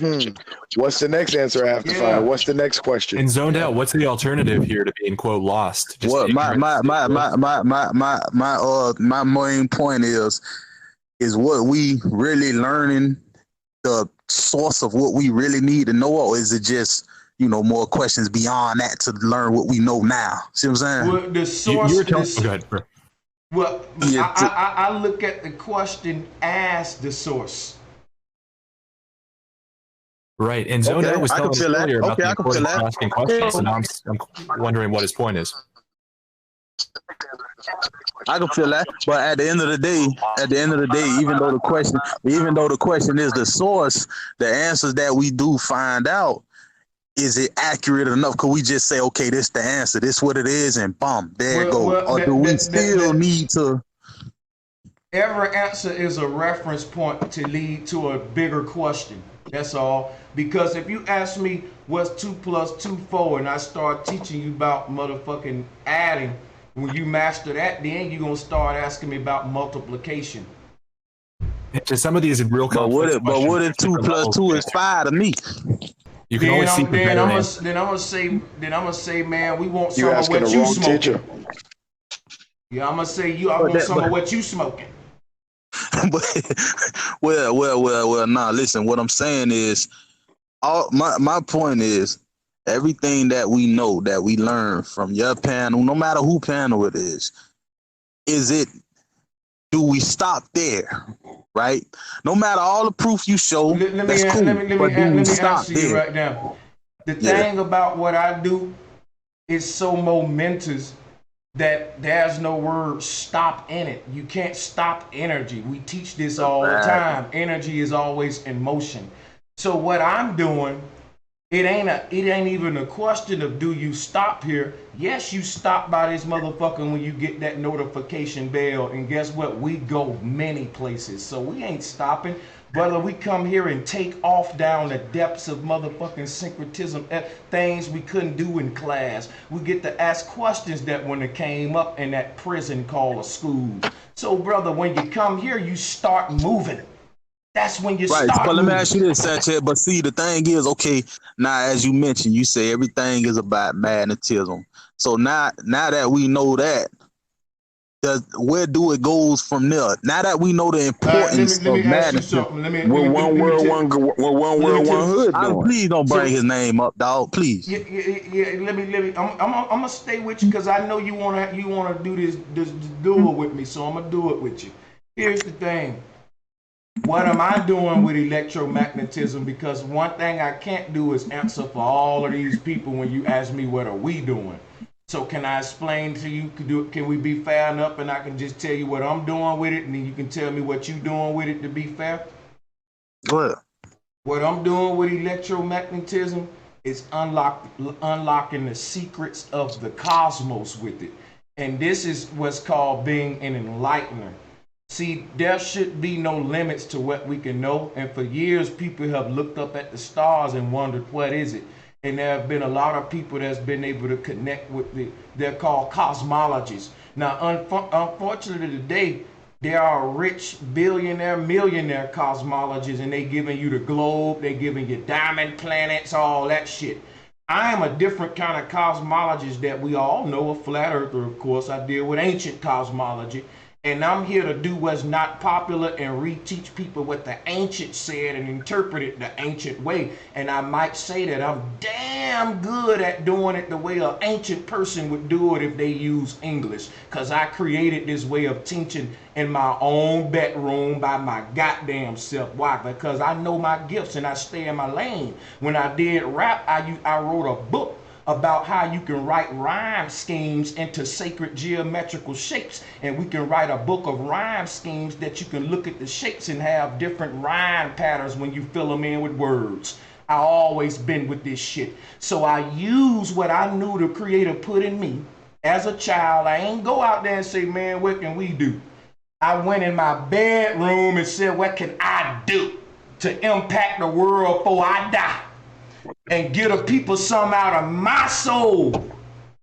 what's the next answer I have to find? What's the next question? And zoned out, what's the alternative here to being quote lost? Just my main point is what we really learning the source of what we really need to know, or is it just more questions beyond that to learn what we know now? See what I'm saying? Well, the source. Go ahead, bro. Well, I look at the question as the source. Right, and Zoned Out was telling us earlier about the importance of asking questions, and I'm wondering what his point is. I can feel that, but at the end of the day, even though the question is the source, the answers that we do find out, is it accurate enough? Could we just say, okay, this the answer, this what it is, and boom, there it goes? Or do we still need to? Every answer is a reference point to lead to a bigger question. That's all. Because if you ask me what's 2 + 2 4, and I start teaching you about motherfucking adding, when you master that, then you're gonna start asking me about multiplication. To some of these real complex but what if 2 + 2 is 5 to me? You can always see then I'm gonna say, man, we want some of what you smoking. Teacher. Yeah, I'm gonna say I want some of what you smoking. well, nah. Listen, what I'm saying is, my point is, everything that we know, that we learn from your panel, no matter who panel it is it, do we stop there? Right? No matter all the proof you show, that's cool. But do we stop answer you there? right now. The Yeah. thing about what I do is so momentous that there's no word stop in it. You can't stop energy. We teach this all the time. Energy is always in motion. So what I'm doing, it ain't even a question of do you stop here. Yes, you stop by this motherfucker when you get that notification bell, and guess what? We go many places, so we ain't stopping. Brother, we come here and take off down the depths of motherfucking syncretism, things we couldn't do in class. We get to ask questions that when it came up in that prison called a school. So brother, when you come here, you start moving. That's when you Right, start but let me moving. ask you this, Sanchez. But see, the thing is, okay, now as you mentioned, you say everything is about magnetism. So now that we know that, where do it goes from there? Now that we know the importance let me of ask you magnetism, something. What one world, one hood doing? Please don't bring his name up, dog. Please. Yeah. Let me. I'm gonna stay with you because I know you wanna do this duel with me. So I'm gonna do it with you. Here's the thing. What am I doing with electromagnetism? Because one thing I can't do is answer for all of these people when you ask me what are we doing. So can I explain to you? Can we be fair enough, and I can just tell you what I'm doing with it, and then you can tell me what you're doing with it to be fair? Go ahead. What I'm doing with electromagnetism is unlocking the secrets of the cosmos with it. And this is what's called being an enlightener. See, there should be no limits to what we can know. And for years, people have looked up at the stars and wondered, what is it? And there have been a lot of people that's been able to connect with they're called cosmologists. Now, unfortunately today, there are rich billionaire, millionaire cosmologists, and they giving you the globe, they giving you diamond planets, all that shit. I am a different kind of cosmologist that we all know, a flat earther, of course. I deal with ancient cosmology. And I'm here to do what's not popular and reteach people what the ancients said and interpret it the ancient way. And I might say that I'm damn good at doing it the way an ancient person would do it if they use English. Because I created this way of teaching in my own bedroom by my goddamn self. Why? Because I know my gifts and I stay in my lane. When I did rap, I wrote a book about how you can write rhyme schemes into sacred geometrical shapes, and we can write a book of rhyme schemes that you can look at the shapes and have different rhyme patterns when you fill them in with words. I always been with this shit. So I use what I knew the creator put in me as a child. I ain't go out there and say, man, what can we do? I went in my bedroom and said, what can I do to impact the world before I die? And give the people some out of my soul.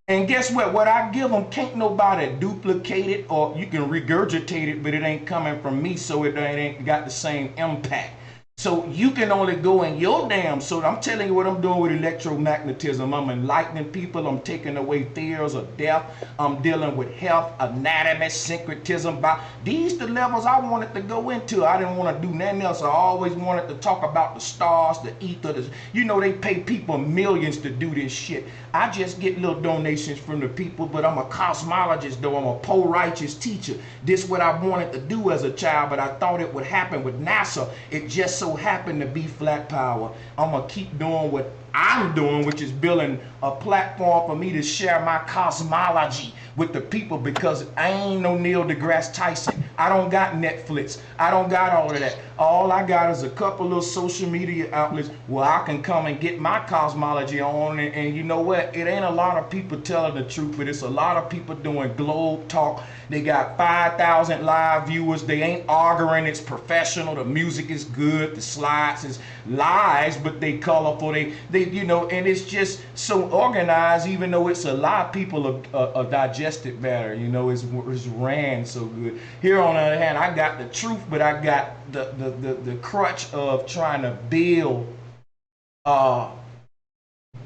And guess what? What I give them, can't nobody duplicate it, or you can regurgitate it, but it ain't coming from me, so it ain't got the same impact. So you can only go in your damn soul. I'm telling you what I'm doing with electromagnetism. I'm enlightening people. I'm taking away fears of death. I'm dealing with health, anatomy, syncretism. These the levels I wanted to go into. I didn't want to do nothing else. I always wanted to talk about the stars, the ether. You know, they pay people millions to do this shit. I just get little donations from the people, but I'm a cosmologist, though. I'm a poor righteous teacher. This is what I wanted to do as a child, but I thought it would happen with NASA. It just so happened to be flat power. I'm gonna keep doing what I'm doing, which is building a platform for me to share my cosmology with the people, because I ain't no Neil deGrasse Tyson. I don't got Netflix. I don't got all of that. All I got is a couple of social media outlets where I can come and get my cosmology on. And you know what? It ain't a lot of people telling the truth, but it's a lot of people doing globe talk. They got 5,000 live viewers. They ain't arguing. It's professional. The music is good. The slides is lies, but they colorful. They you know, and it's just so organized. Even though it's a lie, people are digest it better. You know, it's ran so good. Here on the other hand, I got the truth, but I got the crutch of trying to build.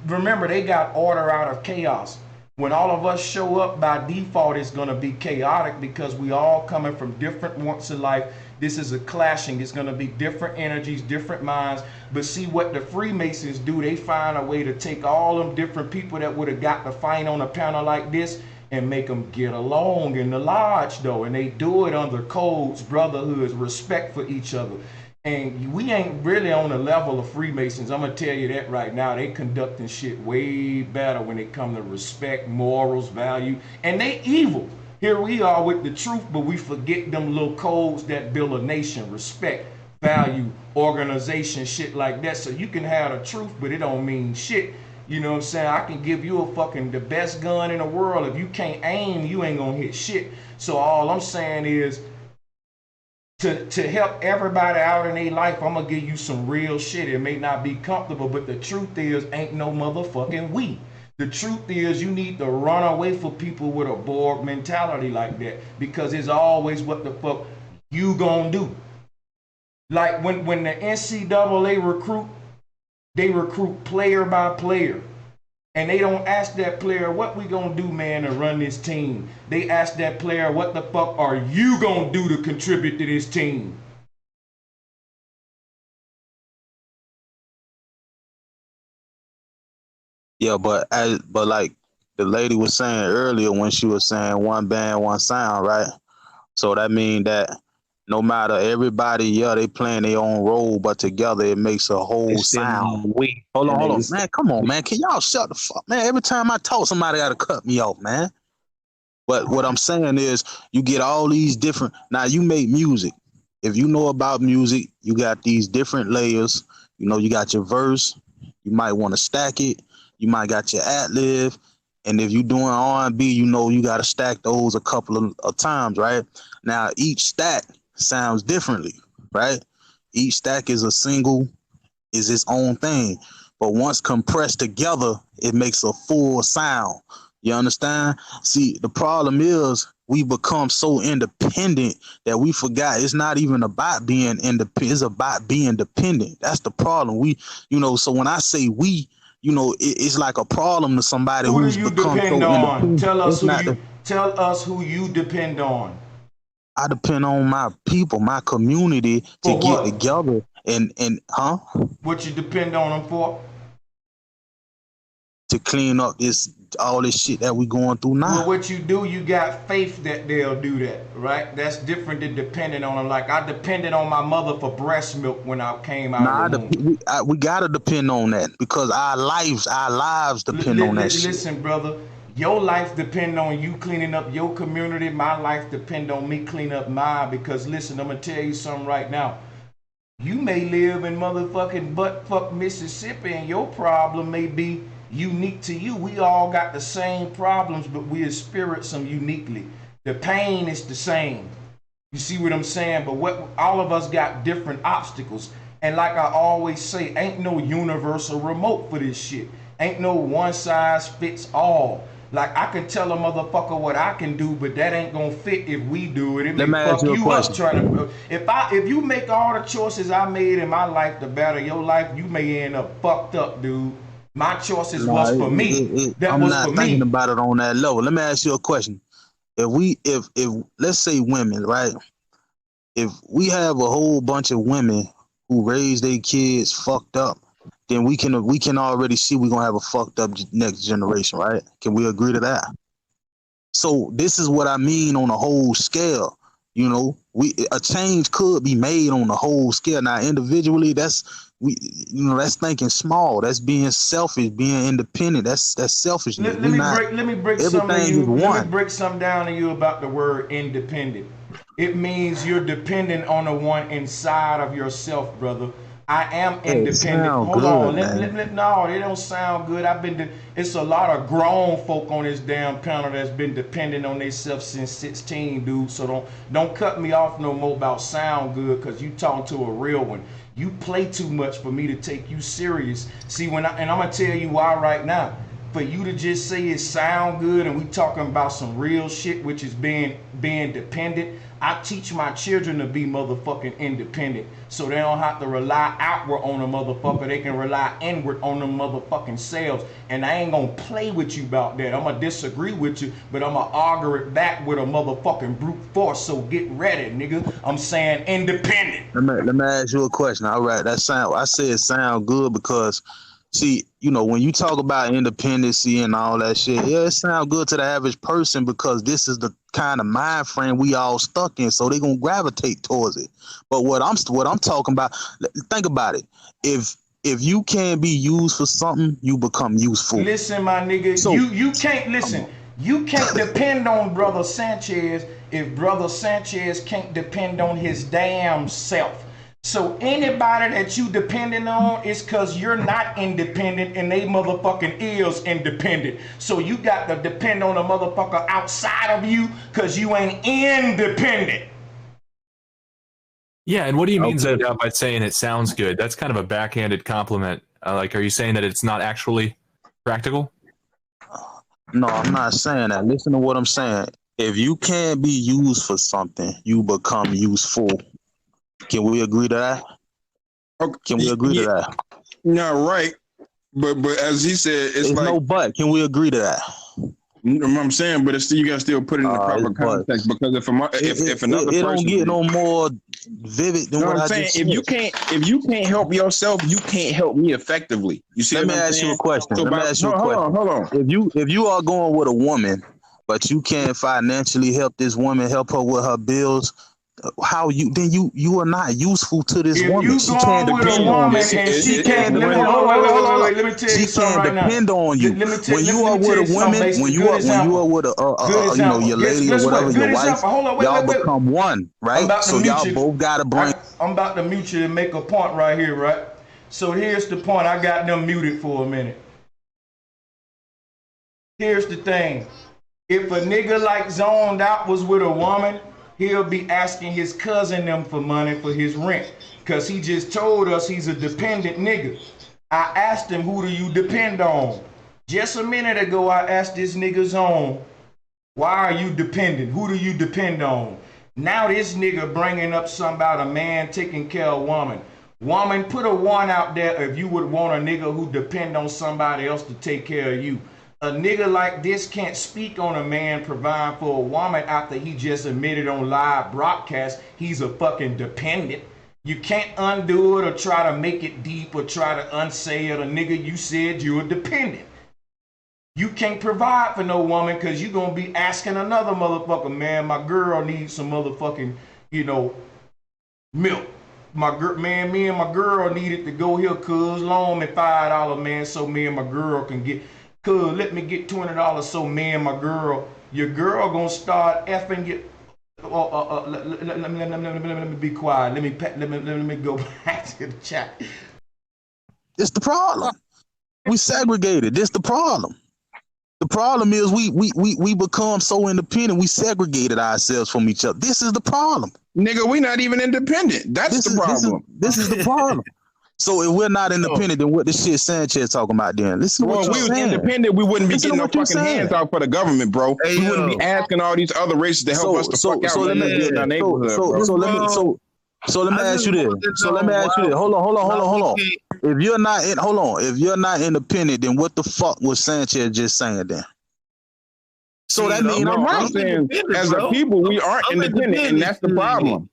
Remember, they got order out of chaos. When all of us show up, by default, it's going to be chaotic because we all coming from different walks of life. This is a clashing. It's going to be different energies, different minds. But see what the Freemasons do, they find a way to take all them different people that would have got to fight on a panel like this and make them get along in the lodge, though. And they do it under codes, brotherhoods, respect for each other. And we ain't really on the level of Freemasons. I'm going to tell you that right now. They conducting shit way better when it comes to respect, morals, value. And they evil. Here we are with the truth, but we forget them little codes that build a nation. Respect, value, organization, shit like that. So you can have the truth, but it don't mean shit. You know what I'm saying? I can give you a fucking the best gun in the world. If you can't aim, you ain't gonna hit shit. So all I'm saying is, to help everybody out in their life, I'm gonna give you some real shit. It may not be comfortable, but the truth is, ain't no motherfucking we. The truth is, you need to run away from people with a Borg mentality like that, because it's always what the fuck you gonna do. Like when the NCAA recruit, they recruit player by player. And they don't ask that player, what we gonna do, man, to run this team? They ask that player, what the fuck are you gonna do to contribute to this team? Yeah, but like the lady was saying earlier when she was saying one band, one sound, right? So that means that no matter everybody, yeah, they playing their own role, but together it makes a whole sound. Hold on, man. Come on, man. Can y'all shut the fuck, man? Every time I talk, somebody got to cut me off, man. But what I'm saying is, you get all these different. Now you make music. If you know about music, you got these different layers. You know, you got your verse. You might want to stack it. You might got your ad-lib. And if you're doing R&B, you know you got to stack those a couple of times, right? Now, each stack sounds differently, right? Each stack is a single, is its own thing. But once compressed together, it makes a full sound. You understand? See, the problem is we become so independent that we forgot it's not even about being independent. It's about being dependent. That's the problem. So when I say we, it's like a problem to somebody who's become so independent. Tell us who you depend on. I depend on my people, my community to get together and What you depend on them for? To clean up all this shit that we going through now. Well, what you do, you got faith that they'll do that, right? That's different than depending on them. Like I depended on my mother for breast milk when I came out of the womb. We gotta depend on that because our lives depend on that shit. Listen, brother, your life depend on you cleaning up your community. My life depend on me cleaning up mine. Because listen, I'm gonna tell you something right now. You may live in motherfucking buttfuck Mississippi, and your problem may be unique to you. We all got the same problems, but we experience them uniquely. The pain is the same. You see what I'm saying? But all of us got different obstacles. And like I always say, ain't no universal remote for this shit. Ain't no one size fits all. Like I can tell a motherfucker what I can do, but that ain't gonna fit if we do it. It may fuck you up trying to. If you make all the choices I made in my life to better your life, you may end up fucked up, dude. My choices was for me. I'm not thinking about it on that level. Let me ask you a question. If let's say women, right? If we have a whole bunch of women who raise their kids fucked up, then we can already see we're gonna have a fucked up next generation, right? Can we agree to that? So this is what I mean on a whole scale. A change could be made on the whole scale. Now individually, that's thinking small. That's being selfish, being independent. That's selfishness. Let me break something down to you about the word independent. It means you're dependent on the one inside of yourself, brother. I am independent. Hold on. No, they don't sound good. It's a lot of grown folk on this damn panel that's been dependent on themselves since 16, dude. So don't cut me off no more about sound good, because you talking to a real one. You play too much for me to take you serious. See, I'm gonna tell you why right now. for you to just say it sound good and we talking about some real shit, which is being dependent. I teach my children to be motherfucking independent so they don't have to rely outward on a motherfucker. They can rely inward on them motherfucking selves. And I ain't gonna play with you about that. I'm gonna disagree with you, but I'm gonna argue it back with a motherfucking brute force. So get ready, nigga. I'm saying independent. Let me ask you a question. All right, I said sound good because, see, you know, when you talk about independency and all that shit, yeah, it sounds good to the average person because this is the kind of mind frame we all stuck in, so they gonna gravitate towards it. But what I'm talking about, think about it. If you can't be used for something, you become useful. Listen, my nigga, so, you can't listen. You can't depend on Brother Sanchez if Brother Sanchez can't depend on his damn self. So anybody that you depending on is because you're not independent and they motherfucking is independent. So you got to depend on a motherfucker outside of you because you ain't independent. Yeah, and what do you mean, Zed, by saying it sounds good? That's kind of a backhanded compliment. Like, are you saying that it's not actually practical? No, I'm not saying that. Listen to what I'm saying. If you can't be used for something, you become useful. Can we agree to that? Okay. Can we agree to that? No, right. But as he said, it's like no but. Can we agree to that? I'm saying, but it's still, you gotta still put it in the proper context because if another person, don't get no more vivid than what I'm I saying. just If said. you can't help yourself, you can't help me effectively. You see? Let me ask you a question. Hold on. If you are going with a woman, but you can't financially help this woman, help her with her bills, how you are not useful to this woman. She can't depend on you. She can't depend on you. When you are with a woman, when you are with a your lady or whatever, your wife, y'all become one, right? So y'all both gotta bring. I'm about to mute you and make a point right here, right? So here's the point. I got them muted for a minute. Here's the thing. If a nigga like Zoned Out was with a woman, he'll be asking his cousin them for money for his rent. Cause he just told us he's a dependent nigga. I asked him, who do you depend on? Just a minute ago, I asked this nigga Zone, why are you dependent? Who do you depend on? Now this nigga bringing up something about a man taking care of a woman. Woman, put a one out there if you would want a nigga who depend on somebody else to take care of you. A nigga like this can't speak on a man providing for a woman after he just admitted on live broadcast he's a fucking dependent. You can't undo it or try to make it deep or try to unsay it. A nigga, you said you're a dependent. You can't provide for no woman because you're going to be asking another motherfucker, man, my girl needs some motherfucking, milk. Man, me and my girl needed to go here, cuz, loan me $5, man, so me and my girl can get... Cuz, let me get $20 so me and my girl, your girl gonna start effing you. Let me be quiet. Let me go back to the chat. It's the problem. We segregated. This the problem. The problem is we become so independent. We segregated ourselves from each other. This is the problem. Nigga, we not even independent. That's the problem. This is the problem. So if we're not independent, then what the shit Sanchez talking about then? Listen to what you're saying. Well, we was independent, we wouldn't be getting no fucking hands out for the government, bro. Hey, we wouldn't be asking all these other races to help us to fuck out. So let me ask you this. Hold on. If you're not independent, then what the fuck was Sanchez just saying then? So that means I'm right. I'm saying, as a people, we aren't independent, and that's the problem.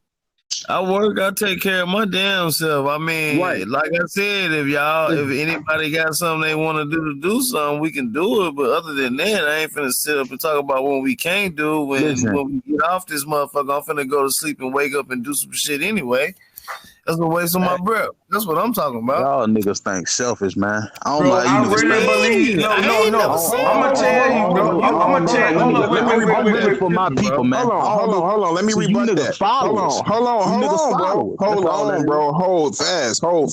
I work, I take care of my damn self. I mean, like I said, if anybody got something they want to do something, we can do it. But other than that, I ain't finna sit up and talk about what we can't do. When we get off this motherfucker, I'm finna go to sleep and wake up and do some shit anyway. That's a waste of my breath. That's what I'm talking about. Y'all niggas think selfish, man. I don't Bro, I really believe. No. I'm gonna tell you, bro. I'm gonna tell you. Wait, for my people, man. Hold on. Let me rebut that. Hold on, bro. Hold fast. Man,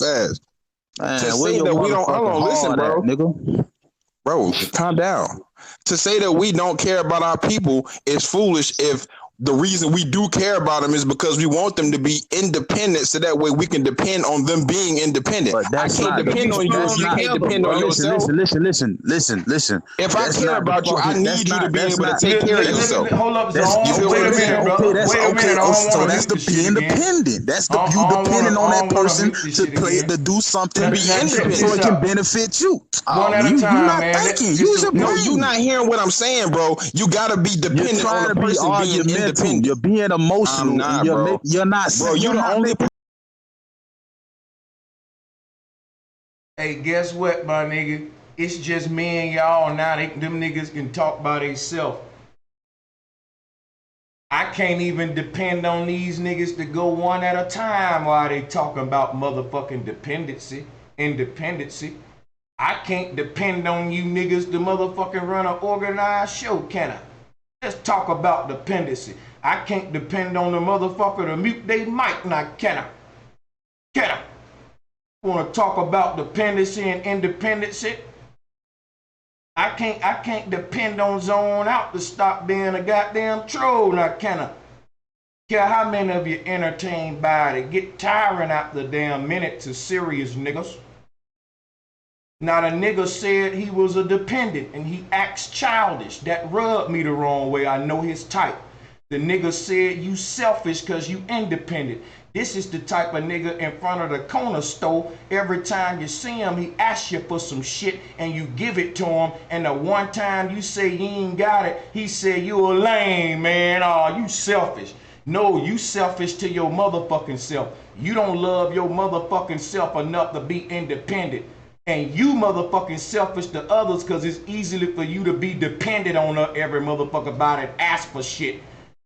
to say that we don't. Hold on, listen, bro. Nigga. Bro, calm down. To say that we don't care about our people is foolish if the reason we do care about them is because we want them to be independent, so that way we can depend on them being independent. But that's I can't depend on you if you can't depend on yourself. Listen. If I care about you, I need you to be able to take care of yourself. Hold up, Wait a minute, bro. So that's the be independent. That's the you depending on that person to do something so it can benefit you. One at a time, you're not man. thinking. Use your brain. No, you're not hearing what I'm saying, bro. You gotta be dependent on the person being independent. You're being emotional. I'm not, bro. You're not. Bro, you're the only. Hey, guess what, my nigga? It's just me and y'all now. Them niggas can talk by themselves. I can't even depend on these niggas to go one at a time while they talking about motherfucking independency. I can't depend on you niggas to motherfucking run an organized show, can I? Let's talk about dependency. I can't depend on the motherfucker to mute they mic now, can I? Can I? Want to talk about dependency and independency? I can't depend on Zone Out to stop being a goddamn troll now, can I? Care how many of you entertained by it, get tiring out the damn minute to serious niggas. Now the nigga said he was a dependent and he acts childish. That rubbed me the wrong way. I know his type. The nigga said you selfish cause you independent. This is the type of nigga in front of the corner store. Every time you see him, he asks you for some shit and you give it to him. And the one time you say you ain't got it, he said you a lame, man. Oh, you selfish. No, you selfish to your motherfucking self. You don't love your motherfucking self enough to be independent. And you motherfucking selfish to others because it's easy for you to be dependent on every motherfucker about it, ask for shit.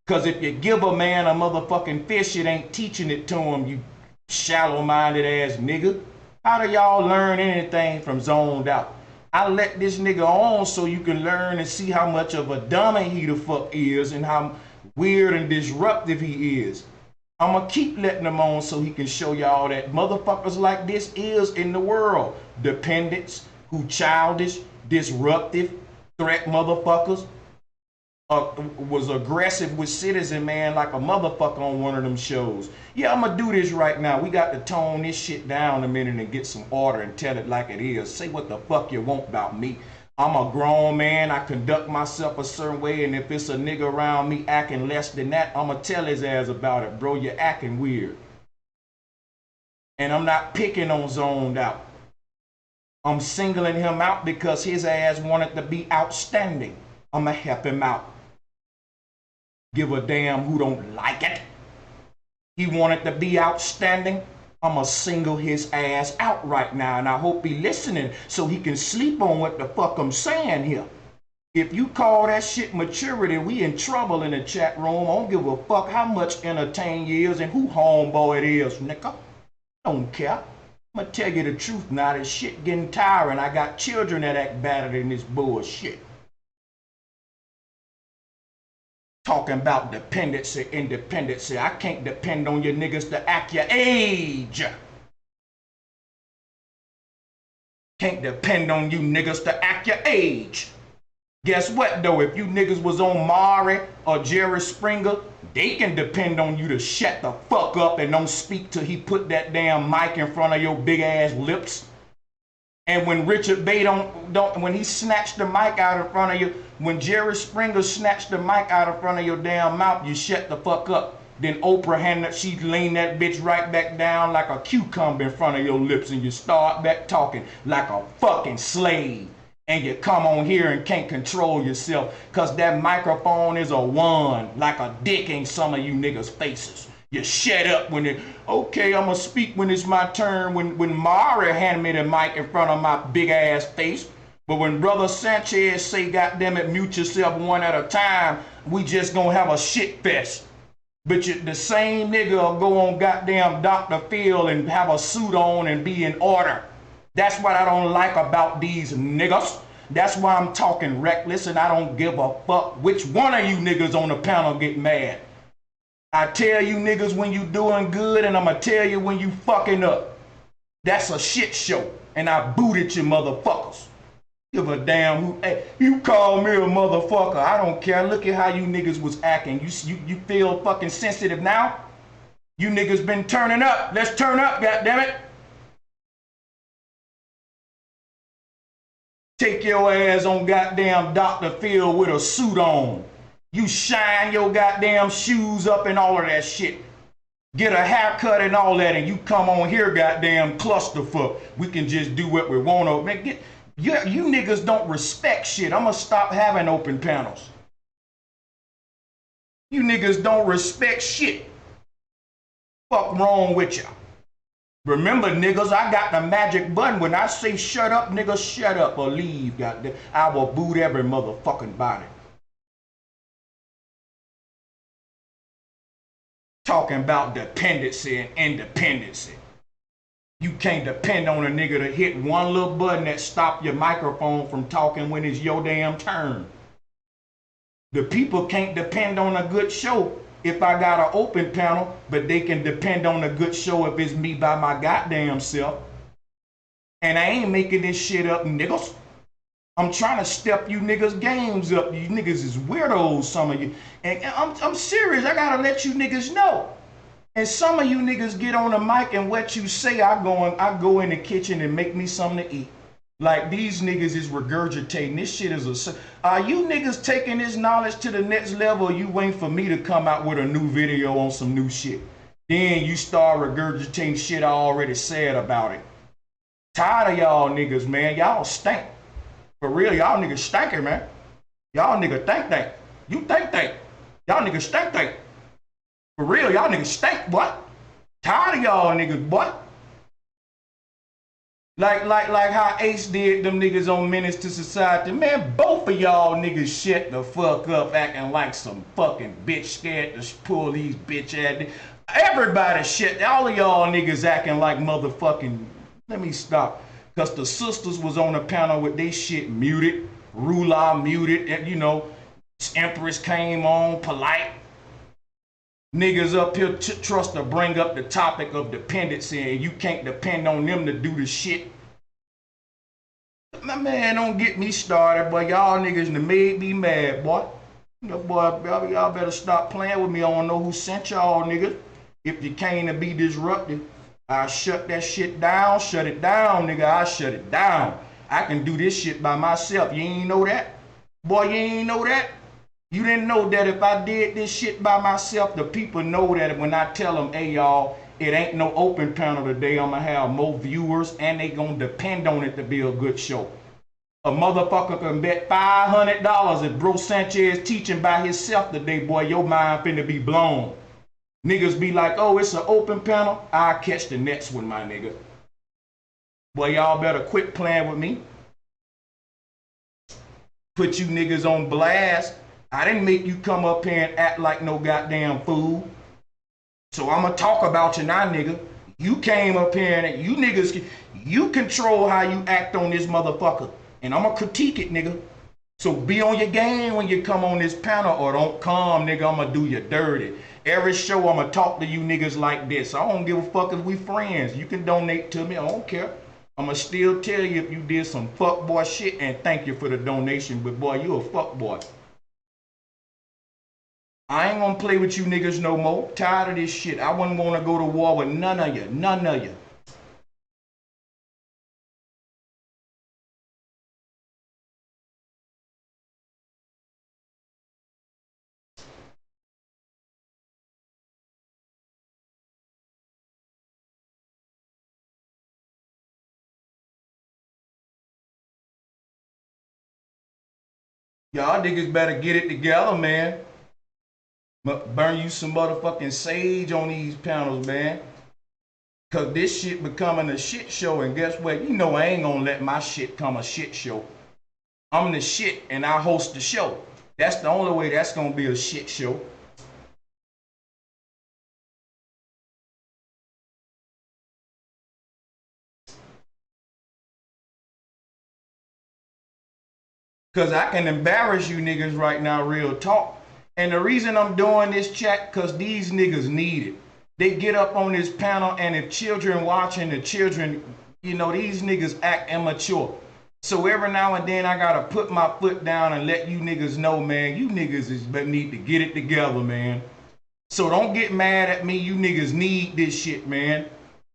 Because if you give a man a motherfucking fish, it ain't teaching it to him, you shallow-minded ass nigga. How do y'all learn anything from Zoned Out? I let this nigga on so you can learn and see how much of a dummy he the fuck is and how weird and disruptive he is. I'ma keep letting him on so he can show y'all that motherfuckers like this is in the world. Dependents, who childish, disruptive, threat motherfuckers. Was aggressive with Citizen, man, like a motherfucker on one of them shows. Yeah, I'm gonna do this right now. We got to tone this shit down a minute and get some order and tell it like it is. Say what the fuck you want about me. I'm a grown man. I conduct myself a certain way, and if it's a nigga around me acting less than that, I'm gonna tell his ass about it. Bro, you're acting weird. And I'm not picking on Zoned Out. I'm singling him out because his ass wanted to be outstanding. I'm gonna help him out. Give a damn who don't like it. He wanted to be outstanding. I'ma single his ass out right now, and I hope he listening so he can sleep on what the fuck I'm saying here. If you call that shit maturity, we in trouble in the chat room. I don't give a fuck how much entertained you is and who homeboy it is, nigga. Don't care. I'ma tell you the truth now. This shit getting tiring. I got children that act better than this bullshit. Talking about dependency, independency. I can't depend on you niggas to act your age. Can't depend on you niggas to act your age. Guess what though? If you niggas was on Maury or Jerry Springer, they can depend on you to shut the fuck up and don't speak till he put that damn mic in front of your big ass lips. And when Richard Bay when he snatched the mic out in front of you, when Jerry Springer snatched the mic out in front of your damn mouth, you shut the fuck up. Then Oprah she leaned that bitch right back down like a cucumber in front of your lips, and you start back talking like a fucking slave. And you come on here and can't control yourself because that microphone is a wand, like a dick in some of you niggas' faces. You shut up when okay, I'm gonna speak when it's my turn. When Mara handed me the mic in front of my big ass face. But when Brother Sanchez say, goddamn it, mute yourself one at a time, we just gonna have a shit fest. But the same nigga will go on goddamn Dr. Phil and have a suit on and be in order. That's what I don't like about these niggas. That's why I'm talking reckless and I don't give a fuck which one of you niggas on the panel get mad. I tell you niggas when you doing good and I'ma tell you when you fucking up. That's a shit show and I booted you motherfuckers. Give a damn who. Hey, you call me a motherfucker. I don't care. Look at how you niggas was acting. You feel fucking sensitive now? You niggas been turning up. Let's turn up, goddammit. Take your ass on goddamn Dr. Phil with a suit on. You shine your goddamn shoes up and all of that shit. Get a haircut and all that, and you come on here, goddamn clusterfuck. We can just do what we want to. Man, you niggas don't respect shit. I'm gonna stop having open panels. You niggas don't respect shit. Fuck wrong with ya? Remember, niggas, I got the magic button. When I say shut up, niggas, shut up or leave, goddamn. I will boot every motherfucking body. Talking about dependency and independency. You can't depend on a nigga to hit one little button that stop your microphone from talking when it's your damn turn. The people can't depend on a good show if I got an open panel, but they can depend on a good show if it's me by my goddamn self. And I ain't making this shit up, niggas. I'm trying to step you niggas' games up. You niggas is weirdos, some of you. And I'm serious. I gotta let you niggas know. And some of you niggas get on the mic and what you say, I go in the kitchen and make me something to eat. Like these niggas is regurgitating. This shit is a... Are you niggas taking this knowledge to the next level, or you waiting for me to come out with a new video on some new shit? Then you start regurgitating shit I already said about it. Tired of y'all niggas, man. Y'all stink. For real, y'all niggas stinking, man. Y'all niggas think. You think. Y'all niggas stink. For real, y'all niggas stink, what? Tired of y'all niggas, what? Like how Ace did them niggas on Menace to Society. Man, both of y'all niggas shut the fuck up acting like some fucking bitch scared to pull these bitch ass. Everybody shit. All of y'all niggas acting like motherfucking... Let me stop. Because the sisters was on the panel with they shit muted. Rula muted. And, you know, Empress came on polite. Niggas up here trust to bring up the topic of dependency, and you can't depend on them to do the shit. My man, don't get me started, boy. Y'all niggas done made me mad, boy. Boy, y'all better stop playing with me. I don't know who sent y'all niggas. If you came to be disruptive, I shut that shit down. Shut it down, nigga. I shut it down. I can do this shit by myself. You ain't know that? Boy, you ain't know that? You didn't know that if I did this shit by myself, the people know that when I tell them, hey, y'all, it ain't no open panel today, I'm going to have more viewers, and they going to depend on it to be a good show. A motherfucker can bet $500 if Bro Sanchez teaching by himself today, boy, your mind finna be blown. Niggas be like, oh, it's an open panel. I'll catch the next one, my nigga. Boy, y'all better quit playing with me. Put you niggas on blast. I didn't make you come up here and act like no goddamn fool. So I'm gonna talk about you now, nigga. You came up here and you niggas, you control how you act on this motherfucker. And I'm gonna critique it, nigga. So be on your game when you come on this panel, or don't come, nigga. I'm gonna do you dirty. Every show I'm gonna talk to you niggas like this. I don't give a fuck if we friends. You can donate to me, I don't care. I'm gonna still tell you if you did some fuckboy shit, and thank you for the donation, but boy, you a fuckboy. I ain't gonna play with you niggas no more. Tired of this shit. I wouldn't wanna go to war with none of you. None of you. Y'all niggas better get it together, man. Burn you some motherfucking sage on these panels, man. Cause this shit becoming a shit show, and guess what? You know I ain't gonna let my shit come a shit show. I'm the shit and I host the show. That's the only way that's gonna be a shit show. Cause I can embarrass you niggas right now, real talk. And the reason I'm doing this chat, cause these niggas need it. They get up on this panel, and if children watching, the children, you know, these niggas act immature. So every now and then I gotta put my foot down and let you niggas know, man, you niggas need to get it together, man. So don't get mad at me. You niggas need this shit, man.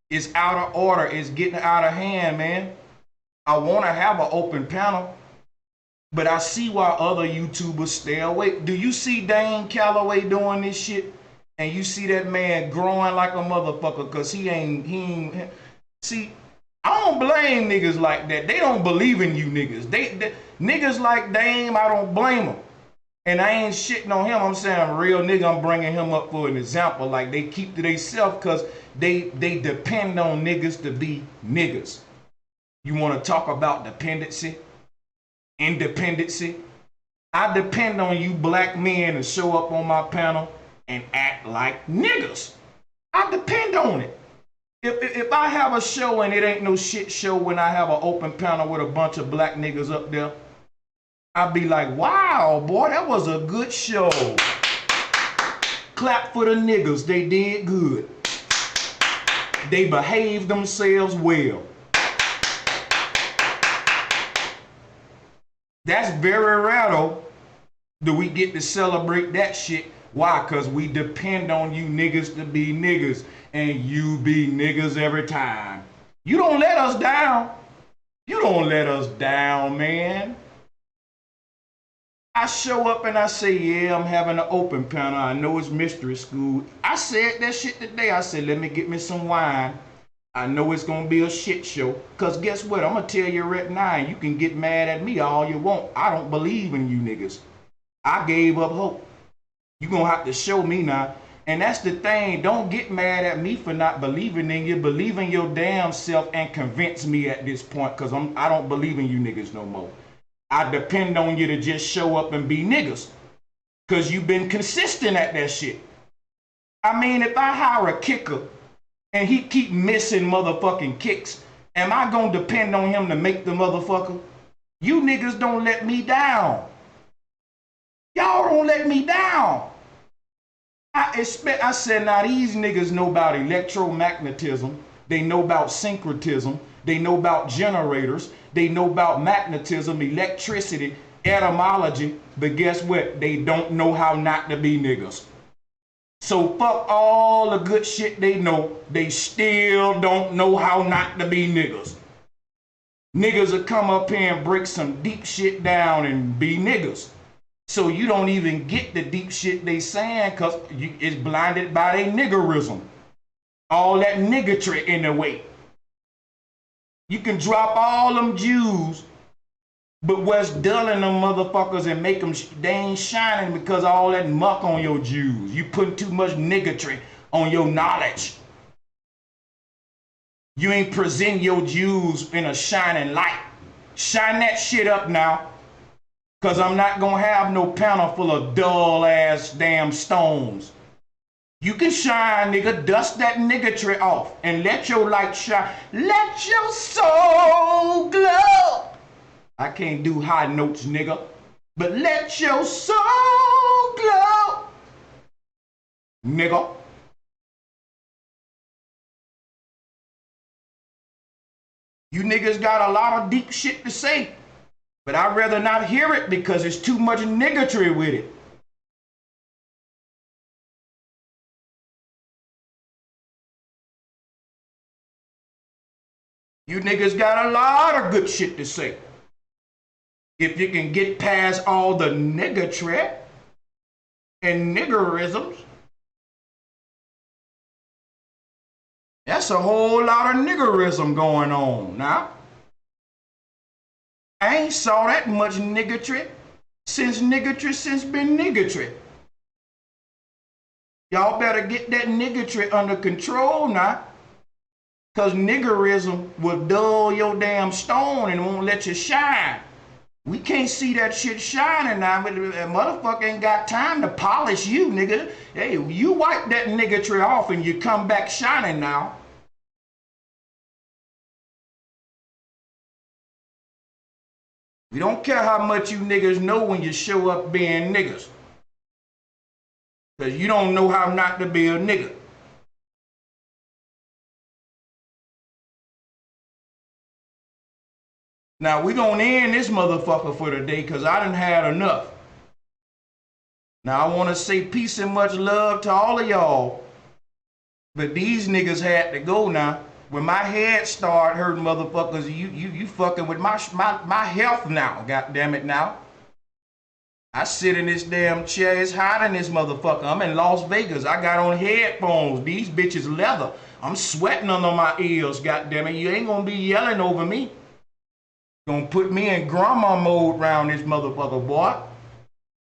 It's out of order. It's getting out of hand, man. I want to have an open panel, but I see why other YouTubers stay away. Do you see Dane Calloway doing this shit? And you see that man growing like a motherfucker because he ain't. See, I don't blame niggas like that. They don't believe in you niggas. They niggas like Dame, I don't blame them. And I ain't shitting on him. I'm saying a real nigga, I'm bringing him up for an example. Like, they keep to themselves because they depend on niggas to be niggas. You want to talk about dependency? Independency? I depend on you black men to show up on my panel and act like niggas. I depend on it. If I have a show and it ain't no shit show when I have an open panel with a bunch of black niggas up there, I'd be like, wow, boy, that was a good show. Clap for the niggas, they did good. They behaved themselves well. That's very rare though, do we get to celebrate that shit. Why? Because we depend on you niggas to be niggas, and you be niggas every time. You don't let us down. You don't let us down, man. I show up and I say, yeah, I'm having an open panel. I know it's mystery school. I said that shit today. I said, let me get me some wine. I know it's going to be a shit show. Because guess what? I'm going to tell you right now, you can get mad at me all you want. I don't believe in you niggas. I gave up hope. You're going to have to show me now. And that's the thing. Don't get mad at me for not believing in you. Believe in your damn self and convince me at this point, because I don't believe in you niggas no more. I depend on you to just show up and be niggas, because you've been consistent at that shit. I mean, if I hire a kicker and he keep missing motherfucking kicks, am I going to depend on him to make the motherfucker? You niggas don't let me down. Y'all don't let me down. I said, now these niggas know about electromagnetism. They know about syncretism. They know about generators. They know about magnetism, electricity, etymology. But guess what? They don't know how not to be niggas. So fuck all the good shit they know. They still don't know how not to be niggas. Niggas will come up here and break some deep shit down and be niggas. So you don't even get the deep shit they saying because it's blinded by their niggerism. All that niggatry in the way. You can drop all them Jews, but what's dulling them motherfuckers and make them, they ain't shining because of all that muck on your Jews. You putting too much niggatry on your knowledge. You ain't present your Jews in a shining light. Shine that shit up now. Because I'm not going to have no panel full of dull ass damn stones. You can shine, nigga. Dust that niggatry off and let your light shine. Let your soul glow. I can't do high notes, nigga. But let your soul glow. Nigga. You niggas got a lot of deep shit to say. But I'd rather not hear it because there's too much niggatry with it. You niggas got a lot of good shit to say. If you can get past all the niggatry and niggerisms, that's a whole lot of niggerism going on now. I ain't saw that much niggatry since been niggatry. Y'all better get that niggatry under control now. Cause niggerism will dull your damn stone and won't let you shine. We can't see that shit shining now, but that motherfucker ain't got time to polish you, nigga. Hey, you wipe that niggatry off and you come back shining now. We don't care how much you niggas know when you show up being niggas. Because you don't know how not to be a nigga. Now we gonna end this motherfucker for today because I done had enough. Now I want to say peace and much love to all of y'all. But these niggas had to go now. When my head start hurting, motherfuckers, you fucking with my health now. God damn it now. I sit in this damn chair. It's hot in this motherfucker. I'm in Las Vegas. I got on headphones. These bitches leather. I'm sweating under my ears. God damn it. You ain't gonna be yelling over me. Gonna put me in grandma mode round this motherfucker, boy.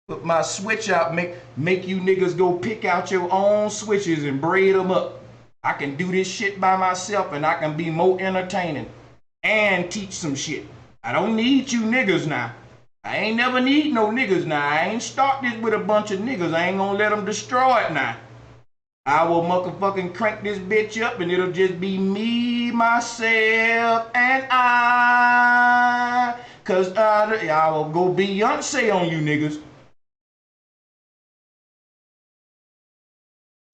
Put my switch out. Make you niggas go pick out your own switches and braid them up. I can do this shit by myself and I can be more entertaining and teach some shit. I don't need you niggas now. I ain't never need no niggas now. I ain't start this with a bunch of niggas. I ain't gonna let them destroy it now. I will motherfucking crank this bitch up and it'll just be me, myself, and I. Cause I will go Beyonce on you niggas.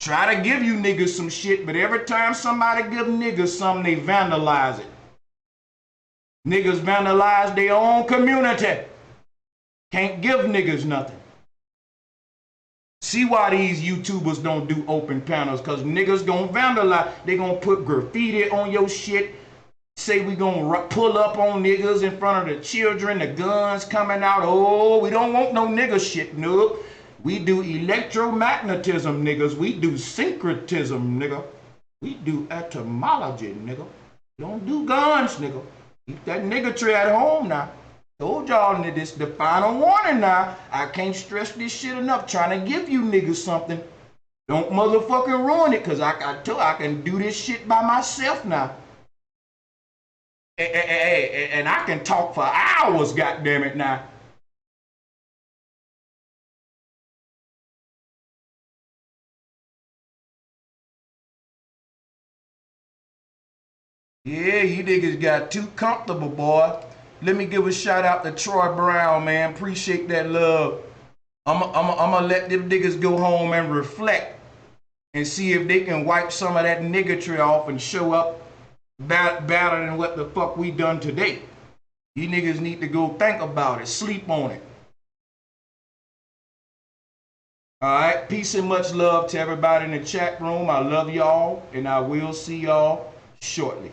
Try to give you niggas some shit, but every time somebody give niggas something, they vandalize it. Niggas vandalize their own community. Can't give niggas nothing. See why these YouTubers don't do open panels, because niggas gonna vandalize. They gonna put graffiti on your shit. Say we gonna pull up on niggas in front of the children, the guns coming out. Oh, we don't want no nigga shit, nope. We do electromagnetism, niggas. We do syncretism, nigga. We do etymology, nigga. Don't do guns, nigga. Keep that niggatry at home now. Told y'all this the final warning now. I can't stress this shit enough. Trying to give you niggas something. Don't motherfucking ruin it, cause I can do this shit by myself now. And I can talk for hours, goddammit now. Yeah, you niggas got too comfortable, boy. Let me give a shout out to Troy Brown, man. Appreciate that love. I'm gonna let them niggas go home and reflect and see if they can wipe some of that niggatry off and show up better than what the fuck we done today. You niggas need to go think about it, sleep on it. All right, peace and much love to everybody in the chat room. I love y'all, and I will see y'all shortly.